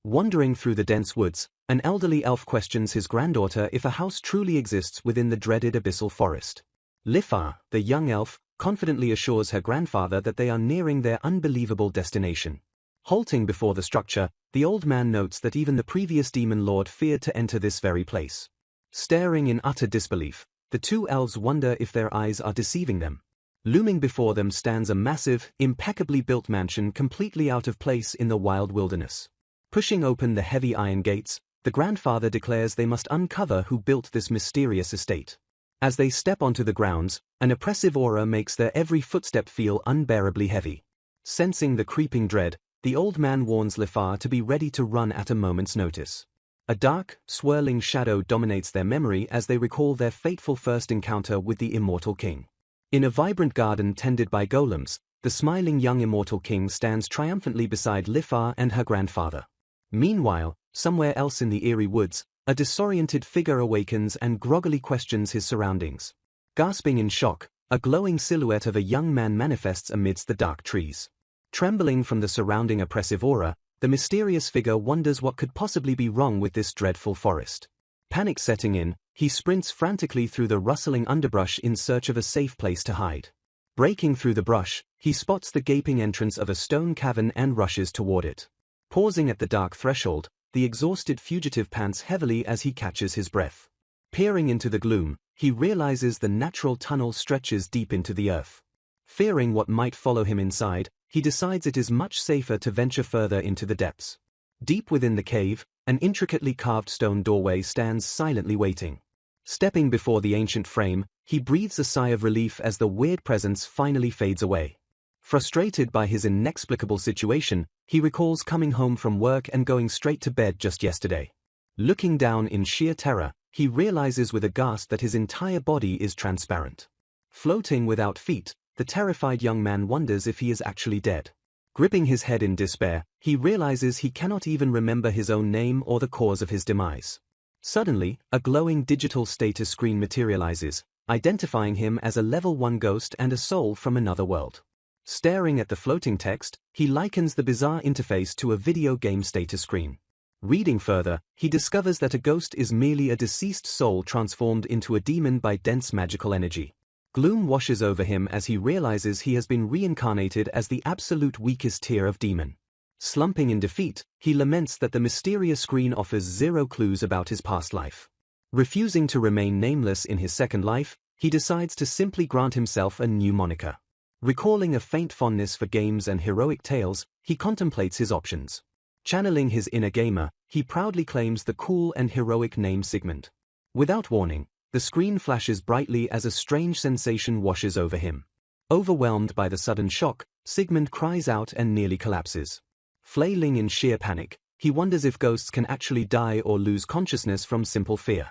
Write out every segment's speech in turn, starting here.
Wandering through the dense woods, an elderly elf questions his granddaughter if a house truly exists within the dreaded abyssal forest. Lifa, the young elf, confidently assures her grandfather that they are nearing their unbelievable destination. Halting before the structure, the old man notes that even the previous demon lord feared to enter this very place. Staring in utter disbelief, the two elves wonder if their eyes are deceiving them. Looming before them stands a massive, impeccably built mansion completely out of place in the wild wilderness. Pushing open the heavy iron gates, the grandfather declares they must uncover who built this mysterious estate. As they step onto the grounds, an oppressive aura makes their every footstep feel unbearably heavy. Sensing the creeping dread, the old man warns Lifa to be ready to run at a moment's notice. A dark, swirling shadow dominates their memory as they recall their fateful first encounter with the Immortal King. In a vibrant garden tended by golems, the smiling young Immortal King stands triumphantly beside Lifa and her grandfather. Meanwhile, somewhere else in the eerie woods, a disoriented figure awakens and groggily questions his surroundings. Gasping in shock, a glowing silhouette of a young man manifests amidst the dark trees. Trembling from the surrounding oppressive aura, the mysterious figure wonders what could possibly be wrong with this dreadful forest. Panic setting in, he sprints frantically through the rustling underbrush in search of a safe place to hide. Breaking through the brush, he spots the gaping entrance of a stone cavern and rushes toward it. Pausing at the dark threshold, the exhausted fugitive pants heavily as he catches his breath. Peering into the gloom, he realizes the natural tunnel stretches deep into the earth. Fearing what might follow him inside, he decides it is much safer to venture further into the depths. Deep within the cave, an intricately carved stone doorway stands silently waiting. Stepping before the ancient frame, he breathes a sigh of relief as the weird presence finally fades away. Frustrated by his inexplicable situation, he recalls coming home from work and going straight to bed just yesterday. Looking down in sheer terror, he realizes with a gasp that his entire body is transparent. Floating without feet, the terrified young man wonders if he is actually dead. Gripping his head in despair, he realizes he cannot even remember his own name or the cause of his demise. Suddenly, a glowing digital status screen materializes, identifying him as a level 1 ghost and a soul from another world. Staring at the floating text, he likens the bizarre interface to a video game status screen. Reading further, he discovers that a ghost is merely a deceased soul transformed into a demon by dense magical energy. Gloom washes over him as he realizes he has been reincarnated as the absolute weakest tier of demon. Slumping in defeat, he laments that the mysterious screen offers zero clues about his past life. Refusing to remain nameless in his second life, he decides to simply grant himself a new moniker. Recalling a faint fondness for games and heroic tales, he contemplates his options. Channeling his inner gamer, he proudly claims the cool and heroic name Sigmund. Without warning, the screen flashes brightly as a strange sensation washes over him. Overwhelmed by the sudden shock, Sigmund cries out and nearly collapses. Flailing in sheer panic, he wonders if ghosts can actually die or lose consciousness from simple fear.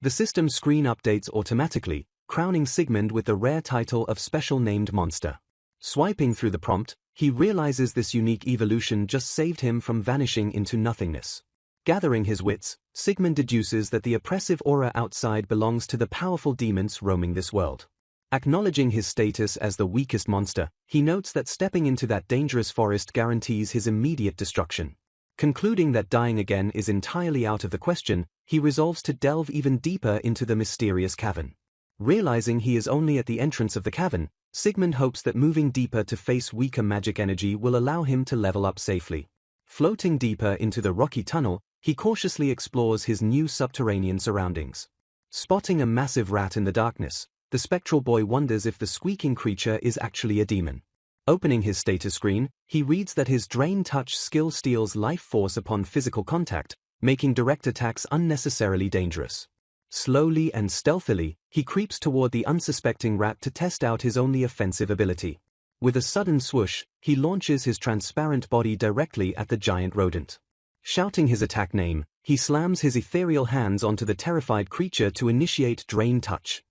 The system's screen updates automatically, crowning Sigmund with the rare title of Special Named Monster. Swiping through the prompt, he realizes this unique evolution just saved him from vanishing into nothingness. Gathering his wits, Sigmund deduces that the oppressive aura outside belongs to the powerful demons roaming this world. Acknowledging his status as the weakest monster, he notes that stepping into that dangerous forest guarantees his immediate destruction. Concluding that dying again is entirely out of the question, he resolves to delve even deeper into the mysterious cavern. Realizing he is only at the entrance of the cavern, Sigmund hopes that moving deeper to face weaker magic energy will allow him to level up safely. Floating deeper into the rocky tunnel, he cautiously explores his new subterranean surroundings. Spotting a massive rat in the darkness, the spectral boy wonders if the squeaking creature is actually a demon. Opening his status screen, he reads that his Drain Touch skill steals life force upon physical contact, making direct attacks unnecessarily dangerous. Slowly and stealthily, he creeps toward the unsuspecting rat to test out his only offensive ability. With a sudden swoosh, he launches his transparent body directly at the giant rodent. Shouting his attack name, he slams his ethereal hands onto the terrified creature to initiate Drain Touch.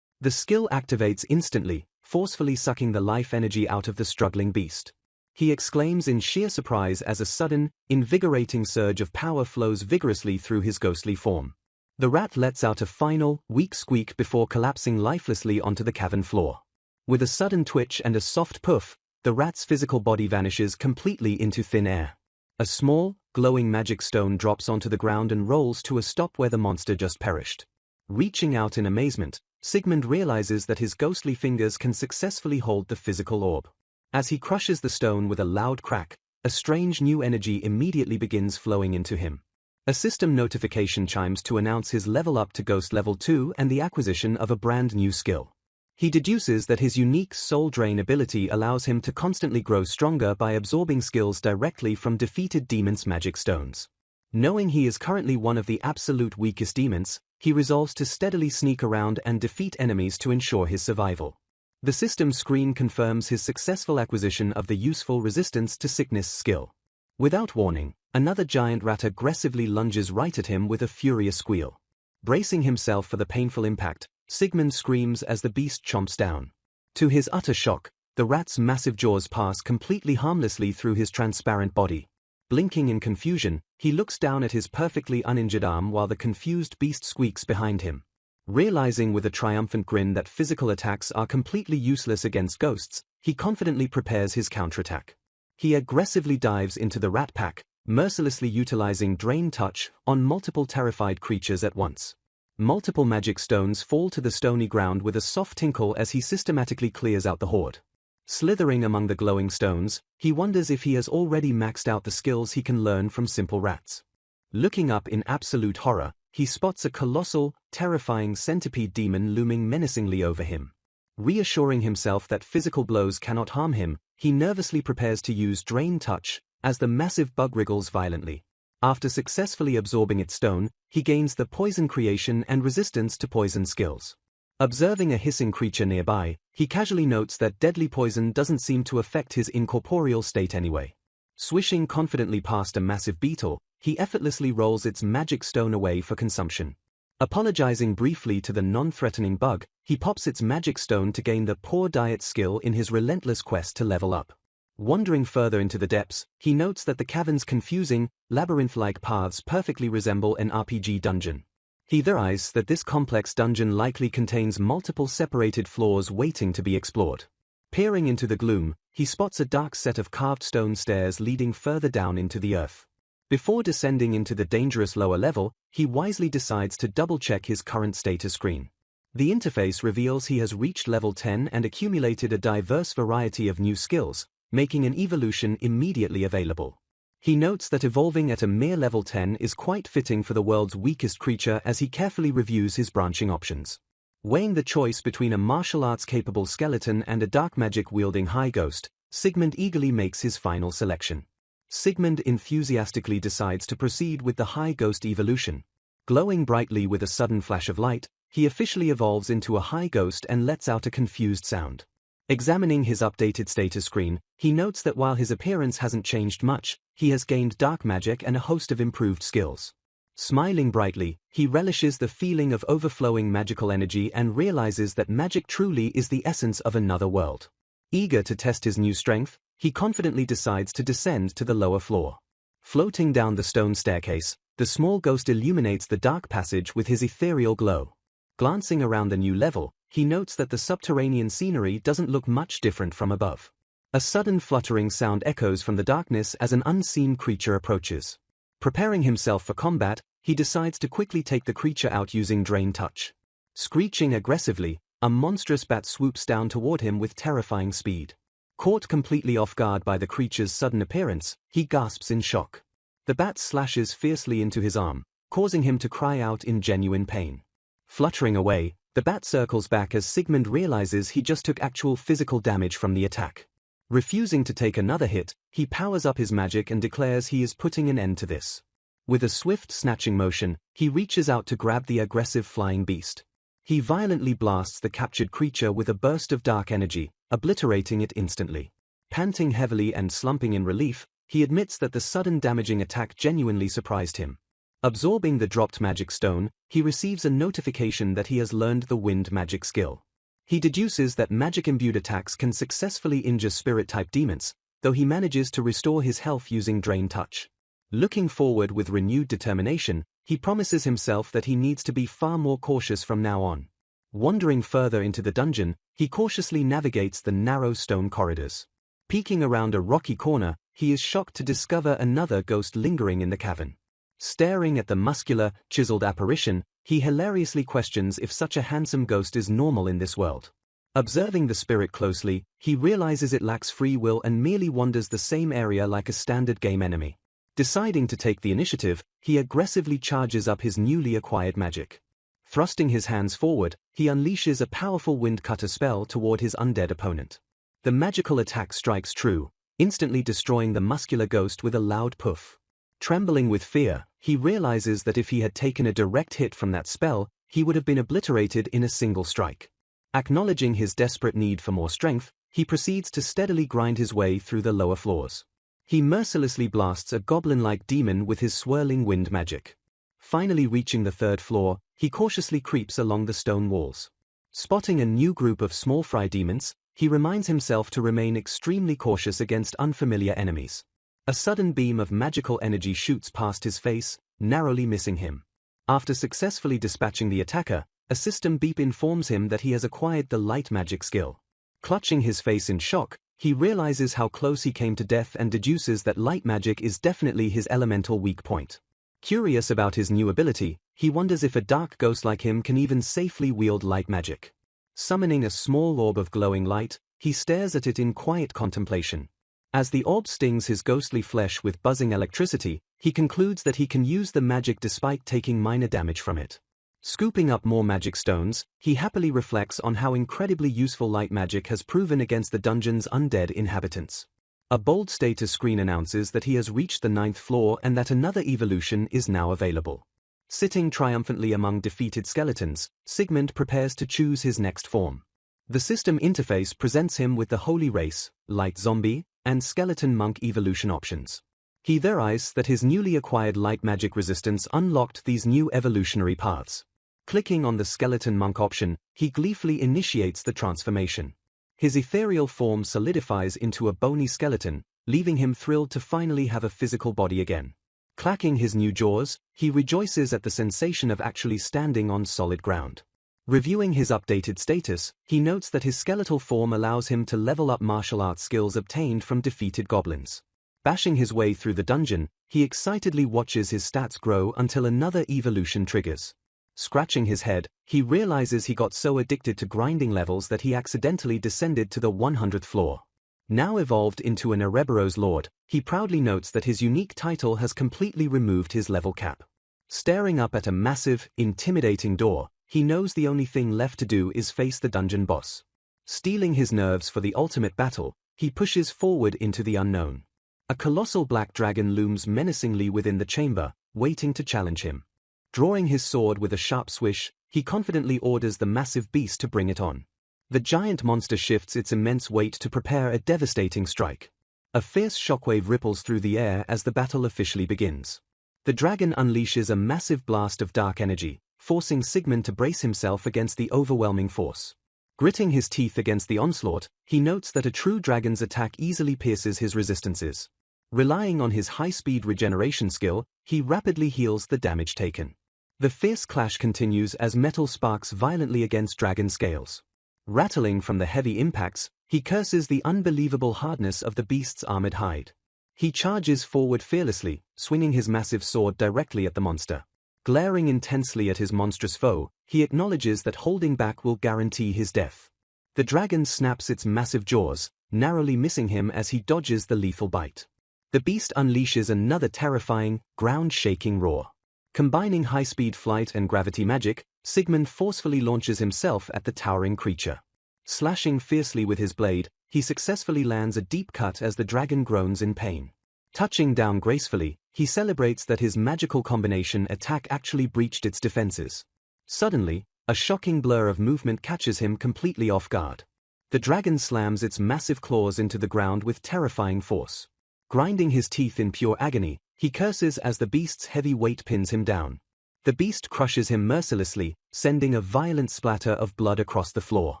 The skill activates instantly, forcefully sucking the life energy out of the struggling beast. He exclaims in sheer surprise as a sudden, invigorating surge of power flows vigorously through his ghostly form. The rat lets out a final, weak squeak before collapsing lifelessly onto the cavern floor. With a sudden twitch and a soft puff, the rat's physical body vanishes completely into thin air. A small, glowing magic stone drops onto the ground and rolls to a stop where the monster just perished. Reaching out in amazement, Sigmund realizes that his ghostly fingers can successfully hold the physical orb. As he crushes the stone with a loud crack, a strange new energy immediately begins flowing into him. A system notification chimes to announce his level up to Ghost Level 2 and the acquisition of a brand new skill. He deduces that his unique Soul Drain ability allows him to constantly grow stronger by absorbing skills directly from defeated demons' magic stones. Knowing he is currently one of the absolute weakest demons, he resolves to steadily sneak around and defeat enemies to ensure his survival. The system screen confirms his successful acquisition of the useful resistance to sickness skill. Without warning, another giant rat aggressively lunges right at him with a furious squeal. Bracing himself for the painful impact, Sigmund screams as the beast chomps down. To his utter shock, the rat's massive jaws pass completely harmlessly through his transparent body. Blinking in confusion, he looks down at his perfectly uninjured arm while the confused beast squeaks behind him. Realizing with a triumphant grin that physical attacks are completely useless against ghosts, he confidently prepares his counterattack. He aggressively dives into the rat pack, mercilessly utilizing Drain Touch on multiple terrified creatures at once. Multiple magic stones fall to the stony ground with a soft tinkle as he systematically clears out the horde. Slithering among the glowing stones, he wonders if he has already maxed out the skills he can learn from simple rats. Looking up in absolute horror, he spots a colossal, terrifying centipede demon looming menacingly over him. Reassuring himself that physical blows cannot harm him, he nervously prepares to use Drain Touch as the massive bug wriggles violently. After successfully absorbing its stone, he gains the poison creation and resistance to poison skills. Observing a hissing creature nearby, he casually notes that deadly poison doesn't seem to affect his incorporeal state anyway. Swishing confidently past a massive beetle, he effortlessly rolls its magic stone away for consumption. Apologizing briefly to the non-threatening bug, he pops its magic stone to gain the Poor Diet skill in his relentless quest to level up. Wandering further into the depths, he notes that the cavern's confusing, labyrinth-like paths perfectly resemble an RPG dungeon. He theorizes that this complex dungeon likely contains multiple separated floors waiting to be explored. Peering into the gloom, he spots a dark set of carved stone stairs leading further down into the earth. Before descending into the dangerous lower level, he wisely decides to double-check his current status screen. The interface reveals he has reached level 10 and accumulated a diverse variety of new skills, making an evolution immediately available. He notes that evolving at a mere level 10 is quite fitting for the world's weakest creature as he carefully reviews his branching options. Weighing the choice between a martial arts-capable skeleton and a dark magic-wielding high ghost, Sigmund eagerly makes his final selection. Sigmund enthusiastically decides to proceed with the high ghost evolution. Glowing brightly with a sudden flash of light, he officially evolves into a high ghost and lets out a confused sound. Examining his updated status screen, he notes that while his appearance hasn't changed much, he has gained dark magic and a host of improved skills. Smiling brightly, he relishes the feeling of overflowing magical energy and realizes that magic truly is the essence of another world. Eager to test his new strength, he confidently decides to descend to the lower floor. Floating down the stone staircase, the small ghost illuminates the dark passage with his ethereal glow. Glancing around the new level, he notes that the subterranean scenery doesn't look much different from above. A sudden fluttering sound echoes from the darkness as an unseen creature approaches. Preparing himself for combat, he decides to quickly take the creature out using Drain Touch. Screeching aggressively, a monstrous bat swoops down toward him with terrifying speed. Caught completely off guard by the creature's sudden appearance, he gasps in shock. The bat slashes fiercely into his arm, causing him to cry out in genuine pain. Fluttering away, the bat circles back as Sigmund realizes he just took actual physical damage from the attack. Refusing to take another hit, he powers up his magic and declares he is putting an end to this. With a swift snatching motion, he reaches out to grab the aggressive flying beast. He violently blasts the captured creature with a burst of dark energy, obliterating it instantly. Panting heavily and slumping in relief, he admits that the sudden damaging attack genuinely surprised him. Absorbing the dropped magic stone, he receives a notification that he has learned the wind magic skill. He deduces that magic-imbued attacks can successfully injure spirit-type demons, though he manages to restore his health using Drain Touch. Looking forward with renewed determination, he promises himself that he needs to be far more cautious from now on. Wandering further into the dungeon, he cautiously navigates the narrow stone corridors. Peeking around a rocky corner, he is shocked to discover another ghost lingering in the cavern. Staring at the muscular, chiseled apparition, he hilariously questions if such a handsome ghost is normal in this world. Observing the spirit closely, he realizes it lacks free will and merely wanders the same area like a standard game enemy. Deciding to take the initiative, he aggressively charges up his newly acquired magic. Thrusting his hands forward, he unleashes a powerful wind cutter spell toward his undead opponent. The magical attack strikes true, instantly destroying the muscular ghost with a loud puff. Trembling with fear, he realizes that if he had taken a direct hit from that spell, he would have been obliterated in a single strike. Acknowledging his desperate need for more strength, he proceeds to steadily grind his way through the lower floors. He mercilessly blasts a goblin-like demon with his swirling wind magic. Finally reaching the third floor, he cautiously creeps along the stone walls. Spotting a new group of small fry demons, he reminds himself to remain extremely cautious against unfamiliar enemies. A sudden beam of magical energy shoots past his face, narrowly missing him. After successfully dispatching the attacker, a system beep informs him that he has acquired the light magic skill. Clutching his face in shock, he realizes how close he came to death and deduces that light magic is definitely his elemental weak point. Curious about his new ability, he wonders if a dark ghost like him can even safely wield light magic. Summoning a small orb of glowing light, he stares at it in quiet contemplation. As the orb stings his ghostly flesh with buzzing electricity, he concludes that he can use the magic despite taking minor damage from it. Scooping up more magic stones, he happily reflects on how incredibly useful light magic has proven against the dungeon's undead inhabitants. A bold status screen announces that he has reached the 9th floor and that another evolution is now available. Sitting triumphantly among defeated skeletons, Sigmund prepares to choose his next form. The system interface presents him with the Holy Race, Light Zombie, and Skeleton Monk evolution options. He theorizes that his newly acquired light magic resistance unlocked these new evolutionary paths. Clicking on the Skeleton Monk option, he gleefully initiates the transformation. His ethereal form solidifies into a bony skeleton, leaving him thrilled to finally have a physical body again. Clacking his new jaws, he rejoices at the sensation of actually standing on solid ground. Reviewing his updated status, he notes that his skeletal form allows him to level up martial arts skills obtained from defeated goblins. Bashing his way through the dungeon, he excitedly watches his stats grow until another evolution triggers. Scratching his head, he realizes he got so addicted to grinding levels that he accidentally descended to the 100th floor. Now evolved into an Ereboro's Lord, he proudly notes that his unique title has completely removed his level cap. Staring up at a massive, intimidating door, he knows the only thing left to do is face the dungeon boss. Steeling his nerves for the ultimate battle, he pushes forward into the unknown. A colossal black dragon looms menacingly within the chamber, waiting to challenge him. Drawing his sword with a sharp swish, he confidently orders the massive beast to bring it on. The giant monster shifts its immense weight to prepare a devastating strike. A fierce shockwave ripples through the air as the battle officially begins. The dragon unleashes a massive blast of dark energy, forcing Sigmund to brace himself against the overwhelming force. Gritting his teeth against the onslaught, he notes that a true dragon's attack easily pierces his resistances. Relying on his high-speed regeneration skill, he rapidly heals the damage taken. The fierce clash continues as metal sparks violently against dragon scales. Rattling from the heavy impacts, he curses the unbelievable hardness of the beast's armored hide. He charges forward fearlessly, swinging his massive sword directly at the monster. Glaring intensely at his monstrous foe, he acknowledges that holding back will guarantee his death. The dragon snaps its massive jaws, narrowly missing him as he dodges the lethal bite. The beast unleashes another terrifying, ground-shaking roar. Combining high-speed flight and gravity magic, Sigmund forcefully launches himself at the towering creature. Slashing fiercely with his blade, he successfully lands a deep cut as the dragon groans in pain. Touching down gracefully, he celebrates that his magical combination attack actually breached its defenses. Suddenly, a shocking blur of movement catches him completely off guard. The dragon slams its massive claws into the ground with terrifying force. Grinding his teeth in pure agony, he curses as the beast's heavy weight pins him down. The beast crushes him mercilessly, sending a violent splatter of blood across the floor.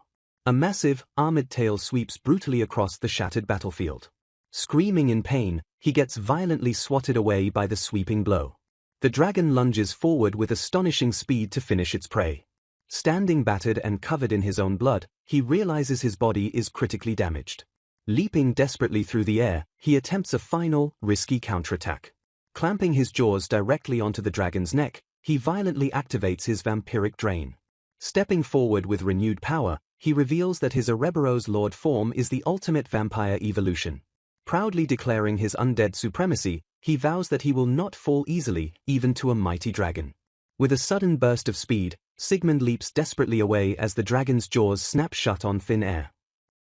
A massive, armored tail sweeps brutally across the shattered battlefield. Screaming in pain, he gets violently swatted away by the sweeping blow. The dragon lunges forward with astonishing speed to finish its prey. Standing battered and covered in his own blood, he realizes his body is critically damaged. Leaping desperately through the air, he attempts a final, risky counterattack. Clamping his jaws directly onto the dragon's neck, he violently activates his vampiric drain. Stepping forward with renewed power, he reveals that his Ouroboros Lord form is the ultimate vampire evolution. Proudly declaring his undead supremacy, he vows that he will not fall easily, even to a mighty dragon. With a sudden burst of speed, Sigmund leaps desperately away as the dragon's jaws snap shut on thin air.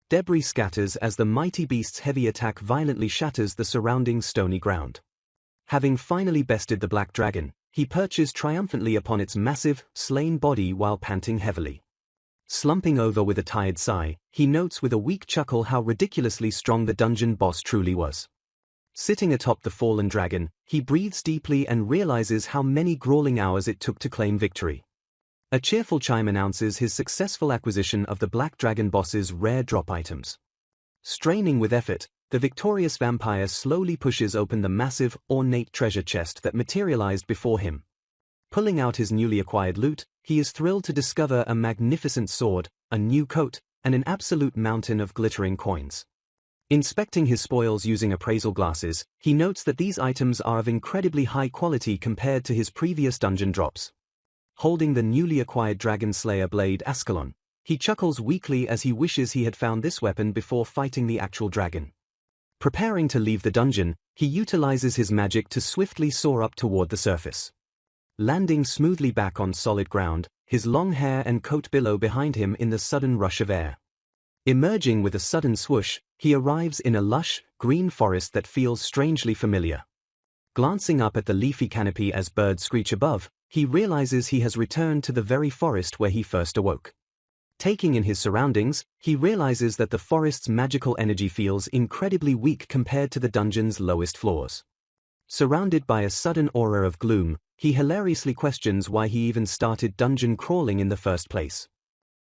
Debris scatters as the mighty beast's heavy attack violently shatters the surrounding stony ground. Having finally bested the black dragon, he perches triumphantly upon its massive, slain body while panting heavily. Slumping over with a tired sigh, he notes with a weak chuckle how ridiculously strong the dungeon boss truly was. Sitting atop the fallen dragon, he breathes deeply and realizes how many grueling hours it took to claim victory. A cheerful chime announces his successful acquisition of the Black Dragon boss's rare drop items. Straining with effort, the victorious vampire slowly pushes open the massive, ornate treasure chest that materialized before him. Pulling out his newly acquired loot, he is thrilled to discover a magnificent sword, a new coat, and an absolute mountain of glittering coins. Inspecting his spoils using appraisal glasses, he notes that these items are of incredibly high quality compared to his previous dungeon drops. Holding the newly acquired Dragon Slayer blade Ascalon, he chuckles weakly as he wishes he had found this weapon before fighting the actual dragon. Preparing to leave the dungeon, he utilizes his magic to swiftly soar up toward the surface. Landing smoothly back on solid ground, his long hair and coat billow behind him in the sudden rush of air. Emerging with a sudden swoosh, he arrives in a lush, green forest that feels strangely familiar. Glancing up at the leafy canopy as birds screech above, he realizes he has returned to the very forest where he first awoke. Taking in his surroundings, he realizes that the forest's magical energy feels incredibly weak compared to the dungeon's lowest floors. Surrounded by a sudden aura of gloom, he hilariously questions why he even started dungeon crawling in the first place.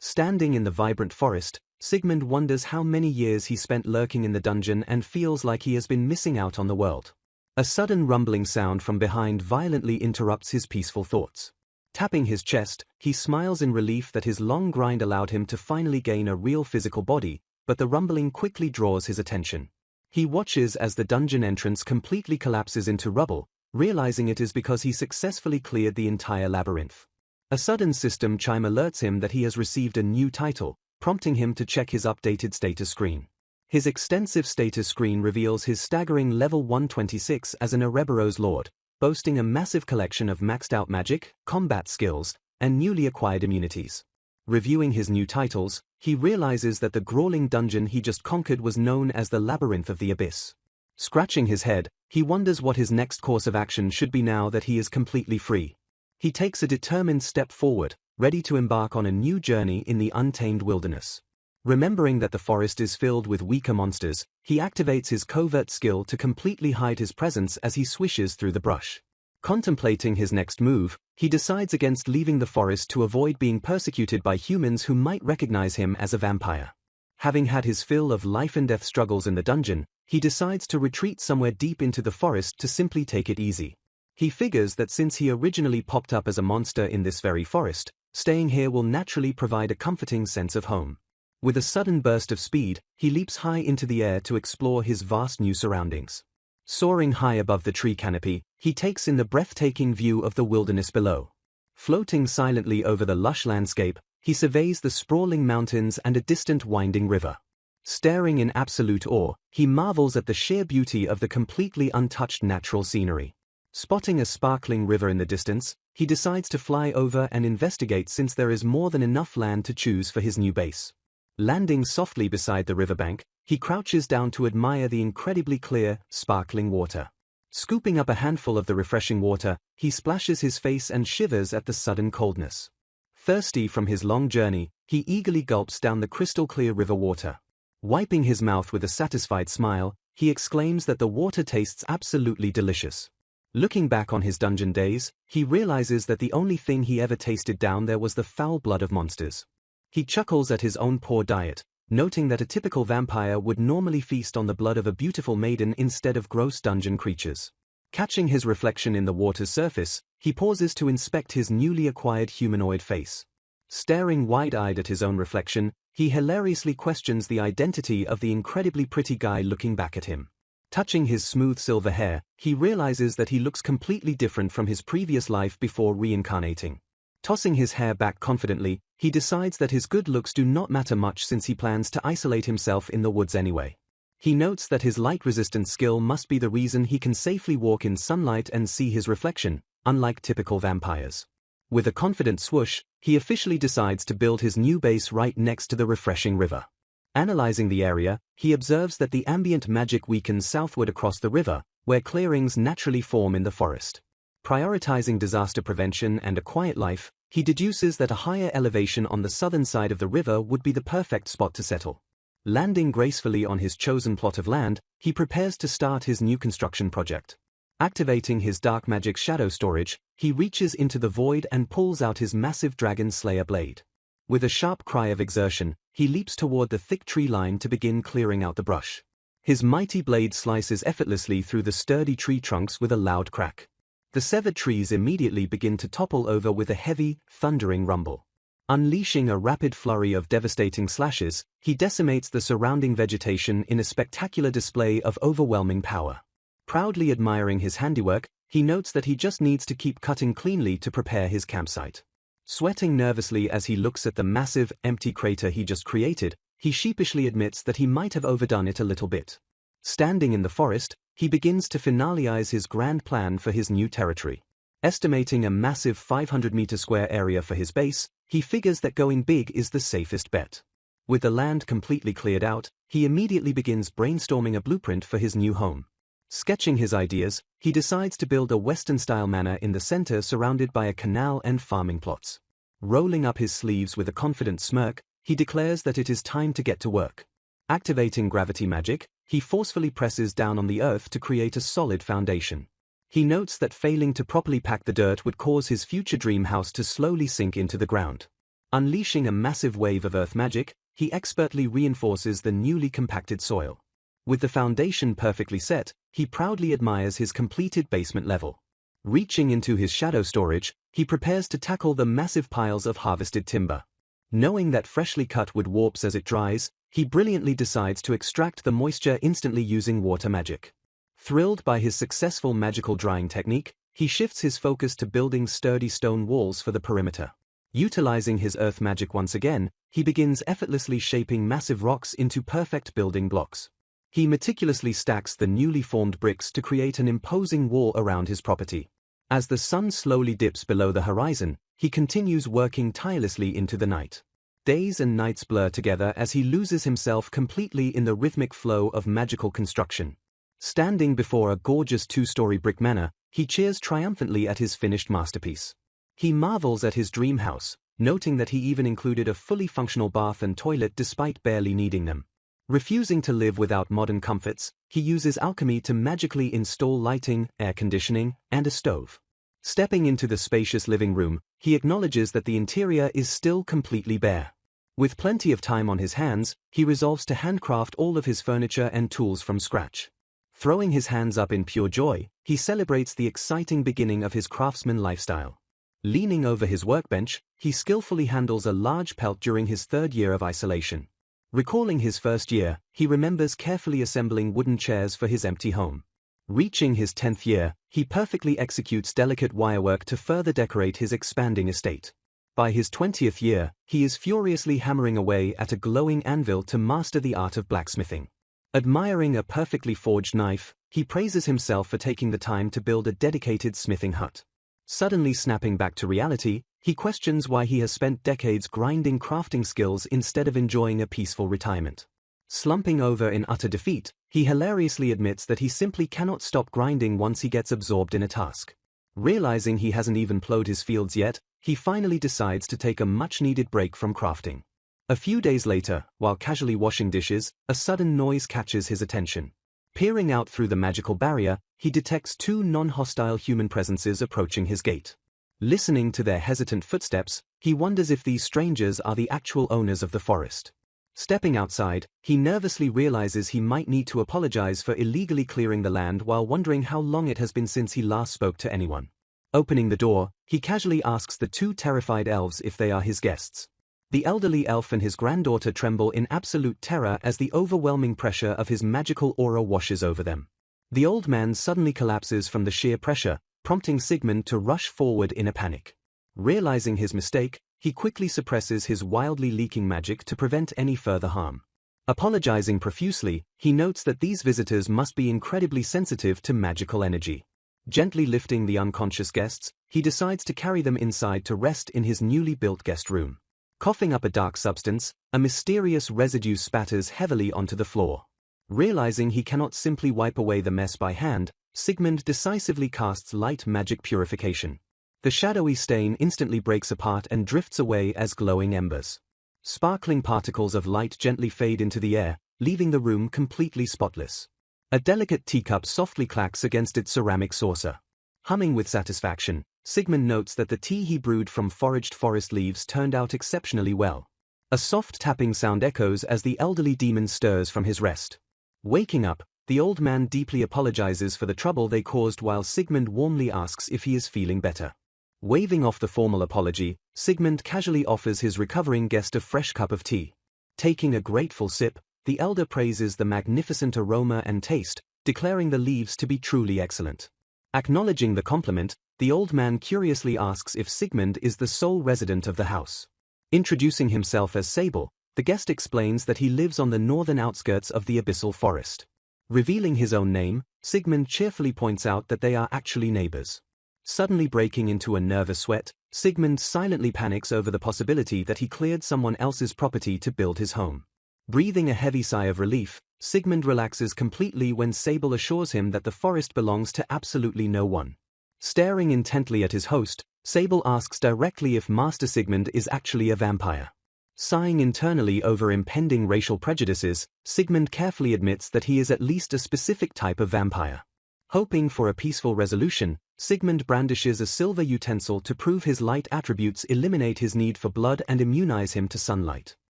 Standing in the vibrant forest, Sigmund wonders how many years he spent lurking in the dungeon and feels like he has been missing out on the world. A sudden rumbling sound from behind violently interrupts his peaceful thoughts. Tapping his chest, he smiles in relief that his long grind allowed him to finally gain a real physical body, but the rumbling quickly draws his attention. He watches as the dungeon entrance completely collapses into rubble, realizing it is because he successfully cleared the entire labyrinth. A sudden system chime alerts him that he has received a new title, prompting him to check his updated status screen. His extensive status screen reveals his staggering level 126 as an Ouroboros Lord, boasting a massive collection of maxed-out magic, combat skills, and newly acquired immunities. Reviewing his new titles, he realizes that the grueling dungeon he just conquered was known as the Labyrinth of the Abyss. Scratching his head, he wonders what his next course of action should be now that he is completely free. He takes a determined step forward, ready to embark on a new journey in the untamed wilderness. Remembering that the forest is filled with weaker monsters, he activates his covert skill to completely hide his presence as he swishes through the brush. Contemplating his next move, he decides against leaving the forest to avoid being persecuted by humans who might recognize him as a vampire. Having had his fill of life-and-death struggles in the dungeon, he decides to retreat somewhere deep into the forest to simply take it easy. He figures that since he originally popped up as a monster in this very forest, staying here will naturally provide a comforting sense of home. With a sudden burst of speed, he leaps high into the air to explore his vast new surroundings. Soaring high above the tree canopy, he takes in the breathtaking view of the wilderness below. Floating silently over the lush landscape, he surveys the sprawling mountains and a distant winding river. Staring in absolute awe, he marvels at the sheer beauty of the completely untouched natural scenery. Spotting a sparkling river in the distance, he decides to fly over and investigate since there is more than enough land to choose for his new base. Landing softly beside the riverbank, he crouches down to admire the incredibly clear, sparkling water. Scooping up a handful of the refreshing water, he splashes his face and shivers at the sudden coldness. Thirsty from his long journey, he eagerly gulps down the crystal-clear river water. Wiping his mouth with a satisfied smile, he exclaims that the water tastes absolutely delicious. Looking back on his dungeon days, he realizes that the only thing he ever tasted down there was the foul blood of monsters. He chuckles at his own poor diet, noting that a typical vampire would normally feast on the blood of a beautiful maiden instead of gross dungeon creatures. Catching his reflection in the water's surface, he pauses to inspect his newly acquired humanoid face. Staring wide-eyed at his own reflection, he hilariously questions the identity of the incredibly pretty guy looking back at him. Touching his smooth silver hair, he realizes that he looks completely different from his previous life before reincarnating. Tossing his hair back confidently, he decides that his good looks do not matter much since he plans to isolate himself in the woods anyway. He notes that his light-resistant skill must be the reason he can safely walk in sunlight and see his reflection, unlike typical vampires. With a confident swoosh, he officially decides to build his new base right next to the refreshing river. Analyzing the area, he observes that the ambient magic weakens southward across the river, where clearings naturally form in the forest. Prioritizing disaster prevention and a quiet life, he deduces that a higher elevation on the southern side of the river would be the perfect spot to settle. Landing gracefully on his chosen plot of land, he prepares to start his new construction project. Activating his dark magic shadow storage, he reaches into the void and pulls out his massive dragon slayer blade. With a sharp cry of exertion, he leaps toward the thick tree line to begin clearing out the brush. His mighty blade slices effortlessly through the sturdy tree trunks with a loud crack. The severed trees immediately begin to topple over with a heavy, thundering rumble. Unleashing a rapid flurry of devastating slashes, he decimates the surrounding vegetation in a spectacular display of overwhelming power. Proudly admiring his handiwork, he notes that he just needs to keep cutting cleanly to prepare his campsite. Sweating nervously as he looks at the massive, empty crater he just created, he sheepishly admits that he might have overdone it a little bit. Standing in the forest, he begins to finalize his grand plan for his new territory. Estimating a massive 500-meter square area for his base, he figures that going big is the safest bet. With the land completely cleared out, he immediately begins brainstorming a blueprint for his new home. Sketching his ideas, he decides to build a Western-style manor in the center surrounded by a canal and farming plots. Rolling up his sleeves with a confident smirk, he declares that it is time to get to work. Activating gravity magic, he forcefully presses down on the earth to create a solid foundation. He notes that failing to properly pack the dirt would cause his future dream house to slowly sink into the ground. Unleashing a massive wave of earth magic, he expertly reinforces the newly compacted soil. With the foundation perfectly set, he proudly admires his completed basement level. Reaching into his shadow storage, he prepares to tackle the massive piles of harvested timber. Knowing that freshly cut wood warps as it dries, he brilliantly decides to extract the moisture instantly using water magic. Thrilled by his successful magical drying technique, he shifts his focus to building sturdy stone walls for the perimeter. Utilizing his earth magic once again, he begins effortlessly shaping massive rocks into perfect building blocks. He meticulously stacks the newly formed bricks to create an imposing wall around his property. As the sun slowly dips below the horizon, he continues working tirelessly into the night. Days and nights blur together as he loses himself completely in the rhythmic flow of magical construction. Standing before a gorgeous two-story brick manor, he cheers triumphantly at his finished masterpiece. He marvels at his dream house, noting that he even included a fully functional bath and toilet despite barely needing them. Refusing to live without modern comforts, he uses alchemy to magically install lighting, air conditioning, and a stove. Stepping into the spacious living room, he acknowledges that the interior is still completely bare. With plenty of time on his hands, he resolves to handcraft all of his furniture and tools from scratch. Throwing his hands up in pure joy, he celebrates the exciting beginning of his craftsman lifestyle. Leaning over his workbench, he skillfully handles a large pelt during his third year of isolation. Recalling his first year, he remembers carefully assembling wooden chairs for his empty home. Reaching his 10th year, he perfectly executes delicate wirework to further decorate his expanding estate. By his 20th year, he is furiously hammering away at a glowing anvil to master the art of blacksmithing. Admiring a perfectly forged knife, he praises himself for taking the time to build a dedicated smithing hut. Suddenly snapping back to reality, he questions why he has spent decades grinding crafting skills instead of enjoying a peaceful retirement. Slumping over in utter defeat, he hilariously admits that he simply cannot stop grinding once he gets absorbed in a task. Realizing he hasn't even plowed his fields yet, he finally decides to take a much-needed break from crafting. A few days later, while casually washing dishes, a sudden noise catches his attention. Peering out through the magical barrier, he detects two non-hostile human presences approaching his gate. Listening to their hesitant footsteps, he wonders if these strangers are the actual owners of the forest. Stepping outside, he nervously realizes he might need to apologize for illegally clearing the land while wondering how long it has been since he last spoke to anyone. Opening the door, he casually asks the two terrified elves if they are his guests. The elderly elf and his granddaughter tremble in absolute terror as the overwhelming pressure of his magical aura washes over them. The old man suddenly collapses from the sheer pressure, prompting Sigmund to rush forward in a panic. Realizing his mistake, he quickly suppresses his wildly leaking magic to prevent any further harm. Apologizing profusely, he notes that these visitors must be incredibly sensitive to magical energy. Gently lifting the unconscious guests, he decides to carry them inside to rest in his newly built guest room. Coughing up a dark substance, a mysterious residue spatters heavily onto the floor. Realizing he cannot simply wipe away the mess by hand, Sigmund decisively casts light magic purification. The shadowy stain instantly breaks apart and drifts away as glowing embers. Sparkling particles of light gently fade into the air, leaving the room completely spotless. A delicate teacup softly clacks against its ceramic saucer. Humming with satisfaction, Sigmund notes that the tea he brewed from foraged forest leaves turned out exceptionally well. A soft tapping sound echoes as the elderly demon stirs from his rest. Waking up, the old man deeply apologizes for the trouble they caused while Sigmund warmly asks if he is feeling better. Waving off the formal apology, Sigmund casually offers his recovering guest a fresh cup of tea. Taking a grateful sip, the elder praises the magnificent aroma and taste, declaring the leaves to be truly excellent. Acknowledging the compliment, the old man curiously asks if Sigmund is the sole resident of the house. Introducing himself as Sable, the guest explains that he lives on the northern outskirts of the abyssal forest. Revealing his own name, Sigmund cheerfully points out that they are actually neighbors. Suddenly breaking into a nervous sweat, Sigmund silently panics over the possibility that he cleared someone else's property to build his home. Breathing a heavy sigh of relief, Sigmund relaxes completely when Sable assures him that the forest belongs to absolutely no one. Staring intently at his host, Sable asks directly if Master Sigmund is actually a vampire. Sighing internally over impending racial prejudices, Sigmund carefully admits that he is at least a specific type of vampire. Hoping for a peaceful resolution, Sigmund brandishes a silver utensil to prove his light attributes eliminate his need for blood and immunize him to sunlight.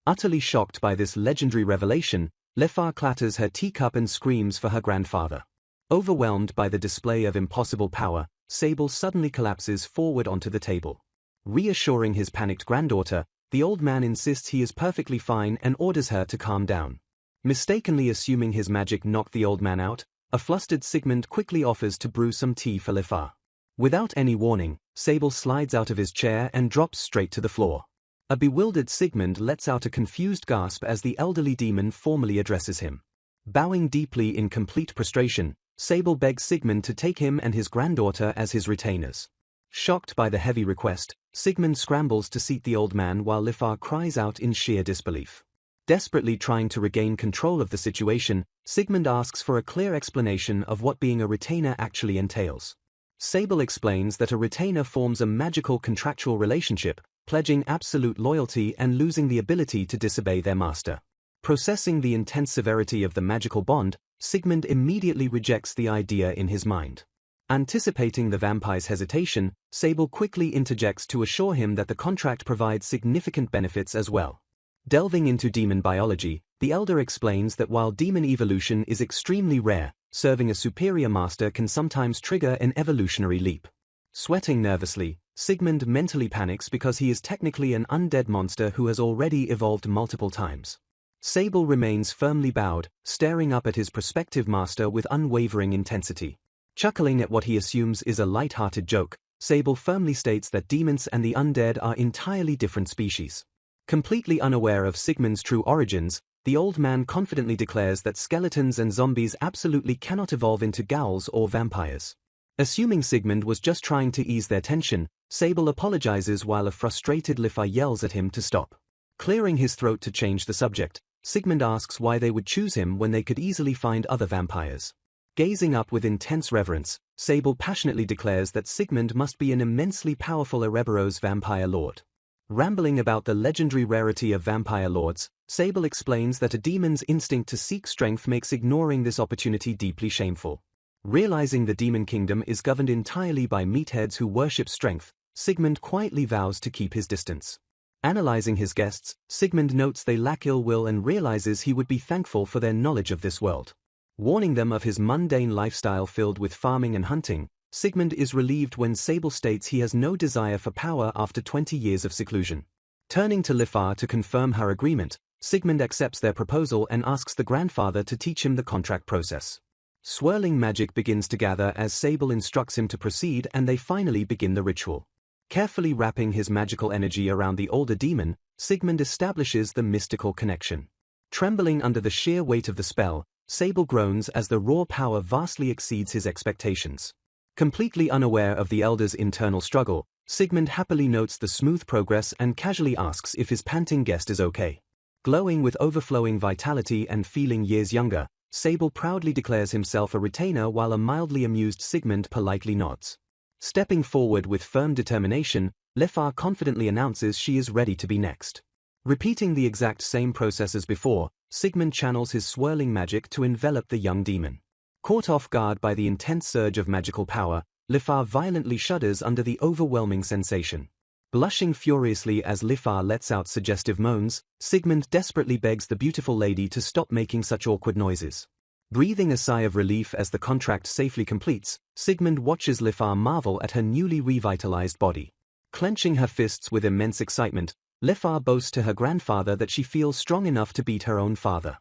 Utterly shocked by this legendary revelation, Lefa clatters her teacup and screams for her grandfather. Overwhelmed by the display of impossible power, Sable suddenly collapses forward onto the table. Reassuring his panicked granddaughter, the old man insists he is perfectly fine and orders her to calm down. Mistakenly assuming his magic knocked the old man out, a flustered Sigmund quickly offers to brew some tea for Lefa. Without any warning, Sable slides out of his chair and drops straight to the floor. A bewildered Sigmund lets out a confused gasp as the elderly demon formally addresses him. Bowing deeply in complete prostration, Sable begs Sigmund to take him and his granddaughter as his retainers. Shocked by the heavy request, Sigmund scrambles to seat the old man while Lefa cries out in sheer disbelief. Desperately trying to regain control of the situation, Sigmund asks for a clear explanation of what being a retainer actually entails. Sable explains that a retainer forms a magical contractual relationship, pledging absolute loyalty and losing the ability to disobey their master. Processing the intense severity of the magical bond, Sigmund immediately rejects the idea in his mind. Anticipating the vampire's hesitation, Sable quickly interjects to assure him that the contract provides significant benefits as well. Delving into demon biology, the elder explains that while demon evolution is extremely rare, serving a superior master can sometimes trigger an evolutionary leap. Sweating nervously, Sigmund mentally panics because he is technically an undead monster who has already evolved multiple times. Sable remains firmly bowed, staring up at his prospective master with unwavering intensity. Chuckling at what he assumes is a light-hearted joke, Sable firmly states that demons and the undead are entirely different species. Completely unaware of Sigmund's true origins, the old man confidently declares that skeletons and zombies absolutely cannot evolve into ghouls or vampires. Assuming Sigmund was just trying to ease their tension, Sable apologizes while a frustrated Lefa yells at him to stop. Clearing his throat to change the subject, Sigmund asks why they would choose him when they could easily find other vampires. Gazing up with intense reverence, Sable passionately declares that Sigmund must be an immensely powerful Ouroboros vampire lord. Rambling about the legendary rarity of vampire lords, Sable explains that a demon's instinct to seek strength makes ignoring this opportunity deeply shameful. Realizing the demon kingdom is governed entirely by meatheads who worship strength, Sigmund quietly vows to keep his distance. Analyzing his guests, Sigmund notes they lack ill will and realizes he would be thankful for their knowledge of this world. Warning them of his mundane lifestyle filled with farming and hunting, Sigmund is relieved when Sable states he has no desire for power after 20 years of seclusion. Turning to Lifar to confirm her agreement, Sigmund accepts their proposal and asks the grandfather to teach him the contract process. Swirling magic begins to gather as Sable instructs him to proceed, and they finally begin the ritual. Carefully wrapping his magical energy around the older demon, Sigmund establishes the mystical connection. Trembling under the sheer weight of the spell, Sable groans as the raw power vastly exceeds his expectations. Completely unaware of the elder's internal struggle, Sigmund happily notes the smooth progress and casually asks if his panting guest is okay. Glowing with overflowing vitality and feeling years younger, Sable proudly declares himself a retainer while a mildly amused Sigmund politely nods. Stepping forward with firm determination, Lifar confidently announces she is ready to be next. Repeating the exact same process as before, Sigmund channels his swirling magic to envelop the young demon. Caught off guard by the intense surge of magical power, Lifar violently shudders under the overwhelming sensation. Blushing furiously as Lifar lets out suggestive moans, Sigmund desperately begs the beautiful lady to stop making such awkward noises. Breathing a sigh of relief as the contract safely completes, Sigmund watches Lifar marvel at her newly revitalized body. Clenching her fists with immense excitement, Lifar boasts to her grandfather that she feels strong enough to beat her own father.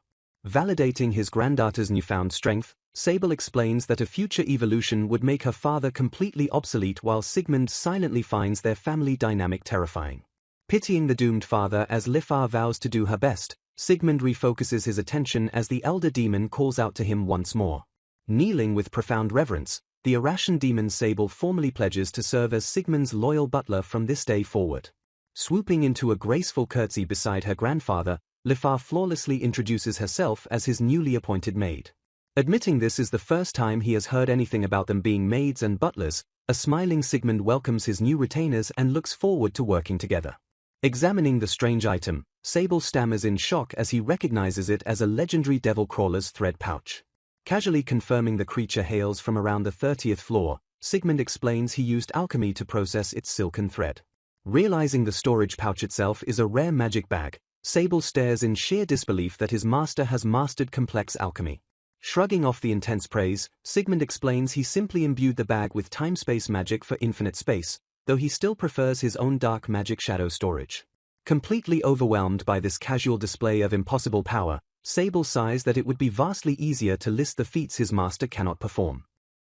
Validating his granddaughter's newfound strength, Sable explains that a future evolution would make her father completely obsolete, while Sigmund silently finds their family dynamic terrifying. Pitying the doomed father as Lifar vows to do her best, Sigmund refocuses his attention as the elder demon calls out to him once more. Kneeling with profound reverence, the Arashan demon Sable formally pledges to serve as Sigmund's loyal butler from this day forward. Swooping into a graceful curtsy beside her grandfather, Lifar flawlessly introduces herself as his newly appointed maid. Admitting this is the first time he has heard anything about them being maids and butlers, a smiling Sigmund welcomes his new retainers and looks forward to working together. Examining the strange item, Sable stammers in shock as he recognizes it as a legendary devil crawler's thread pouch. Casually confirming the creature hails from around the 30th floor, Sigmund explains he used alchemy to process its silken thread. Realizing the storage pouch itself is a rare magic bag, Sable stares in sheer disbelief that his master has mastered complex alchemy. Shrugging off the intense praise, Sigmund explains he simply imbued the bag with time-space magic for infinite space, though he still prefers his own dark magic shadow storage. Completely overwhelmed by this casual display of impossible power, Sable sighs that it would be vastly easier to list the feats his master cannot perform.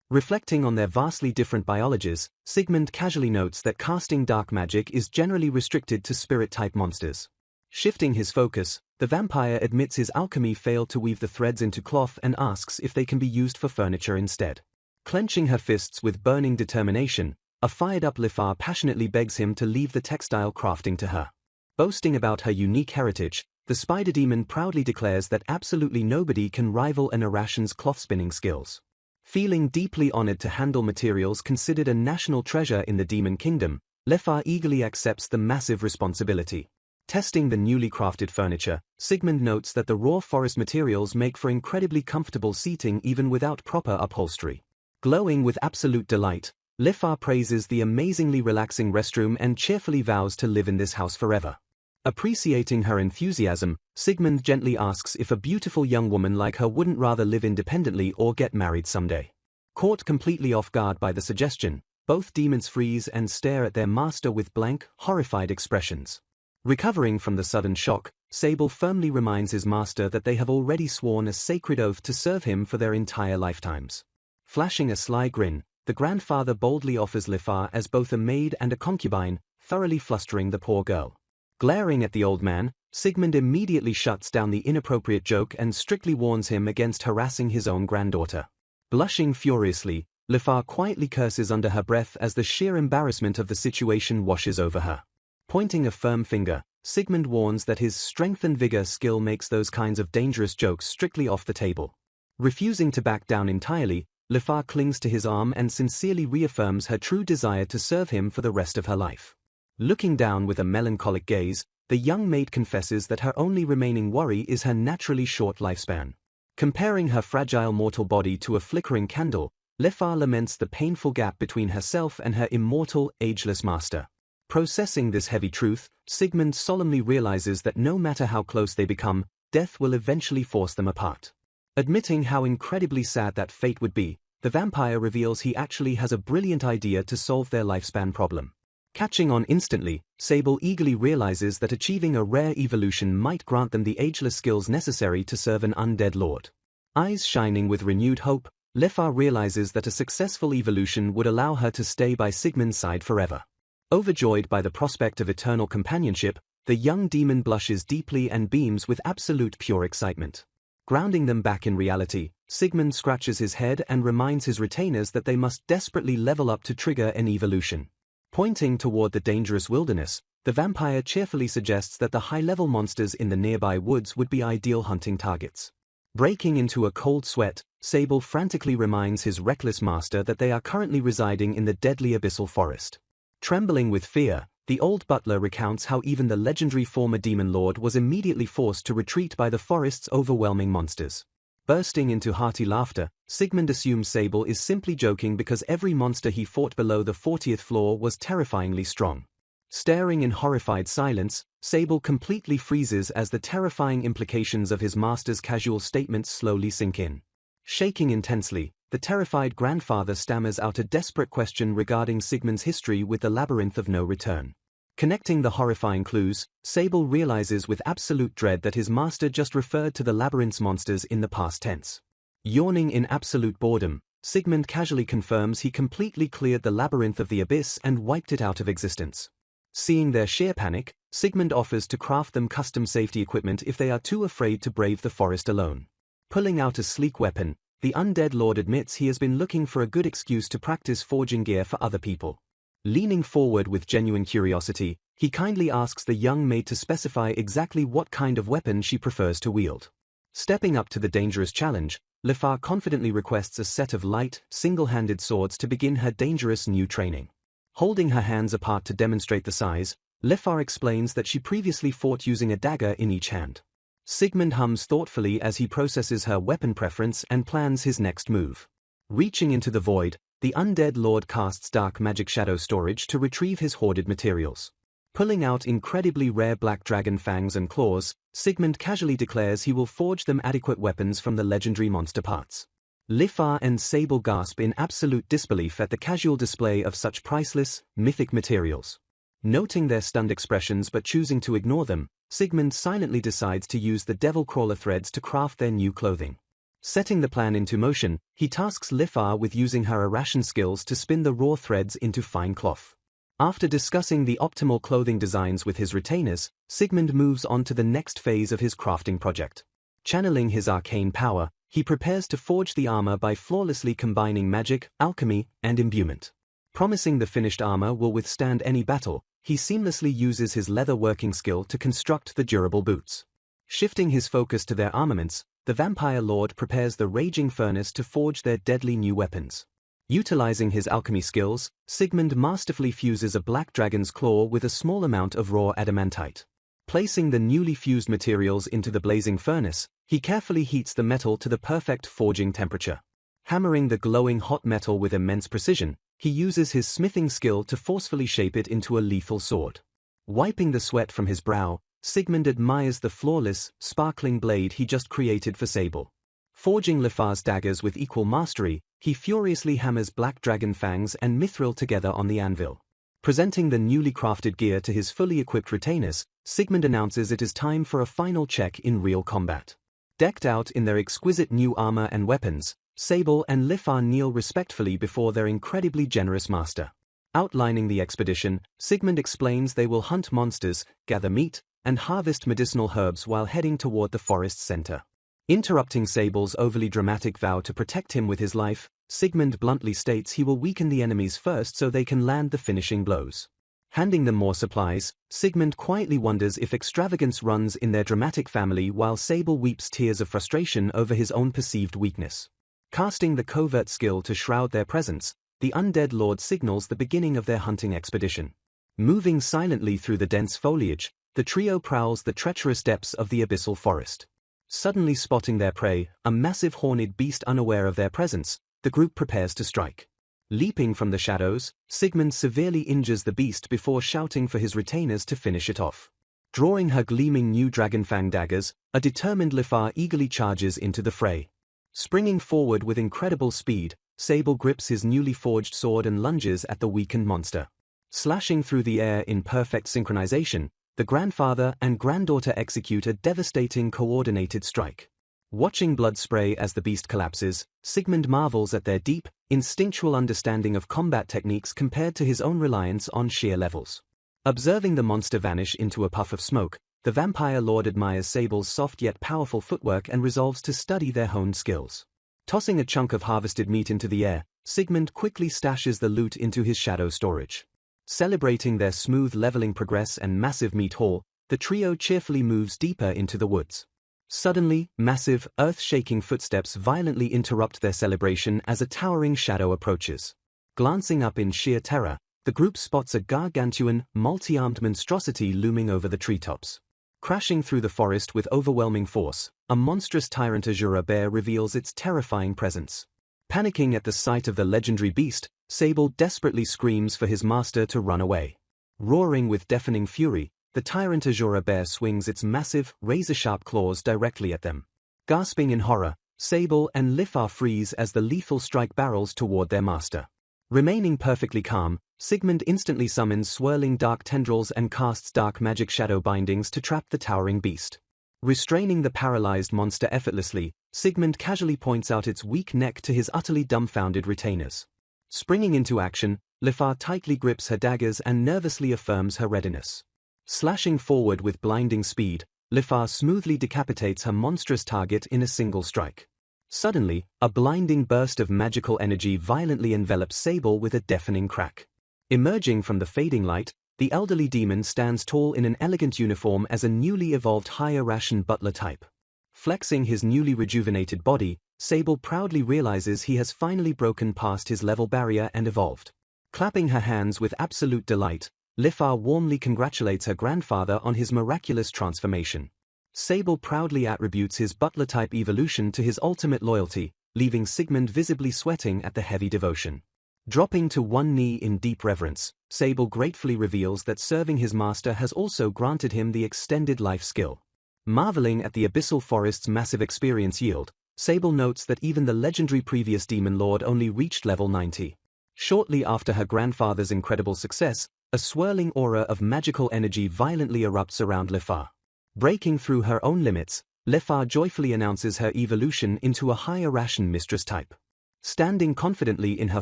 Reflecting on their vastly different biologies, Sigmund casually notes that casting dark magic is generally restricted to spirit-type monsters. Shifting his focus, the vampire admits his alchemy failed to weave the threads into cloth and asks if they can be used for furniture instead. Clenching her fists with burning determination, a fired-up Lifar passionately begs him to leave the textile crafting to her. Boasting about her unique heritage, the spider demon proudly declares that absolutely nobody can rival an Arashan's cloth-spinning skills. Feeling deeply honored to handle materials considered a national treasure in the demon kingdom, Lifar eagerly accepts the massive responsibility. Testing the newly crafted furniture, Sigmund notes that the raw forest materials make for incredibly comfortable seating even without proper upholstery. Glowing with absolute delight, Lifar praises the amazingly relaxing restroom and cheerfully vows to live in this house forever. Appreciating her enthusiasm, Sigmund gently asks if a beautiful young woman like her wouldn't rather live independently or get married someday. Caught completely off guard by the suggestion, both demons freeze and stare at their master with blank, horrified expressions. Recovering from the sudden shock, Sable firmly reminds his master that they have already sworn a sacred oath to serve him for their entire lifetimes. Flashing a sly grin, the grandfather boldly offers Lifar as both a maid and a concubine, thoroughly flustering the poor girl. Glaring at the old man, Sigmund immediately shuts down the inappropriate joke and strictly warns him against harassing his own granddaughter. Blushing furiously, Lifar quietly curses under her breath as the sheer embarrassment of the situation washes over her. Pointing a firm finger, Sigmund warns that his strength and vigor skill makes those kinds of dangerous jokes strictly off the table. Refusing to back down entirely, Lifar clings to his arm and sincerely reaffirms her true desire to serve him for the rest of her life. Looking down with a melancholic gaze, the young maid confesses that her only remaining worry is her naturally short lifespan. Comparing her fragile mortal body to a flickering candle, Lifar laments the painful gap between herself and her immortal, ageless master. Processing this heavy truth, Sigmund solemnly realizes that no matter how close they become, death will eventually force them apart. Admitting how incredibly sad that fate would be, the vampire reveals he actually has a brilliant idea to solve their lifespan problem. Catching on instantly, Sable eagerly realizes that achieving a rare evolution might grant them the ageless skills necessary to serve an undead lord. Eyes shining with renewed hope, Lifar realizes that a successful evolution would allow her to stay by Sigmund's side forever. Overjoyed by the prospect of eternal companionship, the young demon blushes deeply and beams with absolute pure excitement. Grounding them back in reality, Sigmund scratches his head and reminds his retainers that they must desperately level up to trigger an evolution. Pointing toward the dangerous wilderness, the vampire cheerfully suggests that the high-level monsters in the nearby woods would be ideal hunting targets. Breaking into a cold sweat, Sable frantically reminds his reckless master that they are currently residing in the deadly abyssal forest. Trembling with fear, the old butler recounts how even the legendary former demon lord was immediately forced to retreat by the forest's overwhelming monsters. Bursting into hearty laughter, Sigmund assumes Sable is simply joking because every monster he fought below the 40th floor was terrifyingly strong. Staring in horrified silence, Sable completely freezes as the terrifying implications of his master's casual statements slowly sink in. Shaking intensely, the terrified grandfather stammers out a desperate question regarding Sigmund's history with the Labyrinth of No Return. Connecting the horrifying clues, Sable realizes with absolute dread that his master just referred to the labyrinth's monsters in the past tense. Yawning in absolute boredom, Sigmund casually confirms he completely cleared the labyrinth of the abyss and wiped it out of existence. Seeing their sheer panic, Sigmund offers to craft them custom safety equipment if they are too afraid to brave the forest alone. Pulling out a sleek weapon, the undead lord admits he has been looking for a good excuse to practice forging gear for other people. Leaning forward with genuine curiosity, he kindly asks the young maid to specify exactly what kind of weapon she prefers to wield. Stepping up to the dangerous challenge, Lifar confidently requests a set of light, single-handed swords to begin her dangerous new training. Holding her hands apart to demonstrate the size, Lifar explains that she previously fought using a dagger in each hand. Sigmund hums thoughtfully as he processes her weapon preference and plans his next move. Reaching into the void, the undead lord casts dark magic shadow storage to retrieve his hoarded materials. Pulling out incredibly rare black dragon fangs and claws, Sigmund casually declares he will forge them adequate weapons from the legendary monster parts. Lifar and Sable gasp in absolute disbelief at the casual display of such priceless, mythic materials. Noting their stunned expressions but choosing to ignore them, Sigmund silently decides to use the devil crawler threads to craft their new clothing. Setting the plan into motion, he tasks Lifar with using her Arashan skills to spin the raw threads into fine cloth. After discussing the optimal clothing designs with his retainers, Sigmund moves on to the next phase of his crafting project. Channeling his arcane power, he prepares to forge the armor by flawlessly combining magic, alchemy, and imbuement. Promising the finished armor will withstand any battle, he seamlessly uses his leather working skill to construct the durable boots. Shifting his focus to their armaments, the vampire lord prepares the raging furnace to forge their deadly new weapons. Utilizing his alchemy skills, Sigmund masterfully fuses a black dragon's claw with a small amount of raw adamantite. Placing the newly fused materials into the blazing furnace, he carefully heats the metal to the perfect forging temperature. Hammering the glowing hot metal with immense precision, he uses his smithing skill to forcefully shape it into a lethal sword. Wiping the sweat from his brow, Sigmund admires the flawless, sparkling blade he just created for Sable. Forging Lifar's daggers with equal mastery, he furiously hammers black dragon fangs and mithril together on the anvil. Presenting the newly crafted gear to his fully equipped retainers, Sigmund announces it is time for a final check in real combat. Decked out in their exquisite new armor and weapons, Sable and Lifar kneel respectfully before their incredibly generous master. Outlining the expedition, Sigmund explains they will hunt monsters, gather meat, and harvest medicinal herbs while heading toward the forest's center. Interrupting Sable's overly dramatic vow to protect him with his life, Sigmund bluntly states he will weaken the enemies first so they can land the finishing blows. Handing them more supplies, Sigmund quietly wonders if extravagance runs in their dramatic family while Sable weeps tears of frustration over his own perceived weakness. Casting the covert skill to shroud their presence, the undead lord signals the beginning of their hunting expedition. Moving silently through the dense foliage, the trio prowls the treacherous depths of the abyssal forest. Suddenly spotting their prey, a massive horned beast unaware of their presence, the group prepares to strike. Leaping from the shadows, Sigmund severely injures the beast before shouting for his retainers to finish it off. Drawing her gleaming new dragonfang daggers, a determined Lifar eagerly charges into the fray. Springing forward with incredible speed, Sable grips his newly forged sword and lunges at the weakened monster. Slashing through the air in perfect synchronization, the grandfather and granddaughter execute a devastating coordinated strike. Watching blood spray as the beast collapses, Sigmund marvels at their deep, instinctual understanding of combat techniques compared to his own reliance on sheer levels. Observing the monster vanish into a puff of smoke, the vampire lord admires Sable's soft yet powerful footwork and resolves to study their honed skills. Tossing a chunk of harvested meat into the air, Sigmund quickly stashes the loot into his shadow storage. Celebrating their smooth leveling progress and massive meat haul, the trio cheerfully moves deeper into the woods. Suddenly, massive, earth-shaking footsteps violently interrupt their celebration as a towering shadow approaches. Glancing up in sheer terror, the group spots a gargantuan, multi-armed monstrosity looming over the treetops. Crashing through the forest with overwhelming force, a monstrous tyrant Asura bear reveals its terrifying presence. Panicking at the sight of the legendary beast, Sable desperately screams for his master to run away. Roaring with deafening fury, the tyrant Asura bear swings its massive, razor-sharp claws directly at them. Gasping in horror, Sable and Lifar freeze as the lethal strike barrels toward their master. Remaining perfectly calm, Sigmund instantly summons swirling dark tendrils and casts dark magic shadow bindings to trap the towering beast. Restraining the paralyzed monster effortlessly, Sigmund casually points out its weak neck to his utterly dumbfounded retainers. Springing into action, Lifar tightly grips her daggers and nervously affirms her readiness. Slashing forward with blinding speed, Lifar smoothly decapitates her monstrous target in a single strike. Suddenly, a blinding burst of magical energy violently envelops Sable with a deafening crack. Emerging from the fading light, the elderly demon stands tall in an elegant uniform as a newly evolved higher ration butler type. Flexing his newly rejuvenated body, Sable proudly realizes he has finally broken past his level barrier and evolved. Clapping her hands with absolute delight, Lifar warmly congratulates her grandfather on his miraculous transformation. Sable proudly attributes his butler-type evolution to his ultimate loyalty, leaving Sigmund visibly sweating at the heavy devotion. Dropping to one knee in deep reverence, Sable gratefully reveals that serving his master has also granted him the extended life skill. Marveling at the abyssal forest's massive experience yield, Sable notes that even the legendary previous demon lord only reached level 90. Shortly after her grandfather's incredible success, a swirling aura of magical energy violently erupts around Lifar. Breaking through her own limits, Lifar joyfully announces her evolution into a higher ration mistress type. Standing confidently in her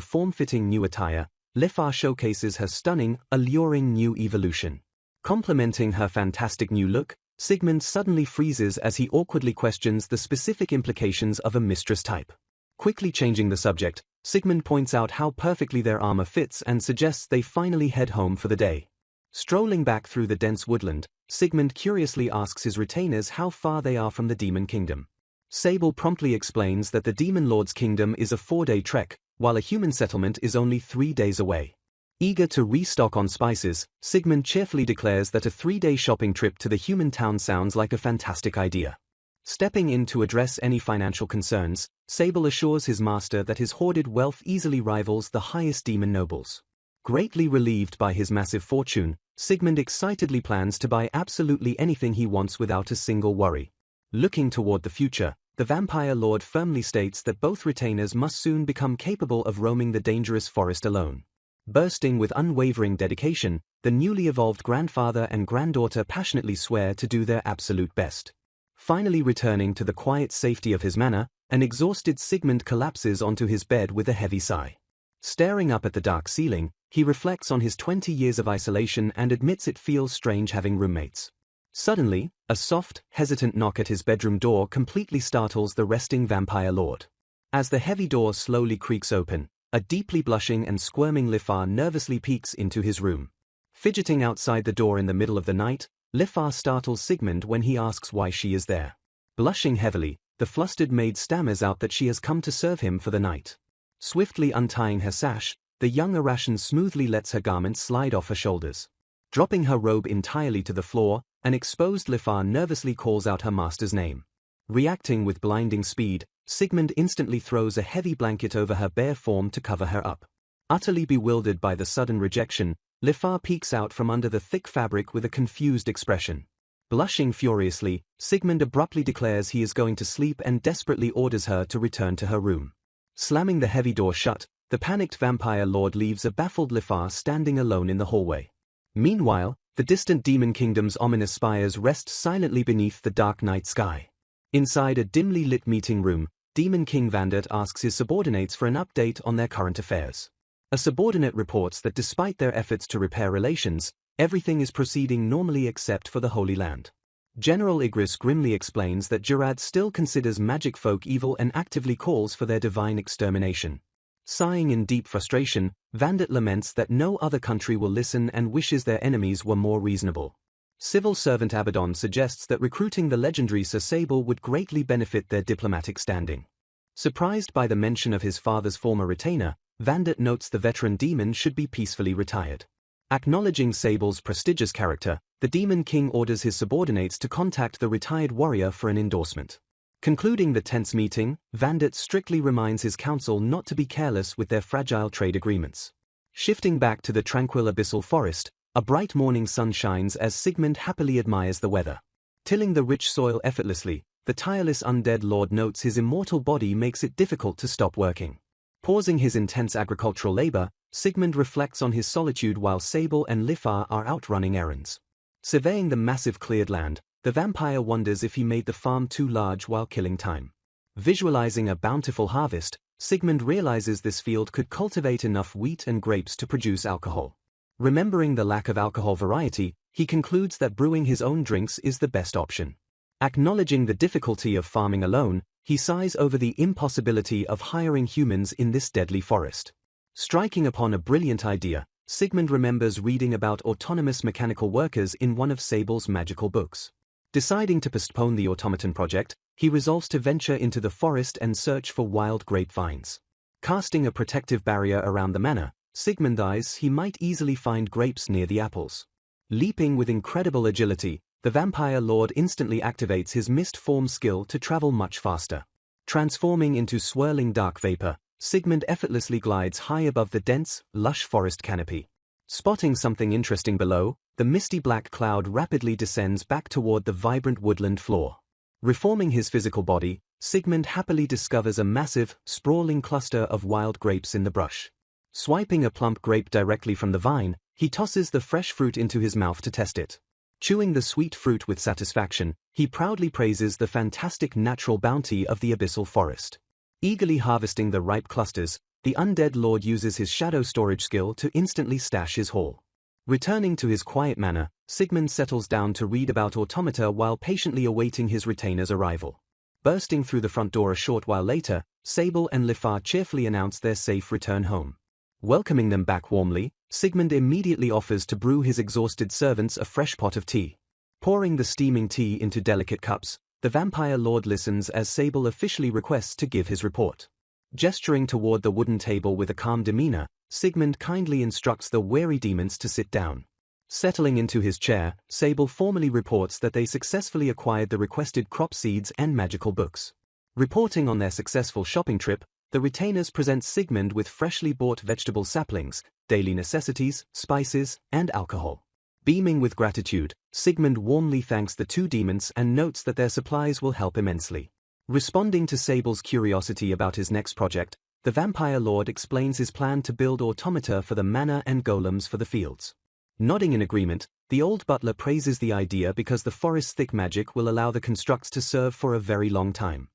form-fitting new attire, Lifar showcases her stunning, alluring new evolution. Complementing her fantastic new look, Sigmund suddenly freezes as he awkwardly questions the specific implications of a mistress type. Quickly changing the subject, Sigmund points out how perfectly their armor fits and suggests they finally head home for the day. Strolling back through the dense woodland, Sigmund curiously asks his retainers how far they are from the demon kingdom. Sable promptly explains that the demon lord's kingdom is a 4-day trek, while a human settlement is only 3 days away. Eager to restock on spices, Sigmund cheerfully declares that a 3-day shopping trip to the human town sounds like a fantastic idea. Stepping in to address any financial concerns, Sable assures his master that his hoarded wealth easily rivals the highest demon nobles. Greatly relieved by his massive fortune, Sigmund excitedly plans to buy absolutely anything he wants without a single worry. Looking toward the future, the vampire lord firmly states that both retainers must soon become capable of roaming the dangerous forest alone. Bursting with unwavering dedication, the newly evolved grandfather and granddaughter passionately swear to do their absolute best. Finally returning to the quiet safety of his manor, an exhausted Sigmund collapses onto his bed with a heavy sigh. Staring up at the dark ceiling, he reflects on his 20 years of isolation and admits it feels strange having roommates. Suddenly, a soft, hesitant knock at his bedroom door completely startles the resting vampire lord. As the heavy door slowly creaks open, a deeply blushing and squirming Lifar nervously peeks into his room. Fidgeting outside the door in the middle of the night, Lifar startles Sigmund when he asks why she is there. Blushing heavily, the flustered maid stammers out that she has come to serve him for the night. Swiftly untying her sash, the young Arashan smoothly lets her garments slide off her shoulders. Dropping her robe entirely to the floor, an exposed Lifar nervously calls out her master's name. Reacting with blinding speed, Sigmund instantly throws a heavy blanket over her bare form to cover her up. Utterly bewildered by the sudden rejection, Lifar peeks out from under the thick fabric with a confused expression. Blushing furiously, Sigmund abruptly declares he is going to sleep and desperately orders her to return to her room. Slamming the heavy door shut, the panicked vampire lord leaves a baffled Lifar standing alone in the hallway. Meanwhile, the distant demon kingdom's ominous spires rest silently beneath the dark night sky. Inside a dimly lit meeting room, Demon King Vandit asks his subordinates for an update on their current affairs. A subordinate reports that despite their efforts to repair relations, everything is proceeding normally except for the Holy Land. General Igris grimly explains that Jurad still considers magic folk evil and actively calls for their divine extermination. Sighing in deep frustration, Vandit laments that no other country will listen and wishes their enemies were more reasonable. Civil servant Abaddon suggests that recruiting the legendary Sir Sable would greatly benefit their diplomatic standing. Surprised by the mention of his father's former retainer, Vandit notes the veteran demon should be peacefully retired. Acknowledging Sable's prestigious character, the Demon King orders his subordinates to contact the retired warrior for an endorsement. Concluding the tense meeting, Vandit strictly reminds his council not to be careless with their fragile trade agreements. Shifting back to the tranquil abyssal forest, a bright morning sun shines as Sigmund happily admires the weather. Tilling the rich soil effortlessly, the tireless undead lord notes his immortal body makes it difficult to stop working. Pausing his intense agricultural labor, Sigmund reflects on his solitude while Sable and Lifar are out running errands. Surveying the massive cleared land, the vampire wonders if he made the farm too large while killing time. Visualizing a bountiful harvest, Sigmund realizes this field could cultivate enough wheat and grapes to produce alcohol. Remembering the lack of alcohol variety, he concludes that brewing his own drinks is the best option. Acknowledging the difficulty of farming alone, he sighs over the impossibility of hiring humans in this deadly forest. Striking upon a brilliant idea, Sigmund remembers reading about autonomous mechanical workers in one of Sable's magical books. Deciding to postpone the automaton project, he resolves to venture into the forest and search for wild grapevines. Casting a protective barrier around the manor, Sigmund eyes he might easily find grapes near the apples. Leaping with incredible agility, the vampire lord instantly activates his mist form skill to travel much faster. Transforming into swirling dark vapor, Sigmund effortlessly glides high above the dense, lush forest canopy. Spotting something interesting below, the misty black cloud rapidly descends back toward the vibrant woodland floor. Reforming his physical body, Sigmund happily discovers a massive, sprawling cluster of wild grapes in the brush. Swiping a plump grape directly from the vine, he tosses the fresh fruit into his mouth to test it. Chewing the sweet fruit with satisfaction, he proudly praises the fantastic natural bounty of the abyssal forest. Eagerly harvesting the ripe clusters, the undead lord uses his shadow storage skill to instantly stash his haul. Returning to his quiet manor, Sigmund settles down to read about automata while patiently awaiting his retainer's arrival. Bursting through the front door a short while later, Sable and Lifar cheerfully announce their safe return home. Welcoming them back warmly, Sigmund immediately offers to brew his exhausted servants a fresh pot of tea. Pouring the steaming tea into delicate cups, the vampire lord listens as Sable officially requests to give his report. Gesturing toward the wooden table with a calm demeanor, Sigmund kindly instructs the wary demons to sit down. Settling into his chair, Sable formally reports that they successfully acquired the requested crop seeds and magical books. Reporting on their successful shopping trip, the retainers present Sigmund with freshly bought vegetable saplings, daily necessities, spices, and alcohol. Beaming with gratitude, Sigmund warmly thanks the two demons and notes that their supplies will help immensely. Responding to Sable's curiosity about his next project, the vampire lord explains his plan to build automata for the manor and golems for the fields. Nodding in agreement, the old butler praises the idea because the forest's thick magic will allow the constructs to serve for a very long time.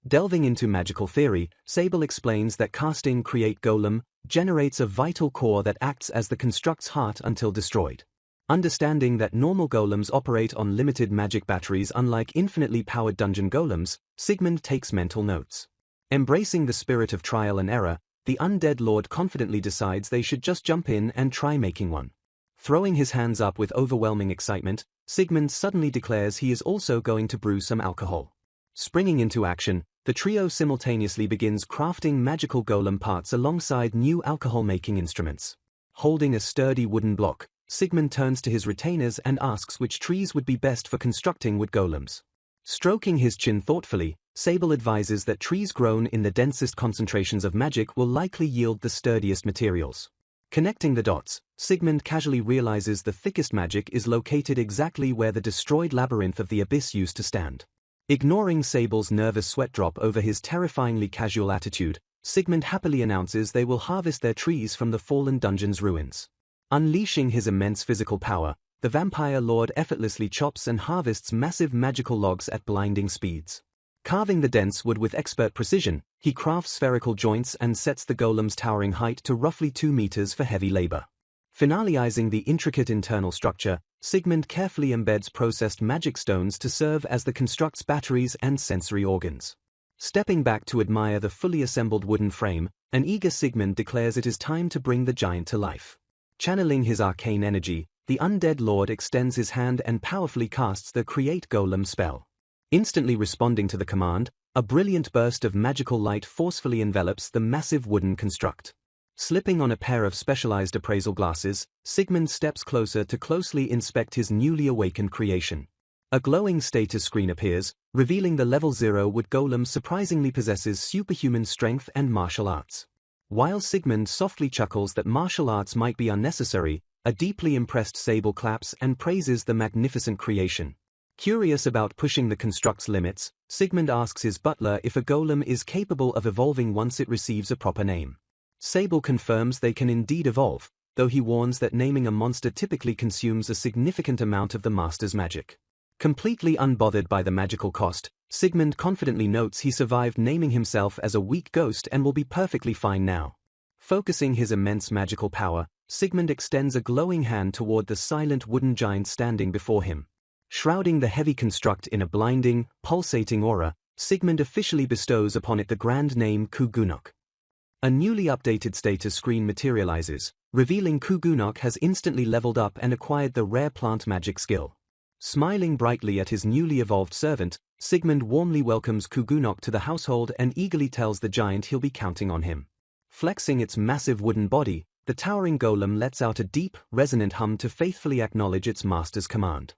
Delving into magical theory, Sable explains that casting Create Golem generates a vital core that acts as the construct's heart until destroyed. Understanding that normal golems operate on limited magic batteries unlike infinitely powered dungeon golems, Sigmund takes mental notes. Embracing the spirit of trial and error, the undead lord confidently decides they should just jump in and try making one. Throwing his hands up with overwhelming excitement, Sigmund suddenly declares he is also going to brew some alcohol. Springing into action, the trio simultaneously begins crafting magical golem parts alongside new alcohol-making instruments. Holding a sturdy wooden block, Sigmund turns to his retainers and asks which trees would be best for constructing wood golems. Stroking his chin thoughtfully, Sable advises that trees grown in the densest concentrations of magic will likely yield the sturdiest materials. Connecting the dots, Sigmund casually realizes the thickest magic is located exactly where the destroyed labyrinth of the abyss used to stand. Ignoring Sable's nervous sweat drop over his terrifyingly casual attitude, Sigmund happily announces they will harvest their trees from the fallen dungeon's ruins. Unleashing his immense physical power, the vampire lord effortlessly chops and harvests massive magical logs at blinding speeds. Carving the dense wood with expert precision, he crafts spherical joints and sets the golem's towering height to roughly 2 meters for heavy labor. Finalizing the intricate internal structure, Sigmund carefully embeds processed magic stones to serve as the construct's batteries and sensory organs. Stepping back to admire the fully assembled wooden frame, an eager Sigmund declares it is time to bring the giant to life. Channeling his arcane energy, the undead lord extends his hand and powerfully casts the Create Golem spell. Instantly responding to the command, a brilliant burst of magical light forcefully envelops the massive wooden construct. Slipping on a pair of specialized appraisal glasses, Sigmund steps closer to closely inspect his newly awakened creation. A glowing status screen appears, revealing the level 0 wood golem surprisingly possesses superhuman strength and martial arts. While Sigmund softly chuckles that martial arts might be unnecessary, a deeply impressed Sable claps and praises the magnificent creation. Curious about pushing the construct's limits, Sigmund asks his butler if a golem is capable of evolving once it receives a proper name. Sable confirms they can indeed evolve, though he warns that naming a monster typically consumes a significant amount of the master's magic. Completely unbothered by the magical cost, Sigmund confidently notes he survived naming himself as a weak ghost and will be perfectly fine now. Focusing his immense magical power, Sigmund extends a glowing hand toward the silent wooden giant standing before him. Shrouding the heavy construct in a blinding, pulsating aura, Sigmund officially bestows upon it the grand name Kugunok. A newly updated status screen materializes, revealing Kugunok has instantly leveled up and acquired the rare plant magic skill. Smiling brightly at his newly evolved servant, Sigmund warmly welcomes Kugunok to the household and eagerly tells the giant he'll be counting on him. Flexing its massive wooden body, the towering golem lets out a deep, resonant hum to faithfully acknowledge its master's command.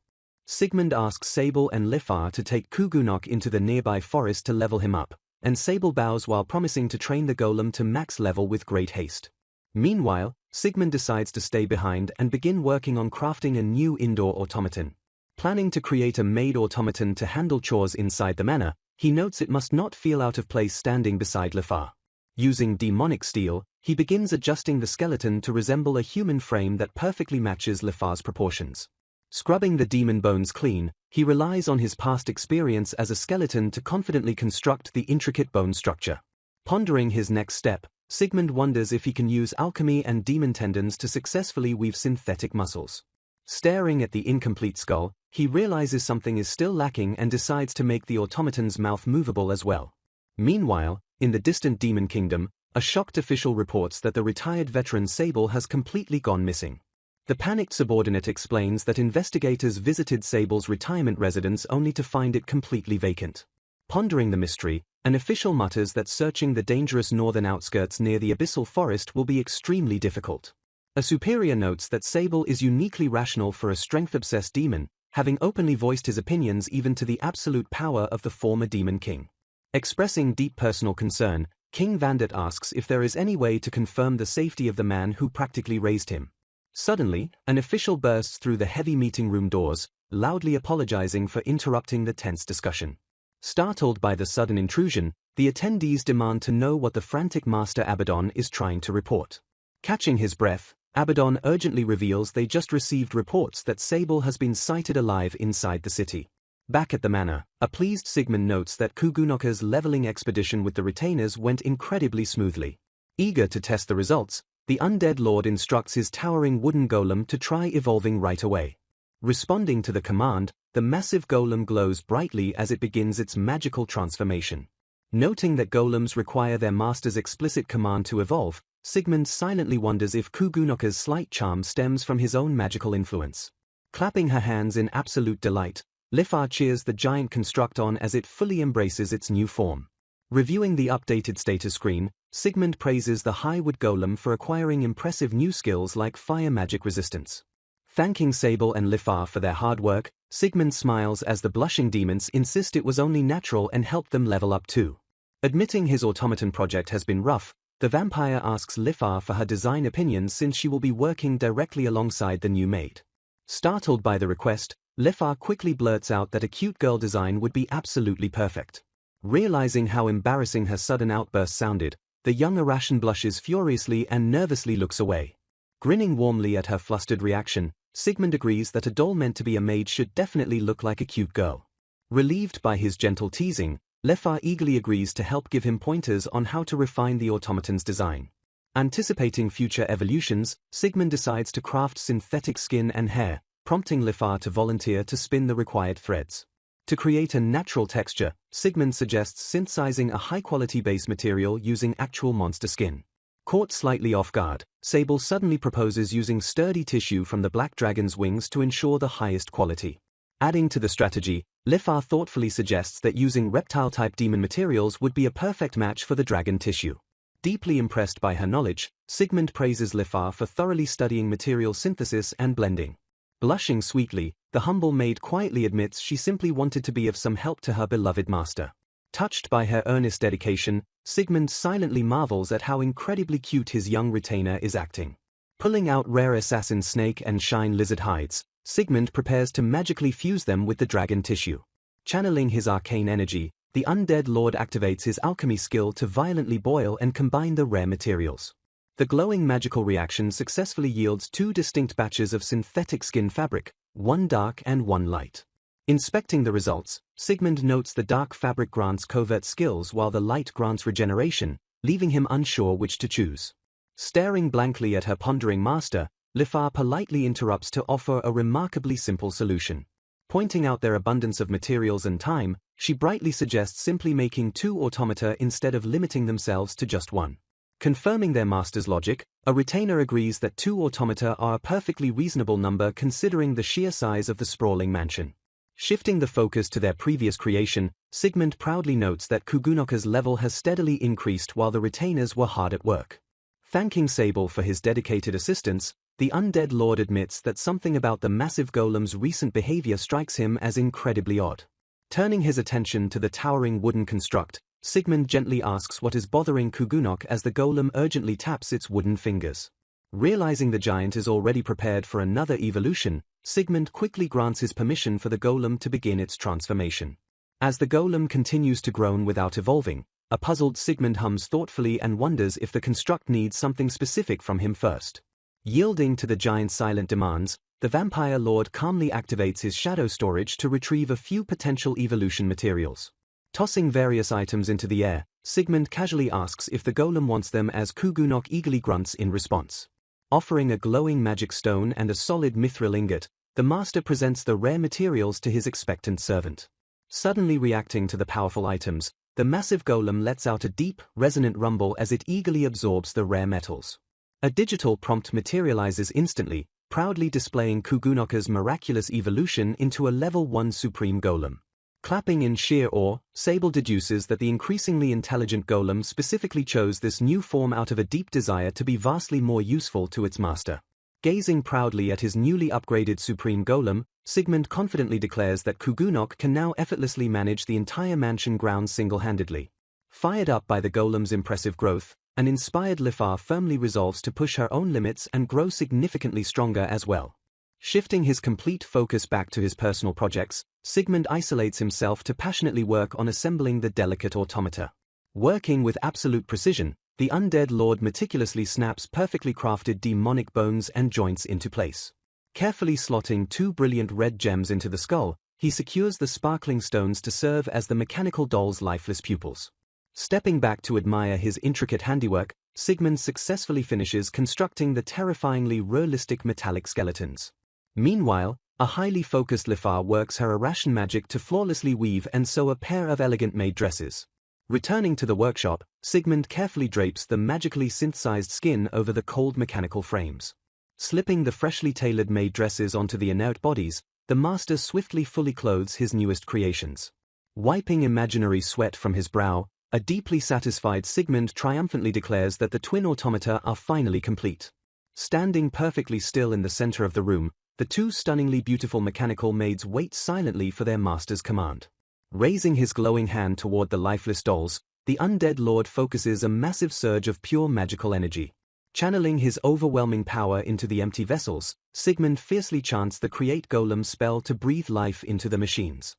Sigmund asks Sable and Lifar to take Kugunok into the nearby forest to level him up, and Sable bows while promising to train the golem to max level with great haste. Meanwhile, Sigmund decides to stay behind and begin working on crafting a new indoor automaton. Planning to create a maid automaton to handle chores inside the manor, he notes it must not feel out of place standing beside Lifar. Using demonic steel, he begins adjusting the skeleton to resemble a human frame that perfectly matches Lifar's proportions. Scrubbing the demon bones clean, he relies on his past experience as a skeleton to confidently construct the intricate bone structure. Pondering his next step, Sigmund wonders if he can use alchemy and demon tendons to successfully weave synthetic muscles. Staring at the incomplete skull, he realizes something is still lacking and decides to make the automaton's mouth movable as well. Meanwhile, in the distant demon kingdom, a shocked official reports that the retired veteran Sable has completely gone missing. The panicked subordinate explains that investigators visited Sable's retirement residence only to find it completely vacant. Pondering the mystery, an official mutters that searching the dangerous northern outskirts near the abyssal forest will be extremely difficult. A superior notes that Sable is uniquely rational for a strength-obsessed demon, having openly voiced his opinions even to the absolute power of the former demon king. Expressing deep personal concern, King Vandit asks if there is any way to confirm the safety of the man who practically raised him. Suddenly, an official bursts through the heavy meeting room doors, loudly apologizing for interrupting the tense discussion. Startled by the sudden intrusion, the attendees demand to know what the frantic Master Abaddon is trying to report. Catching his breath, Abaddon urgently reveals they just received reports that Sable has been sighted alive inside the city. Back at the manor, a pleased Sigmund notes that Kugunoka's leveling expedition with the retainers went incredibly smoothly. Eager to test the results, the undead lord instructs his towering wooden golem to try evolving right away. Responding to the command, the massive golem glows brightly as it begins its magical transformation. Noting that golems require their master's explicit command to evolve, Sigmund silently wonders if Kugunoka's slight charm stems from his own magical influence. Clapping her hands in absolute delight, Lifar cheers the giant construct on as it fully embraces its new form. Reviewing the updated status screen, Sigmund praises the Highwood Golem for acquiring impressive new skills like fire magic resistance. Thanking Sable and Lifar for their hard work, Sigmund smiles as the blushing demons insist it was only natural and helped them level up too. Admitting his automaton project has been rough, the vampire asks Lifar for her design opinions since she will be working directly alongside the new maid. Startled by the request, Lifar quickly blurts out that a cute girl design would be absolutely perfect. Realizing how embarrassing her sudden outburst sounded, the young Arashan blushes furiously and nervously looks away. Grinning warmly at her flustered reaction, Sigmund agrees that a doll meant to be a maid should definitely look like a cute girl. Relieved by his gentle teasing, Lefar eagerly agrees to help give him pointers on how to refine the automaton's design. Anticipating future evolutions, Sigmund decides to craft synthetic skin and hair, prompting Lefar to volunteer to spin the required threads. To create a natural texture, Sigmund suggests synthesizing a high-quality base material using actual monster skin. Caught slightly off guard, Sable suddenly proposes using sturdy tissue from the black dragon's wings to ensure the highest quality. Adding to the strategy, Lefar thoughtfully suggests that using reptile-type demon materials would be a perfect match for the dragon tissue. Deeply impressed by her knowledge, Sigmund praises Lefar for thoroughly studying material synthesis and blending. Blushing sweetly, the humble maid quietly admits she simply wanted to be of some help to her beloved master. Touched by her earnest dedication, Sigmund silently marvels at how incredibly cute his young retainer is acting. Pulling out rare assassin snake and shine lizard hides, Sigmund prepares to magically fuse them with the dragon tissue. Channeling his arcane energy, the undead lord activates his alchemy skill to violently boil and combine the rare materials. The glowing magical reaction successfully yields two distinct batches of synthetic skin fabric, one dark and one light. Inspecting the results, Sigmund notes the dark fabric grants covert skills while the light grants regeneration, leaving him unsure which to choose. Staring blankly at her pondering master, Lefar politely interrupts to offer a remarkably simple solution. Pointing out their abundance of materials and time, she brightly suggests simply making two automata instead of limiting themselves to just one. Confirming their master's logic, a retainer agrees that two automata are a perfectly reasonable number considering the sheer size of the sprawling mansion. Shifting the focus to their previous creation, Sigmund proudly notes that Kugunoka's level has steadily increased while the retainers were hard at work. Thanking Sable for his dedicated assistance, the undead lord admits that something about the massive golem's recent behavior strikes him as incredibly odd. Turning his attention to the towering wooden construct, Sigmund gently asks what is bothering Kugunok as the golem urgently taps its wooden fingers. Realizing the giant is already prepared for another evolution, Sigmund quickly grants his permission for the golem to begin its transformation. As the golem continues to groan without evolving, a puzzled Sigmund hums thoughtfully and wonders if the construct needs something specific from him first. Yielding to the giant's silent demands, the vampire lord calmly activates his shadow storage to retrieve a few potential evolution materials. Tossing various items into the air, Sigmund casually asks if the golem wants them as Kugunok eagerly grunts in response. Offering a glowing magic stone and a solid mithril ingot, the master presents the rare materials to his expectant servant. Suddenly reacting to the powerful items, the massive golem lets out a deep, resonant rumble as it eagerly absorbs the rare metals. A digital prompt materializes instantly, proudly displaying Kugunoka's miraculous evolution into a level 1 supreme golem. Clapping in sheer awe, Sable deduces that the increasingly intelligent golem specifically chose this new form out of a deep desire to be vastly more useful to its master. Gazing proudly at his newly upgraded supreme golem, Sigmund confidently declares that Kugunok can now effortlessly manage the entire mansion grounds single-handedly. Fired up by the golem's impressive growth, an inspired Lefar firmly resolves to push her own limits and grow significantly stronger as well. Shifting his complete focus back to his personal projects, Sigmund isolates himself to passionately work on assembling the delicate automata. Working with absolute precision, the undead lord meticulously snaps perfectly crafted demonic bones and joints into place. Carefully slotting two brilliant red gems into the skull, he secures the sparkling stones to serve as the mechanical doll's lifeless pupils. Stepping back to admire his intricate handiwork, Sigmund successfully finishes constructing the terrifyingly realistic metallic skeletons. Meanwhile, a highly focused Lefar works her Arashan magic to flawlessly weave and sew a pair of elegant maid dresses. Returning to the workshop, Sigmund carefully drapes the magically synthesized skin over the cold mechanical frames. Slipping the freshly tailored maid dresses onto the inert bodies, the master swiftly fully clothes his newest creations. Wiping imaginary sweat from his brow, a deeply satisfied Sigmund triumphantly declares that the twin automata are finally complete. Standing perfectly still in the center of the room, the two stunningly beautiful mechanical maids wait silently for their master's command. Raising his glowing hand toward the lifeless dolls, the undead lord focuses a massive surge of pure magical energy. Channeling his overwhelming power into the empty vessels, Sigmund fiercely chants the Create Golem spell to breathe life into the machines.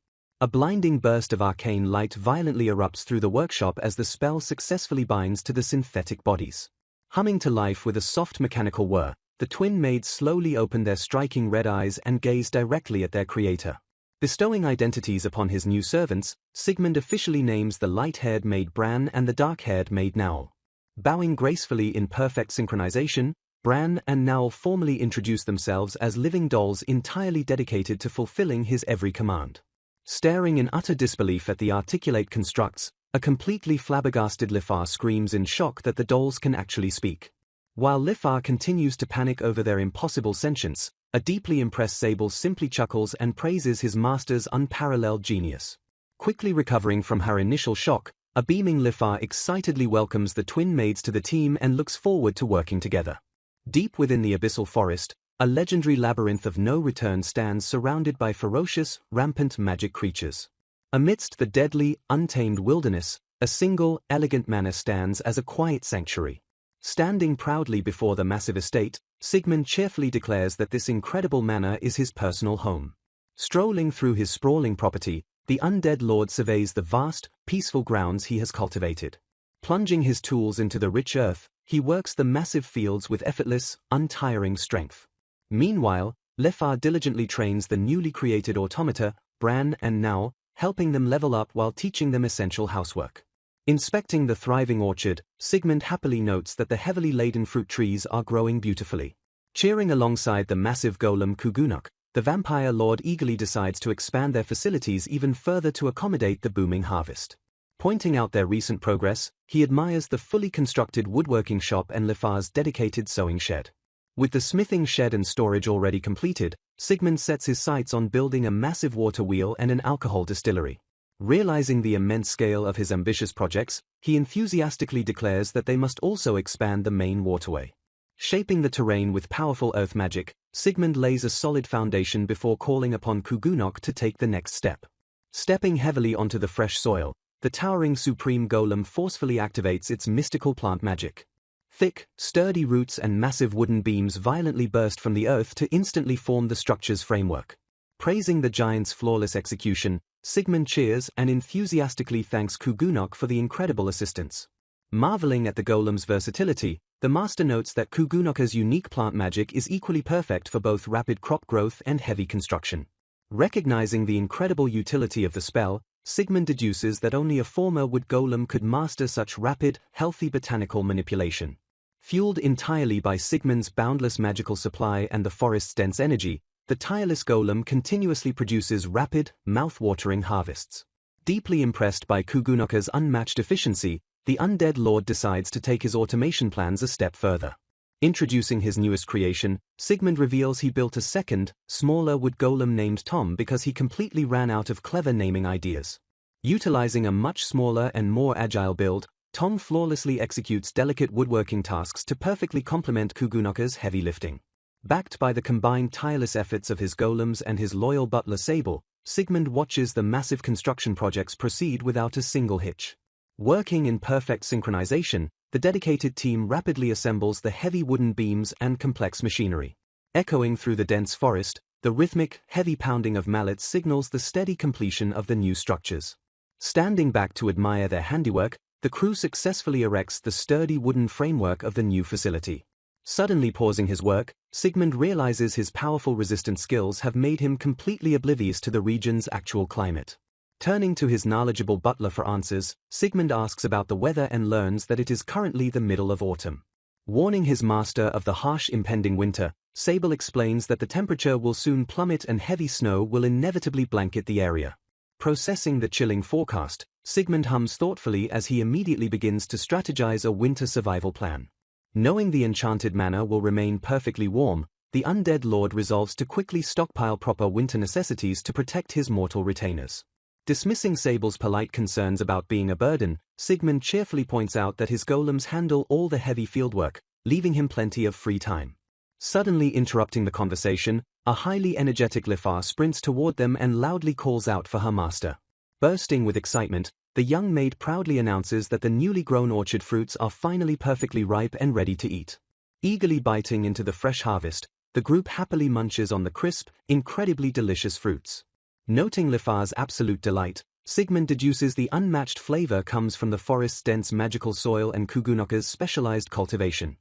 A blinding burst of arcane light violently erupts through the workshop as the spell successfully binds to the synthetic bodies. Humming to life with a soft mechanical whir, the twin maids slowly open their striking red eyes and gaze directly at their creator. Bestowing identities upon his new servants, Sigmund officially names the light-haired maid Bran and the dark-haired maid Nowl. Bowing gracefully in perfect synchronization, Bran and Nowl formally introduce themselves as living dolls entirely dedicated to fulfilling his every command. Staring in utter disbelief at the articulate constructs, a completely flabbergasted Lifar screams in shock that the dolls can actually speak. While Lifar continues to panic over their impossible sentience, a deeply impressed Sable simply chuckles and praises his master's unparalleled genius. Quickly recovering from her initial shock, a beaming Lifar excitedly welcomes the twin maids to the team and looks forward to working together. Deep within the abyssal forest, a legendary labyrinth of no return stands surrounded by ferocious, rampant magic creatures. Amidst the deadly, untamed wilderness, a single, elegant manor stands as a quiet sanctuary. Standing proudly before the massive estate, Sigmund cheerfully declares that this incredible manor is his personal home. Strolling through his sprawling property, the undead lord surveys the vast, peaceful grounds he has cultivated. Plunging his tools into the rich earth, he works the massive fields with effortless, untiring strength. Meanwhile, Lifar diligently trains the newly created automata, Bran and Nowl, helping them level up while teaching them essential housework. Inspecting the thriving orchard, Sigmund happily notes that the heavily laden fruit trees are growing beautifully. Cheering alongside the massive golem Kugunok, the vampire lord eagerly decides to expand their facilities even further to accommodate the booming harvest. Pointing out their recent progress, he admires the fully constructed woodworking shop and Lifar's dedicated sewing shed. With the smithing shed and storage already completed, Sigmund sets his sights on building a massive water wheel and an alcohol distillery. Realizing the immense scale of his ambitious projects, he enthusiastically declares that they must also expand the main waterway. Shaping the terrain with powerful earth magic, Sigmund lays a solid foundation before calling upon Kugunok to take the next step. Stepping heavily onto the fresh soil, the towering supreme golem forcefully activates its mystical plant magic. Thick, sturdy roots and massive wooden beams violently burst from the earth to instantly form the structure's framework. Praising the giant's flawless execution, Sigmund cheers and enthusiastically thanks Kugunok for the incredible assistance. Marveling at the golem's versatility, the master notes that Kugunok's unique plant magic is equally perfect for both rapid crop growth and heavy construction. Recognizing the incredible utility of the spell, Sigmund deduces that only a former wood golem could master such rapid, healthy botanical manipulation. Fueled entirely by Sigmund's boundless magical supply and the forest's dense energy, the tireless golem continuously produces rapid, mouth-watering harvests. Deeply impressed by Kugunok's unmatched efficiency, the undead lord decides to take his automation plans a step further. Introducing his newest creation, Sigmund reveals he built a second, smaller wood golem named Tom because he completely ran out of clever naming ideas. Utilizing a much smaller and more agile build, Tom flawlessly executes delicate woodworking tasks to perfectly complement Kugunok's heavy lifting. Backed by the combined tireless efforts of his golems and his loyal butler Sable, Sigmund watches the massive construction projects proceed without a single hitch. Working in perfect synchronization, the dedicated team rapidly assembles the heavy wooden beams and complex machinery. Echoing through the dense forest, the rhythmic, heavy pounding of mallets signals the steady completion of the new structures. Standing back to admire their handiwork, the crew successfully erects the sturdy wooden framework of the new facility. Suddenly pausing his work, Sigmund realizes his powerful resistance skills have made him completely oblivious to the region's actual climate. Turning to his knowledgeable butler for answers, Sigmund asks about the weather and learns that it is currently the middle of autumn. Warning his master of the harsh impending winter, Sable explains that the temperature will soon plummet and heavy snow will inevitably blanket the area. Processing the chilling forecast, Sigmund hums thoughtfully as he immediately begins to strategize a winter survival plan. Knowing the enchanted manor will remain perfectly warm, the undead lord resolves to quickly stockpile proper winter necessities to protect his mortal retainers. Dismissing Sable's polite concerns about being a burden, Sigmund cheerfully points out that his golems handle all the heavy fieldwork, leaving him plenty of free time. Suddenly interrupting the conversation, a highly energetic Lifar sprints toward them and loudly calls out for her master. Bursting with excitement, the young maid proudly announces that the newly grown orchard fruits are finally perfectly ripe and ready to eat. Eagerly biting into the fresh harvest, the group happily munches on the crisp, incredibly delicious fruits. Noting Lifar's absolute delight, Sigmund deduces the unmatched flavor comes from the forest's dense magical soil and Kugunoka's specialized cultivation.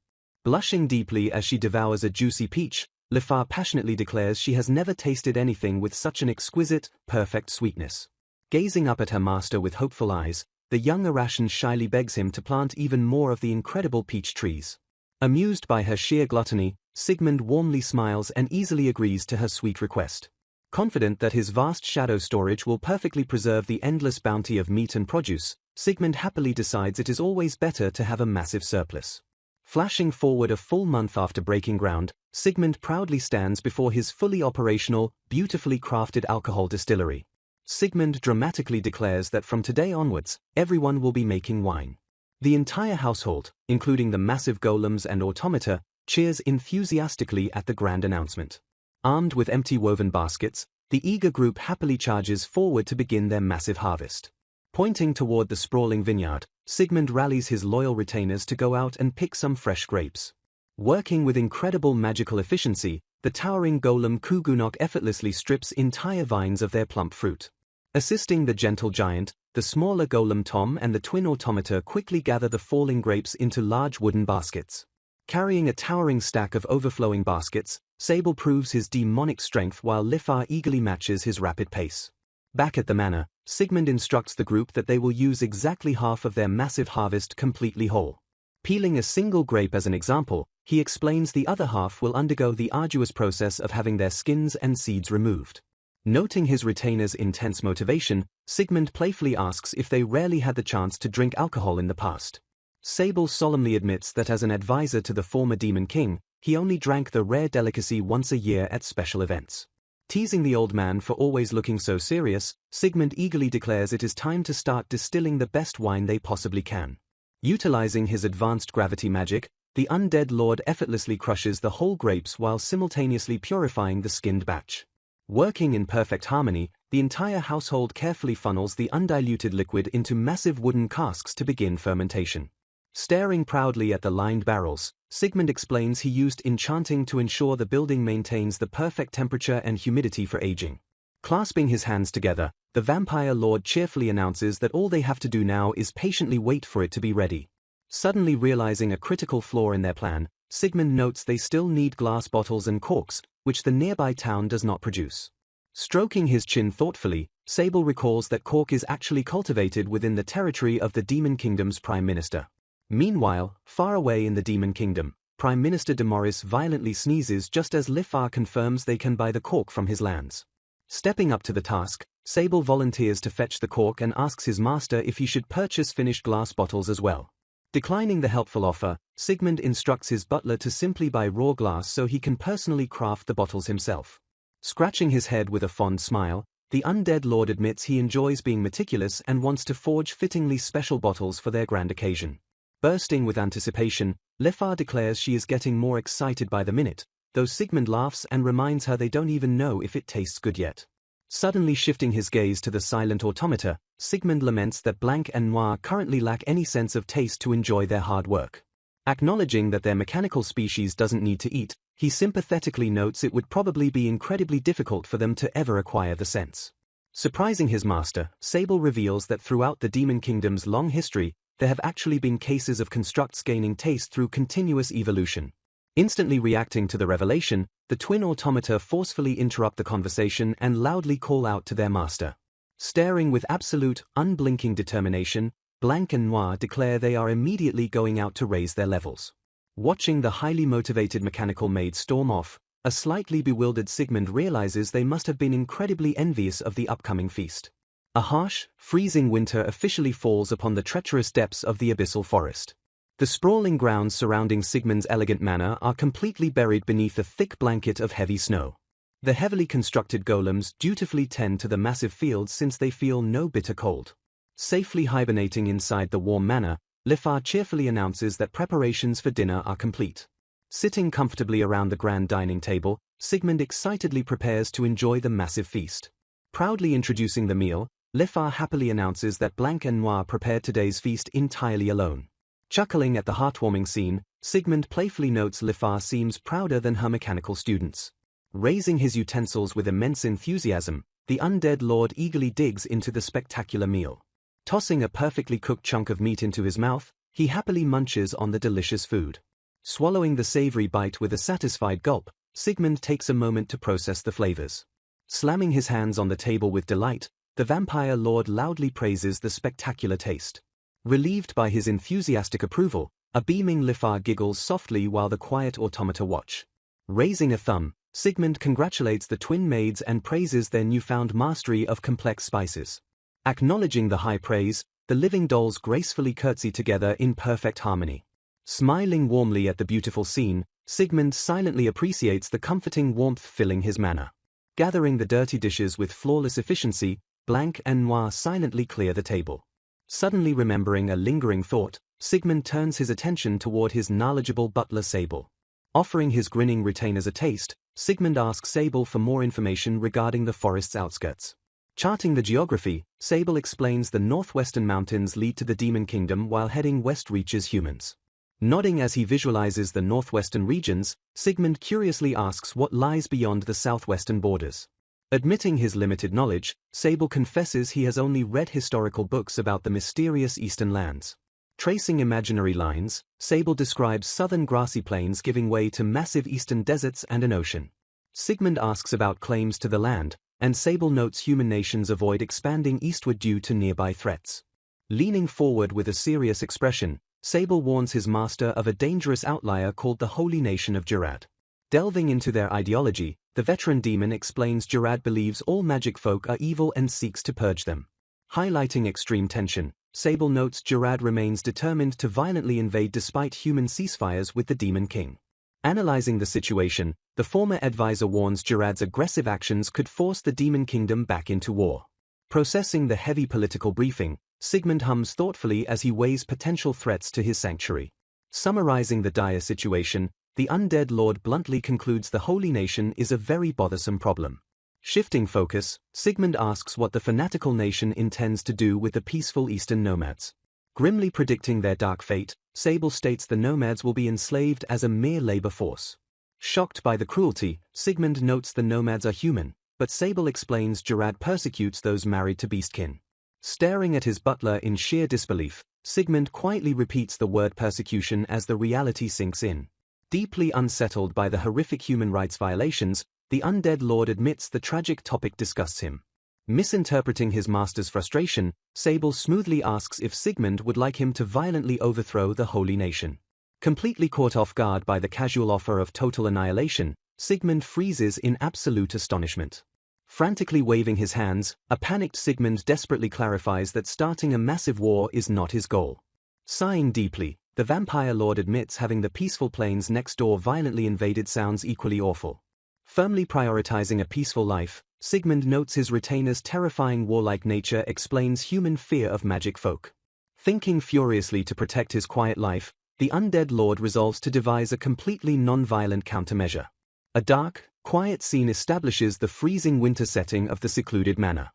Blushing deeply as she devours a juicy peach, Lifar passionately declares she has never tasted anything with such an exquisite, perfect sweetness. Gazing up at her master with hopeful eyes, the young Arashan shyly begs him to plant even more of the incredible peach trees. Amused by her sheer gluttony, Sigmund warmly smiles and easily agrees to her sweet request. Confident that his vast shadow storage will perfectly preserve the endless bounty of meat and produce, Sigmund happily decides it is always better to have a massive surplus. Flashing forward a full month after breaking ground, Sigmund proudly stands before his fully operational, beautifully crafted alcohol distillery. Sigmund dramatically declares that from today onwards, everyone will be making wine. The entire household, including the massive golems and automata, cheers enthusiastically at the grand announcement. Armed with empty woven baskets, the eager group happily charges forward to begin their massive harvest. Pointing toward the sprawling vineyard, Sigmund rallies his loyal retainers to go out and pick some fresh grapes. Working with incredible magical efficiency, the towering golem Kugunok effortlessly strips entire vines of their plump fruit. Assisting the gentle giant, the smaller golem Tom and the twin automata quickly gather the falling grapes into large wooden baskets. Carrying a towering stack of overflowing baskets, Sable proves his demonic strength while Lifar eagerly matches his rapid pace. Back at the manor, Sigmund instructs the group that they will use exactly half of their massive harvest completely whole. Peeling a single grape as an example, he explains the other half will undergo the arduous process of having their skins and seeds removed. Noting his retainers' intense motivation, Sigmund playfully asks if they rarely had the chance to drink alcohol in the past. Sable solemnly admits that as an advisor to the former Demon King, he only drank the rare delicacy once a year at special events. Teasing the old man for always looking so serious, Sigmund eagerly declares it is time to start distilling the best wine they possibly can. Utilizing his advanced gravity magic, the undead lord effortlessly crushes the whole grapes while simultaneously purifying the skinned batch. Working in perfect harmony, the entire household carefully funnels the undiluted liquid into massive wooden casks to begin fermentation. Staring proudly at the lined barrels, Sigmund explains he used enchanting to ensure the building maintains the perfect temperature and humidity for aging. Clasping his hands together, the vampire lord cheerfully announces that all they have to do now is patiently wait for it to be ready. Suddenly realizing a critical flaw in their plan, Sigmund notes they still need glass bottles and corks, which the nearby town does not produce. Stroking his chin thoughtfully, Sable recalls that cork is actually cultivated within the territory of the Demon Kingdom's Prime Minister. Meanwhile, far away in the Demon Kingdom, Prime Minister Demoris violently sneezes just as Lifar confirms they can buy the cork from his lands. Stepping up to the task, Sable volunteers to fetch the cork and asks his master if he should purchase finished glass bottles as well. Declining the helpful offer, Sigmund instructs his butler to simply buy raw glass so he can personally craft the bottles himself. Scratching his head with a fond smile, the undead lord admits he enjoys being meticulous and wants to forge fittingly special bottles for their grand occasion. Bursting with anticipation, Lifar declares she is getting more excited by the minute, though Sigmund laughs and reminds her they don't even know if it tastes good yet. Suddenly shifting his gaze to the silent automata, Sigmund laments that Blanc and Noir currently lack any sense of taste to enjoy their hard work. Acknowledging that their mechanical species doesn't need to eat, he sympathetically notes it would probably be incredibly difficult for them to ever acquire the sense. Surprising his master, Sable reveals that throughout the Demon Kingdom's long history, there have actually been cases of constructs gaining taste through continuous evolution. Instantly reacting to the revelation, the twin automata forcefully interrupt the conversation and loudly call out to their master. Staring with absolute, unblinking determination, Blanc and Noir declare they are immediately going out to raise their levels. Watching the highly motivated mechanical maid storm off, a slightly bewildered Sigmund realizes they must have been incredibly envious of the upcoming feast. A harsh, freezing winter officially falls upon the treacherous depths of the abyssal forest. The sprawling grounds surrounding Sigmund's elegant manor are completely buried beneath a thick blanket of heavy snow. The heavily constructed golems dutifully tend to the massive fields since they feel no bitter cold. Safely hibernating inside the warm manor, Lifar cheerfully announces that preparations for dinner are complete. Sitting comfortably around the grand dining table, Sigmund excitedly prepares to enjoy the massive feast. Proudly introducing the meal, Lifar happily announces that Blanc and Noir prepared today's feast entirely alone. Chuckling at the heartwarming scene, Sigmund playfully notes Lifar seems prouder than her mechanical students. Raising his utensils with immense enthusiasm, the undead lord eagerly digs into the spectacular meal. Tossing a perfectly cooked chunk of meat into his mouth, he happily munches on the delicious food. Swallowing the savory bite with a satisfied gulp, Sigmund takes a moment to process the flavors. Slamming his hands on the table with delight, the vampire lord loudly praises the spectacular taste. Relieved by his enthusiastic approval, a beaming Lifar giggles softly while the quiet automata watch. Raising a thumb, Sigmund congratulates the twin maids and praises their newfound mastery of complex spices. Acknowledging the high praise, the living dolls gracefully curtsy together in perfect harmony. Smiling warmly at the beautiful scene, Sigmund silently appreciates the comforting warmth filling his manor. Gathering the dirty dishes with flawless efficiency, Blanc and Noir silently clear the table. Suddenly remembering a lingering thought, Sigmund turns his attention toward his knowledgeable butler Sable. Offering his grinning retainers a taste, Sigmund asks Sable for more information regarding the forest's outskirts. Charting the geography, Sable explains the northwestern mountains lead to the Demon Kingdom while heading west reaches humans. Nodding as he visualizes the northwestern regions, Sigmund curiously asks what lies beyond the southwestern borders. Admitting his limited knowledge, Sable confesses he has only read historical books about the mysterious eastern lands. Tracing imaginary lines, Sable describes southern grassy plains giving way to massive eastern deserts and an ocean. Sigmund asks about claims to the land, and Sable notes human nations avoid expanding eastward due to nearby threats. Leaning forward with a serious expression, Sable warns his master of a dangerous outlier called the Holy Nation of Jarad. Delving into their ideology, the veteran demon explains Jarad believes all magic folk are evil and seeks to purge them. Highlighting extreme tension, Sable notes Jarad remains determined to violently invade despite human ceasefires with the Demon King. Analyzing the situation, the former advisor warns Jarad's aggressive actions could force the Demon Kingdom back into war. Processing the heavy political briefing, Sigmund hums thoughtfully as he weighs potential threats to his sanctuary. Summarizing the dire situation, the undead lord bluntly concludes the Holy Nation is a very bothersome problem. Shifting focus, Sigmund asks what the fanatical nation intends to do with the peaceful eastern nomads. Grimly predicting their dark fate, Sable states the nomads will be enslaved as a mere labor force. Shocked by the cruelty, Sigmund notes the nomads are human, but Sable explains Jarad persecutes those married to beastkin. Staring at his butler in sheer disbelief, Sigmund quietly repeats the word persecution as the reality sinks in. Deeply unsettled by the horrific human rights violations, the undead lord admits the tragic topic disgusts him. Misinterpreting his master's frustration, Sable smoothly asks if Sigmund would like him to violently overthrow the Holy Nation. Completely caught off guard by the casual offer of total annihilation, Sigmund freezes in absolute astonishment. Frantically waving his hands, a panicked Sigmund desperately clarifies that starting a massive war is not his goal. Sighing deeply, the vampire lord admits having the peaceful plains next door violently invaded sounds equally awful. Firmly prioritizing a peaceful life, Sigmund notes his retainer's terrifying warlike nature explains human fear of magic folk. Thinking furiously to protect his quiet life, the undead lord resolves to devise a completely non-violent countermeasure. A dark, quiet scene establishes the freezing winter setting of the secluded manor.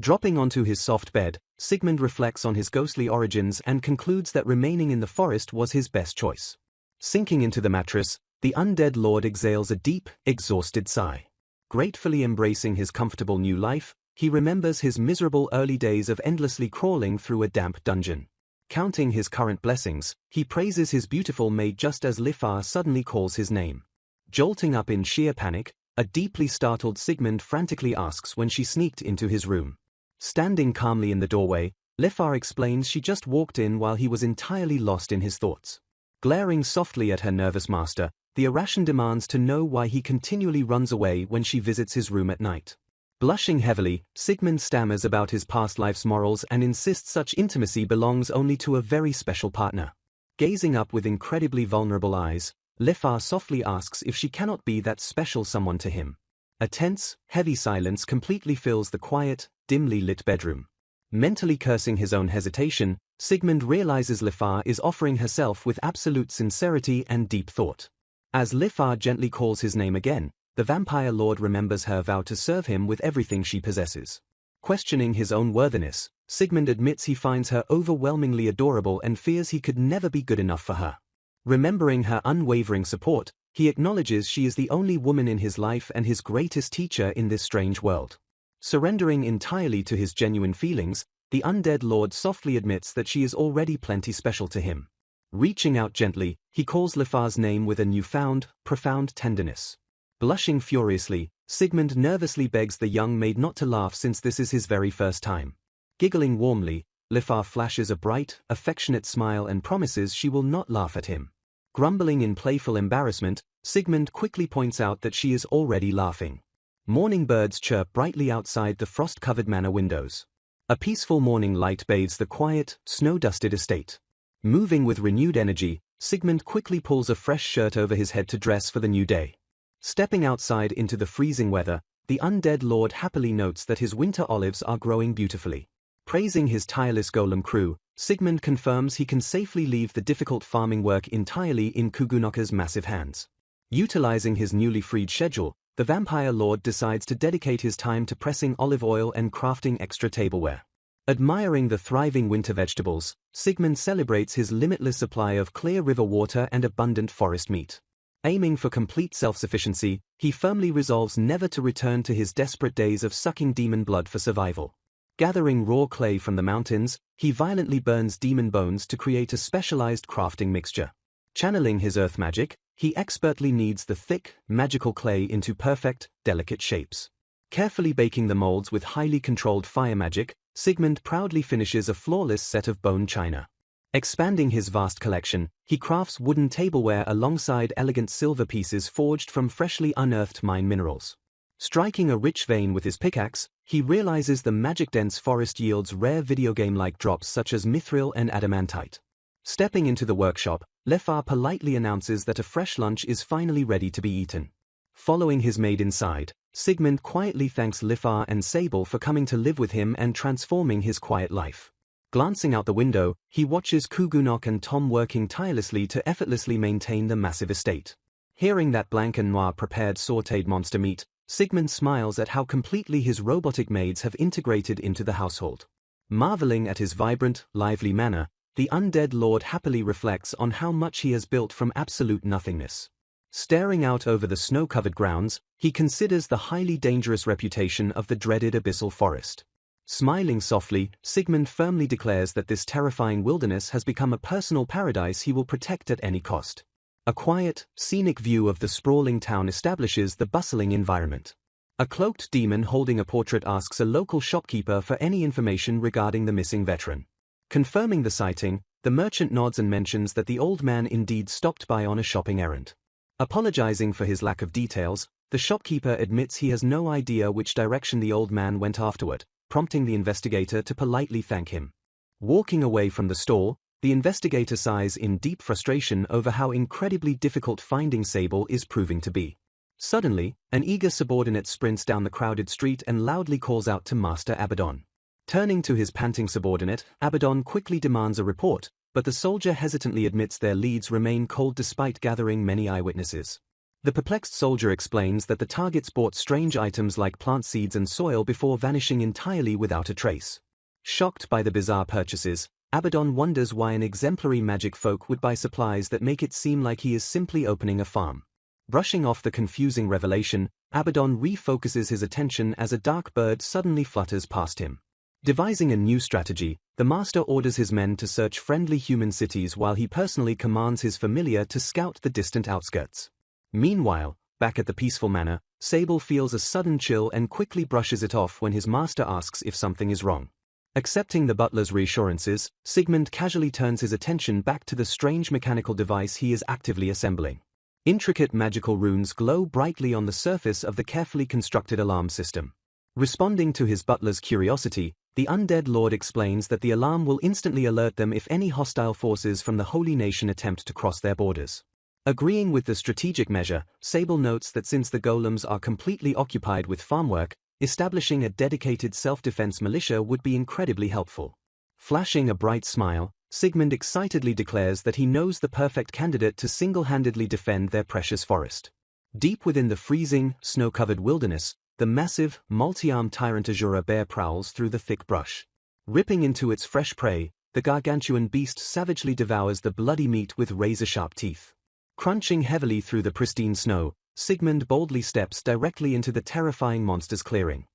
Dropping onto his soft bed, Sigmund reflects on his ghostly origins and concludes that remaining in the forest was his best choice. Sinking into the mattress, the undead lord exhales a deep, exhausted sigh. Gratefully embracing his comfortable new life, he remembers his miserable early days of endlessly crawling through a damp dungeon. Counting his current blessings, he praises his beautiful maid just as Lifar suddenly calls his name. Jolting up in sheer panic, a deeply startled Sigmund frantically asks when she sneaked into his room. Standing calmly in the doorway, Lifar explains she just walked in while he was entirely lost in his thoughts. Glaring softly at her nervous master, the Irashan demands to know why he continually runs away when she visits his room at night. Blushing heavily, Sigmund stammers about his past life's morals and insists such intimacy belongs only to a very special partner. Gazing up with incredibly vulnerable eyes, Lifar softly asks if she cannot be that special someone to him. A tense, heavy silence completely fills the quiet, dimly lit bedroom. Mentally cursing his own hesitation, Sigmund realizes Lifar is offering herself with absolute sincerity and deep thought. As Lifar gently calls his name again, the vampire lord remembers her vow to serve him with everything she possesses. Questioning his own worthiness, Sigmund admits he finds her overwhelmingly adorable and fears he could never be good enough for her. Remembering her unwavering support, he acknowledges she is the only woman in his life and his greatest teacher in this strange world. Surrendering entirely to his genuine feelings, the undead lord softly admits that she is already plenty special to him. Reaching out gently, he calls Lifa's name with a newfound, profound tenderness. Blushing furiously, Sigmund nervously begs the young maid not to laugh since this is his very first time. Giggling warmly, Lifa flashes a bright, affectionate smile and promises she will not laugh at him. Grumbling in playful embarrassment, Sigmund quickly points out that she is already laughing. Morning birds chirp brightly outside the frost-covered manor windows. A peaceful morning light bathes the quiet, snow-dusted estate. Moving with renewed energy, Sigmund quickly pulls a fresh shirt over his head to dress for the new day. Stepping outside into the freezing weather, the undead lord happily notes that his winter olives are growing beautifully. Praising his tireless golem crew, Sigmund confirms he can safely leave the difficult farming work entirely in Kugunoka's massive hands. Utilizing his newly freed schedule, the vampire lord decides to dedicate his time to pressing olive oil and crafting extra tableware. Admiring the thriving winter vegetables, Sigmund celebrates his limitless supply of clear river water and abundant forest meat. Aiming for complete self-sufficiency, he firmly resolves never to return to his desperate days of sucking demon blood for survival. Gathering raw clay from the mountains, he violently burns demon bones to create a specialized crafting mixture. Channeling his earth magic, he expertly kneads the thick, magical clay into perfect, delicate shapes. Carefully baking the molds with highly controlled fire magic, Sigmund proudly finishes a flawless set of bone china. Expanding his vast collection, he crafts wooden tableware alongside elegant silver pieces forged from freshly unearthed mine minerals. Striking a rich vein with his pickaxe, he realizes the magic-dense forest yields rare video game-like drops such as mithril and adamantite. Stepping into the workshop, Lifa politely announces that a fresh lunch is finally ready to be eaten. Following his maid inside, Sigmund quietly thanks Lifa and Sable for coming to live with him and transforming his quiet life. Glancing out the window, he watches Kugunok and Tom working tirelessly to effortlessly maintain the massive estate. Hearing that Blanc and Noir prepared sautéed monster meat, Sigmund smiles at how completely his robotic maids have integrated into the household. Marveling at his vibrant, lively manner, the undead lord happily reflects on how much he has built from absolute nothingness. Staring out over the snow-covered grounds, he considers the highly dangerous reputation of the dreaded abyssal forest. Smiling softly, Sigmund firmly declares that this terrifying wilderness has become a personal paradise he will protect at any cost. A quiet, scenic view of the sprawling town establishes the bustling environment. A cloaked demon holding a portrait asks a local shopkeeper for any information regarding the missing veteran. Confirming the sighting, the merchant nods and mentions that the old man indeed stopped by on a shopping errand. Apologizing for his lack of details, the shopkeeper admits he has no idea which direction the old man went afterward, prompting the investigator to politely thank him. Walking away from the store, the investigator sighs in deep frustration over how incredibly difficult finding Sable is proving to be. Suddenly, an eager subordinate sprints down the crowded street and loudly calls out to Master Abaddon. Turning to his panting subordinate, Abaddon quickly demands a report, but the soldier hesitantly admits their leads remain cold despite gathering many eyewitnesses. The perplexed soldier explains that the targets bought strange items like plant seeds and soil before vanishing entirely without a trace. Shocked by the bizarre purchases, Abaddon wonders why an exemplary magic folk would buy supplies that make it seem like he is simply opening a farm. Brushing off the confusing revelation, Abaddon refocuses his attention as a dark bird suddenly flutters past him. Devising a new strategy, the master orders his men to search friendly human cities while he personally commands his familiar to scout the distant outskirts. Meanwhile, back at the peaceful manor, Sable feels a sudden chill and quickly brushes it off when his master asks if something is wrong. Accepting the butler's reassurances, Sigmund casually turns his attention back to the strange mechanical device he is actively assembling. Intricate magical runes glow brightly on the surface of the carefully constructed alarm system. Responding to his butler's curiosity, the undead lord explains that the alarm will instantly alert them if any hostile forces from the Holy Nation attempt to cross their borders. Agreeing with the strategic measure, Sable notes that since the golems are completely occupied with farm work, establishing a dedicated self-defense militia would be incredibly helpful. Flashing a bright smile, Sigmund excitedly declares that he knows the perfect candidate to single-handedly defend their precious forest. Deep within the freezing, snow-covered wilderness, the massive, multi-armed tyrant Asura bear prowls through the thick brush. Ripping into its fresh prey, the gargantuan beast savagely devours the bloody meat with razor-sharp teeth. Crunching heavily through the pristine snow, Sigmund boldly steps directly into the terrifying monster's clearing.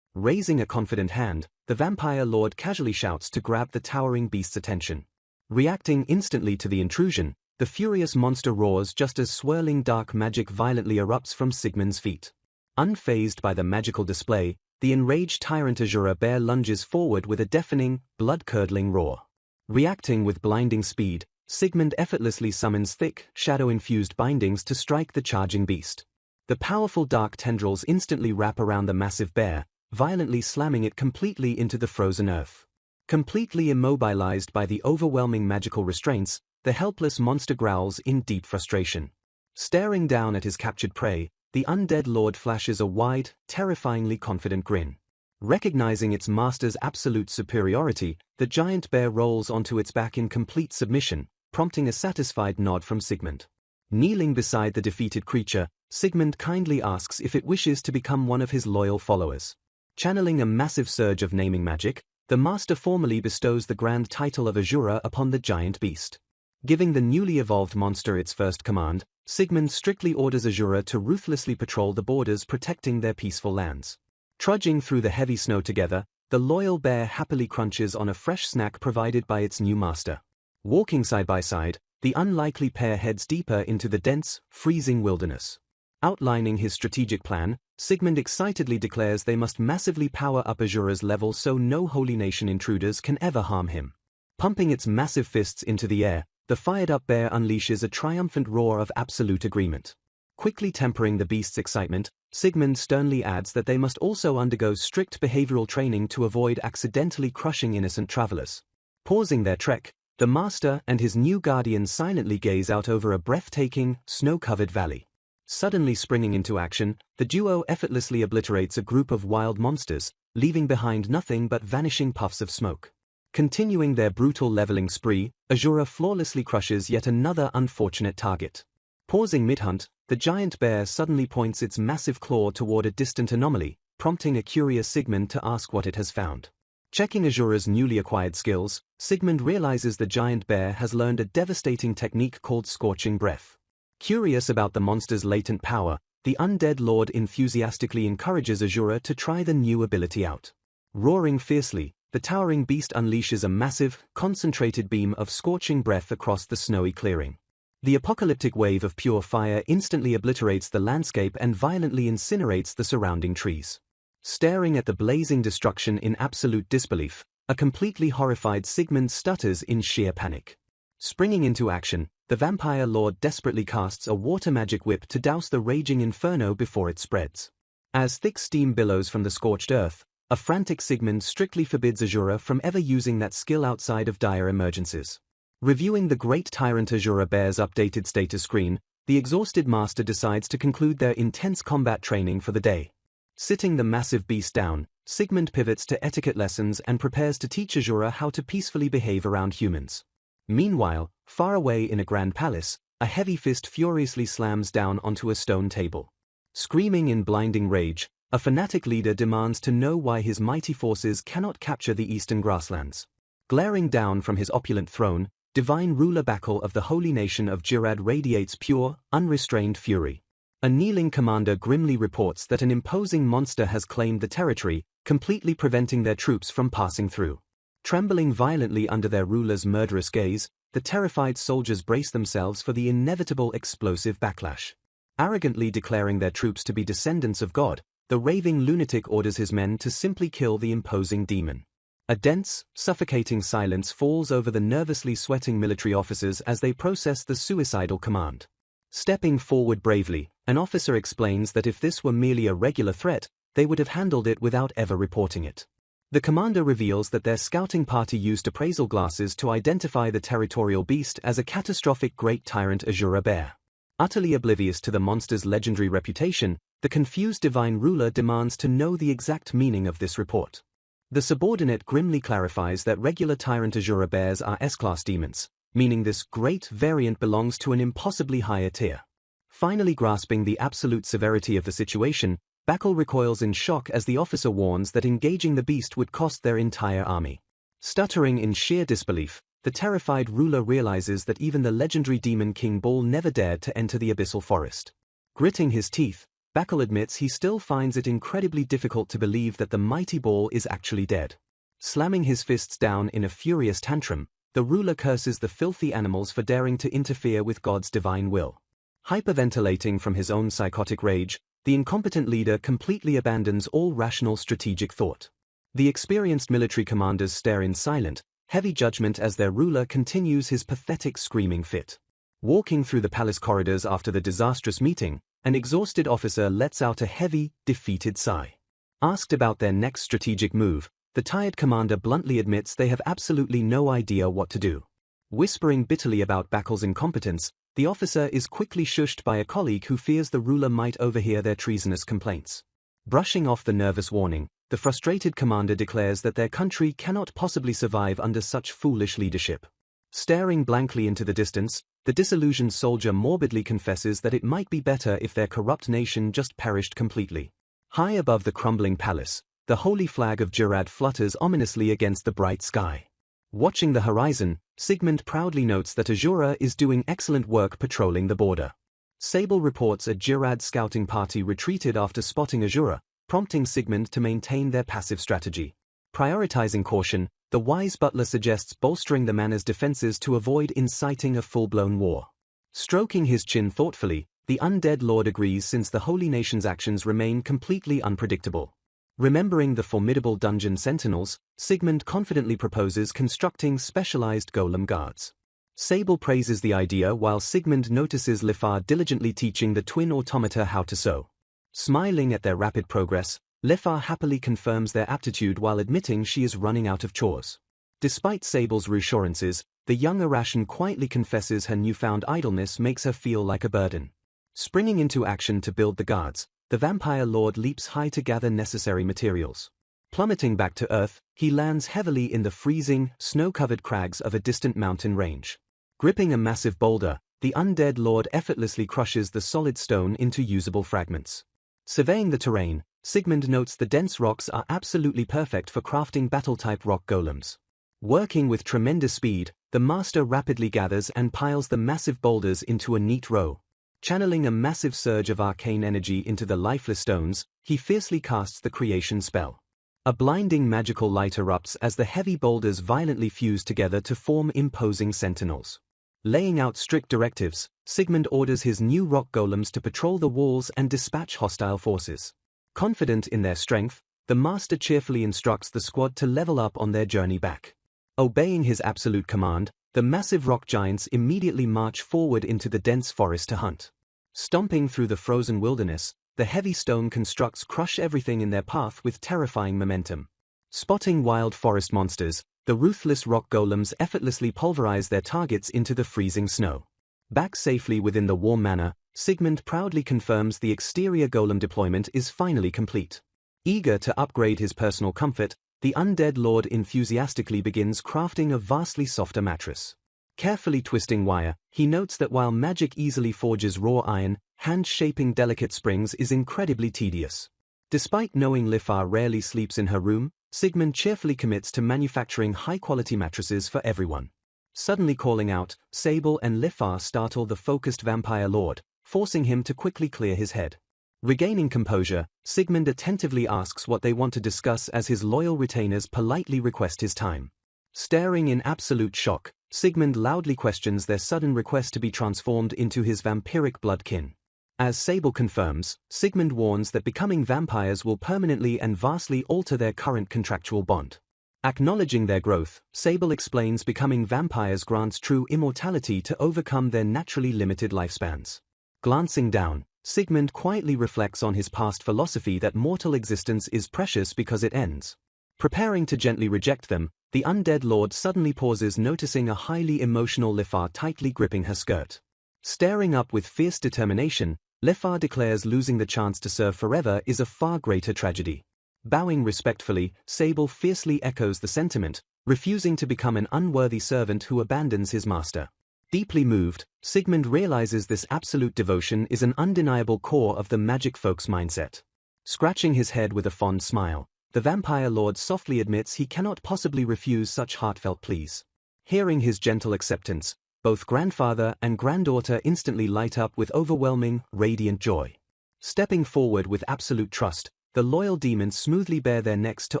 Raising a confident hand, the vampire lord casually shouts to grab the towering beast's attention. Reacting instantly to the intrusion, the furious monster roars just as swirling dark magic violently erupts from Sigmund's feet. Unfazed by the magical display, the enraged tyrant Asura bear lunges forward with a deafening, blood-curdling roar. Reacting with blinding speed, Sigmund effortlessly summons thick, shadow-infused bindings to strike the charging beast. The powerful dark tendrils instantly wrap around the massive bear, violently slamming it completely into the frozen earth. Completely immobilized by the overwhelming magical restraints, the helpless monster growls in deep frustration. Staring down at his captured prey, the undead lord flashes a wide, terrifyingly confident grin. Recognizing its master's absolute superiority, the giant bear rolls onto its back in complete submission, prompting a satisfied nod from Sigmund. Kneeling beside the defeated creature, Sigmund kindly asks if it wishes to become one of his loyal followers. Channeling a massive surge of naming magic, the master formally bestows the grand title of Asura upon the giant beast. Giving the newly evolved monster its first command, Sigmund strictly orders Asura to ruthlessly patrol the borders protecting their peaceful lands. Trudging through the heavy snow together, the loyal bear happily crunches on a fresh snack provided by its new master. Walking side by side, the unlikely pair heads deeper into the dense, freezing wilderness. Outlining his strategic plan, Sigmund excitedly declares they must massively power up Asura's level so no Holy Nation intruders can ever harm him. Pumping its massive fists into the air, the fired-up bear unleashes a triumphant roar of absolute agreement. Quickly tempering the beast's excitement, Sigmund sternly adds that they must also undergo strict behavioral training to avoid accidentally crushing innocent travelers. Pausing their trek, the master and his new guardian silently gaze out over a breathtaking, snow-covered valley. Suddenly springing into action, the duo effortlessly obliterates a group of wild monsters, leaving behind nothing but vanishing puffs of smoke. Continuing their brutal leveling spree, Asura flawlessly crushes yet another unfortunate target. Pausing mid-hunt, the giant bear suddenly points its massive claw toward a distant anomaly, prompting a curious Sigmund to ask what it has found. Checking Asura's newly acquired skills, Sigmund realizes the giant bear has learned a devastating technique called Scorching Breath. Curious about the monster's latent power, the undead lord enthusiastically encourages Asura to try the new ability out. Roaring fiercely, the towering beast unleashes a massive, concentrated beam of scorching breath across the snowy clearing. The apocalyptic wave of pure fire instantly obliterates the landscape and violently incinerates the surrounding trees. Staring at the blazing destruction in absolute disbelief, a completely horrified Sigmund stutters in sheer panic. Springing into action, the vampire lord desperately casts a water magic whip to douse the raging inferno before it spreads. As thick steam billows from the scorched earth, a frantic Sigmund strictly forbids Asura from ever using that skill outside of dire emergencies. Reviewing the great tyrant Asura bear's updated status screen, the exhausted master decides to conclude their intense combat training for the day. Sitting the massive beast down, Sigmund pivots to etiquette lessons and prepares to teach Asura how to peacefully behave around humans. Meanwhile, far away in a grand palace, a heavy fist furiously slams down onto a stone table. Screaming in blinding rage, a fanatic leader demands to know why his mighty forces cannot capture the eastern grasslands. Glaring down from his opulent throne, divine ruler Bakul of the holy nation of Jirad radiates pure, unrestrained fury. A kneeling commander grimly reports that an imposing monster has claimed the territory, completely preventing their troops from passing through. Trembling violently under their ruler's murderous gaze, the terrified soldiers brace themselves for the inevitable explosive backlash. Arrogantly declaring their troops to be descendants of God, the raving lunatic orders his men to simply kill the imposing demon. A dense, suffocating silence falls over the nervously sweating military officers as they process the suicidal command. Stepping forward bravely, an officer explains that if this were merely a regular threat, they would have handled it without ever reporting it. The commander reveals that their scouting party used appraisal glasses to identify the territorial beast as a catastrophic great tyrant Asura bear. Utterly oblivious to the monster's legendary reputation, the confused divine ruler demands to know the exact meaning of this report. The subordinate grimly clarifies that regular tyrant Asura bears are S-class demons, meaning this great variant belongs to an impossibly higher tier. Finally grasping the absolute severity of the situation, Bakul recoils in shock as the officer warns that engaging the beast would cost their entire army. Stuttering in sheer disbelief, the terrified ruler realizes that even the legendary demon King Bull never dared to enter the abyssal forest. Gritting his teeth, Bakul admits he still finds it incredibly difficult to believe that the mighty ball is actually dead. Slamming his fists down in a furious tantrum, the ruler curses the filthy animals for daring to interfere with God's divine will. Hyperventilating from his own psychotic rage, the incompetent leader completely abandons all rational strategic thought. The experienced military commanders stare in silent, heavy judgment as their ruler continues his pathetic screaming fit. Walking through the palace corridors after the disastrous meeting, an exhausted officer lets out a heavy, defeated sigh. Asked about their next strategic move, the tired commander bluntly admits they have absolutely no idea what to do. Whispering bitterly about Bakul's incompetence, the officer is quickly shushed by a colleague who fears the ruler might overhear their treasonous complaints. Brushing off the nervous warning, the frustrated commander declares that their country cannot possibly survive under such foolish leadership. Staring blankly into the distance, the disillusioned soldier morbidly confesses that it might be better if their corrupt nation just perished completely. High above the crumbling palace, the holy flag of Jurad flutters ominously against the bright sky. Watching the horizon, Sigmund proudly notes that Asura is doing excellent work patrolling the border. Sable reports a Jurad scouting party retreated after spotting Asura, prompting Sigmund to maintain their passive strategy. Prioritizing caution, the wise butler suggests bolstering the manor's defenses to avoid inciting a full-blown war. Stroking his chin thoughtfully, the undead lord agrees since the holy nation's actions remain completely unpredictable. Remembering the formidable dungeon sentinels, Sigmund confidently proposes constructing specialized golem guards. Sable praises the idea while Sigmund notices Lifar diligently teaching the twin automata how to sew. Smiling at their rapid progress, Lifar happily confirms their aptitude while admitting she is running out of chores. Despite Sable's reassurances, the young Arashan quietly confesses her newfound idleness makes her feel like a burden. Springing into action to build the guards, the vampire lord leaps high to gather necessary materials. Plummeting back to earth, he lands heavily in the freezing, snow-covered crags of a distant mountain range. Gripping a massive boulder, the undead lord effortlessly crushes the solid stone into usable fragments. Surveying the terrain, Sigmund notes the dense rocks are absolutely perfect for crafting battle-type rock golems. Working with tremendous speed, the master rapidly gathers and piles the massive boulders into a neat row. Channeling a massive surge of arcane energy into the lifeless stones, he fiercely casts the creation spell. A blinding magical light erupts as the heavy boulders violently fuse together to form imposing sentinels. Laying out strict directives, Sigmund orders his new rock golems to patrol the walls and dispatch hostile forces. Confident in their strength, the master cheerfully instructs the squad to level up on their journey back. Obeying his absolute command, the massive rock giants immediately march forward into the dense forest to hunt. Stomping through the frozen wilderness, the heavy stone constructs crush everything in their path with terrifying momentum. Spotting wild forest monsters, the ruthless rock golems effortlessly pulverize their targets into the freezing snow. Back safely within the warm manor, Sigmund proudly confirms the exterior golem deployment is finally complete. Eager to upgrade his personal comfort, the undead lord enthusiastically begins crafting a vastly softer mattress. Carefully twisting wire, he notes that while magic easily forges raw iron, hand-shaping delicate springs is incredibly tedious. Despite knowing Lifar rarely sleeps in her room, Sigmund cheerfully commits to manufacturing high-quality mattresses for everyone. Suddenly calling out, Sable and Lifar startle the focused vampire lord, forcing him to quickly clear his head. Regaining composure, Sigmund attentively asks what they want to discuss as his loyal retainers politely request his time. Staring in absolute shock, Sigmund loudly questions their sudden request to be transformed into his vampiric bloodkin. As Sable confirms, Sigmund warns that becoming vampires will permanently and vastly alter their current contractual bond. Acknowledging their growth, Sable explains becoming vampires grants true immortality to overcome their naturally limited lifespans. Glancing down, Sigmund quietly reflects on his past philosophy that mortal existence is precious because it ends. Preparing to gently reject them, the undead lord suddenly pauses, noticing a highly emotional Lifar tightly gripping her skirt. Staring up with fierce determination, Lifar declares losing the chance to serve forever is a far greater tragedy. Bowing respectfully, Sable fiercely echoes the sentiment, refusing to become an unworthy servant who abandons his master. Deeply moved, Sigmund realizes this absolute devotion is an undeniable core of the magic folk's mindset. Scratching his head with a fond smile, the vampire lord softly admits he cannot possibly refuse such heartfelt pleas. Hearing his gentle acceptance, both grandfather and granddaughter instantly light up with overwhelming, radiant joy. Stepping forward with absolute trust, the loyal demons smoothly bare their necks to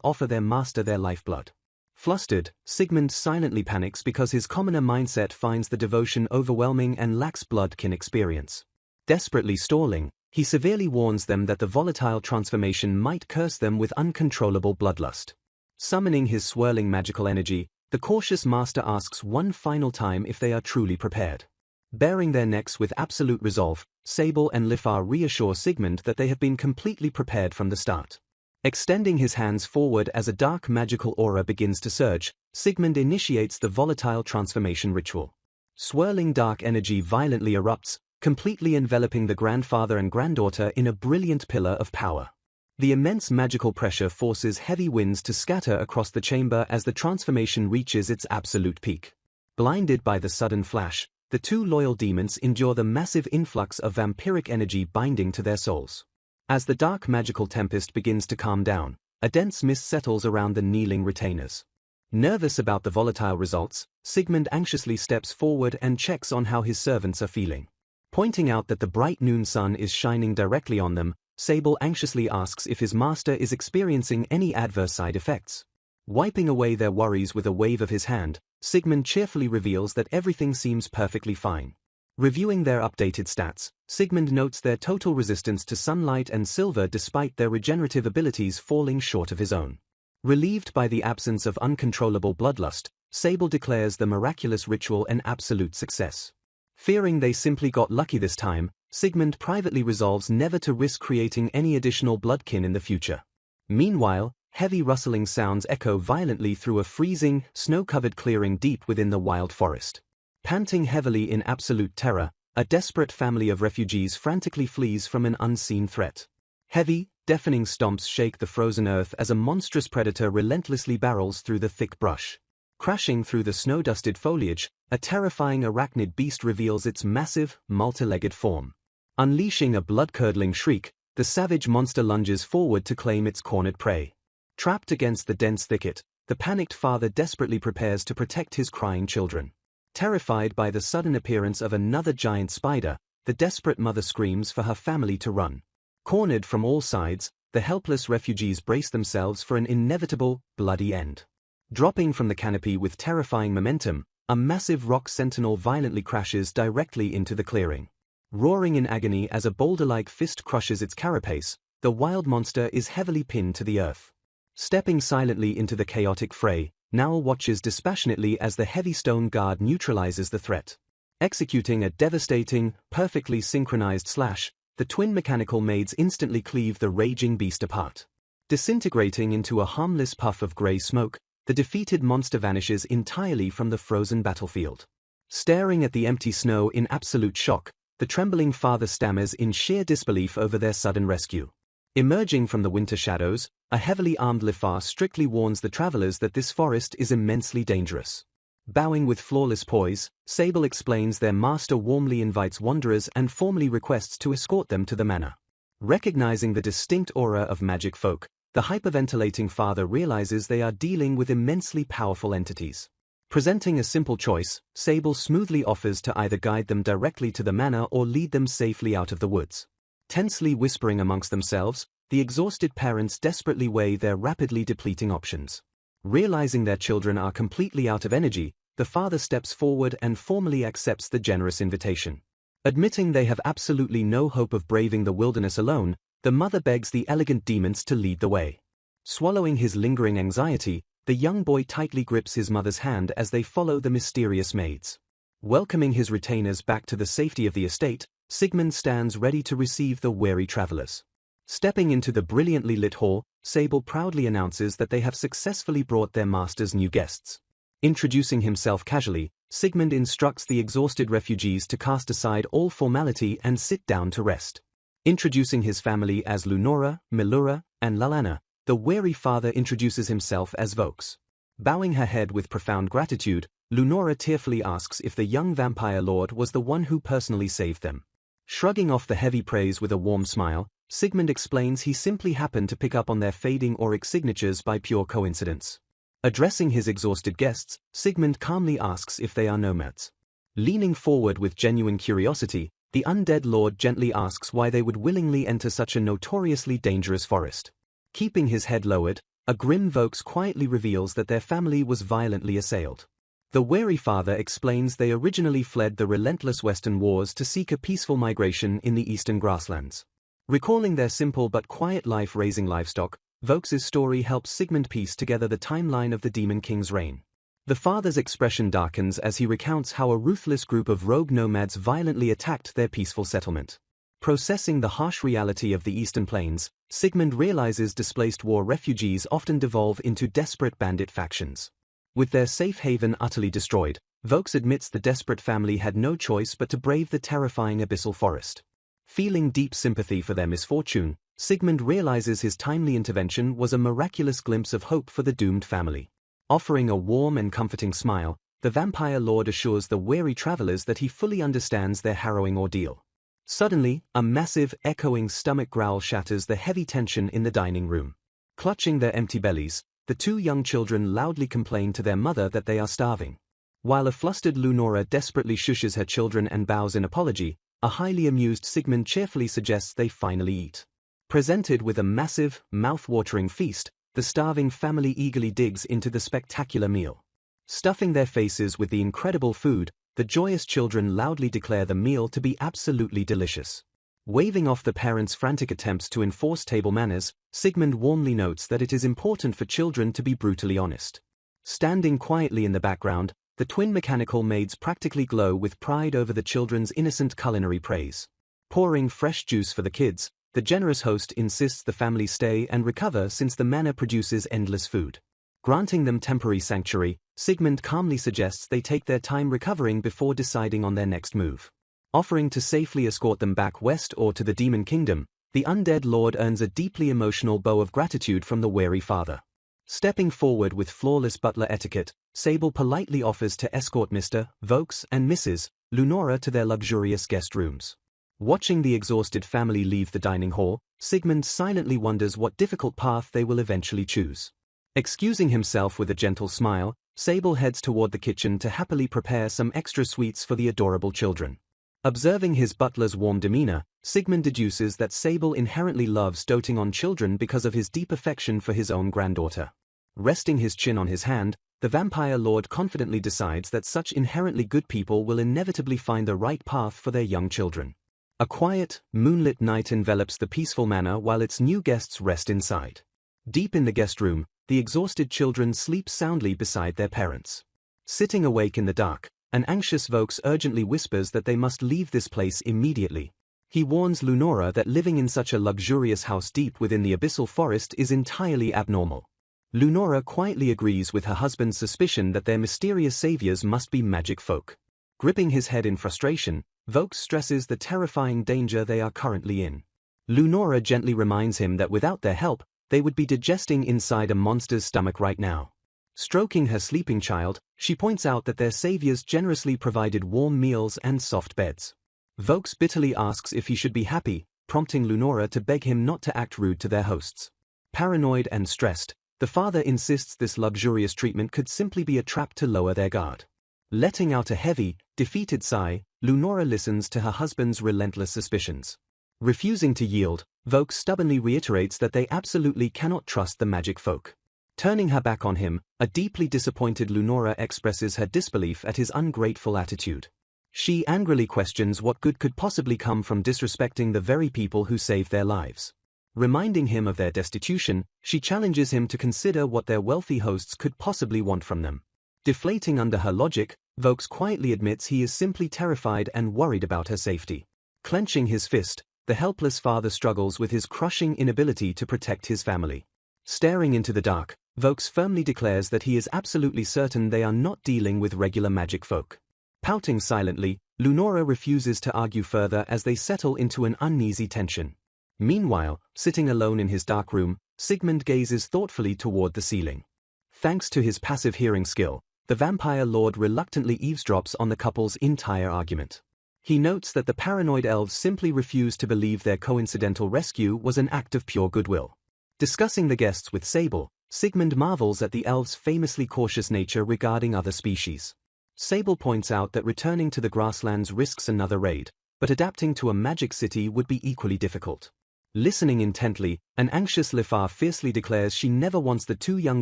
offer their master their lifeblood. Flustered, Sigmund silently panics because his commoner mindset finds the devotion overwhelming and lacks bloodkin experience. Desperately stalling, he severely warns them that the volatile transformation might curse them with uncontrollable bloodlust. Summoning his swirling magical energy, the cautious master asks one final time if they are truly prepared. Baring their necks with absolute resolve, Sable and Lifar reassure Sigmund that they have been completely prepared from the start. Extending his hands forward as a dark magical aura begins to surge, Sigmund initiates the volatile transformation ritual. Swirling dark energy violently erupts, completely enveloping the grandfather and granddaughter in a brilliant pillar of power. The immense magical pressure forces heavy winds to scatter across the chamber as the transformation reaches its absolute peak. Blinded by the sudden flash, the two loyal demons endure the massive influx of vampiric energy binding to their souls. As the dark magical tempest begins to calm down, a dense mist settles around the kneeling retainers. Nervous about the volatile results, Sigmund anxiously steps forward and checks on how his servants are feeling. Pointing out that the bright noon sun is shining directly on them, Sable anxiously asks if his master is experiencing any adverse side effects. Wiping away their worries with a wave of his hand, Sigmund cheerfully reveals that everything seems perfectly fine. Reviewing their updated stats, Sigmund notes their total resistance to sunlight and silver despite their regenerative abilities falling short of his own. Relieved by the absence of uncontrollable bloodlust, Sable declares the miraculous ritual an absolute success. Fearing they simply got lucky this time, Sigmund privately resolves never to risk creating any additional bloodkin in the future. Meanwhile, heavy rustling sounds echo violently through a freezing, snow-covered clearing deep within the wild forest. Panting heavily in absolute terror, a desperate family of refugees frantically flees from an unseen threat. Heavy, deafening stomps shake the frozen earth as a monstrous predator relentlessly barrels through the thick brush. Crashing through the snow-dusted foliage, a terrifying arachnid beast reveals its massive, multi-legged form. Unleashing a blood-curdling shriek, the savage monster lunges forward to claim its cornered prey. Trapped against the dense thicket, the panicked father desperately prepares to protect his crying children. Terrified by the sudden appearance of another giant spider, the desperate mother screams for her family to run. Cornered from all sides, the helpless refugees brace themselves for an inevitable, bloody end. Dropping from the canopy with terrifying momentum, a massive rock sentinel violently crashes directly into the clearing. Roaring in agony as a boulder-like fist crushes its carapace, the wild monster is heavily pinned to the earth. Stepping silently into the chaotic fray, Nowl watches dispassionately as the heavy stone guard neutralizes the threat. Executing a devastating, perfectly synchronized slash, the twin mechanical maids instantly cleave the raging beast apart. Disintegrating into a harmless puff of gray smoke, the defeated monster vanishes entirely from the frozen battlefield. Staring at the empty snow in absolute shock, the trembling father stammers in sheer disbelief over their sudden rescue. Emerging from the winter shadows, a heavily armed Lifar strictly warns the travelers that this forest is immensely dangerous. Bowing with flawless poise, Sable explains their master warmly invites wanderers and formally requests to escort them to the manor. Recognizing the distinct aura of magic folk, the hyperventilating father realizes they are dealing with immensely powerful entities. Presenting a simple choice, Sable smoothly offers to either guide them directly to the manor or lead them safely out of the woods. Tensely whispering amongst themselves, the exhausted parents desperately weigh their rapidly depleting options. Realizing their children are completely out of energy, the father steps forward and formally accepts the generous invitation. Admitting they have absolutely no hope of braving the wilderness alone, the mother begs the elegant demons to lead the way. Swallowing his lingering anxiety, the young boy tightly grips his mother's hand as they follow the mysterious maids. Welcoming his retainers back to the safety of the estate, Sigmund stands ready to receive the weary travelers. Stepping into the brilliantly lit hall, Sable proudly announces that they have successfully brought their master's new guests. Introducing himself casually, Sigmund instructs the exhausted refugees to cast aside all formality and sit down to rest. Introducing his family as Lunora, Milura, and Lalana, the wary father introduces himself as Vokes. Bowing her head with profound gratitude, Lunora tearfully asks if the young vampire lord was the one who personally saved them. Shrugging off the heavy praise with a warm smile, Sigmund explains he simply happened to pick up on their fading auric signatures by pure coincidence. Addressing his exhausted guests, Sigmund calmly asks if they are nomads. Leaning forward with genuine curiosity, The undead lord gently asks why they would willingly enter such a notoriously dangerous forest. Keeping his head lowered, a grim Vokes quietly reveals that their family was violently assailed. The wary father explains they originally fled the relentless Western wars to seek a peaceful migration in the eastern grasslands. Recalling their simple but quiet life raising livestock, Vokes' story helps Sigmund piece together the timeline of the Demon King's reign. The father's expression darkens as he recounts how a ruthless group of rogue nomads violently attacked their peaceful settlement. Processing the harsh reality of the Eastern Plains, Sigmund realizes displaced war refugees often devolve into desperate bandit factions. With their safe haven utterly destroyed, Vokes admits the desperate family had no choice but to brave the terrifying abyssal forest. Feeling deep sympathy for their misfortune, Sigmund realizes his timely intervention was a miraculous glimpse of hope for the doomed family. Offering a warm and comforting smile, the vampire lord assures the weary travelers that he fully understands their harrowing ordeal. Suddenly, a massive, echoing stomach growl shatters the heavy tension in the dining room. Clutching their empty bellies, the two young children loudly complain to their mother that they are starving. While a flustered Lunora desperately shushes her children and bows in apology, a highly amused Sigmund cheerfully suggests they finally eat. Presented with a massive, mouth-watering feast, the starving family eagerly digs into the spectacular meal. Stuffing their faces with the incredible food, the joyous children loudly declare the meal to be absolutely delicious. Waving off the parents' frantic attempts to enforce table manners, Sigmund warmly notes that it is important for children to be brutally honest. Standing quietly in the background, the twin mechanical maids practically glow with pride over the children's innocent culinary praise. Pouring fresh juice for the kids, the generous host insists the family stay and recover since the manor produces endless food. Granting them temporary sanctuary, Sigmund calmly suggests they take their time recovering before deciding on their next move. Offering to safely escort them back west or to the Demon Kingdom, the undead lord earns a deeply emotional bow of gratitude from the wary father. Stepping forward with flawless butler etiquette, Sable politely offers to escort Mr. Vokes and Mrs. Lunora to their luxurious guest rooms. Watching the exhausted family leave the dining hall, Sigmund silently wonders what difficult path they will eventually choose. Excusing himself with a gentle smile, Sable heads toward the kitchen to happily prepare some extra sweets for the adorable children. Observing his butler's warm demeanor, Sigmund deduces that Sable inherently loves doting on children because of his deep affection for his own granddaughter. Resting his chin on his hand, the vampire lord confidently decides that such inherently good people will inevitably find the right path for their young children. A quiet, moonlit night envelops the peaceful manor while its new guests rest inside. Deep in the guest room, the exhausted children sleep soundly beside their parents. Sitting awake in the dark, an anxious Vokes urgently whispers that they must leave this place immediately. He warns Lunora that living in such a luxurious house deep within the abyssal forest is entirely abnormal. Lunora quietly agrees with her husband's suspicion that their mysterious saviors must be magic folk. Gripping his head in frustration, Vokes stresses the terrifying danger they are currently in. Lunora gently reminds him that without their help, they would be digesting inside a monster's stomach right now. Stroking her sleeping child, she points out that their saviors generously provided warm meals and soft beds. Vokes bitterly asks if he should be happy, prompting Lunora to beg him not to act rude to their hosts. Paranoid and stressed, the father insists this luxurious treatment could simply be a trap to lower their guard. Letting out a heavy, defeated sigh, Lunora listens to her husband's relentless suspicions. Refusing to yield, Vokes stubbornly reiterates that they absolutely cannot trust the magic folk. Turning her back on him, a deeply disappointed Lunora expresses her disbelief at his ungrateful attitude. She angrily questions what good could possibly come from disrespecting the very people who saved their lives. Reminding him of their destitution, she challenges him to consider what their wealthy hosts could possibly want from them. Deflating under her logic, Vokes quietly admits he is simply terrified and worried about her safety. Clenching his fist, the helpless father struggles with his crushing inability to protect his family. Staring into the dark, Vokes firmly declares that he is absolutely certain they are not dealing with regular magic folk. Pouting silently, Lunora refuses to argue further as they settle into an uneasy tension. Meanwhile, sitting alone in his dark room, Sigmund gazes thoughtfully toward the ceiling. Thanks to his passive hearing skill, the vampire lord reluctantly eavesdrops on the couple's entire argument. He notes that the paranoid elves simply refuse to believe their coincidental rescue was an act of pure goodwill. Discussing the guests with Sable, Sigmund marvels at the elves' famously cautious nature regarding other species. Sable points out that returning to the grasslands risks another raid, but adapting to a magic city would be equally difficult. Listening intently, an anxious Lifar fiercely declares she never wants the two young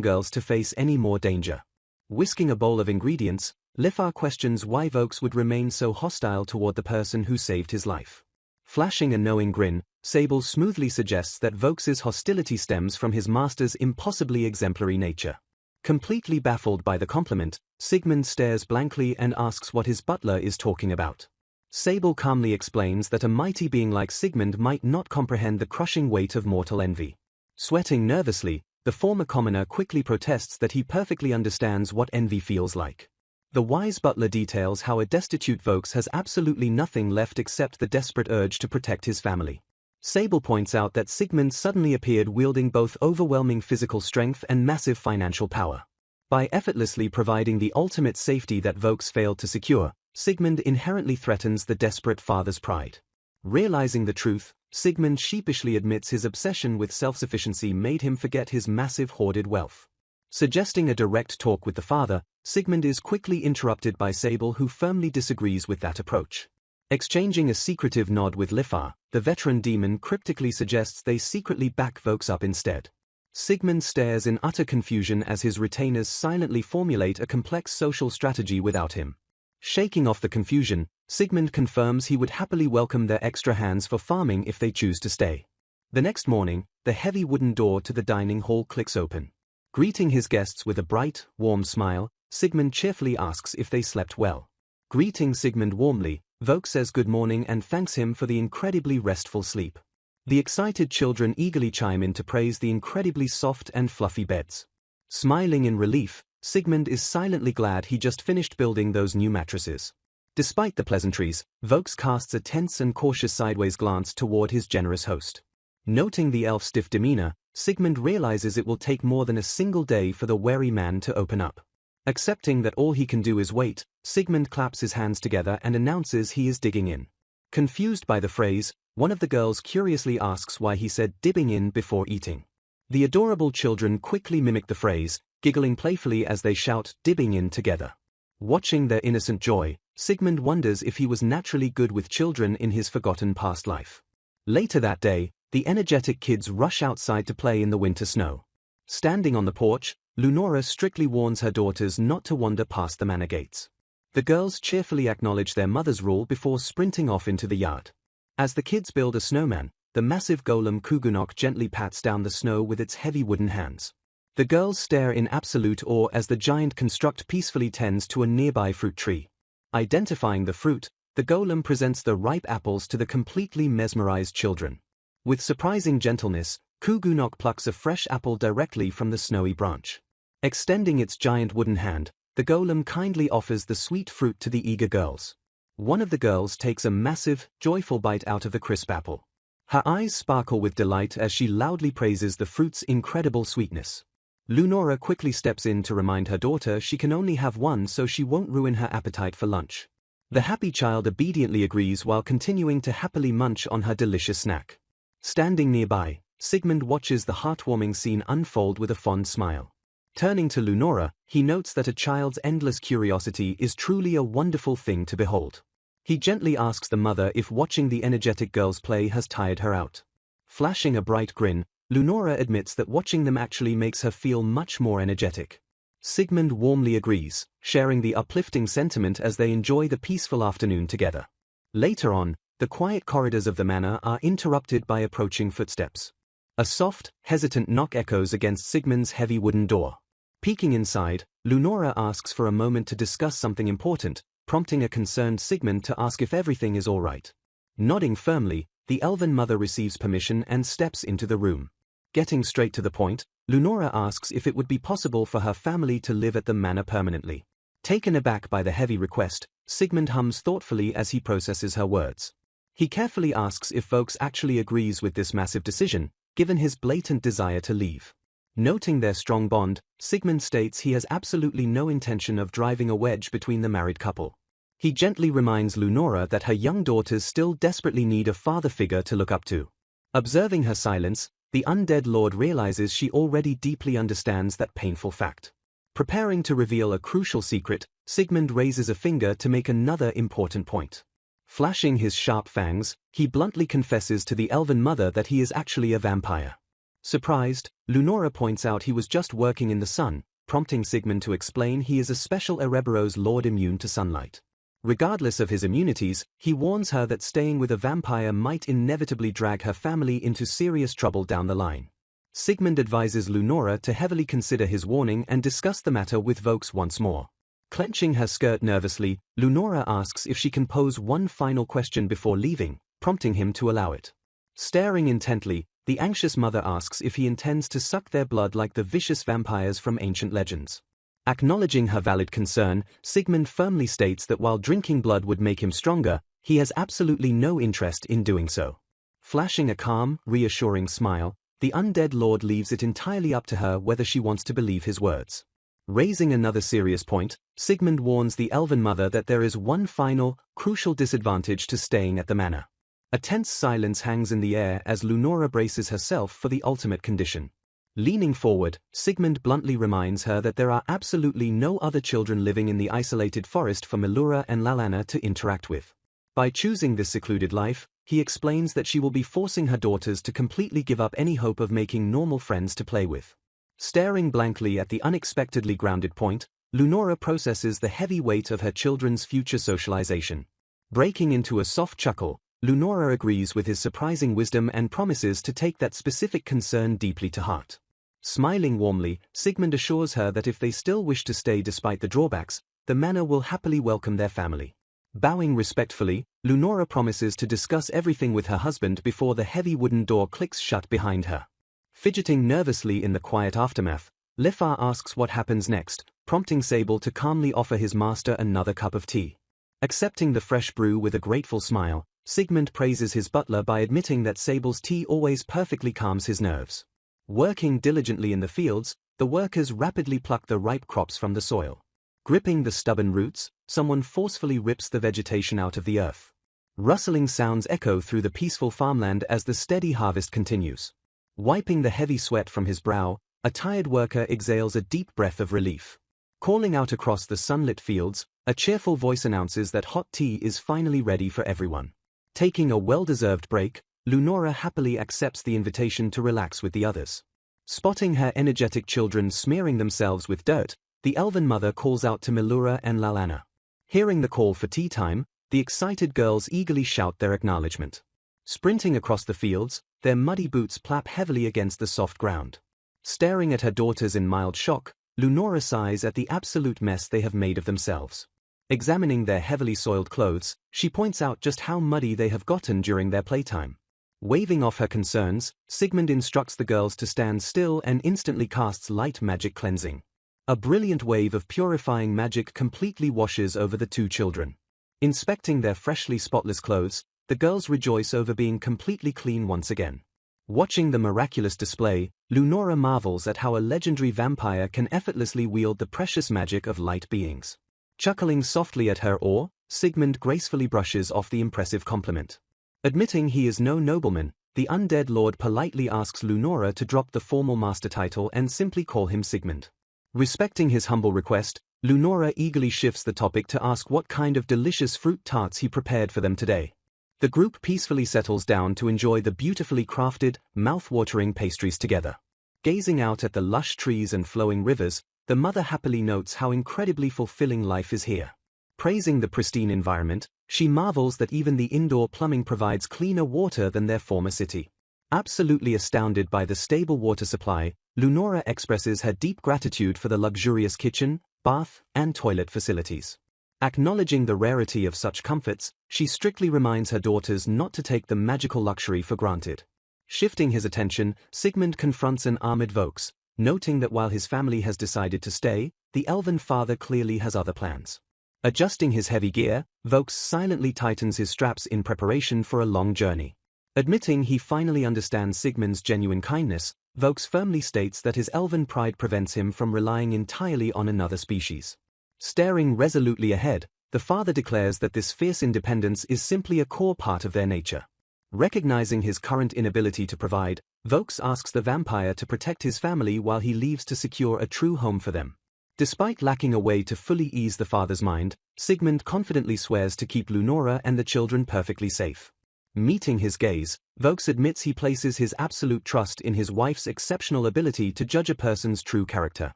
girls to face any more danger. Whisking a bowl of ingredients, Lifar questions why Vokes would remain so hostile toward the person who saved his life. Flashing a knowing grin, Sable smoothly suggests that Vokes's hostility stems from his master's impossibly exemplary nature. Completely baffled by the compliment, Sigmund stares blankly and asks what his butler is talking about. Sable calmly explains that a mighty being like Sigmund might not comprehend the crushing weight of mortal envy. Sweating nervously, the former commoner quickly protests that he perfectly understands what envy feels like. The wise butler details how a destitute Vokes has absolutely nothing left except the desperate urge to protect his family. Sable points out that Sigmund suddenly appeared wielding both overwhelming physical strength and massive financial power. By effortlessly providing the ultimate safety that Vokes failed to secure, Sigmund inherently threatens the desperate father's pride. Realizing the truth, Sigmund sheepishly admits his obsession with self-sufficiency made him forget his massive hoarded wealth. Suggesting a direct talk with the father, Sigmund is quickly interrupted by Sable, who firmly disagrees with that approach. Exchanging a secretive nod with Lifar, the veteran demon cryptically suggests they secretly back Vokes up instead. Sigmund stares in utter confusion as his retainers silently formulate a complex social strategy without him. Shaking off the confusion, Sigmund confirms he would happily welcome their extra hands for farming if they choose to stay. The next morning, the heavy wooden door to the dining hall clicks open. Greeting his guests with a bright, warm smile, Sigmund cheerfully asks if they slept well. Greeting Sigmund warmly, Vokes says good morning and thanks him for the incredibly restful sleep. The excited children eagerly chime in to praise the incredibly soft and fluffy beds. Smiling in relief, Sigmund is silently glad he just finished building those new mattresses. Despite the pleasantries, Vokes casts a tense and cautious sideways glance toward his generous host. Noting the elf's stiff demeanor, Sigmund realizes it will take more than a single day for the wary man to open up. Accepting that all he can do is wait, Sigmund claps his hands together and announces he is digging in. Confused by the phrase, one of the girls curiously asks why he said dibbing in before eating. The adorable children quickly mimic the phrase, giggling playfully as they shout dibbing in together. Watching their innocent joy, Sigmund wonders if he was naturally good with children in his forgotten past life. Later that day, the energetic kids rush outside to play in the winter snow. Standing on the porch, Lunora strictly warns her daughters not to wander past the manor gates. The girls cheerfully acknowledge their mother's rule before sprinting off into the yard. As the kids build a snowman, the massive golem Kugunok gently pats down the snow with its heavy wooden hands. The girls stare in absolute awe as the giant construct peacefully tends to a nearby fruit tree. Identifying the fruit, the golem presents the ripe apples to the completely mesmerized children. With surprising gentleness, Kugunok plucks a fresh apple directly from the snowy branch. Extending its giant wooden hand, the golem kindly offers the sweet fruit to the eager girls. One of the girls takes a massive, joyful bite out of the crisp apple. Her eyes sparkle with delight as she loudly praises the fruit's incredible sweetness. Lunora quickly steps in to remind her daughter she can only have one so she won't ruin her appetite for lunch. The happy child obediently agrees while continuing to happily munch on her delicious snack. Standing nearby, Sigmund watches the heartwarming scene unfold with a fond smile. Turning to Lunora, he notes that a child's endless curiosity is truly a wonderful thing to behold. He gently asks the mother if watching the energetic girls play has tired her out. Flashing a bright grin, Lunora admits that watching them actually makes her feel much more energetic. Sigmund warmly agrees, sharing the uplifting sentiment as they enjoy the peaceful afternoon together. Later on, the quiet corridors of the manor are interrupted by approaching footsteps. A soft, hesitant knock echoes against Sigmund's heavy wooden door. Peeking inside, Lunora asks for a moment to discuss something important, prompting a concerned Sigmund to ask if everything is all right. Nodding firmly, the elven mother receives permission and steps into the room. Getting straight to the point, Lunora asks if it would be possible for her family to live at the manor permanently. Taken aback by the heavy request, Sigmund hums thoughtfully as he processes her words. He carefully asks if Vokes actually agrees with this massive decision, given his blatant desire to leave. Noting their strong bond, Sigmund states he has absolutely no intention of driving a wedge between the married couple. He gently reminds Lunora that her young daughters still desperately need a father figure to look up to. Observing her silence, the undead lord realizes she already deeply understands that painful fact. Preparing to reveal a crucial secret, Sigmund raises a finger to make another important point. Flashing his sharp fangs, he bluntly confesses to the elven mother that he is actually a vampire. Surprised, Lunora points out he was just working in the sun, prompting Sigmund to explain he is a special Ereberos lord immune to sunlight. Regardless of his immunities, he warns her that staying with a vampire might inevitably drag her family into serious trouble down the line. Sigmund advises Lunora to heavily consider his warning and discuss the matter with Vokes once more. Clenching her skirt nervously, Lunora asks if she can pose one final question before leaving, prompting him to allow it. Staring intently, the anxious mother asks if he intends to suck their blood like the vicious vampires from ancient legends. Acknowledging her valid concern, Sigmund firmly states that while drinking blood would make him stronger, he has absolutely no interest in doing so. Flashing a calm, reassuring smile, the undead lord leaves it entirely up to her whether she wants to believe his words. Raising another serious point, Sigmund warns the elven mother that there is one final, crucial disadvantage to staying at the manor. A tense silence hangs in the air as Lunora braces herself for the ultimate condition. Leaning forward, Sigmund bluntly reminds her that there are absolutely no other children living in the isolated forest for Melura and Lalana to interact with. By choosing this secluded life, he explains that she will be forcing her daughters to completely give up any hope of making normal friends to play with. Staring blankly at the unexpectedly grounded point, Lunora processes the heavy weight of her children's future socialization. Breaking into a soft chuckle, Lunora agrees with his surprising wisdom and promises to take that specific concern deeply to heart. Smiling warmly, Sigmund assures her that if they still wish to stay despite the drawbacks, the manor will happily welcome their family. Bowing respectfully, Lunora promises to discuss everything with her husband before the heavy wooden door clicks shut behind her. Fidgeting nervously in the quiet aftermath, Lifar asks what happens next, prompting Sable to calmly offer his master another cup of tea. Accepting the fresh brew with a grateful smile, Sigmund praises his butler by admitting that Sable's tea always perfectly calms his nerves. Working diligently in the fields, the workers rapidly pluck the ripe crops from the soil. Gripping the stubborn roots, someone forcefully rips the vegetation out of the earth. Rustling sounds echo through the peaceful farmland as the steady harvest continues. Wiping the heavy sweat from his brow, a tired worker exhales a deep breath of relief. Calling out across the sunlit fields, a cheerful voice announces that hot tea is finally ready for everyone. Taking a well-deserved break, Lunora happily accepts the invitation to relax with the others. Spotting her energetic children smearing themselves with dirt, the elven mother calls out to Melura and Lalana. Hearing the call for tea time, the excited girls eagerly shout their acknowledgement. Sprinting across the fields, their muddy boots plap heavily against the soft ground. Staring at her daughters in mild shock, Lunora sighs at the absolute mess they have made of themselves. Examining their heavily soiled clothes, she points out just how muddy they have gotten during their playtime. Waving off her concerns, Sigmund instructs the girls to stand still and instantly casts light magic cleansing. A brilliant wave of purifying magic completely washes over the two children. Inspecting their freshly spotless clothes, the girls rejoice over being completely clean once again. Watching the miraculous display, Lunora marvels at how a legendary vampire can effortlessly wield the precious magic of light beings. Chuckling softly at her awe, Sigmund gracefully brushes off the impressive compliment. Admitting he is no nobleman, the undead lord politely asks Lunora to drop the formal master title and simply call him Sigmund. Respecting his humble request, Lunora eagerly shifts the topic to ask what kind of delicious fruit tarts he prepared for them today. The group peacefully settles down to enjoy the beautifully crafted, mouth-watering pastries together. Gazing out at the lush trees and flowing rivers, the mother happily notes how incredibly fulfilling life is here. Praising the pristine environment, she marvels that even the indoor plumbing provides cleaner water than their former city. Absolutely astounded by the stable water supply, Lunora expresses her deep gratitude for the luxurious kitchen, bath, and toilet facilities. Acknowledging the rarity of such comforts, she strictly reminds her daughters not to take the magical luxury for granted. Shifting his attention, Sigmund confronts an armored Vokes, noting that while his family has decided to stay, the elven father clearly has other plans. Adjusting his heavy gear, Vokes silently tightens his straps in preparation for a long journey. Admitting he finally understands Sigmund's genuine kindness, Vokes firmly states that his elven pride prevents him from relying entirely on another species. Staring resolutely ahead, the father declares that this fierce independence is simply a core part of their nature. Recognizing his current inability to provide, Vokes asks the vampire to protect his family while he leaves to secure a true home for them. Despite lacking a way to fully ease the father's mind, Sigmund confidently swears to keep Lunora and the children perfectly safe. Meeting his gaze, Vokes admits he places his absolute trust in his wife's exceptional ability to judge a person's true character.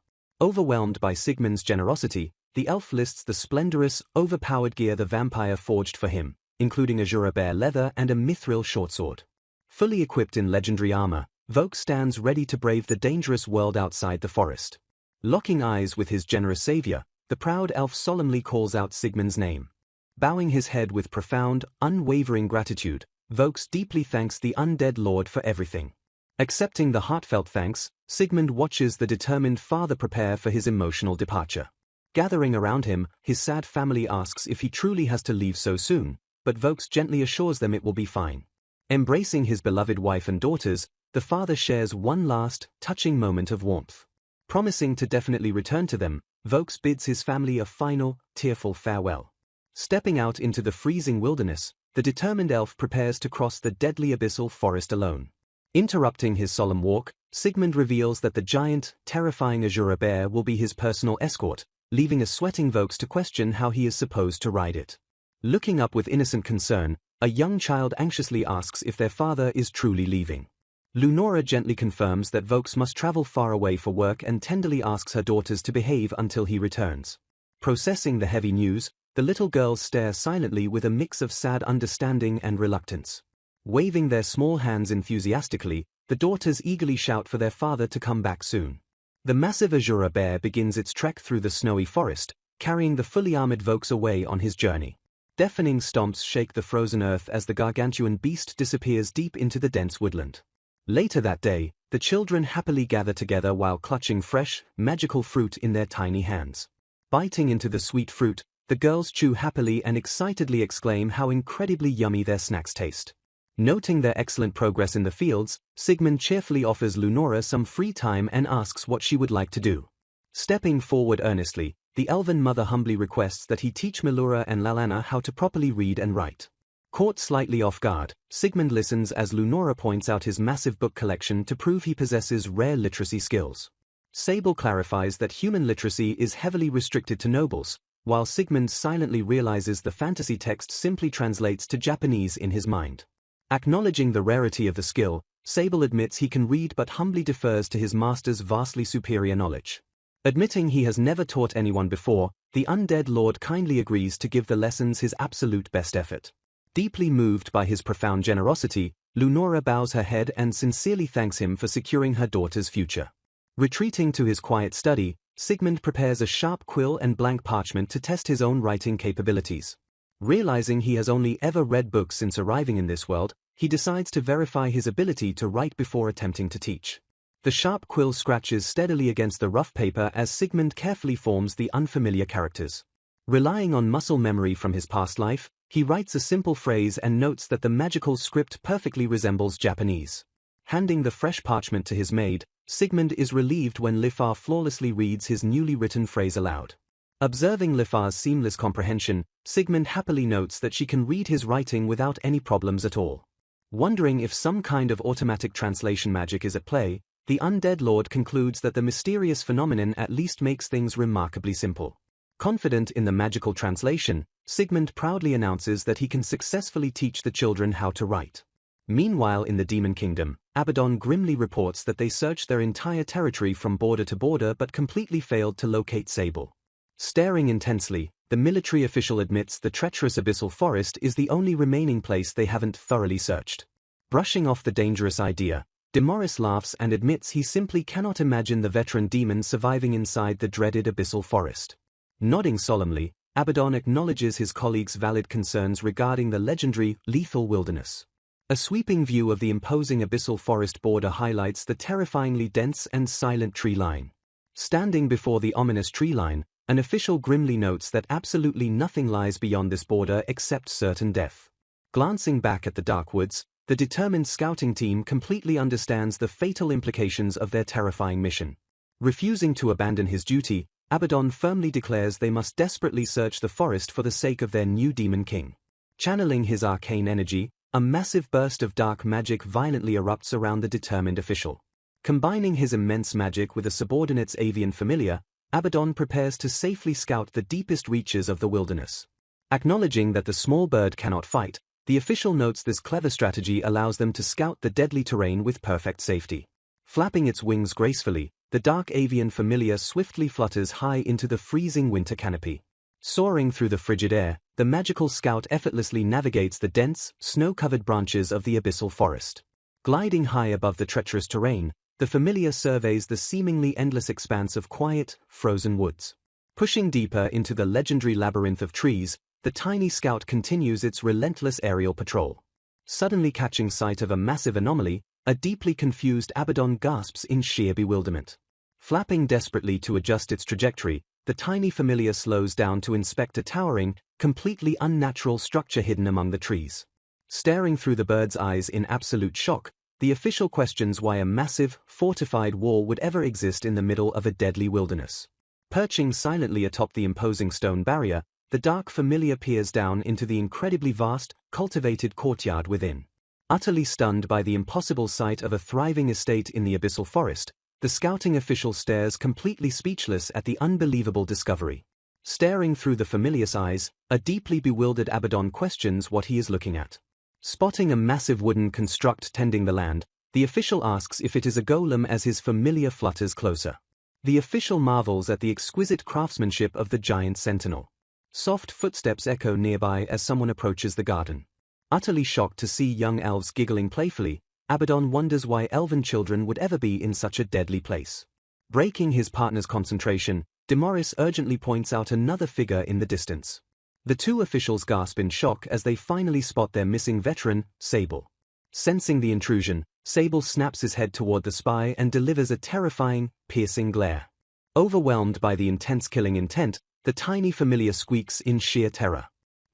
Overwhelmed by Sigmund's generosity, the elf lists the splendorous, overpowered gear the vampire forged for him, including Asura bear leather and a mithril shortsword. Fully equipped in legendary armor, Vokes stands ready to brave the dangerous world outside the forest. Locking eyes with his generous savior, the proud elf solemnly calls out Sigmund's name. Bowing his head with profound, unwavering gratitude, Vokes deeply thanks the undead lord for everything. Accepting the heartfelt thanks, Sigmund watches the determined father prepare for his emotional departure. Gathering around him, his sad family asks if he truly has to leave so soon, but Vokes gently assures them it will be fine. Embracing his beloved wife and daughters, the father shares one last, touching moment of warmth. Promising to definitely return to them, Vokes bids his family a final, tearful farewell. Stepping out into the freezing wilderness, the determined elf prepares to cross the deadly abyssal forest alone. Interrupting his solemn walk, Sigmund reveals that the giant, terrifying Asura bear will be his personal escort, leaving a sweating Vokes to question how he is supposed to ride it. Looking up with innocent concern, a young child anxiously asks if their father is truly leaving. Lunora gently confirms that Vokes must travel far away for work and tenderly asks her daughters to behave until he returns. Processing the heavy news, the little girls stare silently with a mix of sad understanding and reluctance. Waving their small hands enthusiastically, the daughters eagerly shout for their father to come back soon. The massive Asura bear begins its trek through the snowy forest, carrying the fully armored Vokes away on his journey. Deafening stomps shake the frozen earth as the gargantuan beast disappears deep into the dense woodland. Later that day, the children happily gather together while clutching fresh, magical fruit in their tiny hands. Biting into the sweet fruit, the girls chew happily and excitedly exclaim how incredibly yummy their snacks taste. Noting their excellent progress in the fields, Sigmund cheerfully offers Lunora some free time and asks what she would like to do. Stepping forward earnestly, the elven mother humbly requests that he teach Melura and Lalana how to properly read and write. Caught slightly off guard, Sigmund listens as Lunora points out his massive book collection to prove he possesses rare literacy skills. Sable clarifies that human literacy is heavily restricted to nobles, while Sigmund silently realizes the fantasy text simply translates to Japanese in his mind. Acknowledging the rarity of the skill, Sable admits he can read but humbly defers to his master's vastly superior knowledge. Admitting he has never taught anyone before, the undead lord kindly agrees to give the lessons his absolute best effort. Deeply moved by his profound generosity, Lunora bows her head and sincerely thanks him for securing her daughter's future. Retreating to his quiet study, Sigmund prepares a sharp quill and blank parchment to test his own writing capabilities. Realizing he has only ever read books since arriving in this world, he decides to verify his ability to write before attempting to teach. The sharp quill scratches steadily against the rough paper as Sigmund carefully forms the unfamiliar characters. Relying on muscle memory from his past life, he writes a simple phrase and notes that the magical script perfectly resembles Japanese. Handing the fresh parchment to his maid, Sigmund is relieved when Lifar flawlessly reads his newly written phrase aloud. Observing Lifar's seamless comprehension, Sigmund happily notes that she can read his writing without any problems at all. Wondering if some kind of automatic translation magic is at play, the undead lord concludes that the mysterious phenomenon at least makes things remarkably simple. Confident in the magical translation, Sigmund proudly announces that he can successfully teach the children how to write. Meanwhile in the Demon Kingdom, Abaddon grimly reports that they searched their entire territory from border to border but completely failed to locate Sable. Staring intensely, the military official admits the treacherous abyssal forest is the only remaining place they haven't thoroughly searched. Brushing off the dangerous idea, Demoris laughs and admits he simply cannot imagine the veteran demon surviving inside the dreaded abyssal forest. Nodding solemnly, Abaddon acknowledges his colleague's valid concerns regarding the legendary, lethal wilderness. A sweeping view of the imposing abyssal forest border highlights the terrifyingly dense and silent tree line. Standing before the ominous tree line, an official grimly notes that absolutely nothing lies beyond this border except certain death. Glancing back at the dark woods, the determined scouting team completely understands the fatal implications of their terrifying mission. Refusing to abandon his duty, Abaddon firmly declares they must desperately search the forest for the sake of their new demon king. Channeling his arcane energy, a massive burst of dark magic violently erupts around the determined official. Combining his immense magic with a subordinate's avian familiar, Abaddon prepares to safely scout the deepest reaches of the wilderness. Acknowledging that the small bird cannot fight, the official notes this clever strategy allows them to scout the deadly terrain with perfect safety. Flapping its wings gracefully, the dark avian familiar swiftly flutters high into the freezing winter canopy. Soaring through the frigid air, the magical scout effortlessly navigates the dense, snow-covered branches of the abyssal forest. Gliding high above the treacherous terrain, the familiar surveys the seemingly endless expanse of quiet, frozen woods. Pushing deeper into the legendary labyrinth of trees, the tiny scout continues its relentless aerial patrol. Suddenly catching sight of a massive anomaly, a deeply confused Abaddon gasps in sheer bewilderment. Flapping desperately to adjust its trajectory, the tiny familiar slows down to inspect a towering, completely unnatural structure hidden among the trees. Staring through the bird's eyes in absolute shock, the official questions why a massive, fortified wall would ever exist in the middle of a deadly wilderness. Perching silently atop the imposing stone barrier, the dark familiar peers down into the incredibly vast, cultivated courtyard within. Utterly stunned by the impossible sight of a thriving estate in the abyssal forest, the scouting official stares completely speechless at the unbelievable discovery. Staring through the familiar's eyes, a deeply bewildered Abaddon questions what he is looking at. Spotting a massive wooden construct tending the land, the official asks if it is a golem as his familiar flutters closer. The official marvels at the exquisite craftsmanship of the giant sentinel. Soft footsteps echo nearby as someone approaches the garden. Utterly shocked to see young elves giggling playfully, Abaddon wonders why elven children would ever be in such a deadly place. Breaking his partner's concentration, Demoris urgently points out another figure in the distance. The two officials gasp in shock as they finally spot their missing veteran, Sable. Sensing the intrusion, Sable snaps his head toward the spy and delivers a terrifying, piercing glare. Overwhelmed by the intense killing intent, the tiny familiar squeaks in sheer terror.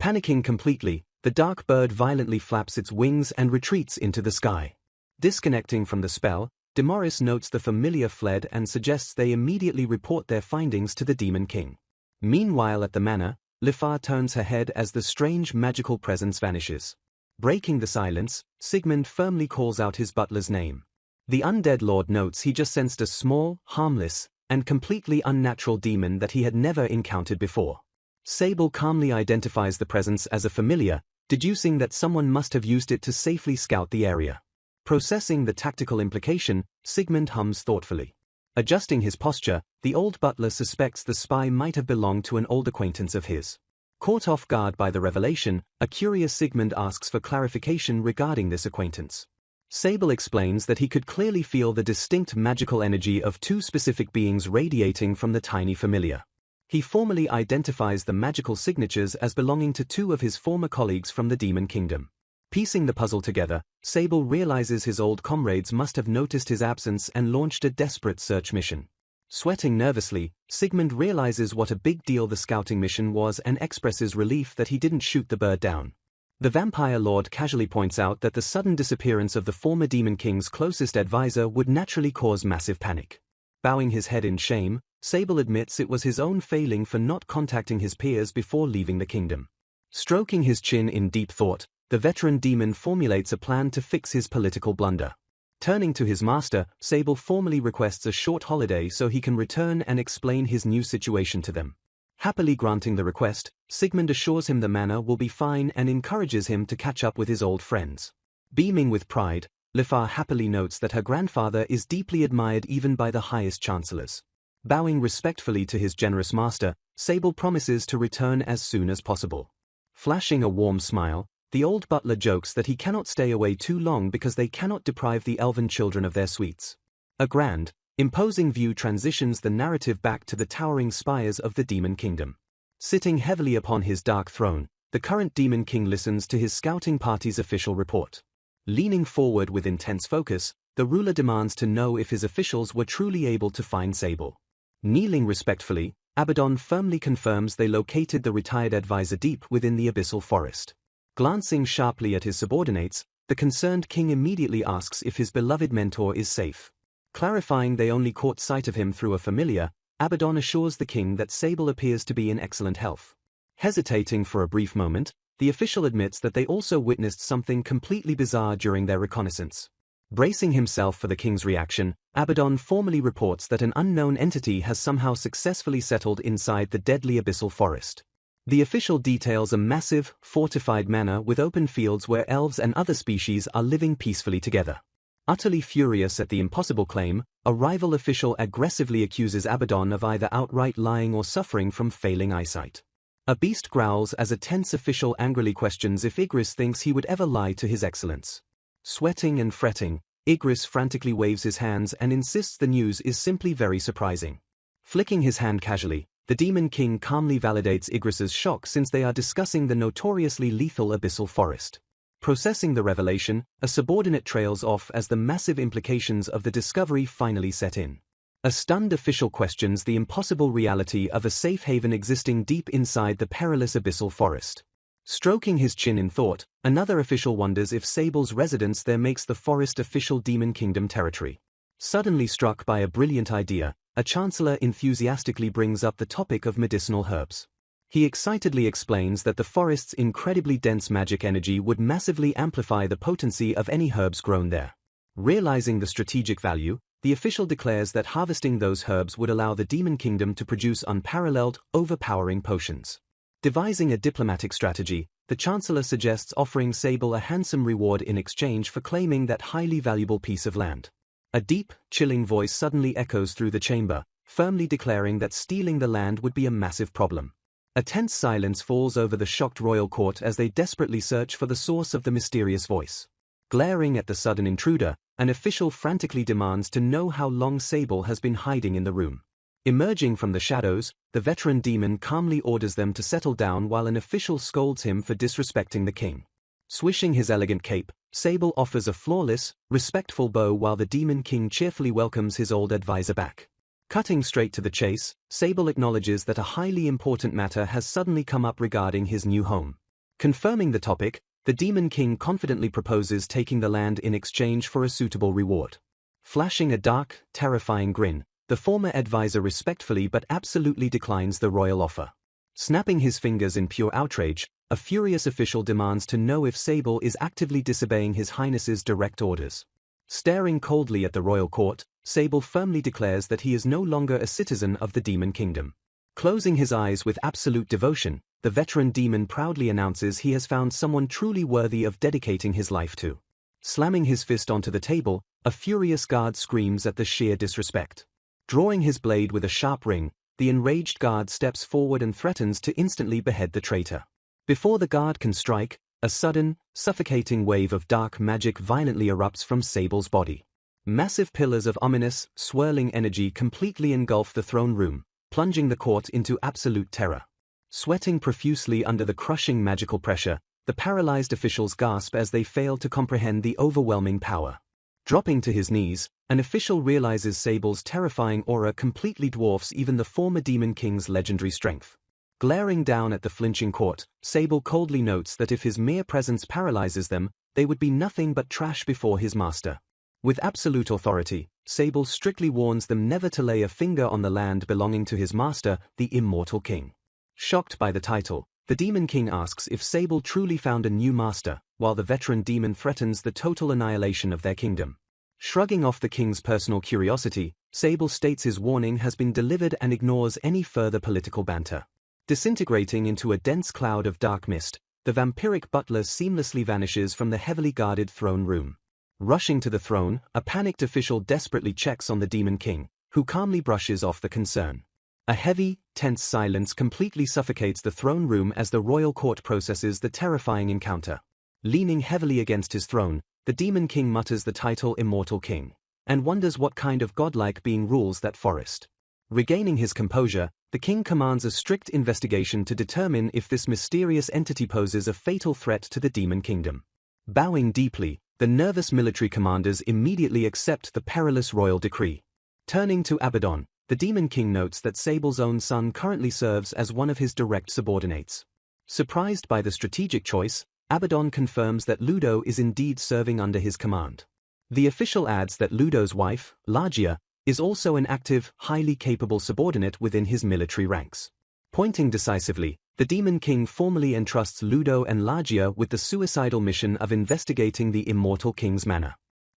Panicking completely, the dark bird violently flaps its wings and retreats into the sky. Disconnecting from the spell, Demoris notes the familiar fled and suggests they immediately report their findings to the Demon King. Meanwhile at the manor, Lifar turns her head as the strange magical presence vanishes. Breaking the silence, Sigmund firmly calls out his butler's name. The undead lord notes he just sensed a small, harmless, and completely unnatural demon that he had never encountered before. Sable calmly identifies the presence as a familiar, deducing that someone must have used it to safely scout the area. Processing the tactical implication, Sigmund hums thoughtfully. Adjusting his posture, the old butler suspects the spy might have belonged to an old acquaintance of his. Caught off guard by the revelation, a curious Sigmund asks for clarification regarding this acquaintance. Sable explains that he could clearly feel the distinct magical energy of two specific beings radiating from the tiny familiar. He formally identifies the magical signatures as belonging to two of his former colleagues from the Demon Kingdom. Piecing the puzzle together, Sable realizes his old comrades must have noticed his absence and launched a desperate search mission. Sweating nervously, Sigmund realizes what a big deal the scouting mission was and expresses relief that he didn't shoot the bird down. The vampire lord casually points out that the sudden disappearance of the former Demon King's closest advisor would naturally cause massive panic. Bowing his head in shame, Sable admits it was his own failing for not contacting his peers before leaving the kingdom. Stroking his chin in deep thought, the veteran demon formulates a plan to fix his political blunder. Turning to his master, Sable formally requests a short holiday so he can return and explain his new situation to them. Happily granting the request, Sigmund assures him the manor will be fine and encourages him to catch up with his old friends. Beaming with pride, Lifar happily notes that her grandfather is deeply admired even by the highest chancellors. Bowing respectfully to his generous master, Sable promises to return as soon as possible. Flashing a warm smile, the old butler jokes that he cannot stay away too long because they cannot deprive the elven children of their sweets. A grand, imposing view transitions the narrative back to the towering spires of the Demon Kingdom. Sitting heavily upon his dark throne, the current Demon King listens to his scouting party's official report. Leaning forward with intense focus, the ruler demands to know if his officials were truly able to find Sable. Kneeling respectfully, Abaddon firmly confirms they located the retired advisor deep within the abyssal forest. Glancing sharply at his subordinates, the concerned king immediately asks if his beloved mentor is safe. Clarifying they only caught sight of him through a familiar, Abaddon assures the king that Sable appears to be in excellent health. Hesitating for a brief moment, the official admits that they also witnessed something completely bizarre during their reconnaissance. Bracing himself for the king's reaction, Abaddon formally reports that an unknown entity has somehow successfully settled inside the deadly abyssal forest. The official details a massive, fortified manor with open fields where elves and other species are living peacefully together. Utterly furious at the impossible claim, a rival official aggressively accuses Abaddon of either outright lying or suffering from failing eyesight. A beast growls as a tense official angrily questions if Igris thinks he would ever lie to His Excellence. Sweating and fretting, Igris frantically waves his hands and insists the news is simply very surprising. Flicking his hand casually, the Demon King calmly validates Igris's shock since they are discussing the notoriously lethal abyssal forest. Processing the revelation, a subordinate trails off as the massive implications of the discovery finally set in. A stunned official questions the impossible reality of a safe haven existing deep inside the perilous abyssal forest. Stroking his chin in thought, another official wonders if Sable's residence there makes the forest official Demon Kingdom territory. Suddenly struck by a brilliant idea, a chancellor enthusiastically brings up the topic of medicinal herbs. He excitedly explains that the forest's incredibly dense magic energy would massively amplify the potency of any herbs grown there. Realizing the strategic value, the official declares that harvesting those herbs would allow the Demon Kingdom to produce unparalleled, overpowering potions. Devising a diplomatic strategy, the Chancellor suggests offering Sable a handsome reward in exchange for claiming that highly valuable piece of land. A deep, chilling voice suddenly echoes through the chamber, firmly declaring that stealing the land would be a massive problem. A tense silence falls over the shocked royal court as they desperately search for the source of the mysterious voice. Glaring at the sudden intruder, an official frantically demands to know how long Sable has been hiding in the room. Emerging from the shadows, the veteran demon calmly orders them to settle down while an official scolds him for disrespecting the king. Swishing his elegant cape, Sable offers a flawless, respectful bow while the Demon King cheerfully welcomes his old advisor back. Cutting straight to the chase, Sable acknowledges that a highly important matter has suddenly come up regarding his new home. Confirming the topic, the Demon King confidently proposes taking the land in exchange for a suitable reward. Flashing a dark, terrifying grin, the former advisor respectfully but absolutely declines the royal offer. Snapping his fingers in pure outrage, a furious official demands to know if Sable is actively disobeying His Highness's direct orders. Staring coldly at the royal court, Sable firmly declares that he is no longer a citizen of the Demon Kingdom. Closing his eyes with absolute devotion, the veteran demon proudly announces he has found someone truly worthy of dedicating his life to. Slamming his fist onto the table, a furious guard screams at the sheer disrespect. Drawing his blade with a sharp ring, the enraged guard steps forward and threatens to instantly behead the traitor. Before the guard can strike, a sudden, suffocating wave of dark magic violently erupts from Sable's body. Massive pillars of ominous, swirling energy completely engulf the throne room, plunging the court into absolute terror. Sweating profusely under the crushing magical pressure, the paralyzed officials gasp as they fail to comprehend the overwhelming power. Dropping to his knees, an official realizes Sable's terrifying aura completely dwarfs even the former Demon King's legendary strength. Glaring down at the flinching court, Sable coldly notes that if his mere presence paralyzes them, they would be nothing but trash before his master. With absolute authority, Sable strictly warns them never to lay a finger on the land belonging to his master, the Immortal King. Shocked by the title, the Demon King asks if Sable truly found a new master, while the veteran demon threatens the total annihilation of their kingdom. Shrugging off the king's personal curiosity, Sable states his warning has been delivered and ignores any further political banter. Disintegrating into a dense cloud of dark mist, the vampiric butler seamlessly vanishes from the heavily guarded throne room. Rushing to the throne, a panicked official desperately checks on the Demon King, who calmly brushes off the concern. A heavy, tense silence completely suffocates the throne room as the royal court processes the terrifying encounter. Leaning heavily against his throne, the Demon King mutters the title Immortal King, and wonders what kind of godlike being rules that forest. Regaining his composure, the king commands a strict investigation to determine if this mysterious entity poses a fatal threat to the Demon Kingdom. Bowing deeply, the nervous military commanders immediately accept the perilous royal decree. Turning to Abaddon, the Demon King notes that Sable's own son currently serves as one of his direct subordinates. Surprised by the strategic choice, Abaddon confirms that Ludo is indeed serving under his command. The official adds that Ludo's wife, Lagia, is also an active, highly capable subordinate within his military ranks. Pointing decisively, the Demon King formally entrusts Ludo and Lagia with the suicidal mission of investigating the Immortal King's manor.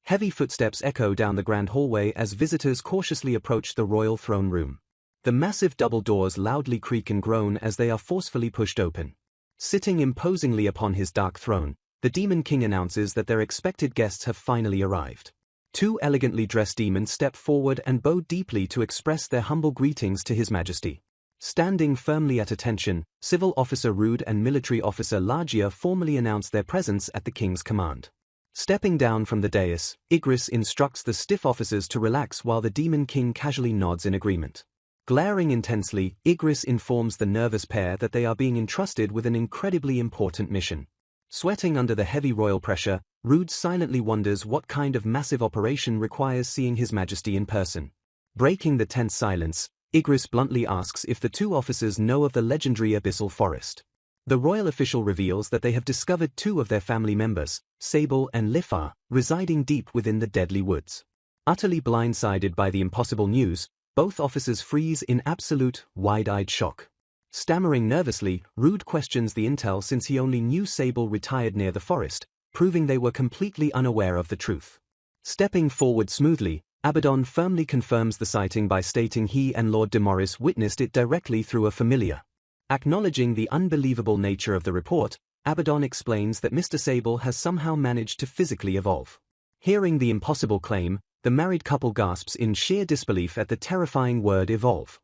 Heavy footsteps echo down the grand hallway as visitors cautiously approach the royal throne room. The massive double doors loudly creak and groan as they are forcefully pushed open. Sitting imposingly upon his dark throne, the Demon King announces that their expected guests have finally arrived. Two elegantly dressed demons step forward and bow deeply to express their humble greetings to His Majesty. Standing firmly at attention, Civil Officer Rude and Military Officer Largia formally announce their presence at the King's command. Stepping down from the dais, Igris instructs the stiff officers to relax while the Demon King casually nods in agreement. Glaring intensely, Igris informs the nervous pair that they are being entrusted with an incredibly important mission. Sweating under the heavy royal pressure, Rude silently wonders what kind of massive operation requires seeing His Majesty in person. Breaking the tense silence, Igris bluntly asks if the two officers know of the legendary Abyssal Forest. The royal official reveals that they have discovered two of their family members, Sable and Lifar, residing deep within the deadly woods. Utterly blindsided by the impossible news, both officers freeze in absolute, wide-eyed shock. Stammering nervously, Rude questions the intel since he only knew Sable retired near the forest, proving they were completely unaware of the truth. Stepping forward smoothly, Abaddon firmly confirms the sighting by stating he and Lord Demoris witnessed it directly through a familiar. Acknowledging the unbelievable nature of the report, Abaddon explains that Mr. Sable has somehow managed to physically evolve. Hearing the impossible claim, the married couple gasps in sheer disbelief at the terrifying word evolve.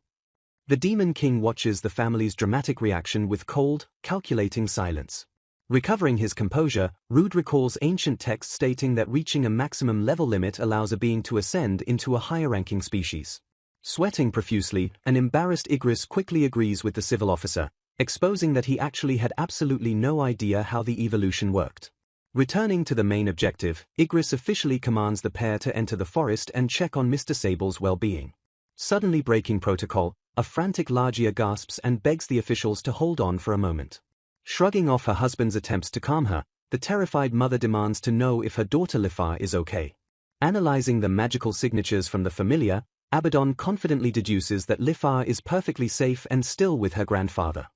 The Demon King watches the family's dramatic reaction with cold, calculating silence. Recovering his composure, Rude recalls ancient texts stating that reaching a maximum level limit allows a being to ascend into a higher-ranking species. Sweating profusely, an embarrassed Igris quickly agrees with the civil officer, exposing that he actually had absolutely no idea how the evolution worked. Returning to the main objective, Igris officially commands the pair to enter the forest and check on Mr. Sable's well-being. Suddenly breaking protocol, a frantic Largia gasps and begs the officials to hold on for a moment. Shrugging off her husband's attempts to calm her, the terrified mother demands to know if her daughter Lifar is okay. Analyzing the magical signatures from the familiar, Abaddon confidently deduces that Lifar is perfectly safe and still with her grandfather.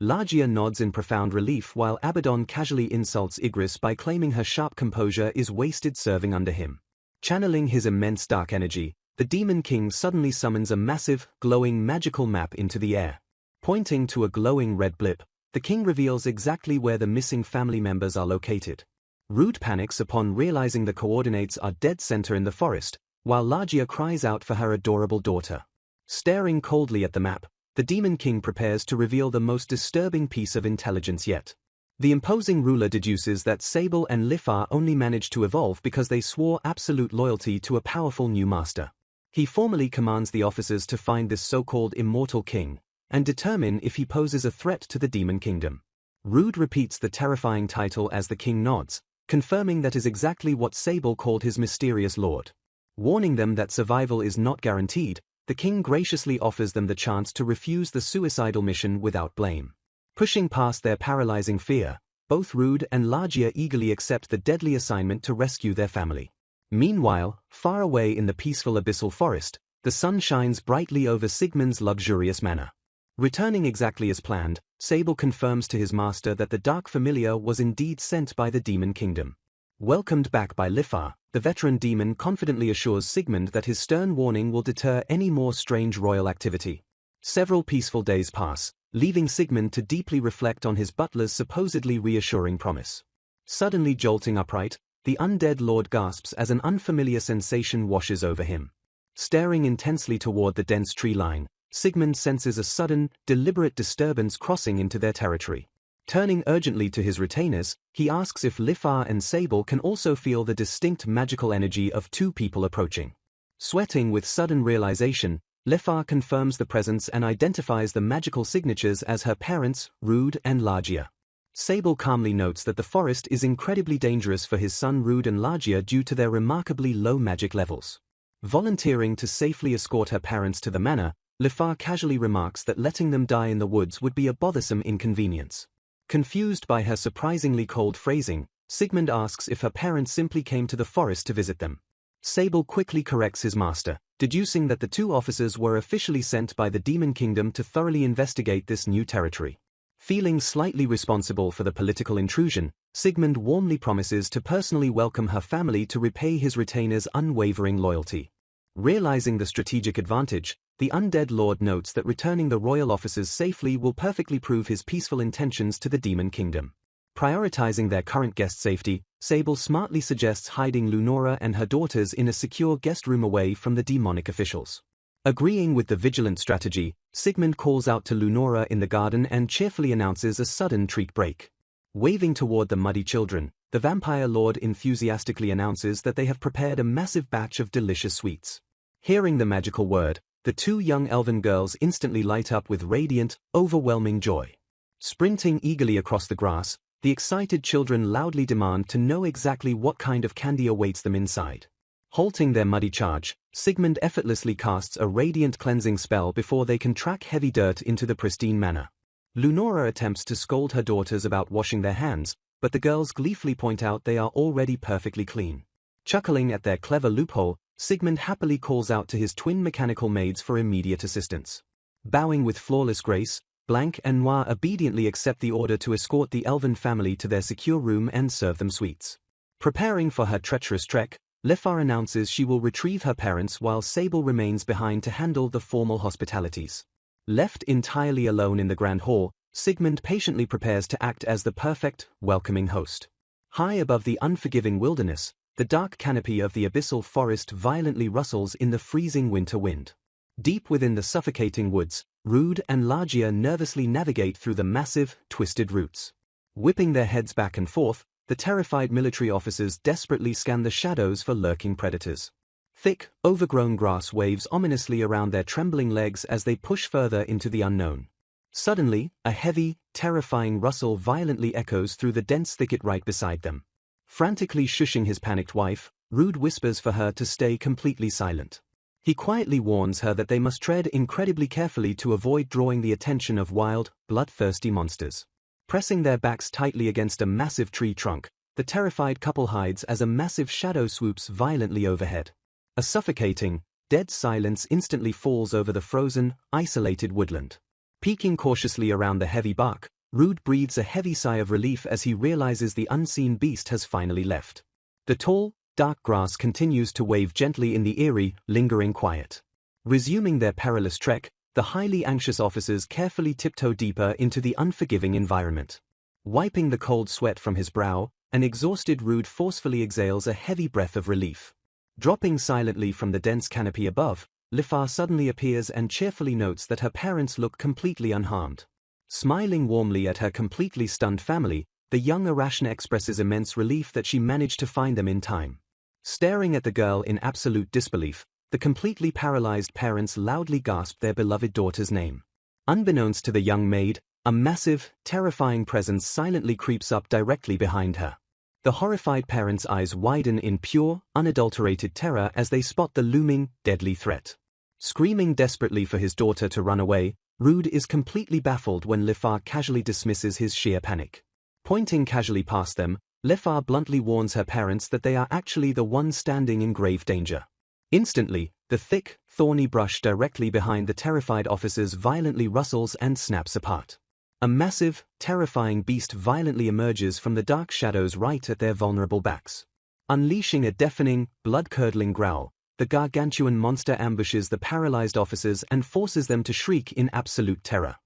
Largia nods in profound relief while Abaddon casually insults Igris by claiming her sharp composure is wasted serving under him. Channeling his immense dark energy, the Demon King suddenly summons a massive, glowing magical map into the air. Pointing to a glowing red blip, the king reveals exactly where the missing family members are located. Rude panics upon realizing the coordinates are dead center in the forest, while Largia cries out for her adorable daughter. Staring coldly at the map, the Demon King prepares to reveal the most disturbing piece of intelligence yet. The imposing ruler deduces that Sable and Lifar only managed to evolve because they swore absolute loyalty to a powerful new master. He formally commands the officers to find this so-called Immortal King, and determine if he poses a threat to the Demon Kingdom. Rude repeats the terrifying title as the king nods, confirming that is exactly what Sable called his mysterious lord. Warning them that survival is not guaranteed, the king graciously offers them the chance to refuse the suicidal mission without blame. Pushing past their paralyzing fear, both Rude and Largia eagerly accept the deadly assignment to rescue their family. Meanwhile, far away in the peaceful abyssal forest, the sun shines brightly over Sigmund's luxurious manor. Returning exactly as planned, Sable confirms to his master that the Dark Familiar was indeed sent by the Demon Kingdom. Welcomed back by Lifar, the veteran demon confidently assures Sigmund that his stern warning will deter any more strange royal activity. Several peaceful days pass, leaving Sigmund to deeply reflect on his butler's supposedly reassuring promise. Suddenly jolting upright, the undead lord gasps as an unfamiliar sensation washes over him. Staring intensely toward the dense tree line, Sigmund senses a sudden, deliberate disturbance crossing into their territory. Turning urgently to his retainers, he asks if Lifar and Sable can also feel the distinct magical energy of two people approaching. Sweating with sudden realization, Lifar confirms the presence and identifies the magical signatures as her parents, Rude and Largia. Sable calmly notes that the forest is incredibly dangerous for his son Rude and Largia due to their remarkably low magic levels. Volunteering to safely escort her parents to the manor, Lifar casually remarks that letting them die in the woods would be a bothersome inconvenience. Confused by her surprisingly cold phrasing, Sigmund asks if her parents simply came to the forest to visit them. Sable quickly corrects his master, deducing that the two officers were officially sent by the Demon Kingdom to thoroughly investigate this new territory. Feeling slightly responsible for the political intrusion, Sigmund warmly promises to personally welcome her family to repay his retainer's unwavering loyalty. Realizing the strategic advantage, the undead lord notes that returning the royal officers safely will perfectly prove his peaceful intentions to the demon kingdom. Prioritizing their current guest safety, Sable smartly suggests hiding Lunora and her daughters in a secure guest room away from the demonic officials. Agreeing with the vigilant strategy, Sigmund calls out to Lunora in the garden and cheerfully announces a sudden treat break. Waving toward the muddy children, the vampire lord enthusiastically announces that they have prepared a massive batch of delicious sweets. Hearing the magical word, the two young elven girls instantly light up with radiant, overwhelming joy. Sprinting eagerly across the grass, the excited children loudly demand to know exactly what kind of candy awaits them inside. Halting their muddy charge, Sigmund effortlessly casts a radiant cleansing spell before they can track heavy dirt into the pristine manor. Lunora attempts to scold her daughters about washing their hands, but the girls gleefully point out they are already perfectly clean. Chuckling at their clever loophole, Sigmund happily calls out to his twin mechanical maids for immediate assistance. Bowing with flawless grace, Blanc and Noir obediently accept the order to escort the elven family to their secure room and serve them sweets. Preparing for her treacherous trek, Lefar announces she will retrieve her parents while Sable remains behind to handle the formal hospitalities. Left entirely alone in the Grand Hall, Sigmund patiently prepares to act as the perfect, welcoming host. High above the unforgiving wilderness, the dark canopy of the abyssal forest violently rustles in the freezing winter wind. Deep within the suffocating woods, Rude and Largia nervously navigate through the massive, twisted roots. Whipping their heads back and forth, the terrified military officers desperately scan the shadows for lurking predators. Thick, overgrown grass waves ominously around their trembling legs as they push further into the unknown. Suddenly, a heavy, terrifying rustle violently echoes through the dense thicket right beside them. Frantically shushing his panicked wife, Rude whispers for her to stay completely silent. He quietly warns her that they must tread incredibly carefully to avoid drawing the attention of wild, bloodthirsty monsters. Pressing their backs tightly against a massive tree trunk, the terrified couple hides as a massive shadow swoops violently overhead. A suffocating, dead silence instantly falls over the frozen, isolated woodland. Peeking cautiously around the heavy bark, Rude breathes a heavy sigh of relief as he realizes the unseen beast has finally left. The tall, dark grass continues to wave gently in the eerie, lingering quiet. Resuming their perilous trek, the highly anxious officers carefully tiptoe deeper into the unforgiving environment. Wiping the cold sweat from his brow, an exhausted Rude forcefully exhales a heavy breath of relief. Dropping silently from the dense canopy above, Lifar suddenly appears and cheerfully notes that her parents look completely unharmed. Smiling warmly at her completely stunned family, the young Arashna expresses immense relief that she managed to find them in time. Staring at the girl in absolute disbelief, the completely paralyzed parents loudly gasp their beloved daughter's name. Unbeknownst to the young maid, a massive, terrifying presence silently creeps up directly behind her. The horrified parents' eyes widen in pure, unadulterated terror as they spot the looming, deadly threat. Screaming desperately for his daughter to run away, Rude is completely baffled when Lefar casually dismisses his sheer panic. Pointing casually past them, Lefar bluntly warns her parents that they are actually the ones standing in grave danger. Instantly, the thick, thorny brush directly behind the terrified officers violently rustles and snaps apart. A massive, terrifying beast violently emerges from the dark shadows right at their vulnerable backs. Unleashing a deafening, blood-curdling growl, the gargantuan monster ambushes the paralyzed officers and forces them to shriek in absolute terror.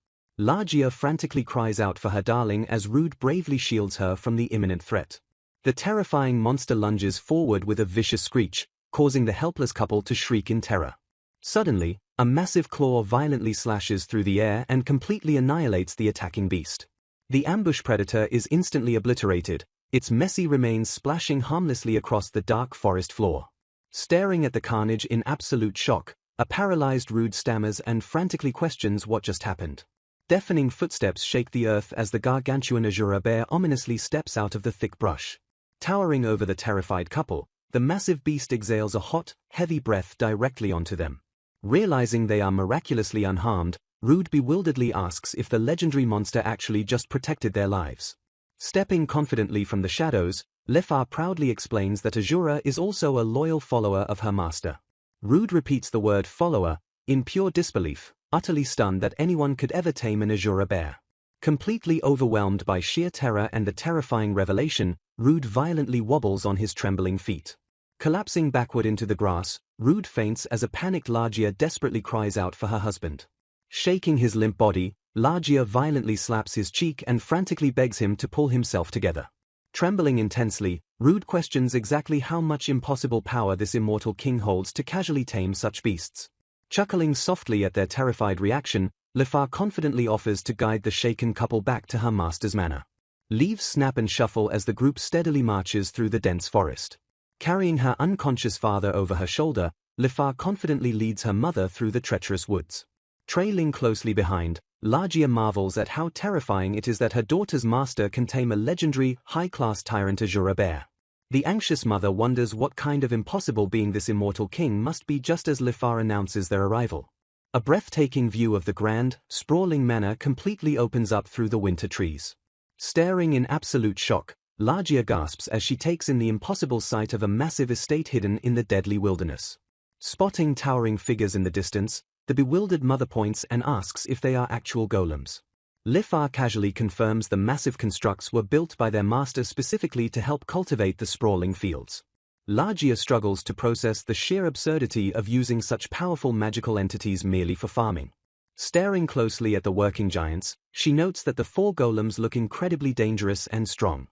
Largia frantically cries out for her darling as Rude bravely shields her from the imminent threat. The terrifying monster lunges forward with a vicious screech, causing the helpless couple to shriek in terror. Suddenly, a massive claw violently slashes through the air and completely annihilates the attacking beast. The ambush predator is instantly obliterated, its messy remains splashing harmlessly across the dark forest floor. Staring at the carnage in absolute shock, a paralyzed Rude stammers and frantically questions what just happened. Deafening footsteps shake the earth as the gargantuan Asura bear ominously steps out of the thick brush. Towering over the terrified couple, the massive beast exhales a hot, heavy breath directly onto them. Realizing they are miraculously unharmed, Rude bewilderedly asks if the legendary monster actually just protected their lives. Stepping confidently from the shadows, Lefar proudly explains that Asura is also a loyal follower of her master. Rude repeats the word follower, in pure disbelief, utterly stunned that anyone could ever tame an Asura bear. Completely overwhelmed by sheer terror and the terrifying revelation, Rude violently wobbles on his trembling feet. Collapsing backward into the grass, Rude faints as a panicked Largia desperately cries out for her husband. Shaking his limp body, Largia violently slaps his cheek and frantically begs him to pull himself together. Trembling intensely, Rude questions exactly how much impossible power this immortal king holds to casually tame such beasts. Chuckling softly at their terrified reaction, Lifar confidently offers to guide the shaken couple back to her master's manor. Leaves snap and shuffle as the group steadily marches through the dense forest. Carrying her unconscious father over her shoulder, Lifar confidently leads her mother through the treacherous woods. Trailing closely behind, Largia marvels at how terrifying it is that her daughter's master can tame a legendary, high-class tyrant Asura bear. The anxious mother wonders what kind of impossible being this immortal king must be just as Lifar announces their arrival. A breathtaking view of the grand, sprawling manor completely opens up through the winter trees. Staring in absolute shock, Largia gasps as she takes in the impossible sight of a massive estate hidden in the deadly wilderness. Spotting towering figures in the distance, the bewildered mother points and asks if they are actual golems. Lifar casually confirms the massive constructs were built by their master specifically to help cultivate the sprawling fields. Largia struggles to process the sheer absurdity of using such powerful magical entities merely for farming. Staring closely at the working giants, she notes that the 4 golems look incredibly dangerous and strong.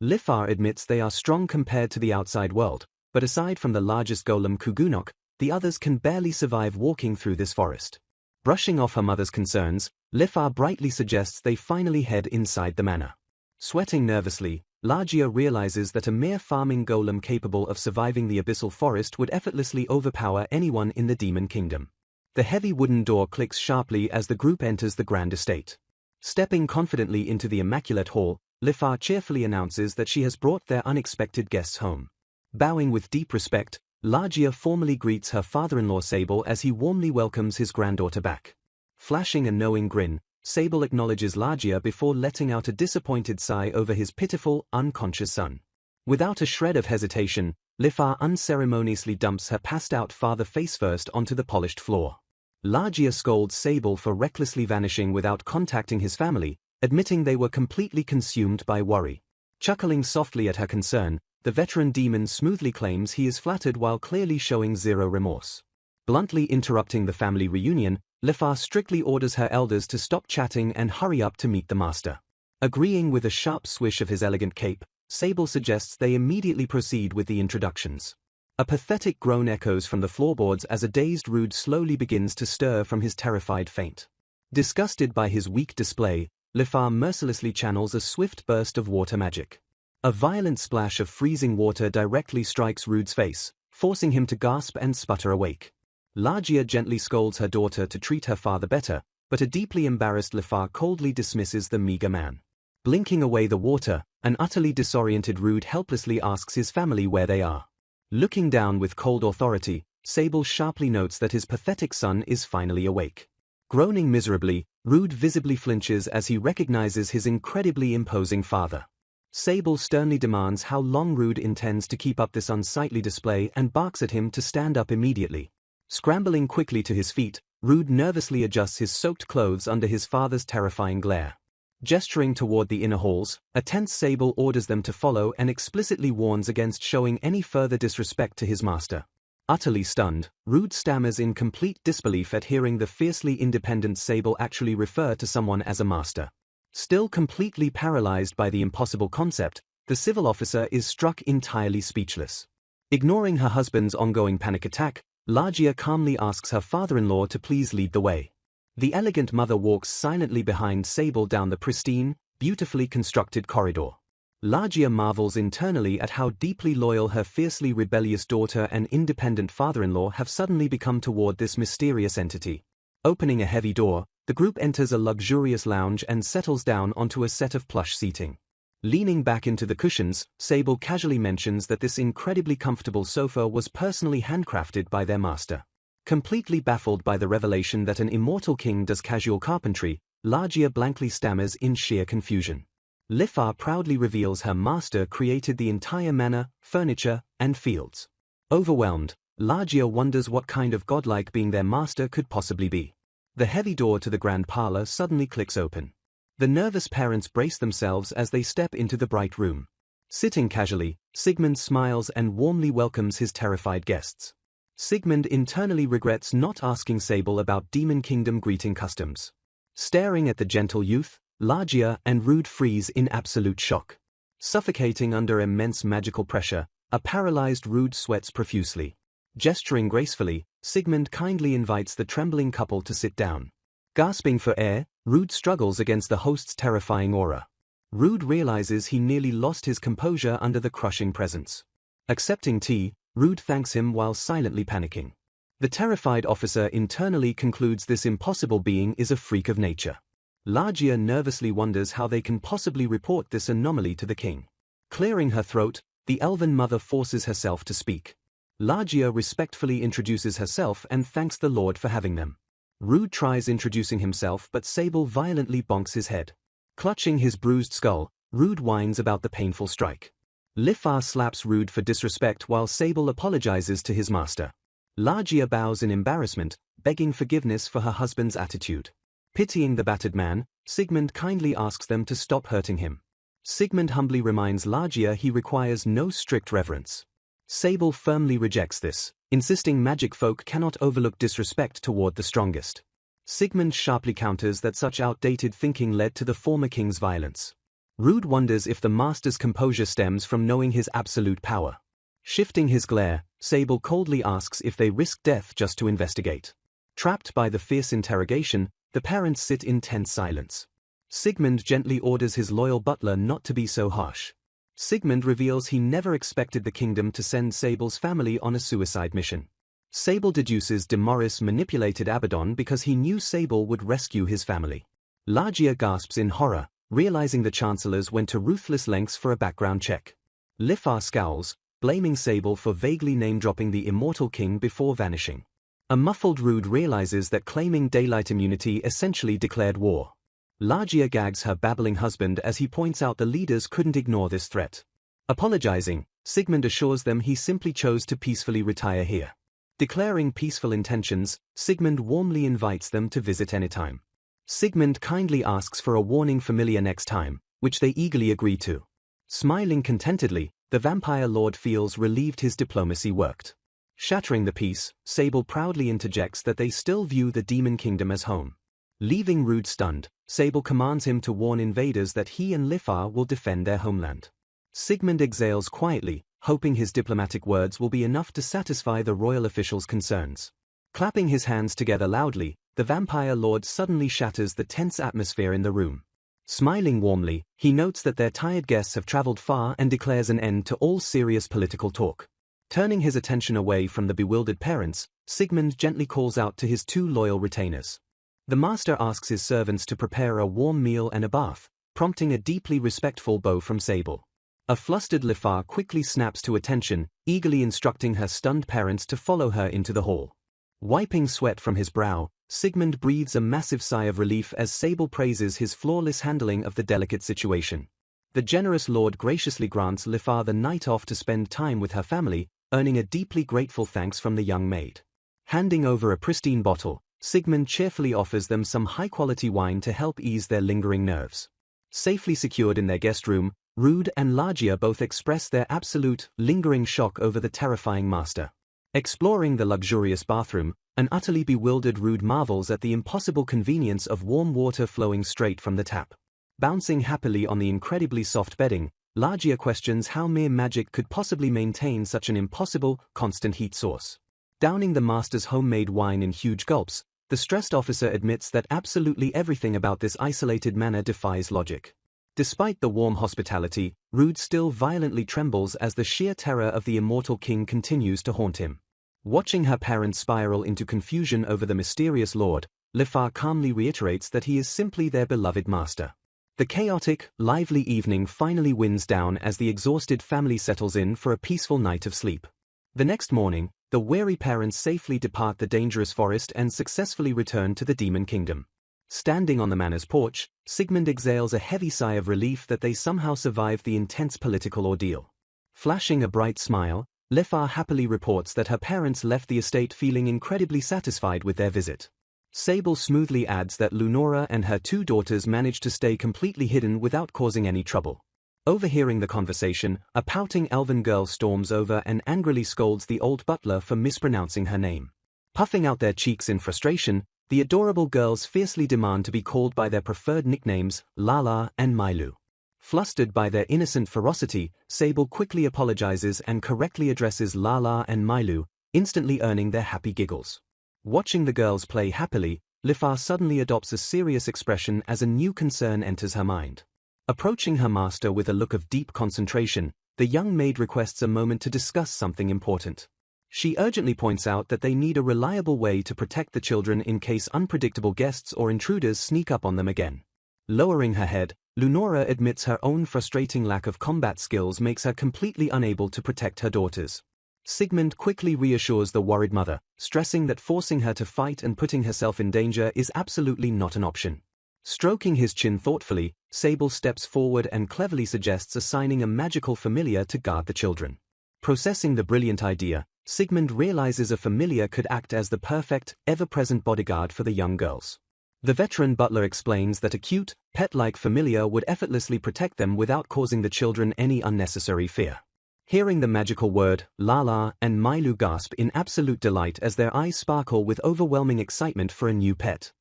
Lifar admits they are strong compared to the outside world, but aside from the largest golem Kugunok, the others can barely survive walking through this forest. Brushing off her mother's concerns, Lifar brightly suggests they finally head inside the manor. Sweating nervously, Largia realizes that a mere farming golem capable of surviving the abyssal forest would effortlessly overpower anyone in the demon kingdom. The heavy wooden door clicks sharply as the group enters the grand estate. Stepping confidently into the immaculate hall, Lifar cheerfully announces that she has brought their unexpected guests home. Bowing with deep respect, Largia formally greets her father-in-law Sable as he warmly welcomes his granddaughter back. Flashing a knowing grin, Sable acknowledges Largia before letting out a disappointed sigh over his pitiful, unconscious son. Without a shred of hesitation, Lifar unceremoniously dumps her passed-out father face-first onto the polished floor. Largia scolds Sable for recklessly vanishing without contacting his family, admitting they were completely consumed by worry. Chuckling softly at her concern, the veteran demon smoothly claims he is flattered while clearly showing zero remorse. Bluntly interrupting the family reunion, Lifar strictly orders her elders to stop chatting and hurry up to meet the master. Agreeing with a sharp swish of his elegant cape, Sable suggests they immediately proceed with the introductions. A pathetic groan echoes from the floorboards as a dazed Rude slowly begins to stir from his terrified faint. Disgusted by his weak display, Lifar mercilessly channels a swift burst of water magic. A violent splash of freezing water directly strikes Rude's face, forcing him to gasp and sputter awake. Largia gently scolds her daughter to treat her father better, but a deeply embarrassed Lifar coldly dismisses the meager man. Blinking away the water, an utterly disoriented Rude helplessly asks his family where they are. Looking down with cold authority, Sable sharply notes that his pathetic son is finally awake. Groaning miserably, Rude visibly flinches as he recognizes his incredibly imposing father. Sable sternly demands how long Rude intends to keep up this unsightly display and barks at him to stand up immediately. Scrambling quickly to his feet, Rude nervously adjusts his soaked clothes under his father's terrifying glare. Gesturing toward the inner halls, a tense Sable orders them to follow and explicitly warns against showing any further disrespect to his master. Utterly stunned, Rude stammers in complete disbelief at hearing the fiercely independent Sable actually refer to someone as a master. Still completely paralyzed by the impossible concept, the civil officer is struck entirely speechless. Ignoring her husband's ongoing panic attack, Largia calmly asks her father-in-law to please lead the way. The elegant mother walks silently behind Sable down the pristine, beautifully constructed corridor. Largia marvels internally at how deeply loyal her fiercely rebellious daughter and independent father-in-law have suddenly become toward this mysterious entity. Opening a heavy door, the group enters a luxurious lounge and settles down onto a set of plush seating. Leaning back into the cushions, Sable casually mentions that this incredibly comfortable sofa was personally handcrafted by their master. Completely baffled by the revelation that an immortal king does casual carpentry, Largia blankly stammers in sheer confusion. Lifar proudly reveals her master created the entire manor, furniture, and fields. Overwhelmed, Largia wonders what kind of godlike being their master could possibly be. The heavy door to the grand parlor suddenly clicks open. The nervous parents brace themselves as they step into the bright room. Sitting casually, Sigmund smiles and warmly welcomes his terrified guests. Sigmund internally regrets not asking Sable about Demon Kingdom greeting customs. Staring at the gentle youth, Largia and Rude freeze in absolute shock. Suffocating under immense magical pressure, a paralyzed Rude sweats profusely. Gesturing gracefully, Sigmund kindly invites the trembling couple to sit down. Gasping for air, Rude struggles against the host's terrifying aura. Rude realizes he nearly lost his composure under the crushing presence. Accepting tea, Rude thanks him while silently panicking. The terrified officer internally concludes this impossible being is a freak of nature. Largia nervously wonders how they can possibly report this anomaly to the king. Clearing her throat, the elven mother forces herself to speak. Largia respectfully introduces herself and thanks the Lord for having them. Rude tries introducing himself but Sable violently bonks his head. Clutching his bruised skull, Rude whines about the painful strike. Lifar slaps Rude for disrespect while Sable apologizes to his master. Largia bows in embarrassment, begging forgiveness for her husband's attitude. Pitying the battered man, Sigmund kindly asks them to stop hurting him. Sigmund humbly reminds Largia he requires no strict reverence. Sable firmly rejects this, insisting magic folk cannot overlook disrespect toward the strongest. Sigmund sharply counters that such outdated thinking led to the former king's violence. Rude wonders if the master's composure stems from knowing his absolute power. Shifting his glare, Sable coldly asks if they risk death just to investigate. Trapped by the fierce interrogation, the parents sit in tense silence. Sigmund gently orders his loyal butler not to be so harsh. Sigmund reveals he never expected the kingdom to send Sable's family on a suicide mission. Sable deduces Demoris manipulated Abaddon because he knew Sable would rescue his family. Largia gasps in horror, realizing the chancellors went to ruthless lengths for a background check. Lifar scowls, blaming Sable for vaguely name-dropping the Immortal King before vanishing. A muffled Rude realizes that claiming daylight immunity essentially declared war. Largia gags her babbling husband as he points out the leaders couldn't ignore this threat. Apologizing, Sigmund assures them he simply chose to peacefully retire here. Declaring peaceful intentions, Sigmund warmly invites them to visit anytime. Sigmund kindly asks for a warning familiar next time, which they eagerly agree to. Smiling contentedly, the vampire lord feels relieved his diplomacy worked. Shattering the peace, Sable proudly interjects that they still view the Demon Kingdom as home. Leaving Rude stunned, Sable commands him to warn invaders that he and Lifar will defend their homeland. Sigmund exhales quietly, hoping his diplomatic words will be enough to satisfy the royal officials' concerns. Clapping his hands together loudly, the vampire lord suddenly shatters the tense atmosphere in the room. Smiling warmly, he notes that their tired guests have traveled far and declares an end to all serious political talk. Turning his attention away from the bewildered parents, Sigmund gently calls out to his two loyal retainers. The master asks his servants to prepare a warm meal and a bath, prompting a deeply respectful bow from Sable. A flustered Lifar quickly snaps to attention, eagerly instructing her stunned parents to follow her into the hall. Wiping sweat from his brow, Sigmund breathes a massive sigh of relief as Sable praises his flawless handling of the delicate situation. The generous lord graciously grants Lifar the night off to spend time with her family, earning a deeply grateful thanks from the young maid. Handing over a pristine bottle, Sigmund cheerfully offers them some high-quality wine to help ease their lingering nerves. Safely secured in their guest room, Rude and Largia both express their absolute, lingering shock over the terrifying master. Exploring the luxurious bathroom, an utterly bewildered Rude marvels at the impossible convenience of warm water flowing straight from the tap. Bouncing happily on the incredibly soft bedding, Largia questions how mere magic could possibly maintain such an impossible, constant heat source. Downing the master's homemade wine in huge gulps, the stressed officer admits that absolutely everything about this isolated manor defies logic. Despite the warm hospitality, Rude still violently trembles as the sheer terror of the Immortal King continues to haunt him. Watching her parents spiral into confusion over the mysterious lord, Lifar calmly reiterates that he is simply their beloved master. The chaotic, lively evening finally winds down as the exhausted family settles in for a peaceful night of sleep. The next morning, the wary parents safely depart the dangerous forest and successfully return to the Demon Kingdom. Standing on the manor's porch, Sigmund exhales a heavy sigh of relief that they somehow survived the intense political ordeal. Flashing a bright smile, Lifar happily reports that her parents left the estate feeling incredibly satisfied with their visit. Sable smoothly adds that Lunora and her 2 daughters managed to stay completely hidden without causing any trouble. Overhearing the conversation, a pouting elven girl storms over and angrily scolds the old butler for mispronouncing her name. Puffing out their cheeks in frustration, the adorable girls fiercely demand to be called by their preferred nicknames, Lala and Mailu. Flustered by their innocent ferocity, Sable quickly apologizes and correctly addresses Lala and Mailu, instantly earning their happy giggles. Watching the girls play happily, Lifa suddenly adopts a serious expression as a new concern enters her mind. Approaching her master with a look of deep concentration, the young maid requests a moment to discuss something important. She urgently points out that they need a reliable way to protect the children in case unpredictable guests or intruders sneak up on them again. Lowering her head, Lunora admits her own frustrating lack of combat skills makes her completely unable to protect her daughters. Sigmund quickly reassures the worried mother, stressing that forcing her to fight and putting herself in danger is absolutely not an option. Stroking his chin thoughtfully, Sable steps forward and cleverly suggests assigning a magical familiar to guard the children. Processing the brilliant idea, Sigmund realizes a familiar could act as the perfect, ever-present bodyguard for the young girls. The veteran butler explains that a cute, pet-like familiar would effortlessly protect them without causing the children any unnecessary fear. Hearing the magical word, Lala and Mailu gasp in absolute delight as their eyes sparkle with overwhelming excitement for a new pet.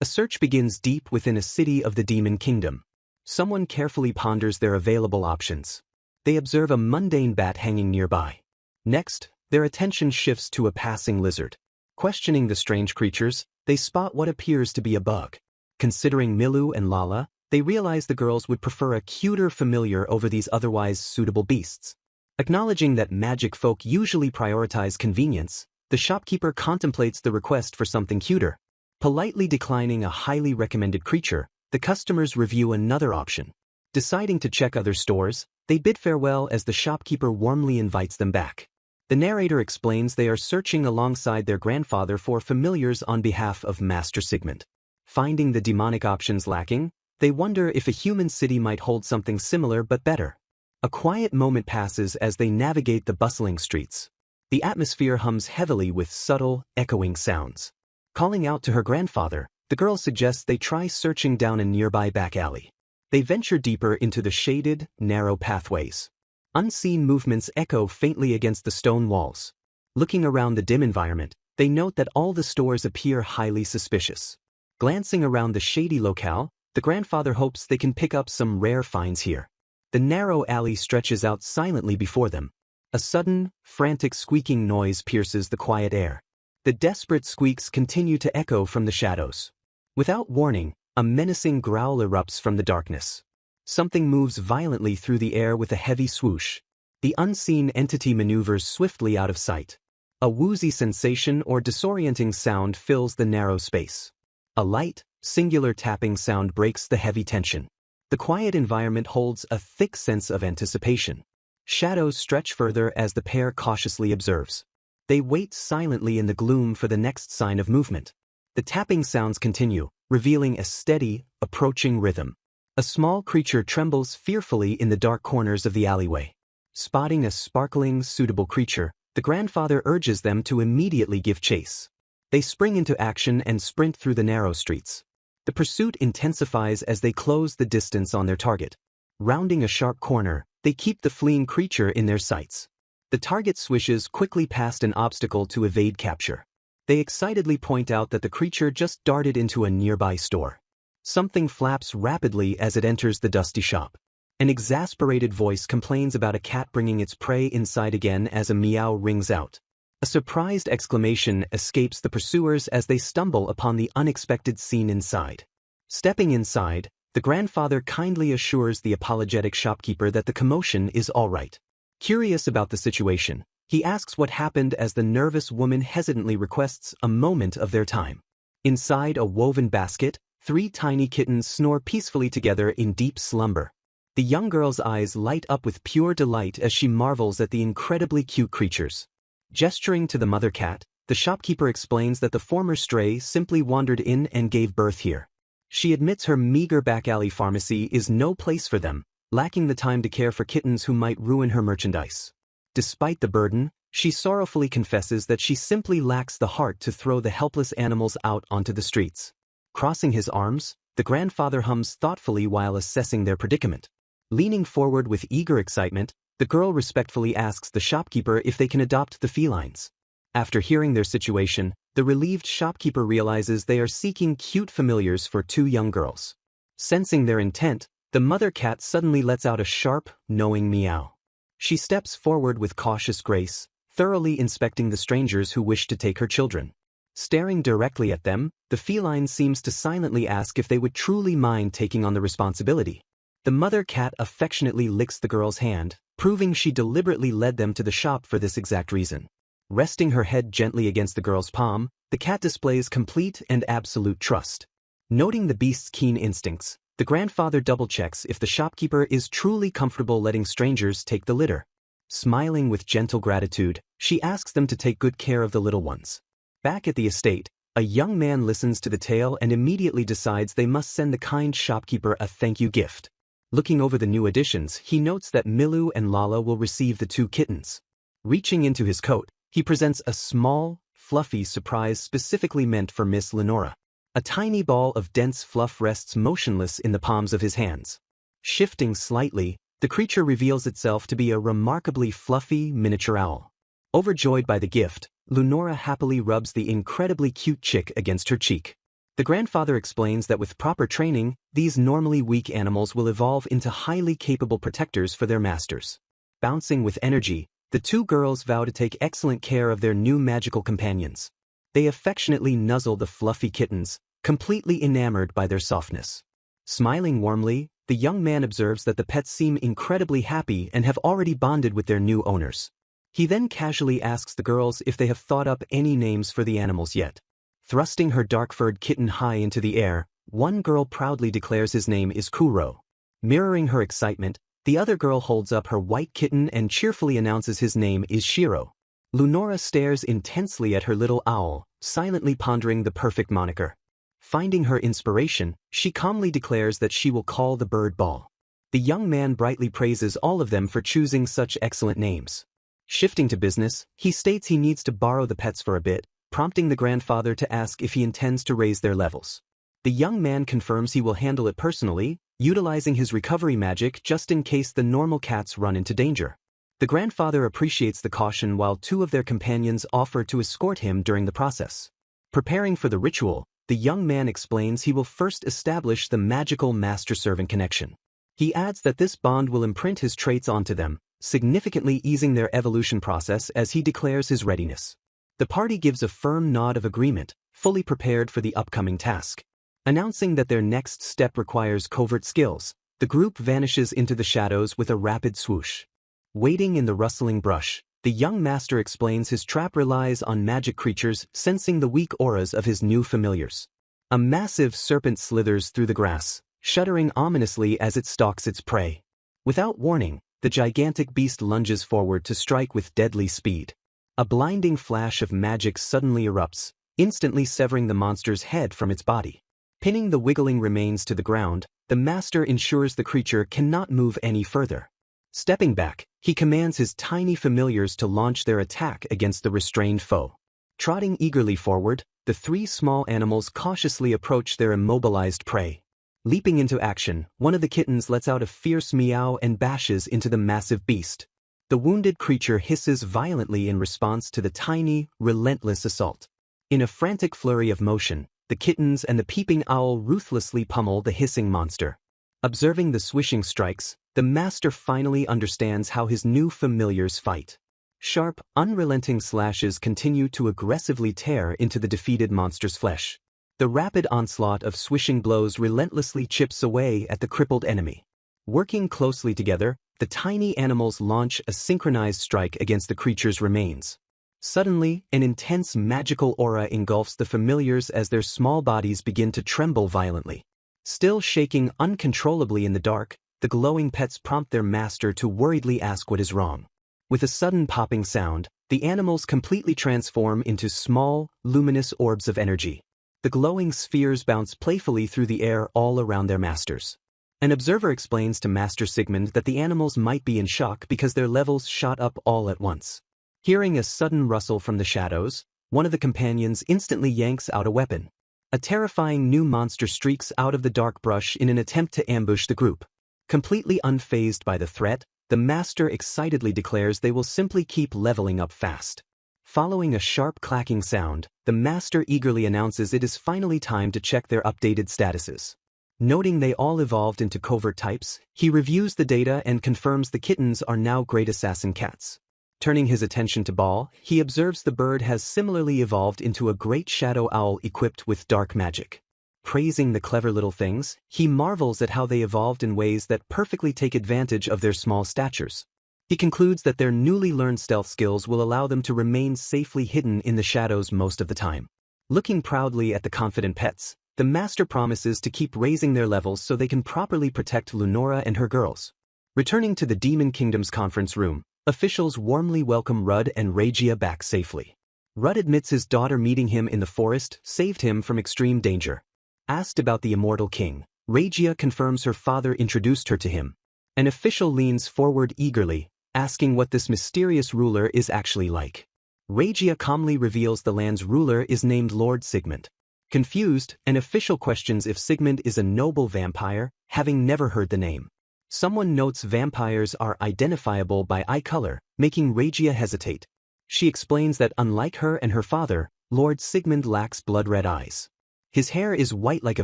A search begins deep within a city of the Demon Kingdom. Someone carefully ponders their available options. They observe a mundane bat hanging nearby. Next, their attention shifts to a passing lizard. Questioning the strange creatures, they spot what appears to be a bug. Considering Milu and Lala, they realize the girls would prefer a cuter familiar over these otherwise suitable beasts. Acknowledging that magic folk usually prioritize convenience, the shopkeeper contemplates the request for something cuter. Politely declining a highly recommended creature, the customers review another option. Deciding to check other stores, they bid farewell as the shopkeeper warmly invites them back. The narrator explains they are searching alongside their grandfather for familiars on behalf of Master Sigmund. Finding the demonic options lacking, they wonder if a human city might hold something similar but better. A quiet moment passes as they navigate the bustling streets. The atmosphere hums heavily with subtle, echoing sounds. Calling out to her grandfather, the girl suggests they try searching down a nearby back alley. They venture deeper into the shaded, narrow pathways. Unseen movements echo faintly against the stone walls. Looking around the dim environment, they note that all the stores appear highly suspicious. Glancing around the shady locale, the grandfather hopes they can pick up some rare finds here. The narrow alley stretches out silently before them. A sudden, frantic squeaking noise pierces the quiet air. The desperate squeaks continue to echo from the shadows. Without warning, a menacing growl erupts from the darkness. Something moves violently through the air with a heavy swoosh. The unseen entity maneuvers swiftly out of sight. A woozy sensation or disorienting sound fills the narrow space. A light, singular tapping sound breaks the heavy tension. The quiet environment holds a thick sense of anticipation. Shadows stretch further as the pair cautiously observes. They wait silently in the gloom for the next sign of movement. The tapping sounds continue, revealing a steady, approaching rhythm. A small creature trembles fearfully in the dark corners of the alleyway. Spotting a sparkling, suitable creature, the grandfather urges them to immediately give chase. They spring into action and sprint through the narrow streets. The pursuit intensifies as they close the distance on their target. Rounding a sharp corner, they keep the fleeing creature in their sights. The target swishes quickly past an obstacle to evade capture. They excitedly point out that the creature just darted into a nearby store. Something flaps rapidly as it enters the dusty shop. An exasperated voice complains about a cat bringing its prey inside again as a meow rings out. A surprised exclamation escapes the pursuers as they stumble upon the unexpected scene inside. Stepping inside, the grandfather kindly assures the apologetic shopkeeper that the commotion is all right. Curious about the situation, he asks what happened as the nervous woman hesitantly requests a moment of their time. Inside a woven basket, 3 tiny kittens snore peacefully together in deep slumber. The young girl's eyes light up with pure delight as she marvels at the incredibly cute creatures. Gesturing to the mother cat, the shopkeeper explains that the former stray simply wandered in and gave birth here. She admits her meager back alley pharmacy is no place for them, lacking the time to care for kittens who might ruin her merchandise. Despite the burden, she sorrowfully confesses that she simply lacks the heart to throw the helpless animals out onto the streets. Crossing his arms, the grandfather hums thoughtfully while assessing their predicament. Leaning forward with eager excitement, the girl respectfully asks the shopkeeper if they can adopt the felines. After hearing their situation, the relieved shopkeeper realizes they are seeking cute familiars for two young girls. Sensing their intent, the mother cat suddenly lets out a sharp, knowing meow. She steps forward with cautious grace, thoroughly inspecting the strangers who wish to take her children. Staring directly at them, the feline seems to silently ask if they would truly mind taking on the responsibility. The mother cat affectionately licks the girl's hand, proving she deliberately led them to the shop for this exact reason. Resting her head gently against the girl's palm, the cat displays complete and absolute trust. Noting the beast's keen instincts, the grandfather double-checks if the shopkeeper is truly comfortable letting strangers take the litter. Smiling with gentle gratitude, she asks them to take good care of the little ones. Back at the estate, a young man listens to the tale and immediately decides they must send the kind shopkeeper a thank-you gift. Looking over the new additions, he notes that Milu and Lala will receive the two kittens. Reaching into his coat, he presents a small, fluffy surprise specifically meant for Miss Lenora. A tiny ball of dense fluff rests motionless in the palms of his hands. Shifting slightly, the creature reveals itself to be a remarkably fluffy miniature owl. Overjoyed by the gift, Lenora happily rubs the incredibly cute chick against her cheek. The grandfather explains that with proper training, these normally weak animals will evolve into highly capable protectors for their masters. Bouncing with energy, the two girls vow to take excellent care of their new magical companions. They affectionately nuzzle the fluffy kittens, completely enamored by their softness. Smiling warmly, the young man observes that the pets seem incredibly happy and have already bonded with their new owners. He then casually asks the girls if they have thought up any names for the animals yet. Thrusting her dark-furred kitten high into the air, one girl proudly declares his name is Kuro. Mirroring her excitement, the other girl holds up her white kitten and cheerfully announces his name is Shiro. Lenora stares intensely at her little owl, silently pondering the perfect moniker. Finding her inspiration, she calmly declares that she will call the bird Ball. The young man brightly praises all of them for choosing such excellent names. Shifting to business, he states he needs to borrow the pets for a bit, prompting the grandfather to ask if he intends to raise their levels. The young man confirms he will handle it personally, utilizing his recovery magic just in case the normal cats run into danger. The grandfather appreciates the caution while two of their companions offer to escort him during the process. Preparing for the ritual, the young man explains he will first establish the magical master-servant connection. He adds that this bond will imprint his traits onto them, significantly easing their evolution process as he declares his readiness. The party gives a firm nod of agreement, fully prepared for the upcoming task. Announcing that their next step requires covert skills, the group vanishes into the shadows with a rapid swoosh. Waiting in the rustling brush, the young master explains his trap relies on magic creatures sensing the weak auras of his new familiars. A massive serpent slithers through the grass, shuddering ominously as it stalks its prey. Without warning, the gigantic beast lunges forward to strike with deadly speed. A blinding flash of magic suddenly erupts, instantly severing the monster's head from its body. Pinning the wiggling remains to the ground, the master ensures the creature cannot move any further. Stepping back, he commands his tiny familiars to launch their attack against the restrained foe. Trotting eagerly forward, the three small animals cautiously approach their immobilized prey. Leaping into action, one of the kittens lets out a fierce meow and bashes into the massive beast. The wounded creature hisses violently in response to the tiny, relentless assault. In a frantic flurry of motion, the kittens and the peeping owl ruthlessly pummel the hissing monster. Observing the swishing strikes, the master finally understands how his new familiars fight. Sharp, unrelenting slashes continue to aggressively tear into the defeated monster's flesh. The rapid onslaught of swishing blows relentlessly chips away at the crippled enemy. Working closely together, the tiny animals launch a synchronized strike against the creature's remains. Suddenly, an intense magical aura engulfs the familiars as their small bodies begin to tremble violently. Still shaking uncontrollably in the dark, the glowing pets prompt their master to worriedly ask what is wrong. With a sudden popping sound, the animals completely transform into small, luminous orbs of energy. The glowing spheres bounce playfully through the air all around their masters. An observer explains to Master Sigmund that the animals might be in shock because their levels shot up all at once. Hearing a sudden rustle from the shadows, one of the companions instantly yanks out a weapon. A terrifying new monster streaks out of the dark brush in an attempt to ambush the group. Completely unfazed by the threat, the master excitedly declares they will simply keep leveling up fast. Following a sharp clacking sound, the master eagerly announces it is finally time to check their updated statuses. Noting they all evolved into covert types, he reviews the data and confirms the kittens are now great assassin cats. Turning his attention to Ball, he observes the bird has similarly evolved into a great shadow owl equipped with dark magic. Praising the clever little things, he marvels at how they evolved in ways that perfectly take advantage of their small statures. He concludes that their newly learned stealth skills will allow them to remain safely hidden in the shadows most of the time. Looking proudly at the confident pets, the master promises to keep raising their levels so they can properly protect Lunora and her girls. Returning to the Demon Kingdom's conference room, officials warmly welcome Rudd and Regia back safely. Rudd admits his daughter meeting him in the forest saved him from extreme danger. Asked about the Immortal King, Regia confirms her father introduced her to him. An official leans forward eagerly, asking what this mysterious ruler is actually like. Regia calmly reveals the land's ruler is named Lord Sigmund. Confused, an official questions if Sigmund is a noble vampire, having never heard the name. Someone notes vampires are identifiable by eye color, making Regia hesitate. She explains that unlike her and her father, Lord Sigmund lacks blood-red eyes. His hair is white like a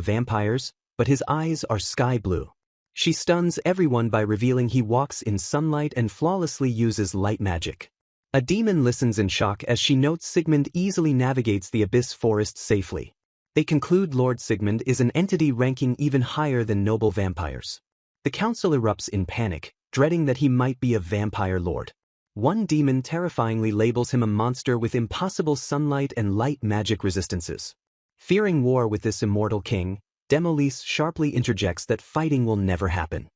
vampire's, but his eyes are sky blue. She stuns everyone by revealing he walks in sunlight and flawlessly uses light magic. A demon listens in shock as she notes Sigmund easily navigates the abyss forest safely. They conclude Lord Sigmund is an entity ranking even higher than noble vampires. The council erupts in panic, dreading that he might be a vampire lord. One demon terrifyingly labels him a monster with impossible sunlight and light magic resistances. Fearing war with this immortal king, Demolise sharply interjects that fighting will never happen.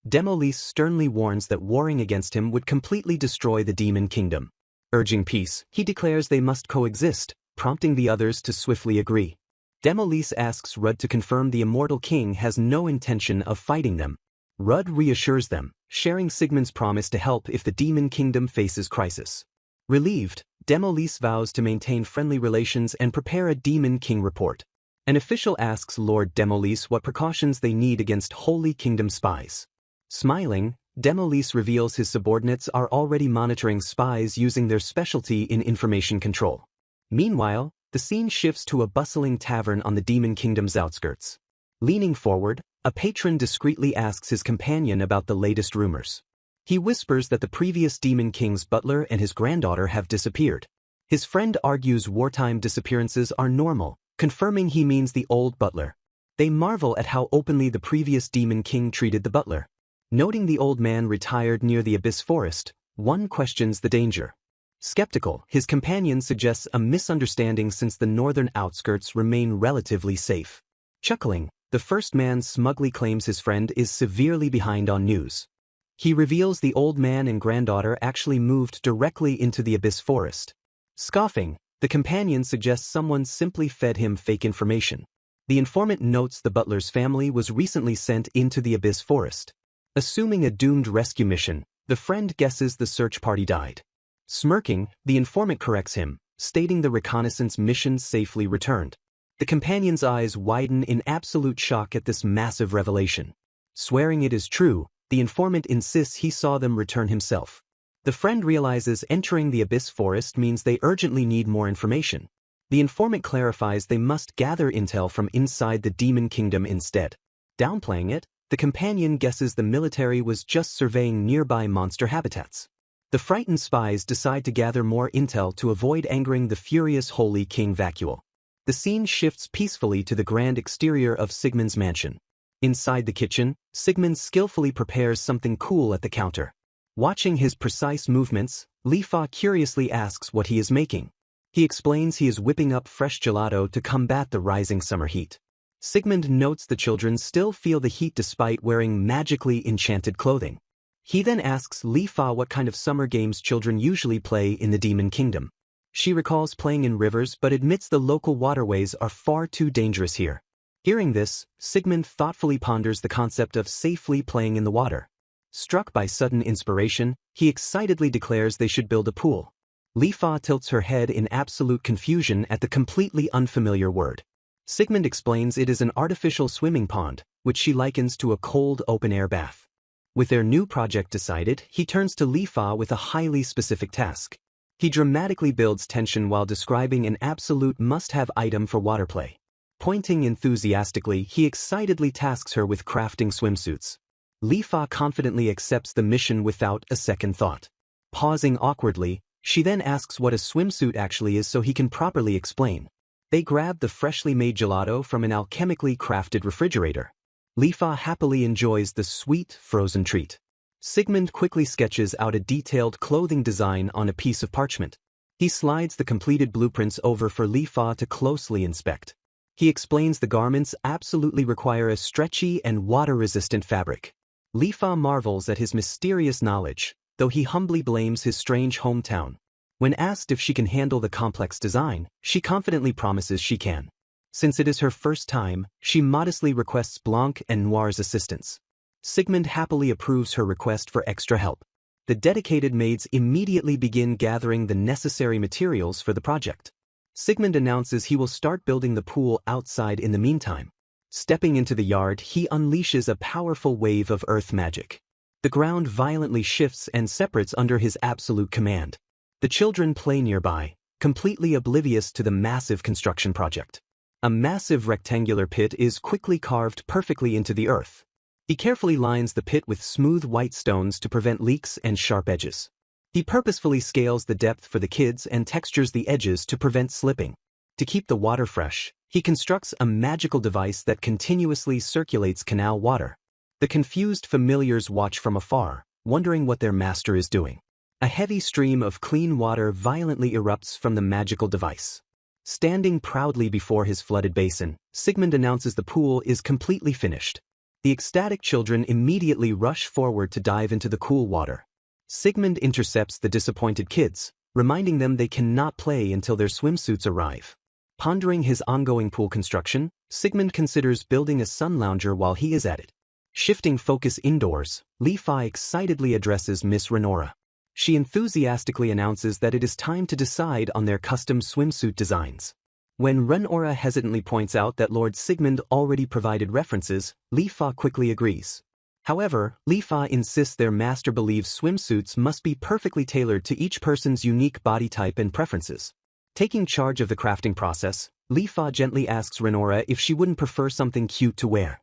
Demolise sternly warns that warring against him would completely destroy the demon kingdom. Urging peace, he declares they must coexist, prompting the others to swiftly agree. Demolise asks Rudd to confirm the immortal king has no intention of fighting them. Rudd reassures them, sharing Sigmund's promise to help if the demon kingdom faces crisis. Relieved, Demolise vows to maintain friendly relations and prepare a demon king report. An official asks Lord Demolise what precautions they need against Holy Kingdom spies. Smiling, Demolise reveals his subordinates are already monitoring spies using their specialty in information control. Meanwhile, the scene shifts to a bustling tavern on the Demon Kingdom's outskirts. Leaning forward, a patron discreetly asks his companion about the latest rumors. He whispers that the previous Demon King's butler and his granddaughter have disappeared. His friend argues wartime disappearances are normal, confirming he means the old butler. They marvel at how openly the previous Demon King treated the butler. Noting the old man retired near the Abyss Forest, one questions the danger. Skeptical, his companion suggests a misunderstanding since the northern outskirts remain relatively safe. Chuckling, the first man smugly claims his friend is severely behind on news. He reveals the old man and granddaughter actually moved directly into the Abyss Forest. Scoffing, the companion suggests someone simply fed him fake information. The informant notes the butler's family was recently sent into the Abyss Forest. Assuming a doomed rescue mission, the friend guesses the search party died. Smirking, the informant corrects him, stating the reconnaissance mission safely returned. The companion's eyes widen in absolute shock at this massive revelation. Swearing it is true, the informant insists he saw them return himself. The friend realizes entering the Abyss Forest means they urgently need more information. The informant clarifies they must gather intel from inside the Demon Kingdom instead. Downplaying it, the companion guesses the military was just surveying nearby monster habitats. The frightened spies decide to gather more intel to avoid angering the furious Holy King Vacuole. The scene shifts peacefully to the grand exterior of Sigmund's mansion. Inside the kitchen, Sigmund skillfully prepares something cool at the counter. Watching his precise movements, Lifa curiously asks what he is making. He explains he is whipping up fresh gelato to combat the rising summer heat. Sigmund notes the children still feel the heat despite wearing magically enchanted clothing. He then asks Lifa what kind of summer games children usually play in the Demon Kingdom. She recalls playing in rivers but admits the local waterways are far too dangerous here. Hearing this, Sigmund thoughtfully ponders the concept of safely playing in the water. Struck by sudden inspiration, he excitedly declares they should build a pool. Lifa tilts her head in absolute confusion at the completely unfamiliar word. Sigmund explains it is an artificial swimming pond, which she likens to a cold open-air bath. With their new project decided, he turns to Lifa with a highly specific task. He dramatically builds tension while describing an absolute must-have item for water play. Pointing enthusiastically, he excitedly tasks her with crafting swimsuits. Lifa confidently accepts the mission without a second thought. Pausing awkwardly, she then asks what a swimsuit actually is so he can properly explain. They grab the freshly made gelato from an alchemically crafted refrigerator. Lifa happily enjoys the sweet, frozen treat. Sigmund quickly sketches out a detailed clothing design on a piece of parchment. He slides the completed blueprints over for Lifa to closely inspect. He explains the garments absolutely require a stretchy and water-resistant fabric. Lifa marvels at his mysterious knowledge, though he humbly blames his strange hometown. When asked if she can handle the complex design, she confidently promises she can. Since it is her first time, she modestly requests Blanc and Noir's assistance. Sigmund happily approves her request for extra help. The dedicated maids immediately begin gathering the necessary materials for the project. Sigmund announces he will start building the pool outside in the meantime. Stepping into the yard, he unleashes a powerful wave of earth magic. The ground violently shifts and separates under his absolute command. The children play nearby, completely oblivious to the massive construction project. A massive rectangular pit is quickly carved perfectly into the earth. He carefully lines the pit with smooth white stones to prevent leaks and sharp edges. He purposefully scales the depth for the kids and textures the edges to prevent slipping. To keep the water fresh, he constructs a magical device that continuously circulates canal water. The confused familiars watch from afar, wondering what their master is doing. A heavy stream of clean water violently erupts from the magical device. Standing proudly before his flooded basin, Sigmund announces the pool is completely finished. The ecstatic children immediately rush forward to dive into the cool water. Sigmund intercepts the disappointed kids, reminding them they cannot play until their swimsuits arrive. Pondering his ongoing pool construction, Sigmund considers building a sun lounger while he is at it. Shifting focus indoors, Lifa excitedly addresses Miss Renora. She enthusiastically announces that it is time to decide on their custom swimsuit designs. When Renora hesitantly points out that Lord Sigmund already provided references, Lifa quickly agrees. However, Lifa insists their master believes swimsuits must be perfectly tailored to each person's unique body type and preferences. Taking charge of the crafting process, Lifa gently asks Renora if she wouldn't prefer something cute to wear.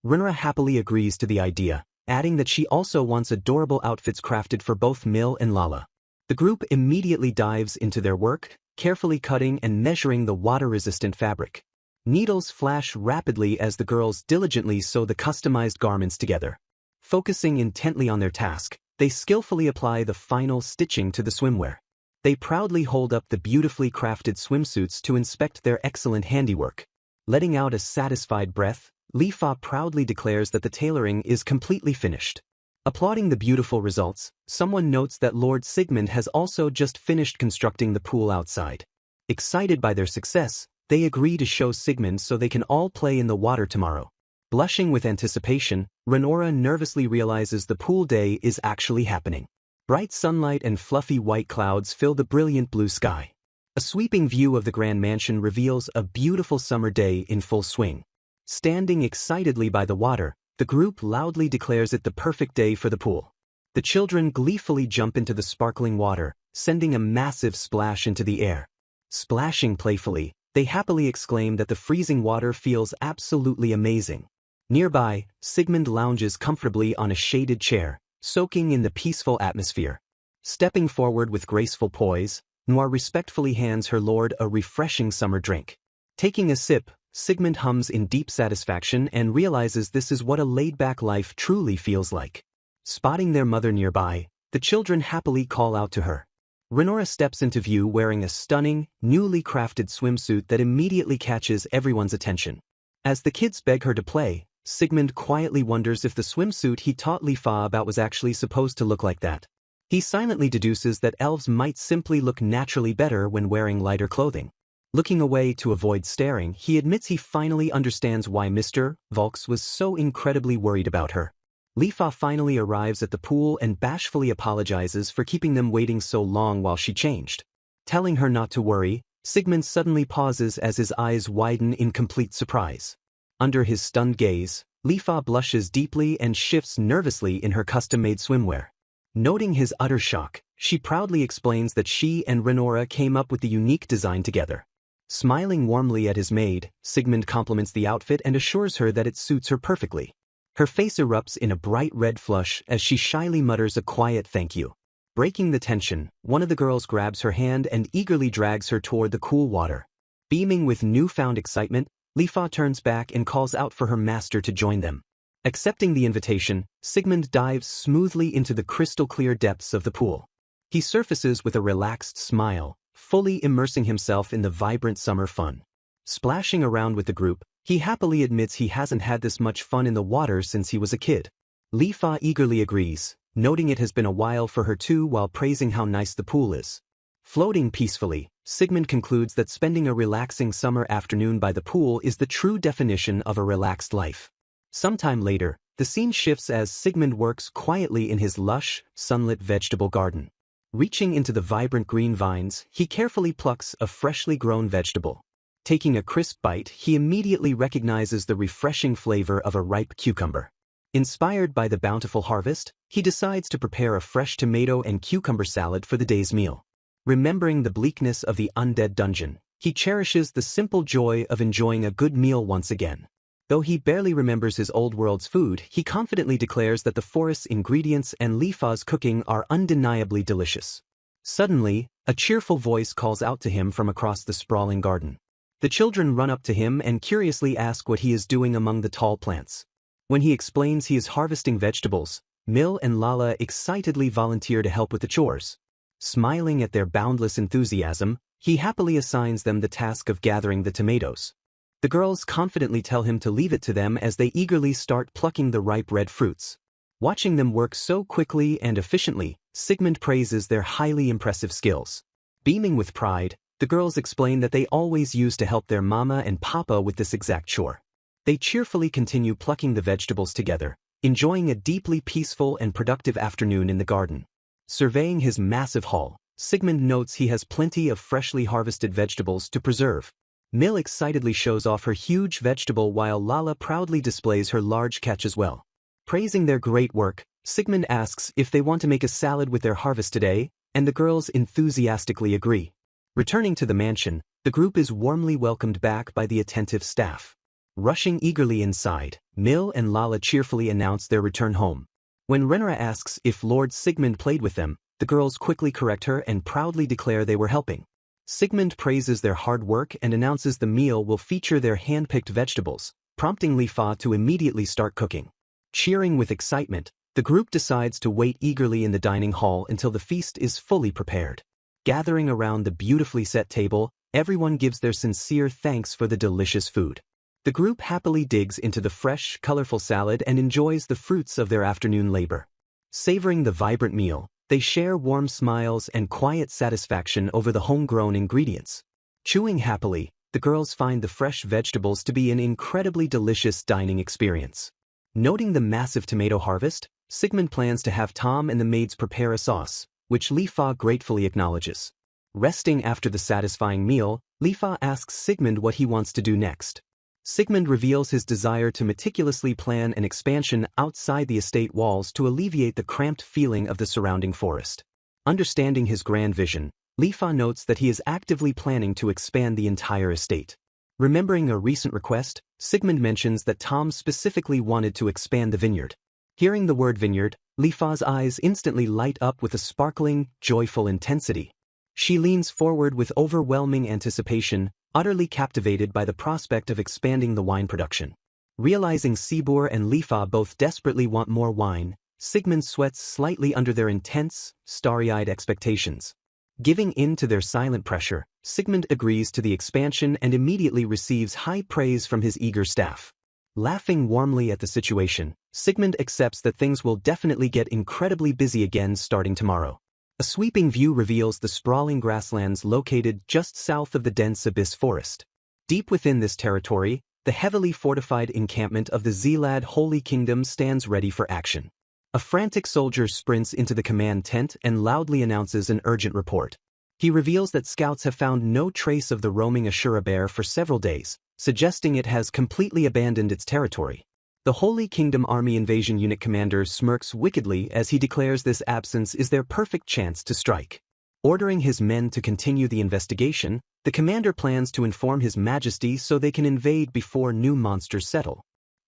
Renora happily agrees to the idea, adding that she also wants adorable outfits crafted for both Mill and Lala. The group immediately dives into their work, carefully cutting and measuring the water-resistant fabric. Needles flash rapidly as the girls diligently sew the customized garments together. Focusing intently on their task, they skillfully apply the final stitching to the swimwear. They proudly hold up the beautifully crafted swimsuits to inspect their excellent handiwork. Letting out a satisfied breath, Lifa proudly declares that the tailoring is completely finished. Applauding the beautiful results, someone notes that Lord Sigmund has also just finished constructing the pool outside. Excited by their success, they agree to show Sigmund so they can all play in the water tomorrow. Blushing with anticipation, Renora nervously realizes the pool day is actually happening. Bright sunlight and fluffy white clouds fill the brilliant blue sky. A sweeping view of the grand mansion reveals a beautiful summer day in full swing. Standing excitedly by the water, the group loudly declares it the perfect day for the pool. The children gleefully jump into the sparkling water, sending a massive splash into the air. Splashing playfully, they happily exclaim that the freezing water feels absolutely amazing. Nearby, Sigmund lounges comfortably on a shaded chair, soaking in the peaceful atmosphere. Stepping forward with graceful poise, Noir respectfully hands her lord a refreshing summer drink. Taking a sip, Sigmund hums in deep satisfaction and realizes this is what a laid-back life truly feels like. Spotting their mother nearby, the children happily call out to her. Renora steps into view wearing a stunning, newly crafted swimsuit that immediately catches everyone's attention. As the kids beg her to play, Sigmund quietly wonders if the swimsuit he taught Lifa about was actually supposed to look like that. He silently deduces that elves might simply look naturally better when wearing lighter clothing. Looking away to avoid staring, he admits he finally understands why Mr. Volks was so incredibly worried about her. Lifa finally arrives at the pool and bashfully apologizes for keeping them waiting so long while she changed. Telling her not to worry, Sigmund suddenly pauses as his eyes widen in complete surprise. Under his stunned gaze, Lifa blushes deeply and shifts nervously in her custom-made swimwear. Noting his utter shock, she proudly explains that she and Renora came up with the unique design together. Smiling warmly at his maid, Sigmund compliments the outfit and assures her that it suits her perfectly. Her face erupts in a bright red flush as she shyly mutters a quiet thank you. Breaking the tension, one of the girls grabs her hand and eagerly drags her toward the cool water. Beaming with newfound excitement, Lifa turns back and calls out for her master to join them. Accepting the invitation, Sigmund dives smoothly into the crystal-clear depths of the pool. He surfaces with a relaxed smile, fully immersing himself in the vibrant summer fun. Splashing around with the group, he happily admits he hasn't had this much fun in the water since he was a kid. Lifa eagerly agrees, noting it has been a while for her too while praising how nice the pool is. Floating peacefully, Sigmund concludes that spending a relaxing summer afternoon by the pool is the true definition of a relaxed life. Sometime later, the scene shifts as Sigmund works quietly in his lush, sunlit vegetable garden. Reaching into the vibrant green vines, he carefully plucks a freshly grown vegetable. Taking a crisp bite, he immediately recognizes the refreshing flavor of a ripe cucumber. Inspired by the bountiful harvest, he decides to prepare a fresh tomato and cucumber salad for the day's meal. Remembering the bleakness of the undead dungeon, he cherishes the simple joy of enjoying a good meal once again. Though he barely remembers his old world's food, he confidently declares that the forest's ingredients and Lifa's cooking are undeniably delicious. Suddenly, a cheerful voice calls out to him from across the sprawling garden. The children run up to him and curiously ask what he is doing among the tall plants. When he explains he is harvesting vegetables, Mil and Lala excitedly volunteer to help with the chores. Smiling at their boundless enthusiasm, he happily assigns them the task of gathering the tomatoes. The girls confidently tell him to leave it to them as they eagerly start plucking the ripe red fruits. Watching them work so quickly and efficiently, Sigmund praises their highly impressive skills. Beaming with pride, the girls explain that they always used to help their mama and papa with this exact chore. They cheerfully continue plucking the vegetables together, enjoying a deeply peaceful and productive afternoon in the garden. Surveying his massive haul, Sigmund notes he has plenty of freshly harvested vegetables to preserve. Mil excitedly shows off her huge vegetable while Lala proudly displays her large catch as well. Praising their great work, Sigmund asks if they want to make a salad with their harvest today, and the girls enthusiastically agree. Returning to the mansion, the group is warmly welcomed back by the attentive staff. Rushing eagerly inside, Mil and Lala cheerfully announce their return home. When Renora asks if Lord Sigmund played with them, the girls quickly correct her and proudly declare they were helping. Sigmund praises their hard work and announces the meal will feature their hand-picked vegetables, prompting Lifa to immediately start cooking. Cheering with excitement, the group decides to wait eagerly in the dining hall until the feast is fully prepared. Gathering around the beautifully set table, everyone gives their sincere thanks for the delicious food. The group happily digs into the fresh, colorful salad and enjoys the fruits of their afternoon labor. Savoring the vibrant meal, they share warm smiles and quiet satisfaction over the homegrown ingredients. Chewing happily, the girls find the fresh vegetables to be an incredibly delicious dining experience. Noting the massive tomato harvest, Sigmund plans to have Tom and the maids prepare a sauce, which Lifa gratefully acknowledges. Resting after the satisfying meal, Lifa asks Sigmund what he wants to do next. Sigmund reveals his desire to meticulously plan an expansion outside the estate walls to alleviate the cramped feeling of the surrounding forest. Understanding his grand vision, Lifa notes that he is actively planning to expand the entire estate. Remembering a recent request, Sigmund mentions that Tom specifically wanted to expand the vineyard. Hearing the word vineyard, Lifa's eyes instantly light up with a sparkling, joyful intensity. She leans forward with overwhelming anticipation, utterly captivated by the prospect of expanding the wine production. Realizing Sibur and Lifa both desperately want more wine, Sigmund sweats slightly under their intense, starry-eyed expectations. Giving in to their silent pressure, Sigmund agrees to the expansion and immediately receives high praise from his eager staff. Laughing warmly at the situation, Sigmund accepts that things will definitely get incredibly busy again starting tomorrow. A sweeping view reveals the sprawling grasslands located just south of the dense abyss forest. Deep within this territory, the heavily fortified encampment of the Zelad Holy Kingdom stands ready for action. A frantic soldier sprints into the command tent and loudly announces an urgent report. He reveals that scouts have found no trace of the roaming Asura bear for several days, suggesting it has completely abandoned its territory. The Holy Kingdom Army Invasion Unit commander smirks wickedly as he declares this absence is their perfect chance to strike. Ordering his men to continue the investigation, the commander plans to inform His Majesty so they can invade before new monsters settle.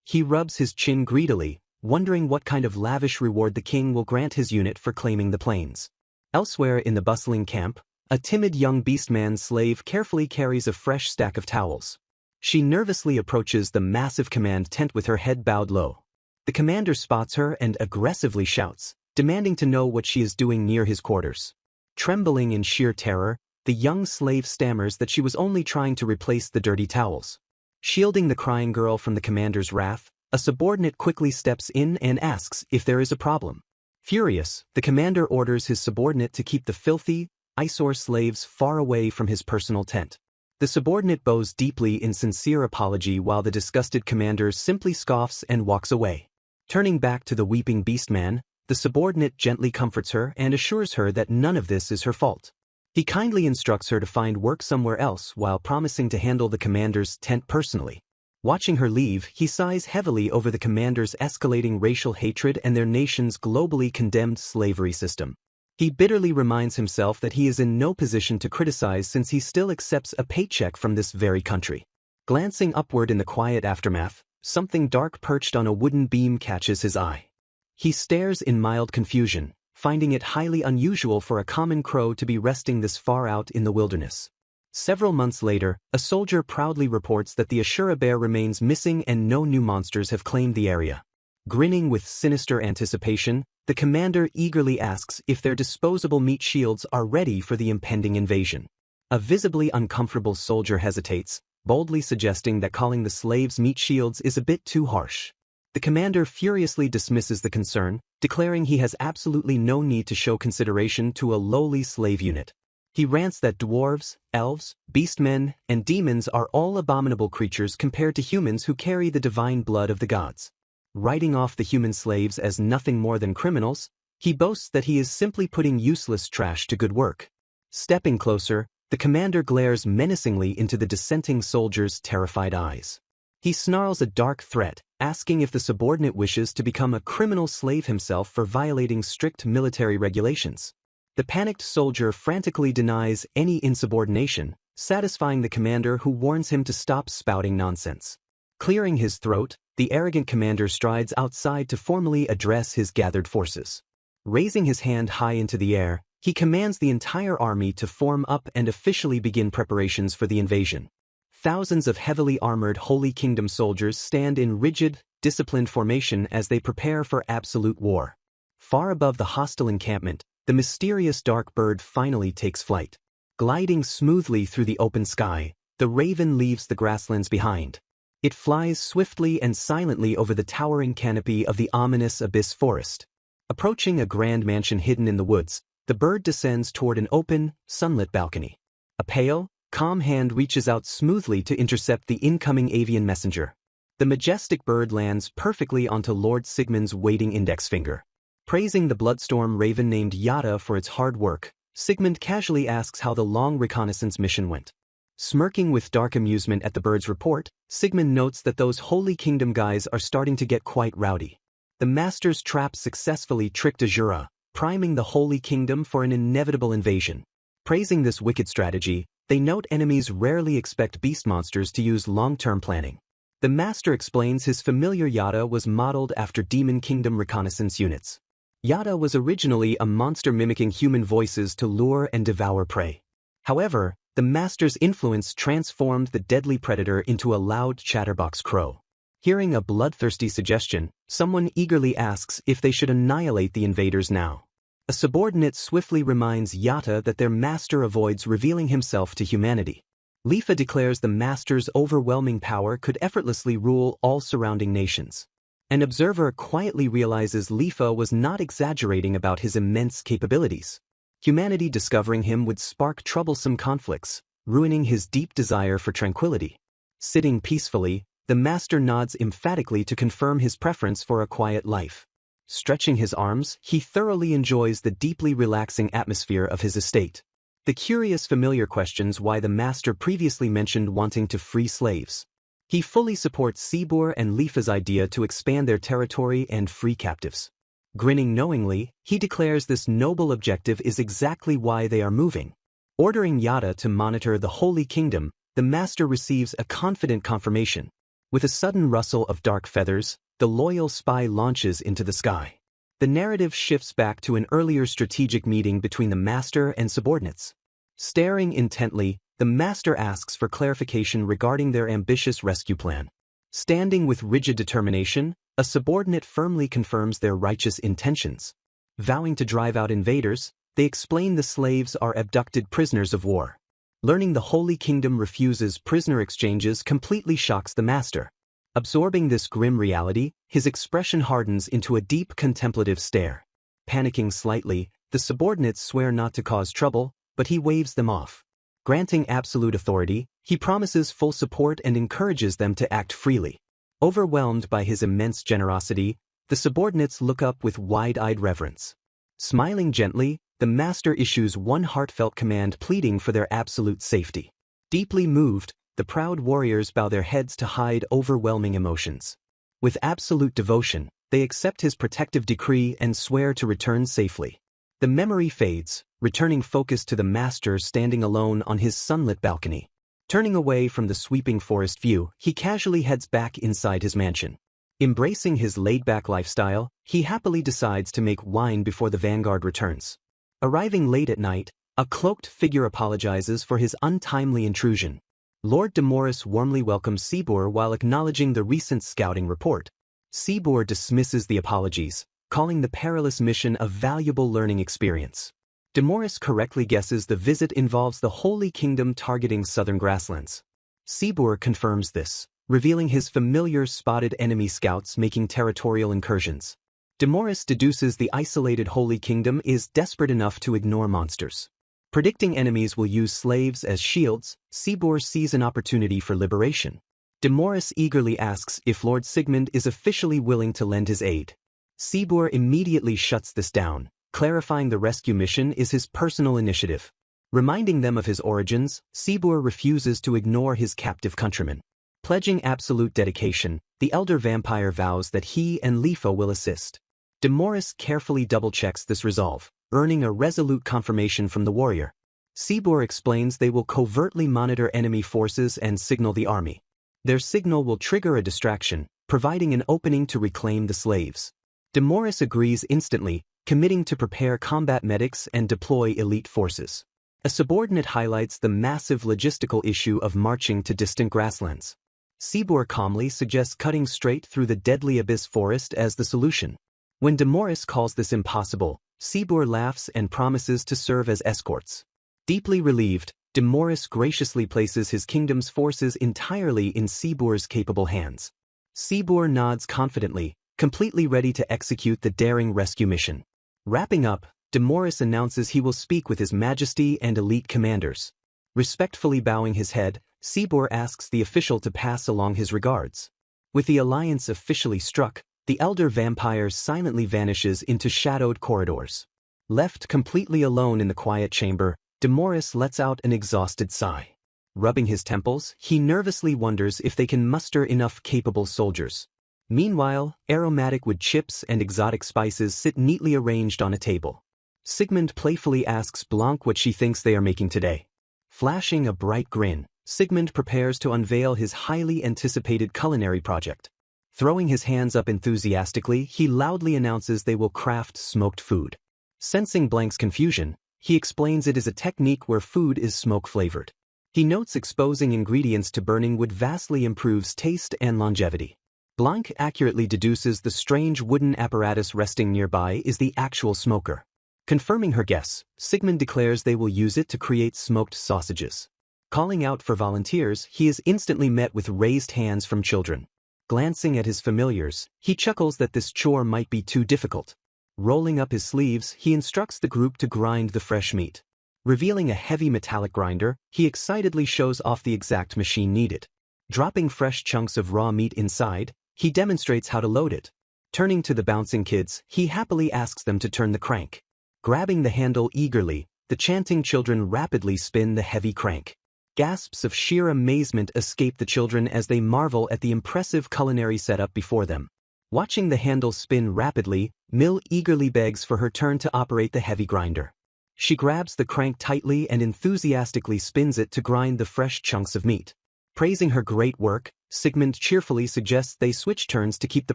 He rubs his chin greedily, wondering what kind of lavish reward the king will grant his unit for claiming the plains. Elsewhere in the bustling camp, a timid young beastman slave carefully carries a fresh stack of towels. She nervously approaches the massive command tent with her head bowed low. The commander spots her and aggressively shouts, demanding to know what she is doing near his quarters. Trembling in sheer terror, the young slave stammers that she was only trying to replace the dirty towels. Shielding the crying girl from the commander's wrath, a subordinate quickly steps in and asks if there is a problem. Furious, the commander orders his subordinate to keep the filthy, eyesore slaves far away from his personal tent. The subordinate bows deeply in sincere apology while the disgusted commander simply scoffs and walks away. Turning back to the weeping beastman, the subordinate gently comforts her and assures her that none of this is her fault. He kindly instructs her to find work somewhere else while promising to handle the commander's tent personally. Watching her leave, he sighs heavily over the commander's escalating racial hatred and their nation's globally condemned slavery system. He bitterly reminds himself that he is in no position to criticize since he still accepts a paycheck from this very country. Glancing upward in the quiet aftermath, something dark perched on a wooden beam catches his eye. He stares in mild confusion, finding it highly unusual for a common crow to be resting this far out in the wilderness. Several months later, a soldier proudly reports that the Asura bear remains missing and no new monsters have claimed the area. Grinning with sinister anticipation, the commander eagerly asks if their disposable meat shields are ready for the impending invasion. A visibly uncomfortable soldier hesitates, boldly suggesting that calling the slaves meat shields is a bit too harsh. The commander furiously dismisses the concern, declaring he has absolutely no need to show consideration to a lowly slave unit. He rants that dwarves, elves, beastmen, and demons are all abominable creatures compared to humans who carry the divine blood of the gods. Writing off the human slaves as nothing more than criminals, he boasts that he is simply putting useless trash to good work. Stepping closer, the commander glares menacingly into the dissenting soldier's terrified eyes. He snarls a dark threat, asking if the subordinate wishes to become a criminal slave himself for violating strict military regulations. The panicked soldier frantically denies any insubordination, satisfying the commander who warns him to stop spouting nonsense. Clearing his throat, the arrogant commander strides outside to formally address his gathered forces. Raising his hand high into the air, he commands the entire army to form up and officially begin preparations for the invasion. Thousands of heavily armored Holy Kingdom soldiers stand in rigid, disciplined formation as they prepare for absolute war. Far above the hostile encampment, the mysterious dark bird finally takes flight. Gliding smoothly through the open sky, the raven leaves the grasslands behind. It flies swiftly and silently over the towering canopy of the ominous abyss forest. Approaching a grand mansion hidden in the woods, the bird descends toward an open, sunlit balcony. A pale, calm hand reaches out smoothly to intercept the incoming avian messenger. The majestic bird lands perfectly onto Lord Sigmund's waiting index finger. Praising the bloodstorm raven named Yada for its hard work, Sigmund casually asks how the long reconnaissance mission went. Smirking with dark amusement at the bird's report, Sigmund notes that those Holy Kingdom guys are starting to get quite rowdy. The master's trap successfully tricked Asura, priming the Holy Kingdom for an inevitable invasion. Praising this wicked strategy, they note enemies rarely expect beast monsters to use long-term planning. The master explains his familiar Yada was modeled after Demon Kingdom reconnaissance units. Yada was originally a monster mimicking human voices to lure and devour prey. However, the master's influence transformed the deadly predator into a loud chatterbox crow. Hearing a bloodthirsty suggestion, someone eagerly asks if they should annihilate the invaders now. A subordinate swiftly reminds Yata that their master avoids revealing himself to humanity. Lifa declares the master's overwhelming power could effortlessly rule all surrounding nations. An observer quietly realizes Lifa was not exaggerating about his immense capabilities. Humanity discovering him would spark troublesome conflicts, ruining his deep desire for tranquility. Sitting peacefully, the master nods emphatically to confirm his preference for a quiet life. Stretching his arms, he thoroughly enjoys the deeply relaxing atmosphere of his estate. The curious familiar questions why the master previously mentioned wanting to free slaves. He fully supports Sibor and Lifa's idea to expand their territory and free captives. Grinning knowingly, he declares this noble objective is exactly why they are moving. Ordering Yada to monitor the Holy Kingdom, the master receives a confident confirmation. With a sudden rustle of dark feathers, the loyal spy launches into the sky. The narrative shifts back to an earlier strategic meeting between the master and subordinates. Staring intently, the master asks for clarification regarding their ambitious rescue plan. Standing with rigid determination, a subordinate firmly confirms their righteous intentions. Vowing to drive out invaders, they explain the slaves are abducted prisoners of war. Learning the Holy Kingdom refuses prisoner exchanges completely shocks the master. Absorbing this grim reality, his expression hardens into a deep contemplative stare. Panicking slightly, the subordinates swear not to cause trouble, but he waves them off. Granting absolute authority, he promises full support and encourages them to act freely. Overwhelmed by his immense generosity, the subordinates look up with wide-eyed reverence. Smiling gently, the master issues one heartfelt command pleading for their absolute safety. Deeply moved, the proud warriors bow their heads to hide overwhelming emotions. With absolute devotion, they accept his protective decree and swear to return safely. The memory fades, returning focus to the master standing alone on his sunlit balcony. Turning away from the sweeping forest view, he casually heads back inside his mansion. Embracing his laid-back lifestyle, he happily decides to make wine before the vanguard returns. Arriving late at night, a cloaked figure apologizes for his untimely intrusion. Lord Demoris warmly welcomes Sibor while acknowledging the recent scouting report. Sibor dismisses the apologies, calling the perilous mission a valuable learning experience. Demoris correctly guesses the visit involves the Holy Kingdom targeting southern grasslands. Sibor confirms this, revealing his familiar spotted enemy scouts making territorial incursions. Demoris deduces the isolated Holy Kingdom is desperate enough to ignore monsters. Predicting enemies will use slaves as shields, Sibor sees an opportunity for liberation. Demoris eagerly asks if Lord Sigmund is officially willing to lend his aid. Sibor immediately shuts this down, clarifying the rescue mission is his personal initiative. Reminding them of his origins, Sibor refuses to ignore his captive countrymen. Pledging absolute dedication, the elder vampire vows that he and Lifa will assist. Demoris carefully double-checks this resolve, earning a resolute confirmation from the warrior. Sibor explains they will covertly monitor enemy forces and signal the army. Their signal will trigger a distraction, providing an opening to reclaim the slaves. Demoris agrees instantly, committing to prepare combat medics and deploy elite forces. A subordinate highlights the massive logistical issue of marching to distant grasslands. Sibor calmly suggests cutting straight through the deadly abyss forest as the solution. When Demoris calls this impossible, Sibor laughs and promises to serve as escorts. Deeply relieved, Demoris graciously places his kingdom's forces entirely in Sibor's capable hands. Sibor nods confidently, completely ready to execute the daring rescue mission. Wrapping up, Demoris announces he will speak with His Majesty and elite commanders. Respectfully bowing his head, Sibor asks the official to pass along his regards. With the alliance officially struck, the elder vampire silently vanishes into shadowed corridors. Left completely alone in the quiet chamber, Demoris lets out an exhausted sigh. Rubbing his temples, he nervously wonders if they can muster enough capable soldiers. Meanwhile, aromatic wood chips and exotic spices sit neatly arranged on a table. Sigmund playfully asks Blanc what she thinks they are making today. Flashing a bright grin, Sigmund prepares to unveil his highly anticipated culinary project. Throwing his hands up enthusiastically, he loudly announces they will craft smoked food. Sensing Blanc's confusion, he explains it is a technique where food is smoke-flavored. He notes exposing ingredients to burning wood vastly improves taste and longevity. Blanc accurately deduces the strange wooden apparatus resting nearby is the actual smoker. Confirming her guess, Sigmund declares they will use it to create smoked sausages. Calling out for volunteers, he is instantly met with raised hands from children. Glancing at his familiars, he chuckles that this chore might be too difficult. Rolling up his sleeves, he instructs the group to grind the fresh meat. Revealing a heavy metallic grinder, he excitedly shows off the exact machine needed. Dropping fresh chunks of raw meat inside, he demonstrates how to load it. Turning to the bouncing kids, he happily asks them to turn the crank. Grabbing the handle eagerly, the chanting children rapidly spin the heavy crank. Gasps of sheer amazement escape the children as they marvel at the impressive culinary setup before them. Watching the handle spin rapidly, Mill eagerly begs for her turn to operate the heavy grinder. She grabs the crank tightly and enthusiastically spins it to grind the fresh chunks of meat. Praising her great work, Sigmund cheerfully suggests they switch turns to keep the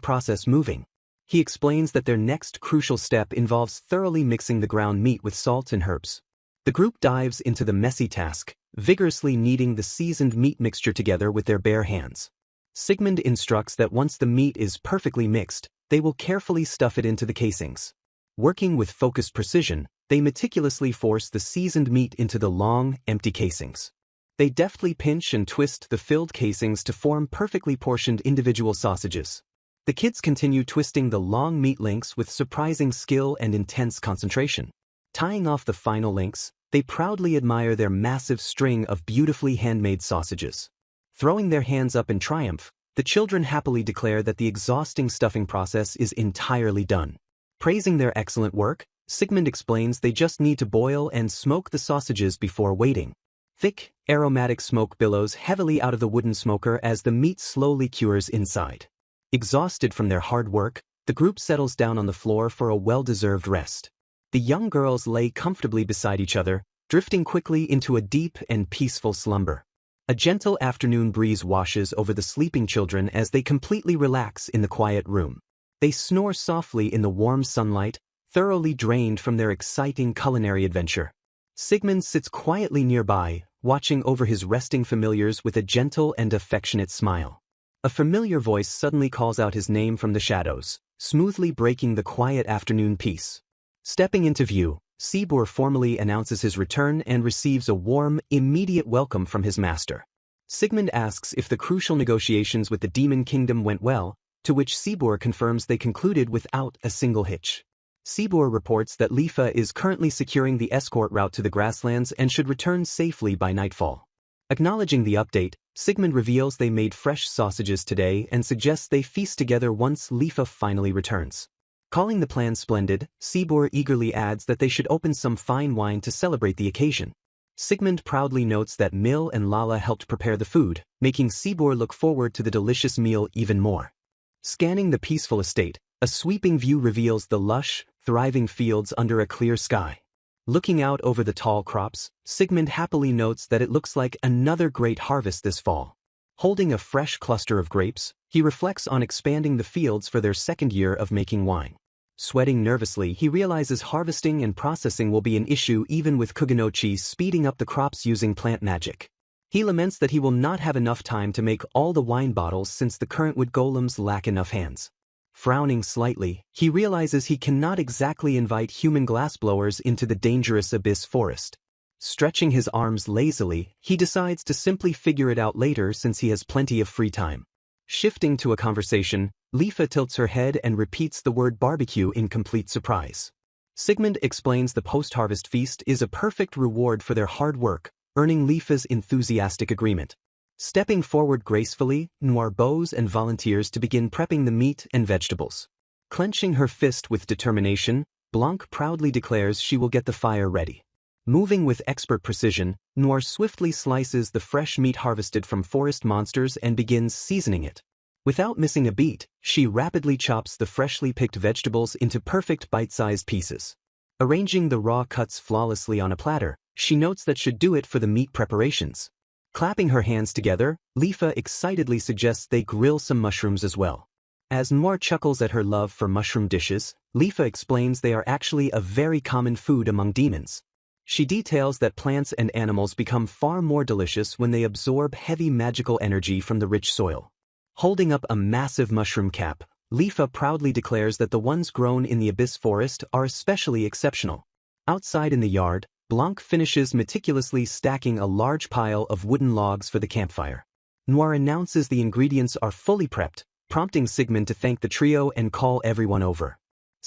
process moving. He explains that their next crucial step involves thoroughly mixing the ground meat with salt and herbs. The group dives into the messy task, vigorously kneading the seasoned meat mixture together with their bare hands. Sigmund instructs that once the meat is perfectly mixed, they will carefully stuff it into the casings. Working with focused precision, they meticulously force the seasoned meat into the long, empty casings. They deftly pinch and twist the filled casings to form perfectly portioned individual sausages. The kids continue twisting the long meat links with surprising skill and intense concentration. Tying off the final links, they proudly admire their massive string of beautifully handmade sausages. Throwing their hands up in triumph, the children happily declare that the exhausting stuffing process is entirely done. Praising their excellent work, Sigmund explains they just need to boil and smoke the sausages before waiting. Thick, aromatic smoke billows heavily out of the wooden smoker as the meat slowly cures inside. Exhausted from their hard work, the group settles down on the floor for a well-deserved rest. The young girls lay comfortably beside each other, drifting quickly into a deep and peaceful slumber. A gentle afternoon breeze washes over the sleeping children as they completely relax in the quiet room. They snore softly in the warm sunlight, thoroughly drained from their exciting culinary adventure. Sigmund sits quietly nearby, watching over his resting familiars with a gentle and affectionate smile. A familiar voice suddenly calls out his name from the shadows, smoothly breaking the quiet afternoon peace. Stepping into view, Sibur formally announces his return and receives a warm, immediate welcome from his master. Sigmund asks if the crucial negotiations with the Demon Kingdom went well, to which Sibur confirms they concluded without a single hitch. Sibur reports that Lifa is currently securing the escort route to the grasslands and should return safely by nightfall. Acknowledging the update, Sigmund reveals they made fresh sausages today and suggests they feast together once Lifa finally returns. Calling the plan splendid, Sibur eagerly adds that they should open some fine wine to celebrate the occasion. Sigmund proudly notes that Mill and Lala helped prepare the food, making Sibur look forward to the delicious meal even more. Scanning the peaceful estate, a sweeping view reveals the lush, thriving fields under a clear sky. Looking out over the tall crops, Sigmund happily notes that it looks like another great harvest this fall. Holding a fresh cluster of grapes, he reflects on expanding the fields for their second year of making wine. Sweating nervously, he realizes harvesting and processing will be an issue even with Kuganochi speeding up the crops using plant magic. He laments that he will not have enough time to make all the wine bottles since the current wood golems lack enough hands. Frowning slightly, he realizes he cannot exactly invite human glassblowers into the dangerous abyss forest. Stretching his arms lazily, he decides to simply figure it out later since he has plenty of free time. Shifting to a conversation, Lifa tilts her head and repeats the word barbecue in complete surprise. Sigmund explains the post-harvest feast is a perfect reward for their hard work, earning Lifa's enthusiastic agreement. Stepping forward gracefully, Noir bows and volunteers to begin prepping the meat and vegetables. Clenching her fist with determination, Blanc proudly declares she will get the fire ready. Moving with expert precision, Noir swiftly slices the fresh meat harvested from forest monsters and begins seasoning it. Without missing a beat, she rapidly chops the freshly picked vegetables into perfect bite-sized pieces. Arranging the raw cuts flawlessly on a platter, she notes that should do it for the meat preparations. Clapping her hands together, Lifa excitedly suggests they grill some mushrooms as well. As Noir chuckles at her love for mushroom dishes, Lifa explains they are actually a very common food among demons. She details that plants and animals become far more delicious when they absorb heavy magical energy from the rich soil. Holding up a massive mushroom cap, Lifa proudly declares that the ones grown in the Abyss Forest are especially exceptional. Outside in the yard, Blanc finishes meticulously stacking a large pile of wooden logs for the campfire. Noir announces the ingredients are fully prepped, prompting Sigmund to thank the trio and call everyone over.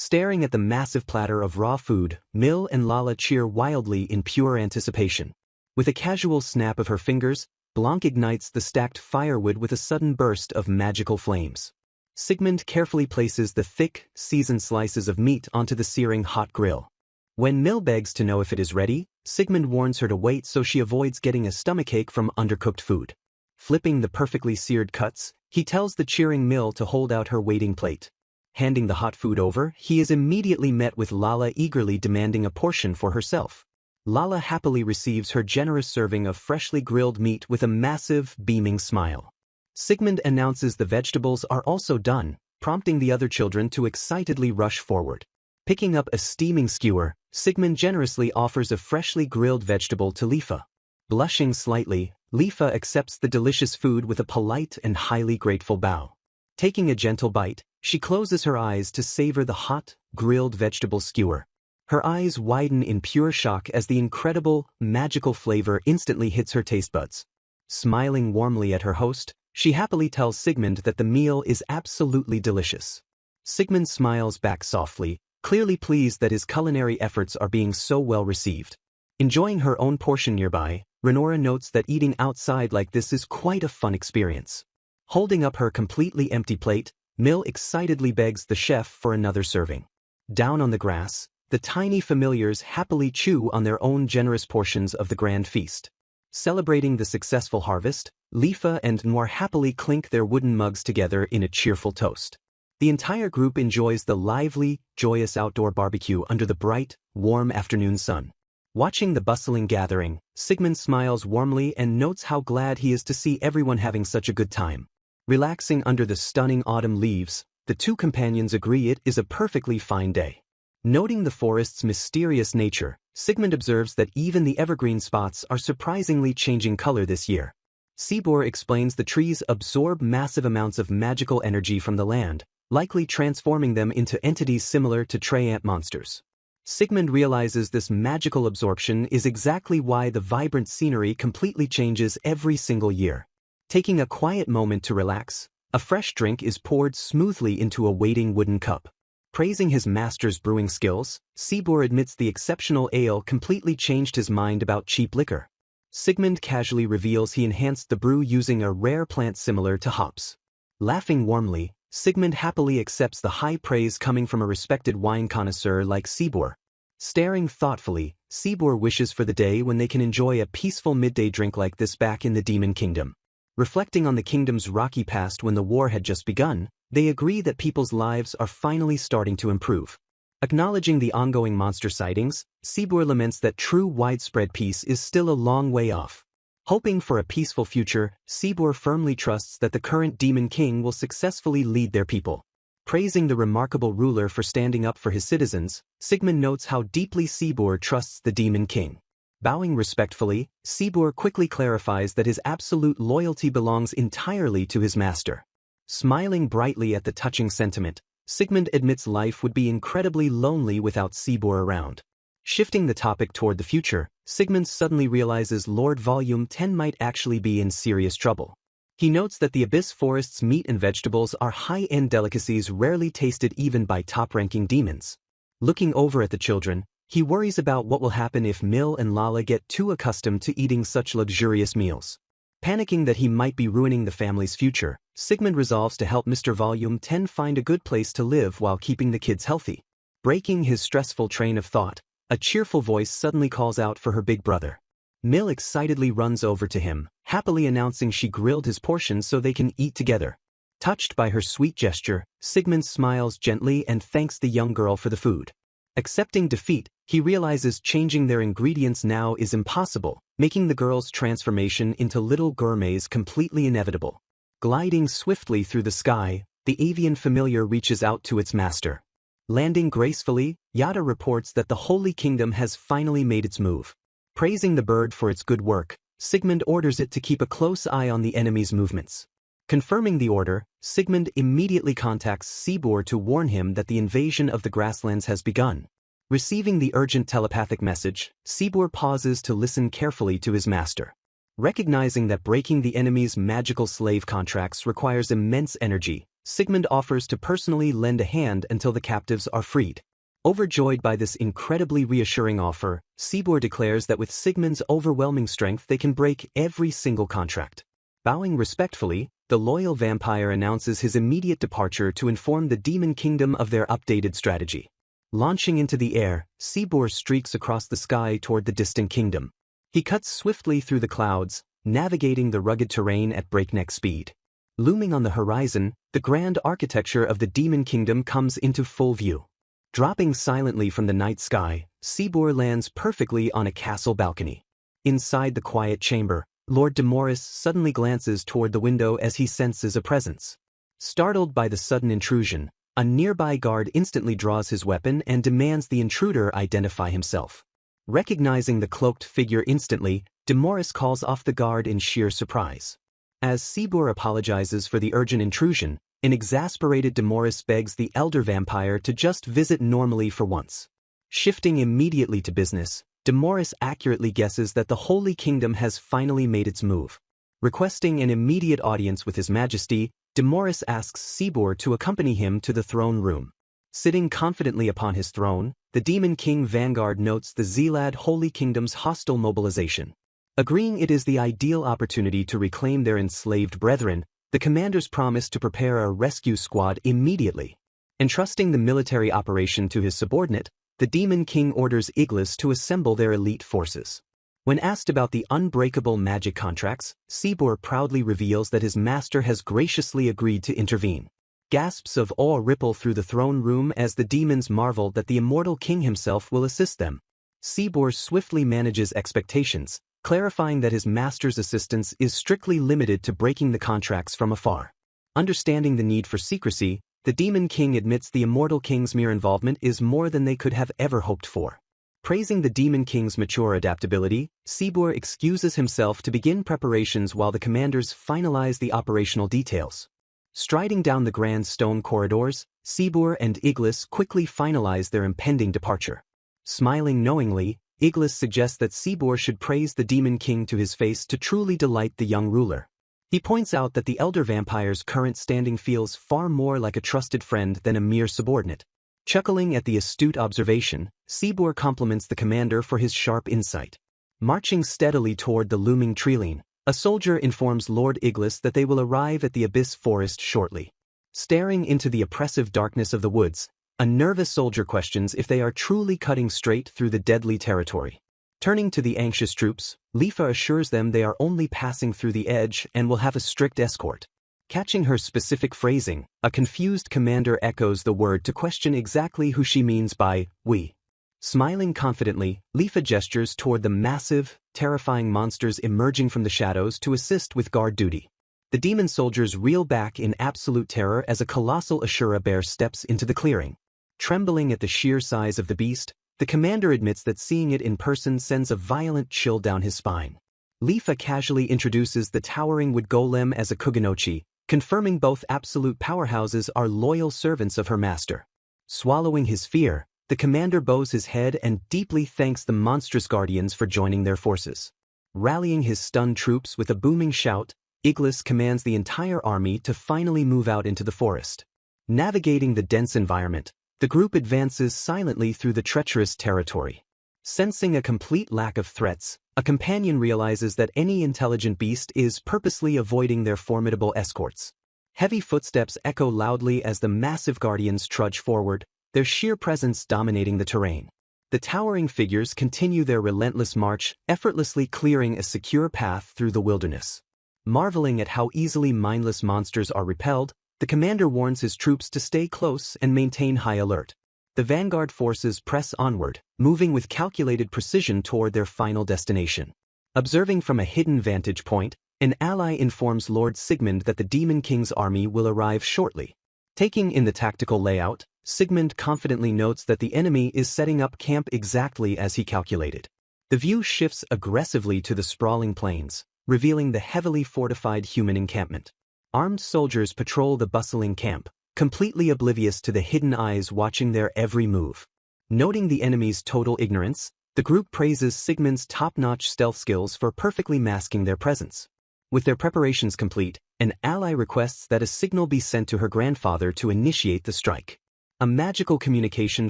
Staring at the massive platter of raw food, Mil and Lala cheer wildly in pure anticipation. With a casual snap of her fingers, Blanc ignites the stacked firewood with a sudden burst of magical flames. Sigmund carefully places the thick, seasoned slices of meat onto the searing hot grill. When Mil begs to know if it is ready, Sigmund warns her to wait so she avoids getting a stomachache from undercooked food. Flipping the perfectly seared cuts, he tells the cheering Mil to hold out her waiting plate. Handing the hot food over, he is immediately met with Lala eagerly demanding a portion for herself. Lala happily receives her generous serving of freshly grilled meat with a massive, beaming smile. Sigmund announces the vegetables are also done, prompting the other children to excitedly rush forward. Picking up a steaming skewer, Sigmund generously offers a freshly grilled vegetable to Lifa. Blushing slightly, Lifa accepts the delicious food with a polite and highly grateful bow. Taking a gentle bite, she closes her eyes to savor the hot, grilled vegetable skewer. Her eyes widen in pure shock as the incredible, magical flavor instantly hits her taste buds. Smiling warmly at her host, she happily tells Sigmund that the meal is absolutely delicious. Sigmund smiles back softly, clearly pleased that his culinary efforts are being so well received. Enjoying her own portion nearby, Renora notes that eating outside like this is quite a fun experience. Holding up her completely empty plate, Mil excitedly begs the chef for another serving. Down on the grass, the tiny familiars happily chew on their own generous portions of the grand feast. Celebrating the successful harvest, Lifa and Noir happily clink their wooden mugs together in a cheerful toast. The entire group enjoys the lively, joyous outdoor barbecue under the bright, warm afternoon sun. Watching the bustling gathering, Sigmund smiles warmly and notes how glad he is to see everyone having such a good time. Relaxing under the stunning autumn leaves, the two companions agree it is a perfectly fine day. Noting the forest's mysterious nature, Sigmund observes that even the evergreen spots are surprisingly changing color this year. Sibor explains the trees absorb massive amounts of magical energy from the land, likely transforming them into entities similar to Trey-ant monsters. Sigmund realizes this magical absorption is exactly why the vibrant scenery completely changes every single year. Taking a quiet moment to relax, a fresh drink is poured smoothly into a waiting wooden cup. Praising his master's brewing skills, Sibor admits the exceptional ale completely changed his mind about cheap liquor. Sigmund casually reveals he enhanced the brew using a rare plant similar to hops. Laughing warmly, Sigmund happily accepts the high praise coming from a respected wine connoisseur like Sibor. Staring thoughtfully, Sibor wishes for the day when they can enjoy a peaceful midday drink like this back in the Demon Kingdom. Reflecting on the kingdom's rocky past when the war had just begun, they agree that people's lives are finally starting to improve. Acknowledging the ongoing monster sightings, Sibor laments that true widespread peace is still a long way off. Hoping for a peaceful future, Sibor firmly trusts that the current Demon King will successfully lead their people. Praising the remarkable ruler for standing up for his citizens, Sigmund notes how deeply Sibor trusts the Demon King. Bowing respectfully, Sibor quickly clarifies that his absolute loyalty belongs entirely to his master. Smiling brightly at the touching sentiment, Sigmund admits life would be incredibly lonely without Sibor around. Shifting the topic toward the future, Sigmund suddenly realizes Lord Volume 10 might actually be in serious trouble. He notes that the Abyss Forest's meat and vegetables are high-end delicacies rarely tasted even by top-ranking demons. Looking over at the children, he worries about what will happen if Mil and Lala get too accustomed to eating such luxurious meals. Panicking that he might be ruining the family's future, Sigmund resolves to help Mr. Volume 10 find a good place to live while keeping the kids healthy. Breaking his stressful train of thought, a cheerful voice suddenly calls out for her big brother. Mil excitedly runs over to him, happily announcing she grilled his portion so they can eat together. Touched by her sweet gesture, Sigmund smiles gently and thanks the young girl for the food. Accepting defeat, he realizes changing their ingredients now is impossible, making the girls' transformation into little gourmets completely inevitable. Gliding swiftly through the sky, the avian familiar reaches out to its master. Landing gracefully, Yada reports that the Holy Kingdom has finally made its move. Praising the bird for its good work, Sigmund orders it to keep a close eye on the enemy's movements. Confirming the order, Sigmund immediately contacts Sibor to warn him that the invasion of the grasslands has begun. Receiving the urgent telepathic message, Sibor pauses to listen carefully to his master. Recognizing that breaking the enemy's magical slave contracts requires immense energy, Sigmund offers to personally lend a hand until the captives are freed. Overjoyed by this incredibly reassuring offer, Sibor declares that with Sigmund's overwhelming strength they can break every single contract. Bowing respectfully, the loyal vampire announces his immediate departure to inform the Demon Kingdom of their updated strategy. Launching into the air, Sibor streaks across the sky toward the distant kingdom. He cuts swiftly through the clouds, navigating the rugged terrain at breakneck speed. Looming on the horizon, the grand architecture of the Demon Kingdom comes into full view. Dropping silently from the night sky, Sibor lands perfectly on a castle balcony. Inside the quiet chamber, Lord Demoris suddenly glances toward the window as he senses a presence. Startled by the sudden intrusion, a nearby guard instantly draws his weapon and demands the intruder identify himself. Recognizing the cloaked figure instantly, Demoris calls off the guard in sheer surprise. As Sibor apologizes for the urgent intrusion, an exasperated Demoris begs the elder vampire to just visit normally for once. Shifting immediately to business, Demoris accurately guesses that the Holy Kingdom has finally made its move. Requesting an immediate audience with His Majesty, Demoris asks Sibor to accompany him to the throne room. Sitting confidently upon his throne, the Demon King Vanguard notes the Zelad Holy Kingdom's hostile mobilization. Agreeing it is the ideal opportunity to reclaim their enslaved brethren, the commanders promise to prepare a rescue squad immediately. Entrusting the military operation to his subordinate, the Demon King orders Iglis to assemble their elite forces. When asked about the unbreakable magic contracts, Sibor proudly reveals that his master has graciously agreed to intervene. Gasps of awe ripple through the throne room as the demons marvel that the immortal king himself will assist them. Sibor swiftly manages expectations, clarifying that his master's assistance is strictly limited to breaking the contracts from afar. Understanding the need for secrecy, the Demon King admits the Immortal King's mere involvement is more than they could have ever hoped for. Praising the Demon King's mature adaptability, Sibor excuses himself to begin preparations while the commanders finalize the operational details. Striding down the grand stone corridors, Sibor and Iglis quickly finalize their impending departure. Smiling knowingly, Iglis suggests that Sibor should praise the Demon King to his face to truly delight the young ruler. He points out that the elder vampire's current standing feels far more like a trusted friend than a mere subordinate. Chuckling at the astute observation, Sibor compliments the commander for his sharp insight. Marching steadily toward the looming treeline, a soldier informs Lord Iglis that they will arrive at the Abyss Forest shortly. Staring into the oppressive darkness of the woods, a nervous soldier questions if they are truly cutting straight through the deadly territory. Turning to the anxious troops, Lifa assures them they are only passing through the edge and will have a strict escort. Catching her specific phrasing, a confused commander echoes the word to question exactly who she means by we. Smiling confidently, Lifa gestures toward the massive, terrifying monsters emerging from the shadows to assist with guard duty. The demon soldiers reel back in absolute terror as a colossal Asura bear steps into the clearing. Trembling at the sheer size of the beast, the commander admits that seeing it in person sends a violent chill down his spine. Lifa casually introduces the towering wood golem as a Kuganochi, confirming both absolute powerhouses are loyal servants of her master. Swallowing his fear, the commander bows his head and deeply thanks the monstrous guardians for joining their forces. Rallying his stunned troops with a booming shout, Iglis commands the entire army to finally move out into the forest. Navigating the dense environment, the group advances silently through the treacherous territory. Sensing a complete lack of threats, a companion realizes that any intelligent beast is purposely avoiding their formidable escorts. Heavy footsteps echo loudly as the massive guardians trudge forward, their sheer presence dominating the terrain. The towering figures continue their relentless march, effortlessly clearing a secure path through the wilderness. Marveling at how easily mindless monsters are repelled, the commander warns his troops to stay close and maintain high alert. The vanguard forces press onward, moving with calculated precision toward their final destination. Observing from a hidden vantage point, an ally informs Lord Sigmund that the Demon King's army will arrive shortly. Taking in the tactical layout, Sigmund confidently notes that the enemy is setting up camp exactly as he calculated. The view shifts aggressively to the sprawling plains, revealing the heavily fortified human encampment. Armed soldiers patrol the bustling camp, completely oblivious to the hidden eyes watching their every move. Noting the enemy's total ignorance, the group praises Sigmund's top-notch stealth skills for perfectly masking their presence. With their preparations complete, An ally requests that a signal be sent to her grandfather to initiate the strike. A magical communication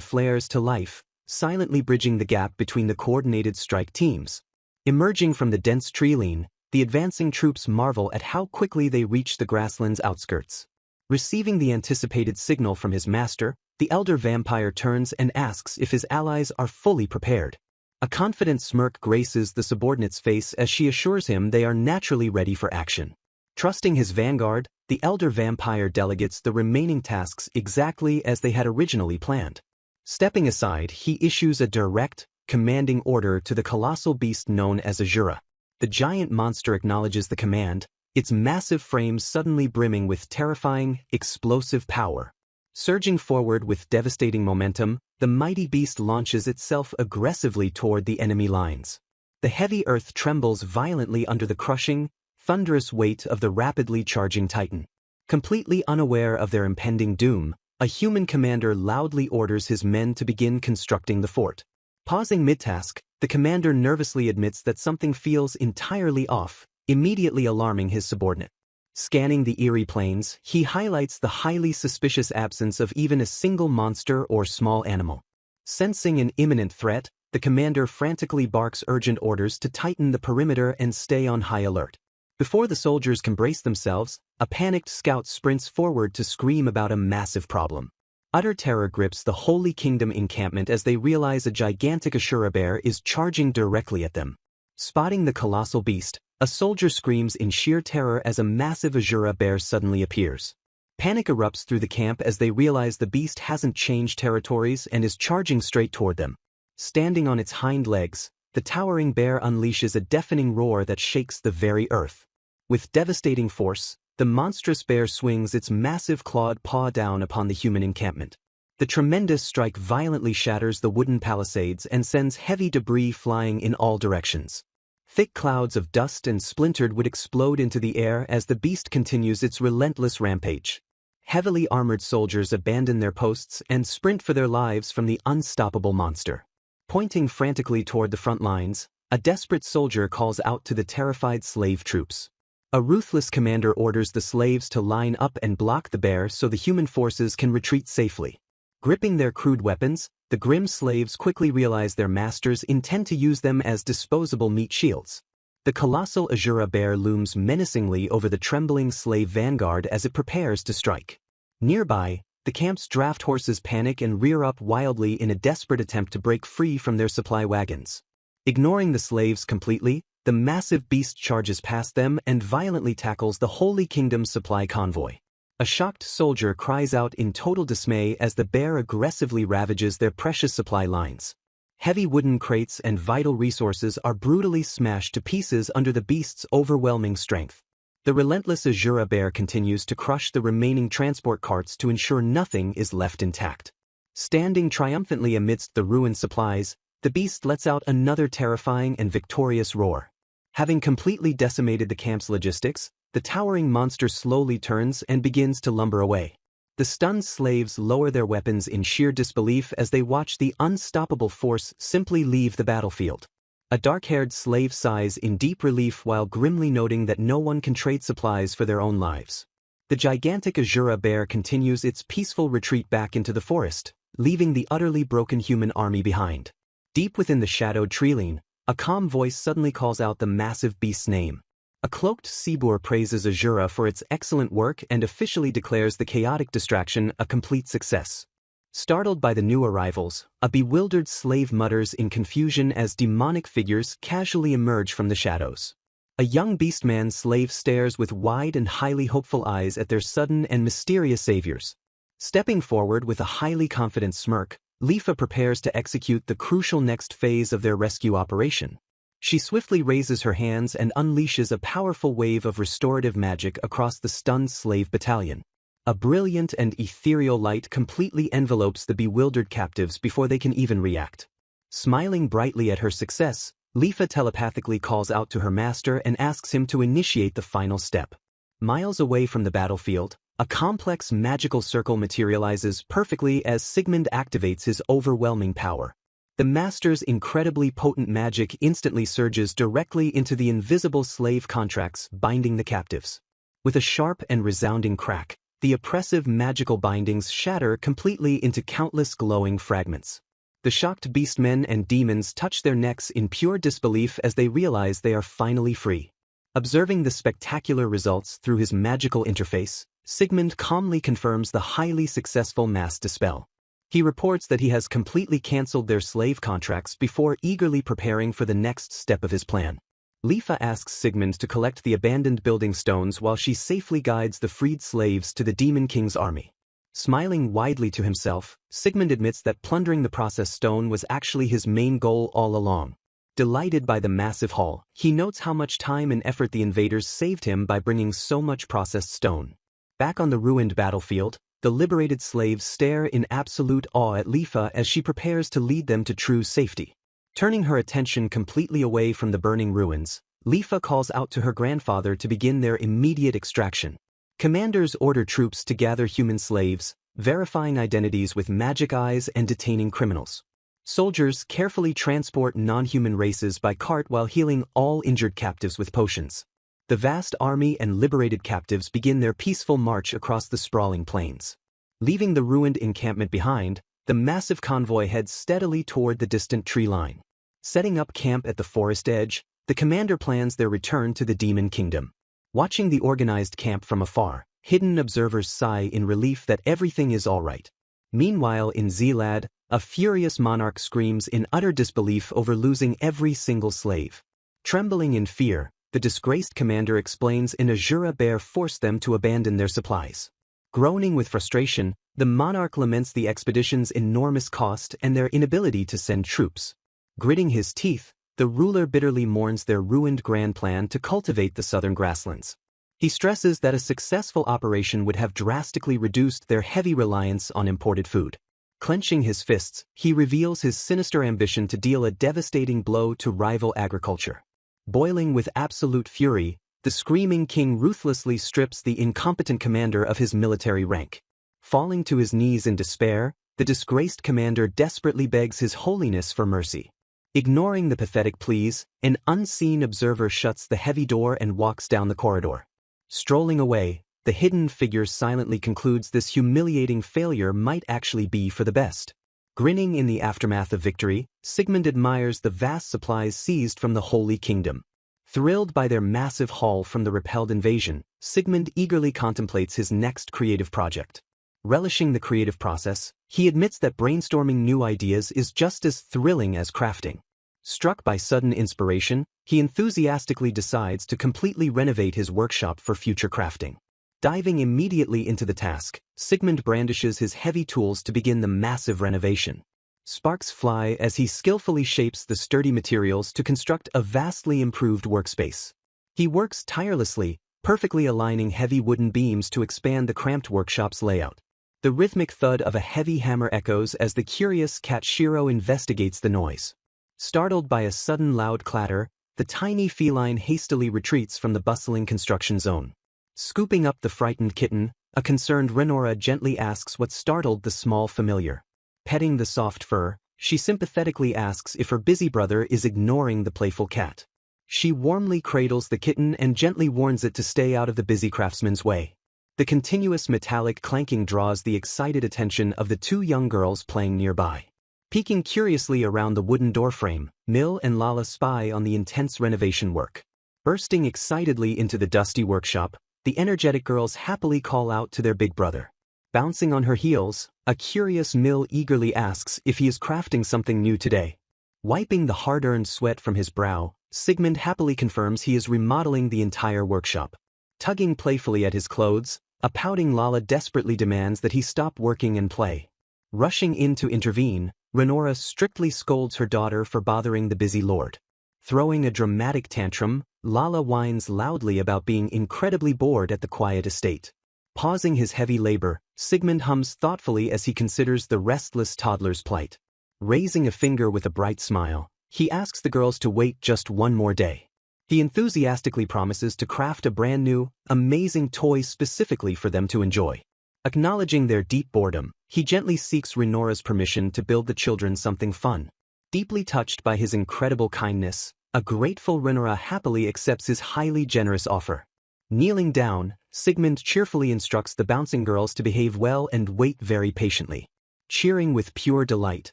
flares to life, silently bridging the gap between the coordinated strike teams. Emerging from the dense tree-line, the advancing troops marvel at how quickly they reach the grassland's outskirts. Receiving the anticipated signal from his master, the elder vampire turns and asks if his allies are fully prepared. A confident smirk graces the subordinate's face as she assures him they are naturally ready for action. Trusting his vanguard, the elder vampire delegates the remaining tasks exactly as they had originally planned. Stepping aside, he issues a direct, commanding order to the colossal beast known as Asura. The giant monster acknowledges the command, its massive frames suddenly brimming with terrifying, explosive power. Surging forward with devastating momentum, the mighty beast launches itself aggressively toward the enemy lines. The heavy earth trembles violently under the crushing, thunderous weight of the rapidly charging titan. Completely unaware of their impending doom, a human commander loudly orders his men to begin constructing the fort. Pausing mid-task, the commander nervously admits that something feels entirely off, immediately alarming his subordinate. Scanning the eerie plains, he highlights the highly suspicious absence of even a single monster or small animal. Sensing an imminent threat, the commander frantically barks urgent orders to tighten the perimeter and stay on high alert. Before the soldiers can brace themselves, a panicked scout sprints forward to scream about a massive problem. Utter terror grips the Holy Kingdom encampment as they realize a gigantic Asura bear is charging directly at them. Spotting the colossal beast, a soldier screams in sheer terror as a massive Asura bear suddenly appears. Panic erupts through the camp as they realize the beast hasn't changed territories and is charging straight toward them. Standing on its hind legs, the towering bear unleashes a deafening roar that shakes the very earth. With devastating force, the monstrous bear swings its massive clawed paw down upon the human encampment. The tremendous strike violently shatters the wooden palisades and sends heavy debris flying in all directions. Thick clouds of dust and splintered wood explode into the air as the beast continues its relentless rampage. Heavily armored soldiers abandon their posts and sprint for their lives from the unstoppable monster. Pointing frantically toward the front lines, a desperate soldier calls out to the terrified slave troops. A ruthless commander orders the slaves to line up and block the bear so the human forces can retreat safely. Gripping their crude weapons, the grim slaves quickly realize their masters intend to use them as disposable meat shields. The colossal Asura bear looms menacingly over the trembling slave vanguard as it prepares to strike. Nearby, the camp's draft horses panic and rear up wildly in a desperate attempt to break free from their supply wagons. Ignoring the slaves completely, the massive beast charges past them and violently tackles the Holy Kingdom's supply convoy. A shocked soldier cries out in total dismay as the bear aggressively ravages their precious supply lines. Heavy wooden crates and vital resources are brutally smashed to pieces under the beast's overwhelming strength. The relentless Asura bear continues to crush the remaining transport carts to ensure nothing is left intact. Standing triumphantly amidst the ruined supplies, the beast lets out another terrifying and victorious roar. Having completely decimated the camp's logistics, the towering monster slowly turns and begins to lumber away. The stunned slaves lower their weapons in sheer disbelief as they watch the unstoppable force simply leave the battlefield. A dark-haired slave sighs in deep relief while grimly noting that no one can trade supplies for their own lives. The gigantic Asura bear continues its peaceful retreat back into the forest, leaving the utterly broken human army behind. Deep within the shadowed tree-line, a calm voice suddenly calls out the massive beast's name. A cloaked Seaboor praises Asura for its excellent work and officially declares the chaotic distraction a complete success. Startled by the new arrivals, a bewildered slave mutters in confusion as demonic figures casually emerge from the shadows. A young beastman slave stares with wide and highly hopeful eyes at their sudden and mysterious saviors. Stepping forward with a highly confident smirk, Lifa prepares to execute the crucial next phase of their rescue operation. She swiftly raises her hands and unleashes a powerful wave of restorative magic across the stunned slave battalion. A brilliant and ethereal light completely envelopes the bewildered captives before they can even react. Smiling brightly at her success, Lifa telepathically calls out to her master and asks him to initiate the final step. Miles away from the battlefield, a complex magical circle materializes perfectly as Sigmund activates his overwhelming power. The master's incredibly potent magic instantly surges directly into the invisible slave contracts binding the captives. With a sharp and resounding crack, the oppressive magical bindings shatter completely into countless glowing fragments. The shocked beastmen and demons touch their necks in pure disbelief as they realize they are finally free. Observing the spectacular results through his magical interface, Sigmund calmly confirms the highly successful mass dispel. He reports that he has completely cancelled their slave contracts before eagerly preparing for the next step of his plan. Lifa asks Sigmund to collect the abandoned building stones while she safely guides the freed slaves to the Demon King's army. Smiling widely to himself, Sigmund admits that plundering the process stone was actually his main goal all along. Delighted by the massive haul, he notes how much time and effort the invaders saved him by bringing so much processed stone. Back on the ruined battlefield, the liberated slaves stare in absolute awe at Lifa as she prepares to lead them to true safety. Turning her attention completely away from the burning ruins, Lifa calls out to her grandfather to begin their immediate extraction. Commanders order troops to gather human slaves, verifying identities with magic eyes and detaining criminals. Soldiers carefully transport non-human races by cart while healing all injured captives with potions. The vast army and liberated captives begin their peaceful march across the sprawling plains. Leaving the ruined encampment behind, the massive convoy heads steadily toward the distant tree line. Setting up camp at the forest edge, the commander plans their return to the Demon Kingdom. Watching the organized camp from afar, hidden observers sigh in relief that everything is all right. Meanwhile in Zealand, a furious monarch screams in utter disbelief over losing every single slave. Trembling in fear, the disgraced commander explains an Asura bear forced them to abandon their supplies. Groaning with frustration, the monarch laments the expedition's enormous cost and their inability to send troops. Gritting his teeth, the ruler bitterly mourns their ruined grand plan to cultivate the southern grasslands. He stresses that a successful operation would have drastically reduced their heavy reliance on imported food. Clenching his fists, he reveals his sinister ambition to deal a devastating blow to rival agriculture. Boiling with absolute fury, the screaming king ruthlessly strips the incompetent commander of his military rank. Falling to his knees in despair, the disgraced commander desperately begs His Holiness for mercy. Ignoring the pathetic pleas, an unseen observer shuts the heavy door and walks down the corridor. Strolling away, the hidden figure silently concludes this humiliating failure might actually be for the best. Grinning in the aftermath of victory, Sigmund admires the vast supplies seized from the Holy Kingdom. Thrilled by their massive haul from the repelled invasion, Sigmund eagerly contemplates his next creative project. Relishing the creative process, he admits that brainstorming new ideas is just as thrilling as crafting. Struck by sudden inspiration, he enthusiastically decides to completely renovate his workshop for future crafting. Diving immediately into the task, Sigmund brandishes his heavy tools to begin the massive renovation. Sparks fly as he skillfully shapes the sturdy materials to construct a vastly improved workspace. He works tirelessly, perfectly aligning heavy wooden beams to expand the cramped workshop's layout. The rhythmic thud of a heavy hammer echoes as the curious cat Shiro investigates the noise. Startled by a sudden loud clatter, the tiny feline hastily retreats from the bustling construction zone. Scooping up the frightened kitten, a concerned Renora gently asks what startled the small familiar. Petting the soft fur, she sympathetically asks if her busy brother is ignoring the playful cat. She warmly cradles the kitten and gently warns it to stay out of the busy craftsman's way. The continuous metallic clanking draws the excited attention of the two young girls playing nearby. Peeking curiously around the wooden doorframe, Mill and Lala spy on the intense renovation work. Bursting excitedly into the dusty workshop, the energetic girls happily call out to their big brother. Bouncing on her heels, a curious Mill eagerly asks if he is crafting something new today. Wiping the hard-earned sweat from his brow, Sigmund happily confirms he is remodeling the entire workshop. Tugging playfully at his clothes, a pouting Lala desperately demands that he stop working and play. Rushing in to intervene, Renora strictly scolds her daughter for bothering the busy lord. Throwing a dramatic tantrum, Lala whines loudly about being incredibly bored at the quiet estate. Pausing his heavy labor, Sigmund hums thoughtfully as he considers the restless toddler's plight. Raising a finger with a bright smile, he asks the girls to wait just one more day. He enthusiastically promises to craft a brand new, amazing toy specifically for them to enjoy. Acknowledging their deep boredom, he gently seeks Renora's permission to build the children something fun. Deeply touched by his incredible kindness, a grateful Renora happily accepts his highly generous offer. Kneeling down, Sigmund cheerfully instructs the bouncing girls to behave well and wait very patiently. Cheering with pure delight,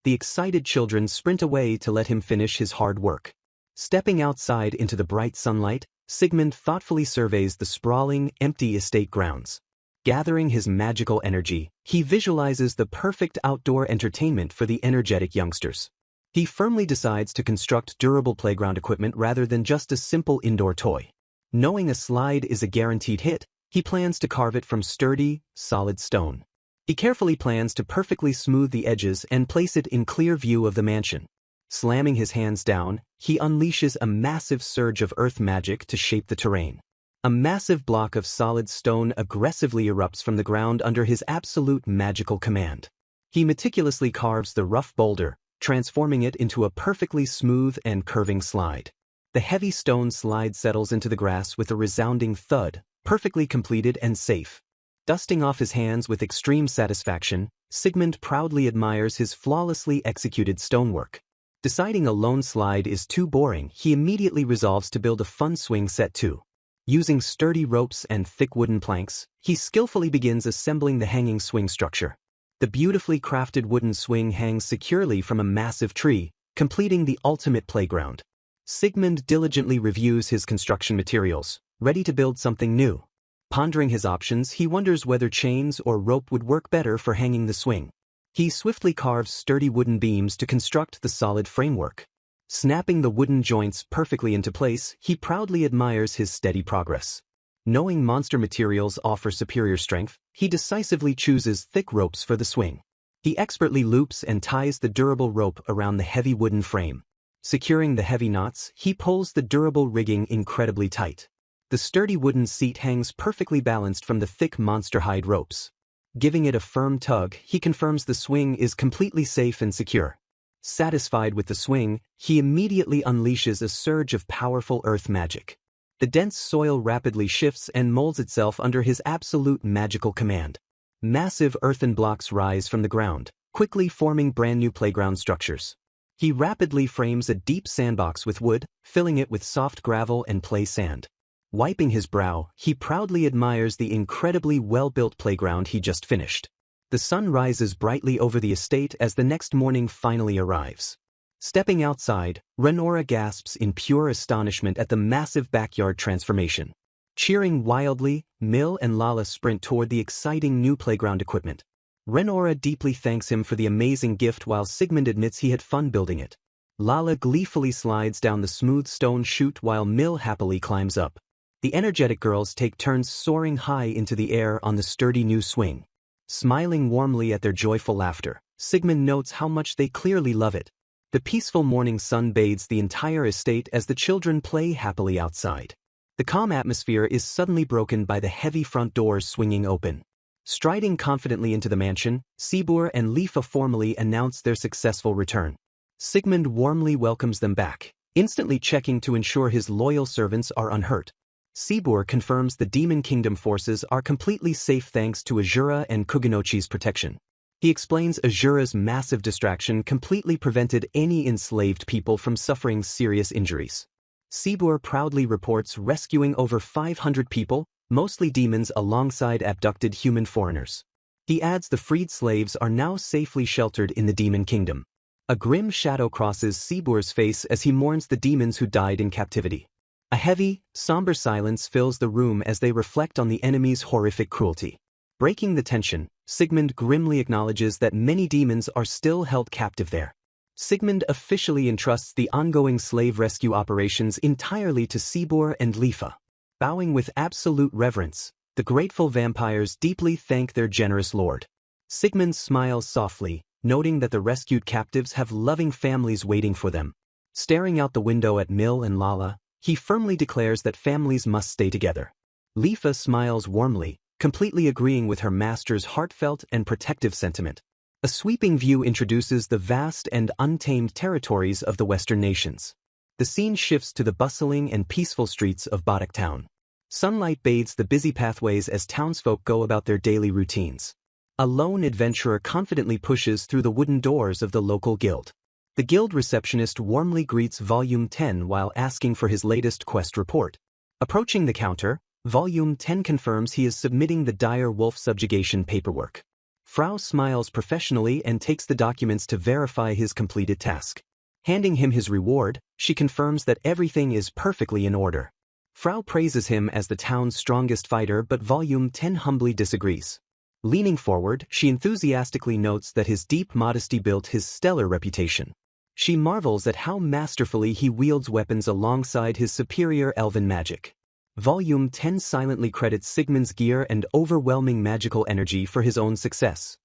the excited children sprint away to let him finish his hard work. Stepping outside into the bright sunlight, Sigmund thoughtfully surveys the sprawling, empty estate grounds. Gathering his magical energy, he visualizes the perfect outdoor entertainment for the energetic youngsters. He firmly decides to construct durable playground equipment rather than just a simple indoor toy. Knowing a slide is a guaranteed hit, he plans to carve it from sturdy, solid stone. He carefully plans to perfectly smooth the edges and place it in clear view of the mansion. Slamming his hands down, he unleashes a massive surge of earth magic to shape the terrain. A massive block of solid stone aggressively erupts from the ground under his absolute magical command. He meticulously carves the rough boulder, transforming it into a perfectly smooth and curving slide. The heavy stone slide settles into the grass with a resounding thud, perfectly completed and safe. Dusting off his hands with extreme satisfaction, Sigmund proudly admires his flawlessly executed stonework. Deciding a lone slide is too boring, he immediately resolves to build a fun swing set too. Using sturdy ropes and thick wooden planks, he skillfully begins assembling the hanging swing structure. The beautifully crafted wooden swing hangs securely from a massive tree, completing the ultimate playground. Sigmund diligently reviews his construction materials, ready to build something new. Pondering his options, he wonders whether chains or rope would work better for hanging the swing. He swiftly carves sturdy wooden beams to construct the solid framework. Snapping the wooden joints perfectly into place, he proudly admires his steady progress. Knowing monster materials offer superior strength, he decisively chooses thick ropes for the swing. He expertly loops and ties the durable rope around the heavy wooden frame. Securing the heavy knots, he pulls the durable rigging incredibly tight. The sturdy wooden seat hangs perfectly balanced from the thick monster hide ropes. Giving it a firm tug, he confirms the swing is completely safe and secure. Satisfied with the swing, he immediately unleashes a surge of powerful earth magic. The dense soil rapidly shifts and molds itself under his absolute magical command. Massive earthen blocks rise from the ground, quickly forming brand new playground structures. He rapidly frames a deep sandbox with wood, filling it with soft gravel and play sand. Wiping his brow, he proudly admires the incredibly well-built playground he just finished. The sun rises brightly over the estate as the next morning finally arrives. Stepping outside, Renora gasps in pure astonishment at the massive backyard transformation. Cheering wildly, Mill and Lala sprint toward the exciting new playground equipment. Renora deeply thanks him for the amazing gift while Sigmund admits he had fun building it. Lala gleefully slides down the smooth stone chute while Mill happily climbs up. The energetic girls take turns soaring high into the air on the sturdy new swing. Smiling warmly at their joyful laughter, Sigmund notes how much they clearly love it. The peaceful morning sun bathes the entire estate as the children play happily outside. The calm atmosphere is suddenly broken by the heavy front doors swinging open. Striding confidently into the mansion, Sibur and Lifa formally announce their successful return. Sigmund warmly welcomes them back, instantly checking to ensure his loyal servants are unhurt. Sibur confirms the Demon Kingdom forces are completely safe thanks to Asura and Kuganochi's protection. He explains Asura's massive distraction completely prevented any enslaved people from suffering serious injuries. Sibur proudly reports rescuing over 500 people, mostly demons alongside abducted human foreigners. He adds the freed slaves are now safely sheltered in the Demon Kingdom. A grim shadow crosses Sibur's face as he mourns the demons who died in captivity. A heavy, somber silence fills the room as they reflect on the enemy's horrific cruelty. Breaking the tension, Sigmund grimly acknowledges that many demons are still held captive there. Sigmund officially entrusts the ongoing slave rescue operations entirely to Sibur and Lifa. Bowing with absolute reverence, the grateful vampires deeply thank their generous lord. Sigmund smiles softly, noting that the rescued captives have loving families waiting for them. Staring out the window at Mill and Lala, he firmly declares that families must stay together. Lifa smiles warmly, completely agreeing with her master's heartfelt and protective sentiment. A sweeping view introduces the vast and untamed territories of the Western nations. The scene shifts to the bustling and peaceful streets of Badak town. Sunlight bathes the busy pathways as townsfolk go about their daily routines. A lone adventurer confidently pushes through the wooden doors of the local guild. The guild receptionist warmly greets Volume 10 while asking for his latest quest report. Approaching the counter, Volume 10 confirms he is submitting the dire wolf subjugation paperwork. Frau smiles professionally and takes the documents to verify his completed task. Handing him his reward, she confirms that everything is perfectly in order. Frau praises him as the town's strongest fighter, but Volume 10 humbly disagrees. Leaning forward, she enthusiastically notes that his deep modesty built his stellar reputation. She marvels at how masterfully he wields weapons alongside his superior elven magic. Volume 10 silently credits Sigmund's gear and overwhelming magical energy for his own success.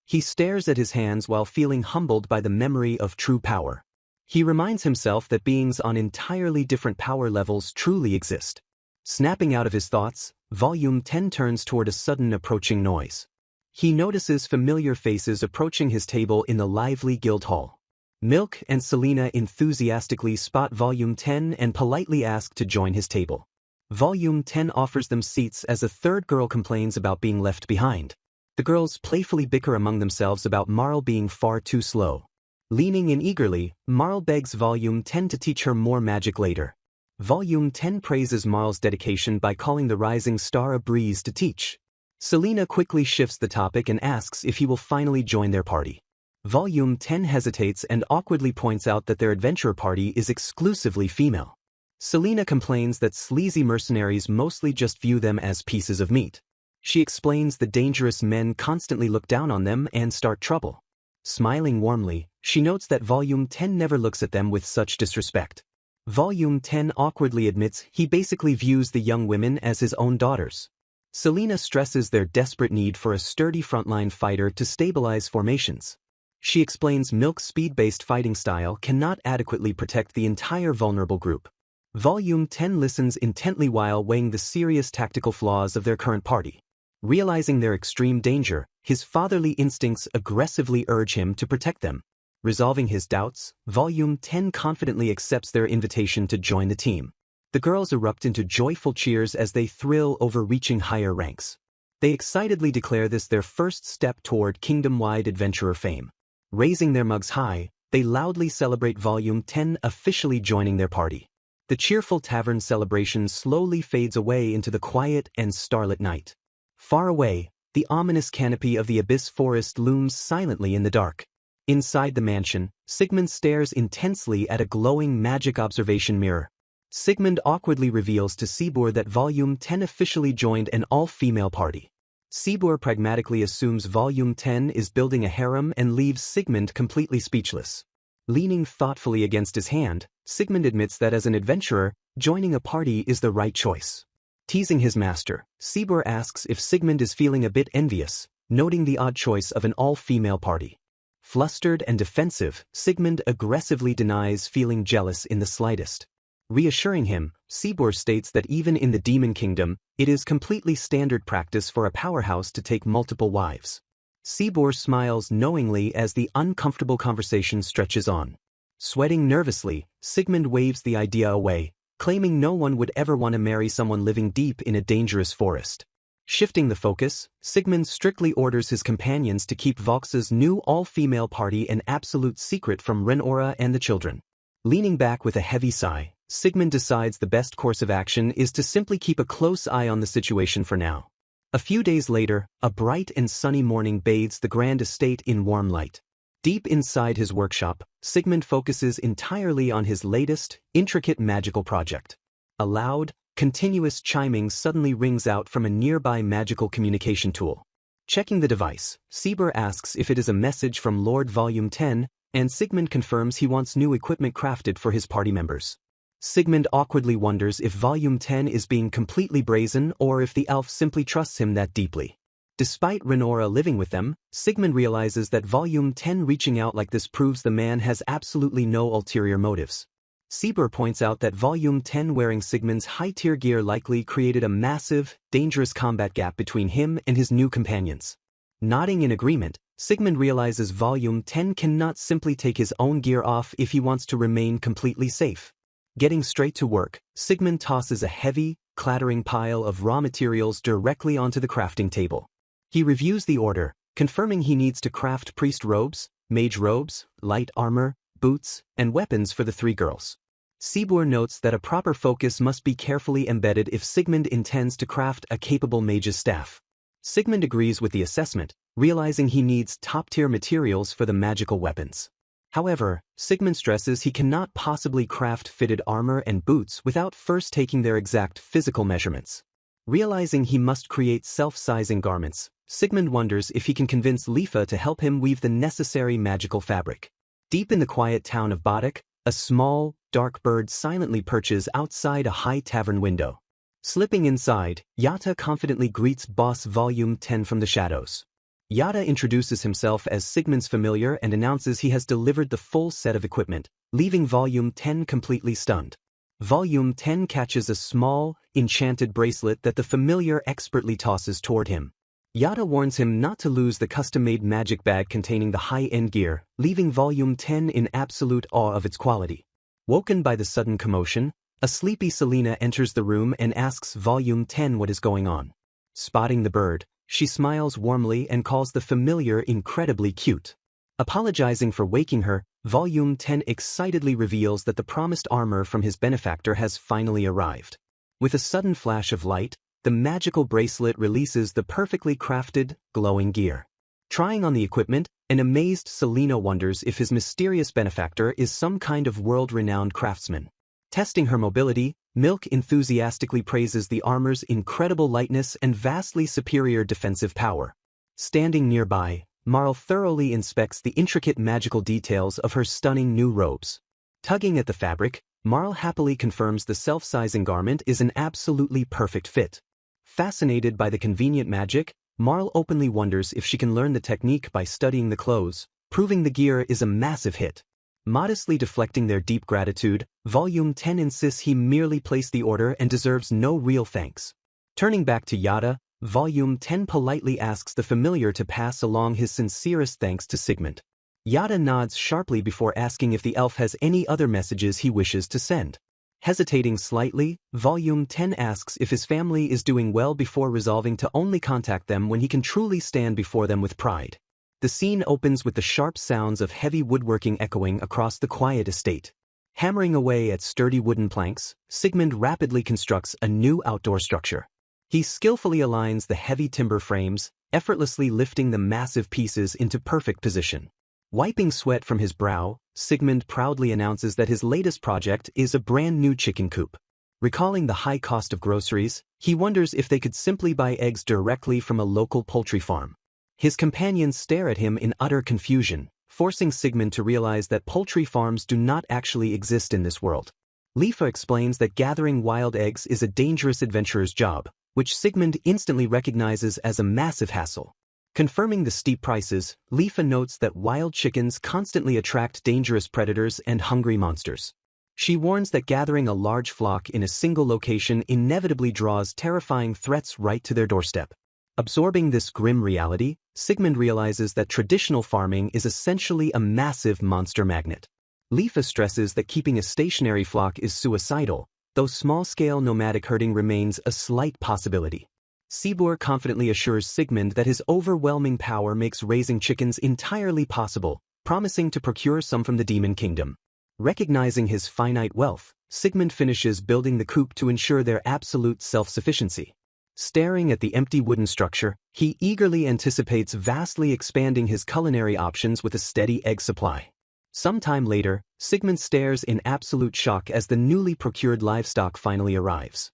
He stares at his hands while feeling humbled by the memory of true power. He reminds himself that beings on entirely different power levels truly exist. Snapping out of his thoughts, Volume 10 turns toward a sudden approaching noise. He notices familiar faces approaching his table in the lively guild hall. Milk and Selena enthusiastically spot Volume 10 and politely ask to join his table. Volume 10 offers them seats as a third girl complains about being left behind. The girls playfully bicker among themselves about Marl being far too slow. Leaning in eagerly, Marl begs Volume 10 to teach her more magic later. Volume 10 praises Marl's dedication by calling the rising star a breeze to teach. Selena quickly shifts the topic and asks if he will finally join their party. Volume 10 hesitates and awkwardly points out that their adventurer party is exclusively female. Selena complains that sleazy mercenaries mostly just view them as pieces of meat. She explains the dangerous men constantly look down on them and start trouble. Smiling warmly, she notes that Volume 10 never looks at them with such disrespect. Volume 10 awkwardly admits he basically views the young women as his own daughters. Selena stresses their desperate need for a sturdy frontline fighter to stabilize formations. She explains Milk's speed-based fighting style cannot adequately protect the entire vulnerable group. Volume 10 listens intently while weighing the serious tactical flaws of their current party. Realizing their extreme danger, his fatherly instincts aggressively urge him to protect them. Resolving his doubts, Volume 10 confidently accepts their invitation to join the team. The girls erupt into joyful cheers as they thrill over reaching higher ranks. They excitedly declare this their first step toward kingdom-wide adventurer fame. Raising their mugs high, they loudly celebrate Volume 10 officially joining their party. The cheerful tavern celebration slowly fades away into the quiet and starlit night. Far away, the ominous canopy of the Abyss Forest looms silently in the dark. Inside the mansion, Sigmund stares intensely at a glowing magic observation mirror. Sigmund awkwardly reveals to Sibur that Volume 10 officially joined an all-female party. Sibur pragmatically assumes Volume 10 is building a harem and leaves Sigmund completely speechless. Leaning thoughtfully against his hand, Sigmund admits that as an adventurer, joining a party is the right choice. Teasing his master, Sibur asks if Sigmund is feeling a bit envious, noting the odd choice of an all-female party. Flustered and defensive, Sigmund aggressively denies feeling jealous in the slightest. Reassuring him, Sibur states that even in the Demon Kingdom, it is completely standard practice for a powerhouse to take multiple wives. Sibur smiles knowingly as the uncomfortable conversation stretches on. Sweating nervously, Sigmund waves the idea away, claiming no one would ever want to marry someone living deep in a dangerous forest. Shifting the focus, Sigmund strictly orders his companions to keep Vox's new all-female party an absolute secret from Renora and the children. Leaning back with a heavy sigh, Sigmund decides the best course of action is to simply keep a close eye on the situation for now. A few days later, a bright and sunny morning bathes the grand estate in warm light. Deep inside his workshop, Sigmund focuses entirely on his latest, intricate magical project. A loud, continuous chiming suddenly rings out from a nearby magical communication tool. Checking the device, Sibur asks if it is a message from Lord Volume 10, and Sigmund confirms he wants new equipment crafted for his party members. Sigmund awkwardly wonders if Volume 10 is being completely brazen or if the elf simply trusts him that deeply. Despite Renora living with them, Sigmund realizes that Volume 10 reaching out like this proves the man has absolutely no ulterior motives. Sibur points out that Volume 10 wearing Sigmund's high-tier gear likely created a massive, dangerous combat gap between him and his new companions. Nodding in agreement, Sigmund realizes Volume 10 cannot simply take his own gear off if he wants to remain completely safe. Getting straight to work, Sigmund tosses a heavy, clattering pile of raw materials directly onto the crafting table. He reviews the order, confirming he needs to craft priest robes, mage robes, light armor, boots, and weapons for the three girls. Sibur notes that a proper focus must be carefully embedded if Sigmund intends to craft a capable mage's staff. Sigmund agrees with the assessment, realizing he needs top-tier materials for the magical weapons. However, Sigmund stresses he cannot possibly craft fitted armor and boots without first taking their exact physical measurements. Realizing he must create self-sizing garments, Sigmund wonders if he can convince Lifa to help him weave the necessary magical fabric. Deep in the quiet town of Badak, a small, dark bird silently perches outside a high tavern window. Slipping inside, Yata confidently greets Boss Volume 10 from the shadows. Yata introduces himself as Sigmund's familiar and announces he has delivered the full set of equipment, leaving Volume 10 completely stunned. Volume 10 catches a small, enchanted bracelet that the familiar expertly tosses toward him. Yata warns him not to lose the custom-made magic bag containing the high-end gear, leaving Volume 10 in absolute awe of its quality. Woken by the sudden commotion, a sleepy Selena enters the room and asks Volume 10 what is going on. Spotting the bird, she smiles warmly and calls the familiar incredibly cute. Apologizing for waking her, Volume 10 excitedly reveals that the promised armor from his benefactor has finally arrived. With a sudden flash of light, the magical bracelet releases the perfectly crafted, glowing gear. Trying on the equipment, an amazed Selena wonders if his mysterious benefactor is some kind of world-renowned craftsman. Testing her mobility, Milk enthusiastically praises the armor's incredible lightness and vastly superior defensive power. Standing nearby, Marl thoroughly inspects the intricate magical details of her stunning new robes. Tugging at the fabric, Marl happily confirms the self-sizing garment is an absolutely perfect fit. Fascinated by the convenient magic, Marl openly wonders if she can learn the technique by studying the clothes, proving the gear is a massive hit. Modestly deflecting their deep gratitude, Volume 10 insists he merely placed the order and deserves no real thanks. Turning back to Yata, Volume 10 politely asks the familiar to pass along his sincerest thanks to Sigmund. Yata nods sharply before asking if the elf has any other messages he wishes to send. Hesitating slightly, Volume 10 asks if his family is doing well before resolving to only contact them when he can truly stand before them with pride. The scene opens with the sharp sounds of heavy woodworking echoing across the quiet estate. Hammering away at sturdy wooden planks, Sigmund rapidly constructs a new outdoor structure. He skillfully aligns the heavy timber frames, effortlessly lifting the massive pieces into perfect position. Wiping sweat from his brow, Sigmund proudly announces that his latest project is a brand new chicken coop. Recalling the high cost of groceries, he wonders if they could simply buy eggs directly from a local poultry farm. His companions stare at him in utter confusion, forcing Sigmund to realize that poultry farms do not actually exist in this world. Lifa explains that gathering wild eggs is a dangerous adventurer's job, which Sigmund instantly recognizes as a massive hassle. Confirming the steep prices, Lifa notes that wild chickens constantly attract dangerous predators and hungry monsters. She warns that gathering a large flock in a single location inevitably draws terrifying threats right to their doorstep. Absorbing this grim reality, Sigmund realizes that traditional farming is essentially a massive monster magnet. Lifa stresses that keeping a stationary flock is suicidal, though small-scale nomadic herding remains a slight possibility. Sibur confidently assures Sigmund that his overwhelming power makes raising chickens entirely possible, promising to procure some from the Demon Kingdom. Recognizing his finite wealth, Sigmund finishes building the coop to ensure their absolute self-sufficiency. Staring at the empty wooden structure, he eagerly anticipates vastly expanding his culinary options with a steady egg supply. Sometime later, Sigmund stares in absolute shock as the newly procured livestock finally arrives.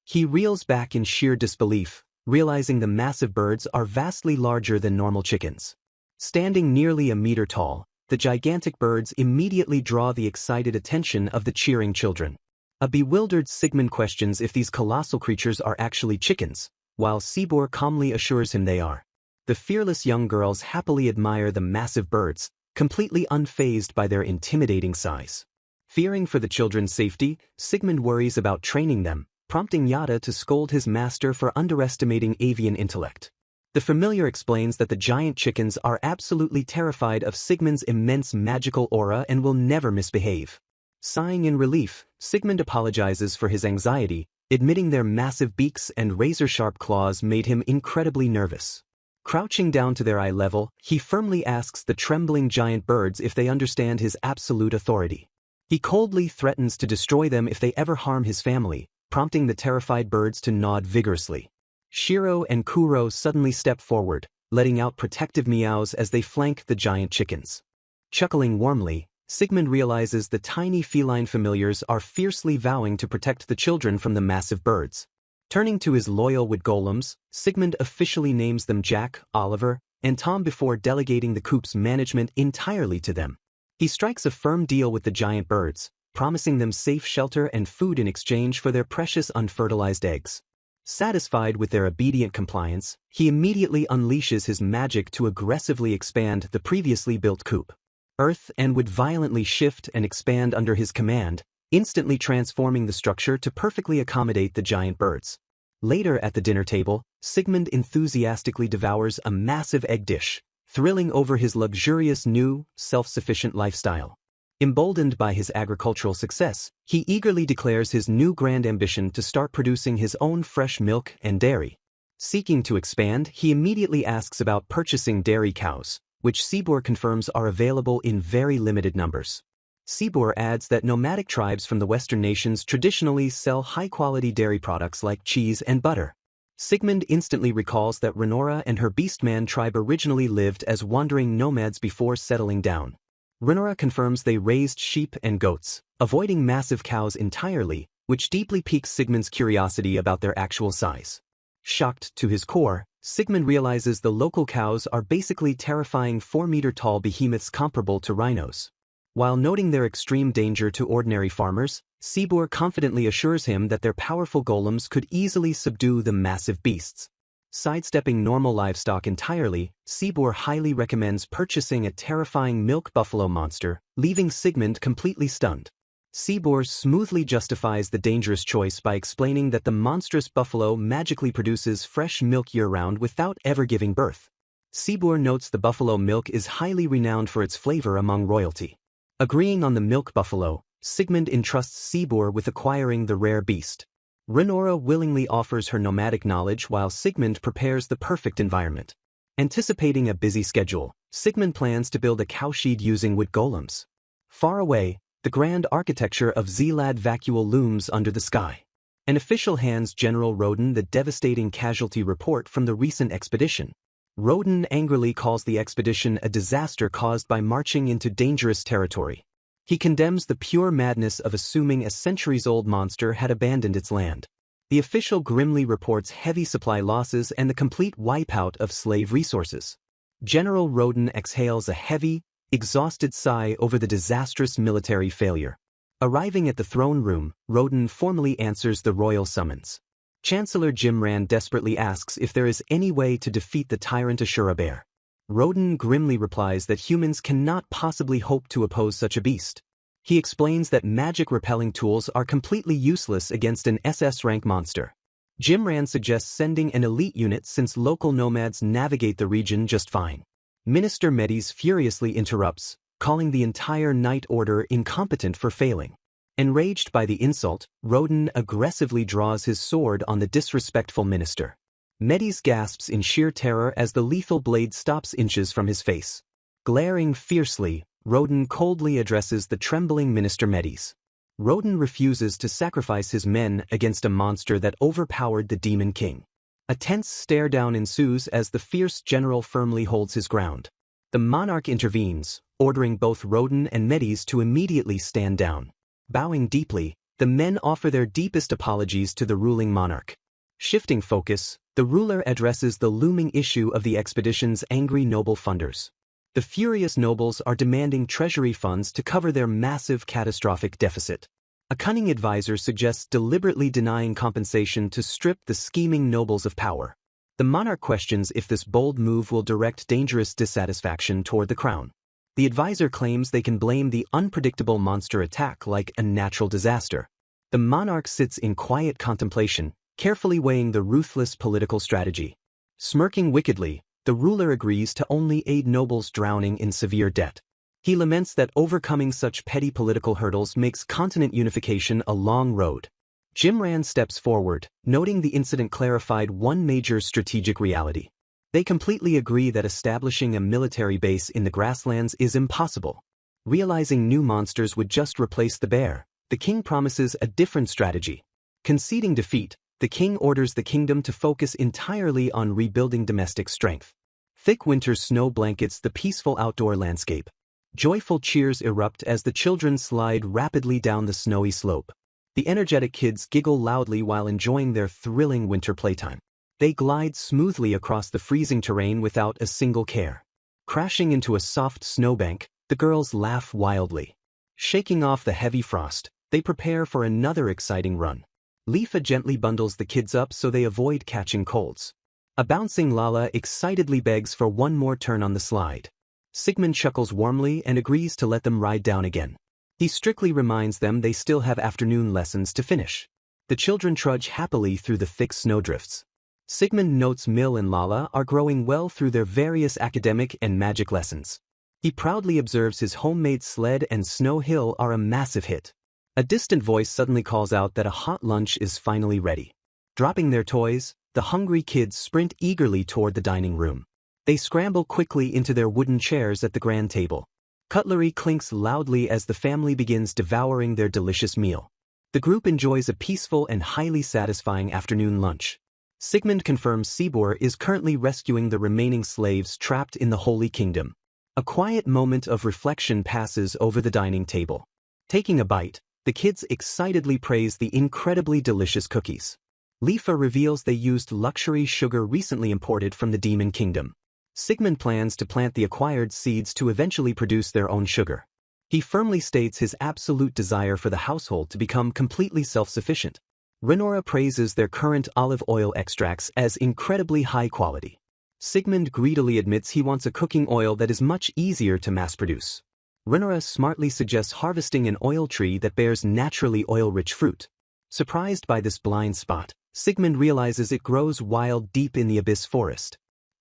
He reels back in sheer disbelief, realizing the massive birds are vastly larger than normal chickens. Standing nearly a meter tall, the gigantic birds immediately draw the excited attention of the cheering children. A bewildered Sigmund questions if these colossal creatures are actually chickens, while Sibur calmly assures him they are. The fearless young girls happily admire the massive birds, completely unfazed by their intimidating size. Fearing for the children's safety, Sigmund worries about training them, prompting Yata to scold his master for underestimating avian intellect. The familiar explains that the giant chickens are absolutely terrified of Sigmund's immense magical aura and will never misbehave. Sighing in relief, Sigmund apologizes for his anxiety, admitting their massive beaks and razor-sharp claws made him incredibly nervous. Crouching down to their eye level, he firmly asks the trembling giant birds if they understand his absolute authority. He coldly threatens to destroy them if they ever harm his family, prompting the terrified birds to nod vigorously. Shiro and Kuro suddenly step forward, letting out protective meows as they flank the giant chickens. Chuckling warmly, Sigmund realizes the tiny feline familiars are fiercely vowing to protect the children from the massive birds. Turning to his loyal wood golems, Sigmund officially names them Jack, Oliver, and Tom before delegating the coop's management entirely to them. He strikes a firm deal with the giant birds, promising them safe shelter and food in exchange for their precious unfertilized eggs. Satisfied with their obedient compliance, he immediately unleashes his magic to aggressively expand the previously built coop. Earth and would violently shift and expand under his command, instantly transforming the structure to perfectly accommodate the giant birds. Later at the dinner table, Sigmund enthusiastically devours a massive egg dish, thrilling over his luxurious new, self-sufficient lifestyle. Emboldened by his agricultural success, he eagerly declares his new grand ambition to start producing his own fresh milk and dairy. Seeking to expand, he immediately asks about purchasing dairy cows, which Sibor confirms are available in very limited numbers. Sibor adds that nomadic tribes from the Western nations traditionally sell high-quality dairy products like cheese and butter. Sigmund instantly recalls that Renora and her Beastman tribe originally lived as wandering nomads before settling down. Renora confirms they raised sheep and goats, avoiding massive cows entirely, which deeply piques Sigmund's curiosity about their actual size. Shocked to his core, Sigmund realizes the local cows are basically terrifying 4-meter-tall behemoths comparable to rhinos. While noting their extreme danger to ordinary farmers, Sibor confidently assures him that their powerful golems could easily subdue the massive beasts. Sidestepping normal livestock entirely, Sibor highly recommends purchasing a terrifying milk buffalo monster, leaving Sigmund completely stunned. Sibor smoothly justifies the dangerous choice by explaining that the monstrous buffalo magically produces fresh milk year-round without ever giving birth. Sibor notes the buffalo milk is highly renowned for its flavor among royalty. Agreeing on the milk buffalo, Sigmund entrusts Sibor with acquiring the rare beast. Renora willingly offers her nomadic knowledge while Sigmund prepares the perfect environment. Anticipating a busy schedule, Sigmund plans to build a cowshed using wood golems. Far away, the grand architecture of Zelad Vacuole looms under the sky. An official hands General Roden the devastating casualty report from the recent expedition. Roden angrily calls the expedition a disaster caused by marching into dangerous territory. He condemns the pure madness of assuming a centuries-old monster had abandoned its land. The official grimly reports heavy supply losses and the complete wipeout of slave resources. General Roden exhales a heavy, exhausted sigh over the disastrous military failure. Arriving at the throne room, Roden formally answers the royal summons. Chancellor Jimran desperately asks if there is any way to defeat the tyrant Asura bear. Roden grimly replies that humans cannot possibly hope to oppose such a beast. He explains that magic-repelling tools are completely useless against an SS-rank monster. Jimran suggests sending an elite unit since local nomads navigate the region just fine. Minister Medes furiously interrupts, calling the entire Night Order incompetent for failing. Enraged by the insult, Roden aggressively draws his sword on the disrespectful minister. Medes gasps in sheer terror as the lethal blade stops inches from his face. Glaring fiercely, Roden coldly addresses the trembling Minister Medes. Roden refuses to sacrifice his men against a monster that overpowered the Demon King. A tense stare-down ensues as the fierce general firmly holds his ground. The monarch intervenes, ordering both Roden and Medes to immediately stand down. Bowing deeply, the men offer their deepest apologies to the ruling monarch. Shifting focus, the ruler addresses the looming issue of the expedition's angry noble funders. The furious nobles are demanding treasury funds to cover their massive catastrophic deficit. A cunning advisor suggests deliberately denying compensation to strip the scheming nobles of power. The monarch questions if this bold move will direct dangerous dissatisfaction toward the crown. The advisor claims they can blame the unpredictable monster attack like a natural disaster. The monarch sits in quiet contemplation, carefully weighing the ruthless political strategy. Smirking wickedly, the ruler agrees to only aid nobles drowning in severe debt. He laments that overcoming such petty political hurdles makes continent unification a long road. Jimran steps forward, noting the incident clarified one major strategic reality. They completely agree that establishing a military base in the grasslands is impossible. Realizing new monsters would just replace the bear, the king promises a different strategy. Conceding defeat, the king orders the kingdom to focus entirely on rebuilding domestic strength. Thick winter snow blankets the peaceful outdoor landscape. Joyful cheers erupt as the children slide rapidly down the snowy slope. The energetic kids giggle loudly while enjoying their thrilling winter playtime. They glide smoothly across the freezing terrain without a single care. Crashing into a soft snowbank, the girls laugh wildly. Shaking off the heavy frost, they prepare for another exciting run. Lifa gently bundles the kids up so they avoid catching colds. A bouncing Lala excitedly begs for one more turn on the slide. Sigmund chuckles warmly and agrees to let them ride down again. He strictly reminds them they still have afternoon lessons to finish. The children trudge happily through the thick snowdrifts. Sigmund notes Mill and Lala are growing well through their various academic and magic lessons. He proudly observes his homemade sled and snow hill are a massive hit. A distant voice suddenly calls out that a hot lunch is finally ready. Dropping their toys, the hungry kids sprint eagerly toward the dining room. They scramble quickly into their wooden chairs at the grand table. Cutlery clinks loudly as the family begins devouring their delicious meal. The group enjoys a peaceful and highly satisfying afternoon lunch. Sigmund confirms Sibor is currently rescuing the remaining slaves trapped in the Holy Kingdom. A quiet moment of reflection passes over the dining table. Taking a bite, the kids excitedly praise the incredibly delicious cookies. Lifa reveals they used luxury sugar recently imported from the Demon Kingdom. Sigmund plans to plant the acquired seeds to eventually produce their own sugar. He firmly states his absolute desire for the household to become completely self-sufficient. Renora praises their current olive oil extracts as incredibly high quality. Sigmund greedily admits he wants a cooking oil that is much easier to mass-produce. Renora smartly suggests harvesting an oil tree that bears naturally oil-rich fruit. Surprised by this blind spot, Sigmund realizes it grows wild deep in the Abyss Forest.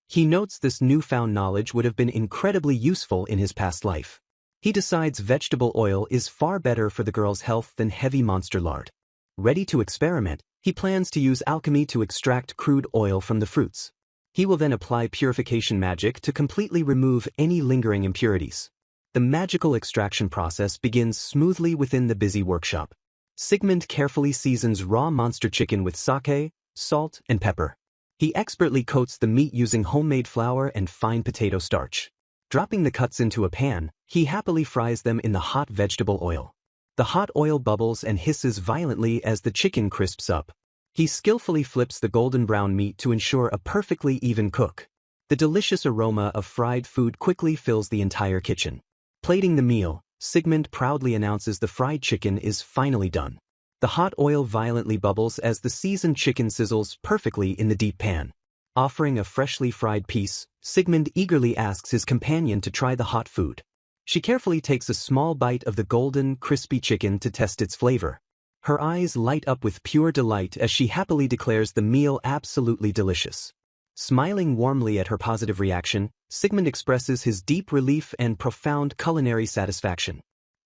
He notes this newfound knowledge would have been incredibly useful in his past life. He decides vegetable oil is far better for the girl's health than heavy monster lard. Ready to experiment, he plans to use alchemy to extract crude oil from the fruits. He will then apply purification magic to completely remove any lingering impurities. The magical extraction process begins smoothly within the busy workshop. Sigmund carefully seasons raw monster chicken with sake, salt, and pepper. He expertly coats the meat using homemade flour and fine potato starch. Dropping the cuts into a pan, he happily fries them in the hot vegetable oil. The hot oil bubbles and hisses violently as the chicken crisps up. He skillfully flips the golden brown meat to ensure a perfectly even cook. The delicious aroma of fried food quickly fills the entire kitchen. Plating the meal, Sigmund proudly announces the fried chicken is finally done. The hot oil violently bubbles as the seasoned chicken sizzles perfectly in the deep pan. Offering a freshly fried piece, Sigmund eagerly asks his companion to try the hot food. She carefully takes a small bite of the golden, crispy chicken to test its flavor. Her eyes light up with pure delight as she happily declares the meal absolutely delicious. Smiling warmly at her positive reaction, Sigmund expresses his deep relief and profound culinary satisfaction.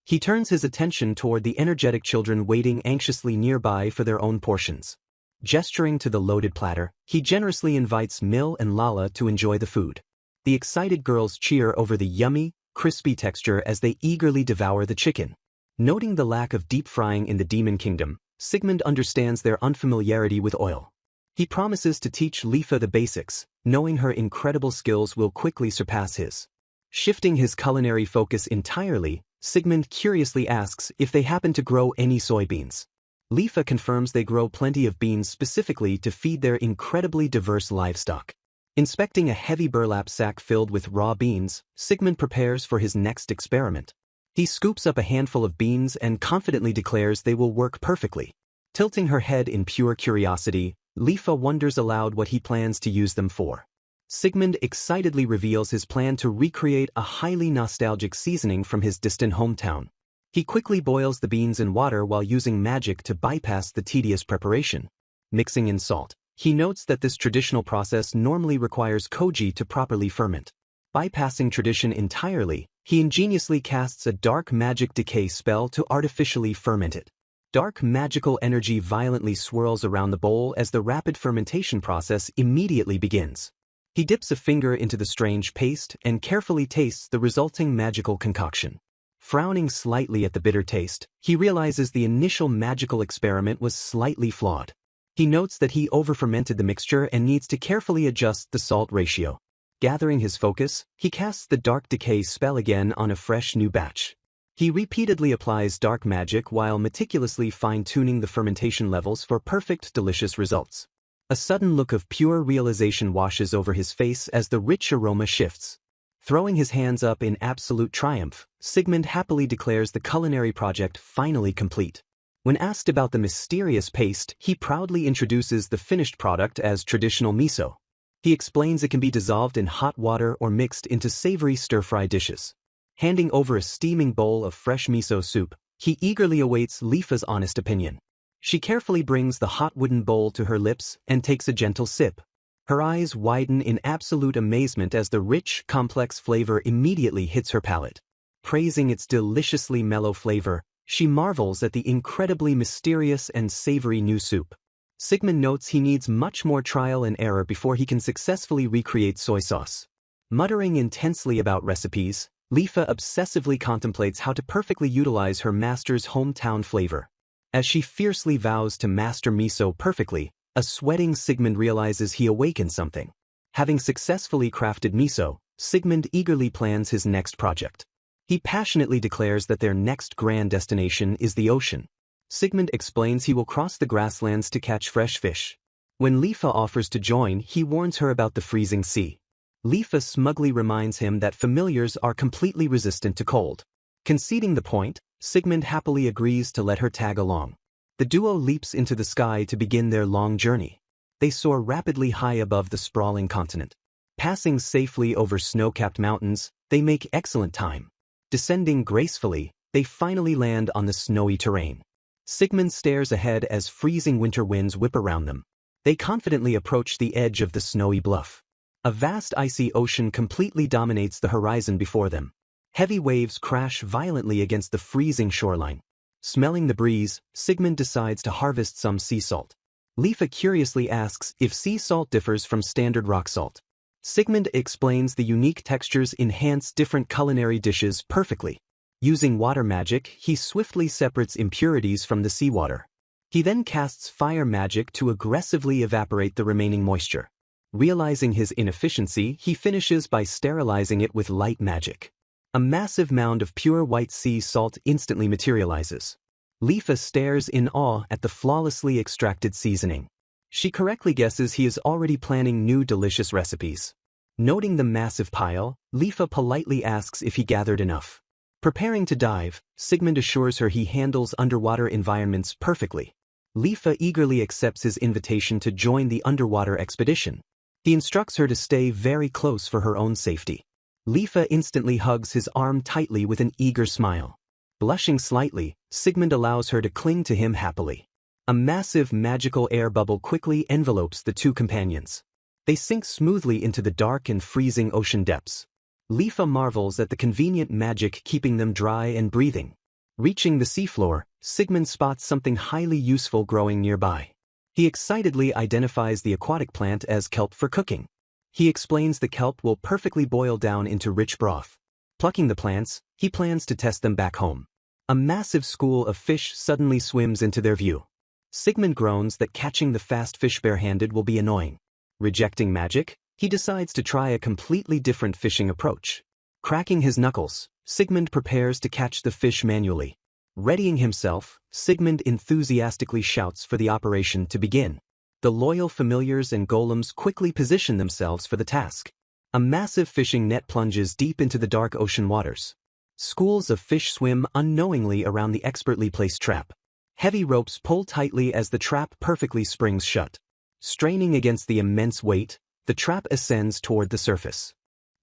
He turns his attention toward the energetic children waiting anxiously nearby for their own portions. Gesturing to the loaded platter, he generously invites Mill and Lala to enjoy the food. The excited girls cheer over the yummy, crispy texture as they eagerly devour the chicken. Noting the lack of deep frying in the Demon Kingdom, Sigmund understands their unfamiliarity with oil. He promises to teach Lifa the basics, knowing her incredible skills will quickly surpass his. Shifting his culinary focus entirely, Sigmund curiously asks if they happen to grow any soybeans. Lifa confirms they grow plenty of beans specifically to feed their incredibly diverse livestock. Inspecting a heavy burlap sack filled with raw beans, Sigmund prepares for his next experiment. He scoops up a handful of beans and confidently declares they will work perfectly. Tilting her head in pure curiosity, Lifa wonders aloud what he plans to use them for. Sigmund excitedly reveals his plan to recreate a highly nostalgic seasoning from his distant hometown. He quickly boils the beans in water while using magic to bypass the tedious preparation. Mixing in salt, he notes that this traditional process normally requires koji to properly ferment. Bypassing tradition entirely, he ingeniously casts a dark magic decay spell to artificially ferment it. Dark magical energy violently swirls around the bowl as the rapid fermentation process immediately begins. He dips a finger into the strange paste and carefully tastes the resulting magical concoction. Frowning slightly at the bitter taste, he realizes the initial magical experiment was slightly flawed. He notes that he over-fermented the mixture and needs to carefully adjust the salt ratio. Gathering his focus, he casts the Dark Decay spell again on a fresh new batch. He repeatedly applies dark magic while meticulously fine-tuning the fermentation levels for perfect, delicious results. A sudden look of pure realization washes over his face as the rich aroma shifts. Throwing his hands up in absolute triumph, Sigmund happily declares the culinary project finally complete. When asked about the mysterious paste, he proudly introduces the finished product as traditional miso. He explains it can be dissolved in hot water or mixed into savory stir-fry dishes. Handing over a steaming bowl of fresh miso soup, he eagerly awaits Lifa's honest opinion. She carefully brings the hot wooden bowl to her lips and takes a gentle sip. Her eyes widen in absolute amazement as the rich, complex flavor immediately hits her palate. Praising its deliciously mellow flavor, she marvels at the incredibly mysterious and savory new soup. Sigmund notes he needs much more trial and error before he can successfully recreate soy sauce. Muttering intensely about recipes, Lifa obsessively contemplates how to perfectly utilize her master's hometown flavor. As she fiercely vows to master miso perfectly, a sweating Sigmund realizes he awakened something. Having successfully crafted miso, Sigmund eagerly plans his next project. He passionately declares that their next grand destination is the ocean. Sigmund explains he will cross the grasslands to catch fresh fish. When Lifa offers to join, he warns her about the freezing sea. Lifa smugly reminds him that familiars are completely resistant to cold. Conceding the point, Sigmund happily agrees to let her tag along. The duo leaps into the sky to begin their long journey. They soar rapidly high above the sprawling continent. Passing safely over snow-capped mountains, they make excellent time. Descending gracefully, they finally land on the snowy terrain. Sigmund stares ahead as freezing winter winds whip around them. They confidently approach the edge of the snowy bluff. A vast icy ocean completely dominates the horizon before them. Heavy waves crash violently against the freezing shoreline. Smelling the breeze, Sigmund decides to harvest some sea salt. Lifa curiously asks if sea salt differs from standard rock salt. Sigmund explains the unique textures enhance different culinary dishes perfectly. Using water magic, he swiftly separates impurities from the seawater. He then casts fire magic to aggressively evaporate the remaining moisture. Realizing his inefficiency, he finishes by sterilizing it with light magic. A massive mound of pure white sea salt instantly materializes. Lifa stares in awe at the flawlessly extracted seasoning. She correctly guesses he is already planning new delicious recipes. Noting the massive pile, Lifa politely asks if he gathered enough. Preparing to dive, Sigmund assures her he handles underwater environments perfectly. Lifa eagerly accepts his invitation to join the underwater expedition. He instructs her to stay very close for her own safety. Lifa instantly hugs his arm tightly with an eager smile. Blushing slightly, Sigmund allows her to cling to him happily. A massive magical air bubble quickly envelopes the two companions. They sink smoothly into the dark and freezing ocean depths. Lifa marvels at the convenient magic keeping them dry and breathing. Reaching the seafloor, Sigmund spots something highly useful growing nearby. He excitedly identifies the aquatic plant as kelp for cooking. He explains the kelp will perfectly boil down into rich broth. Plucking the plants, he plans to test them back home. A massive school of fish suddenly swims into their view. Sigmund groans that catching the fast fish barehanded will be annoying. Rejecting magic, he decides to try a completely different fishing approach. Cracking his knuckles, Sigmund prepares to catch the fish manually. Readying himself, Sigmund enthusiastically shouts for the operation to begin. The loyal familiars and golems quickly position themselves for the task. A massive fishing net plunges deep into the dark ocean waters. Schools of fish swim unknowingly around the expertly placed trap. Heavy ropes pull tightly as the trap perfectly springs shut. Straining against the immense weight, the trap ascends toward the surface.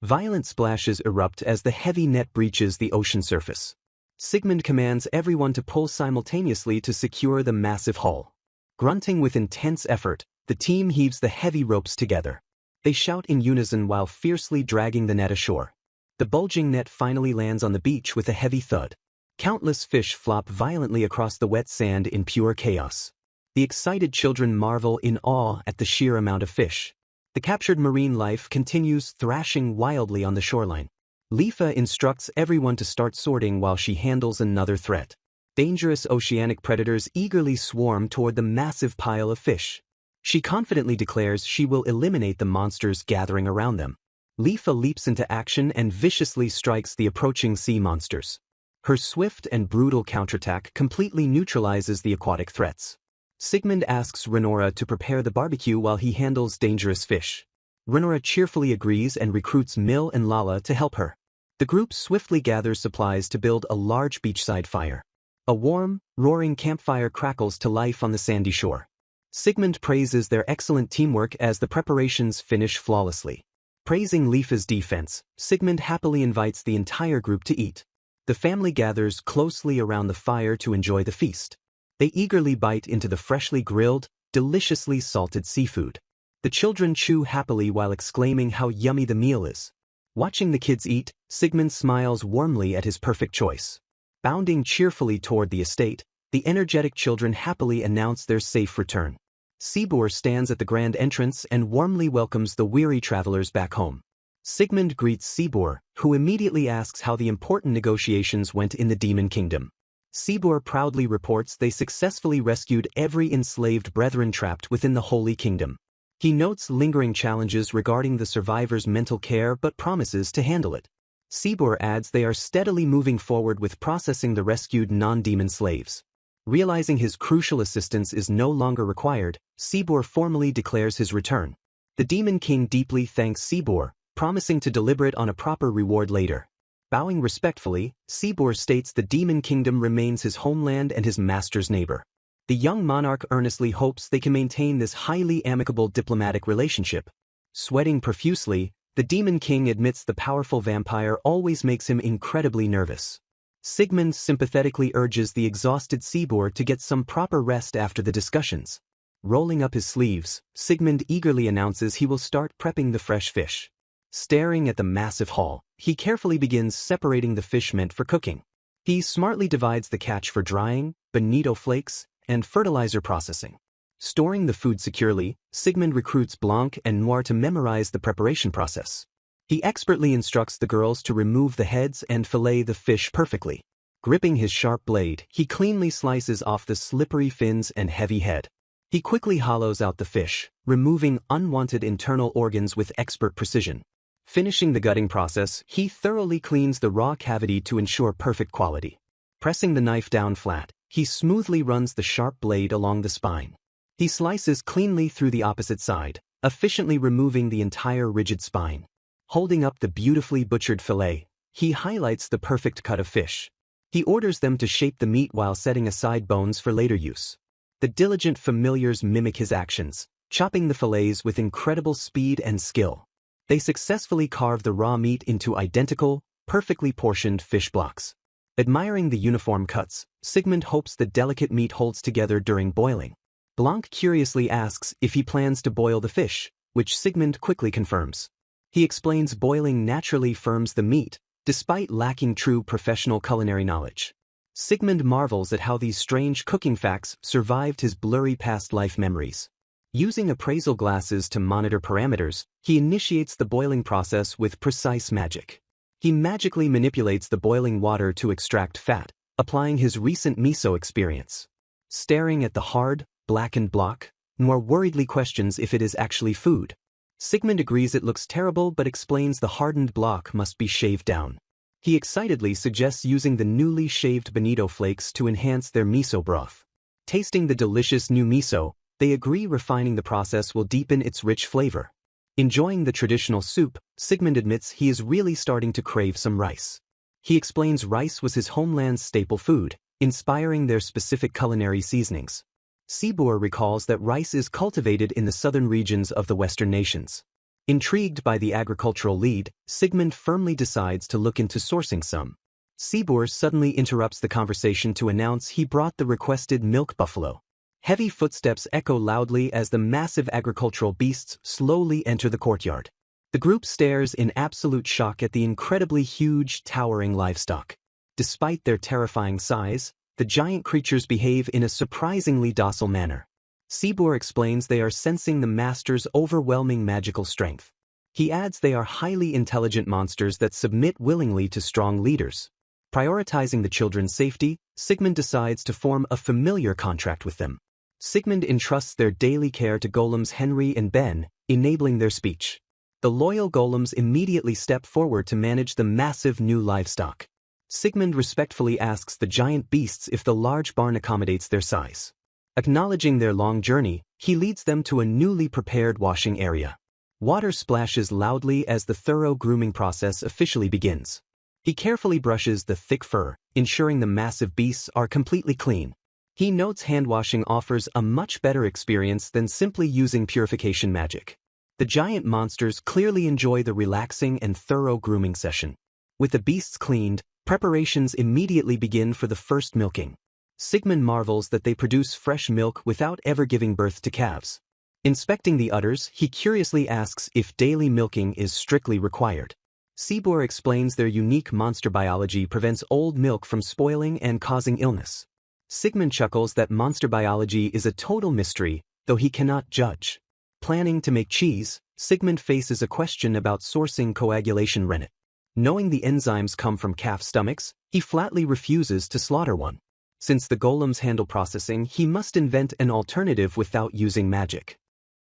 Violent splashes erupt as the heavy net breaches the ocean surface. Sigmund commands everyone to pull simultaneously to secure the massive hull. Grunting with intense effort, the team heaves the heavy ropes together. They shout in unison while fiercely dragging the net ashore. The bulging net finally lands on the beach with a heavy thud. Countless fish flop violently across the wet sand in pure chaos. The excited children marvel in awe at the sheer amount of fish. The captured marine life continues thrashing wildly on the shoreline. Lifa instructs everyone to start sorting while she handles another threat. Dangerous oceanic predators eagerly swarm toward the massive pile of fish. She confidently declares she will eliminate the monsters gathering around them. Lifa leaps into action and viciously strikes the approaching sea monsters. Her swift and brutal counterattack completely neutralizes the aquatic threats. Sigmund asks Renora to prepare the barbecue while he handles dangerous fish. Renora cheerfully agrees and recruits Mill and Lala to help her. The group swiftly gathers supplies to build a large beachside fire. A warm, roaring campfire crackles to life on the sandy shore. Sigmund praises their excellent teamwork as the preparations finish flawlessly. Praising Lifa's defense, Sigmund happily invites the entire group to eat. The family gathers closely around the fire to enjoy the feast. They eagerly bite into the freshly grilled, deliciously salted seafood. The children chew happily while exclaiming how yummy the meal is. Watching the kids eat, Sigmund smiles warmly at his perfect choice. Bounding cheerfully toward the estate, the energetic children happily announce their safe return. Sibor stands at the grand entrance and warmly welcomes the weary travelers back home. Sigmund greets Sibor, who immediately asks how the important negotiations went in the Demon Kingdom. Sibor proudly reports they successfully rescued every enslaved brethren trapped within the Holy Kingdom. He notes lingering challenges regarding the survivors' mental care but promises to handle it. Sibor adds they are steadily moving forward with processing the rescued non-demon slaves. Realizing his crucial assistance is no longer required, Sibor formally declares his return. The Demon King deeply thanks Sibor, promising to deliberate on a proper reward later. Bowing respectfully, Sibor states the Demon Kingdom remains his homeland and his master's neighbor. The young monarch earnestly hopes they can maintain this highly amicable diplomatic relationship. Sweating profusely, the Demon King admits the powerful vampire always makes him incredibly nervous. Sigmund sympathetically urges the exhausted Sibor to get some proper rest after the discussions. Rolling up his sleeves, Sigmund eagerly announces he will start prepping the fresh fish. Staring at the massive haul, he carefully begins separating the fish meant for cooking. He smartly divides the catch for drying, bonito flakes, and fertilizer processing. Storing the food securely, Sigmund recruits Blanc and Noir to memorize the preparation process. He expertly instructs the girls to remove the heads and fillet the fish perfectly. Gripping his sharp blade, he cleanly slices off the slippery fins and heavy head. He quickly hollows out the fish, removing unwanted internal organs with expert precision. Finishing the gutting process, he thoroughly cleans the raw cavity to ensure perfect quality. Pressing the knife down flat, he smoothly runs the sharp blade along the spine. He slices cleanly through the opposite side, efficiently removing the entire rigid spine. Holding up the beautifully butchered fillet, he highlights the perfect cut of fish. He orders them to shape the meat while setting aside bones for later use. The diligent familiars mimic his actions, chopping the fillets with incredible speed and skill. They successfully carve the raw meat into identical, perfectly portioned fish blocks. Admiring the uniform cuts, Sigmund hopes the delicate meat holds together during boiling. Blanc curiously asks if he plans to boil the fish, which Sigmund quickly confirms. He explains boiling naturally firms the meat, despite lacking true professional culinary knowledge. Sigmund marvels at how these strange cooking facts survived his blurry past life memories. Using appraisal glasses to monitor parameters, he initiates the boiling process with precise magic. He magically manipulates the boiling water to extract fat, applying his recent miso experience. Staring at the hard, blackened block, Noir worriedly questions if it is actually food. Sigmund agrees it looks terrible but explains the hardened block must be shaved down. He excitedly suggests using the newly shaved bonito flakes to enhance their miso broth. Tasting the delicious new miso, they agree refining the process will deepen its rich flavor. Enjoying the traditional soup, Sigmund admits he is really starting to crave some rice. He explains rice was his homeland's staple food, inspiring their specific culinary seasonings. Sibor recalls that rice is cultivated in the southern regions of the Western nations. Intrigued by the agricultural lead, Sigmund firmly decides to look into sourcing some. Sibor suddenly interrupts the conversation to announce he brought the requested milk buffalo. Heavy footsteps echo loudly as the massive agricultural beasts slowly enter the courtyard. The group stares in absolute shock at the incredibly huge, towering livestock. Despite their terrifying size, the giant creatures behave in a surprisingly docile manner. Sibor explains they are sensing the master's overwhelming magical strength. He adds they are highly intelligent monsters that submit willingly to strong leaders. Prioritizing the children's safety, Sigmund decides to form a familiar contract with them. Sigmund entrusts their daily care to golems Henry and Ben, enabling their speech. The loyal golems immediately step forward to manage the massive new livestock. Sigmund respectfully asks the giant beasts if the large barn accommodates their size. Acknowledging their long journey, he leads them to a newly prepared washing area. Water splashes loudly as the thorough grooming process officially begins. He carefully brushes the thick fur, ensuring the massive beasts are completely clean. He notes hand-washing offers a much better experience than simply using purification magic. The giant monsters clearly enjoy the relaxing and thorough grooming session. With the beasts cleaned, preparations immediately begin for the first milking. Sigmund marvels that they produce fresh milk without ever giving birth to calves. Inspecting the udders, he curiously asks if daily milking is strictly required. Sibor explains their unique monster biology prevents old milk from spoiling and causing illness. Sigmund chuckles that monster biology is a total mystery, though he cannot judge. Planning to make cheese, Sigmund faces a question about sourcing coagulation rennet. Knowing the enzymes come from calf stomachs, he flatly refuses to slaughter one. Since the golems handle processing, he must invent an alternative without using magic.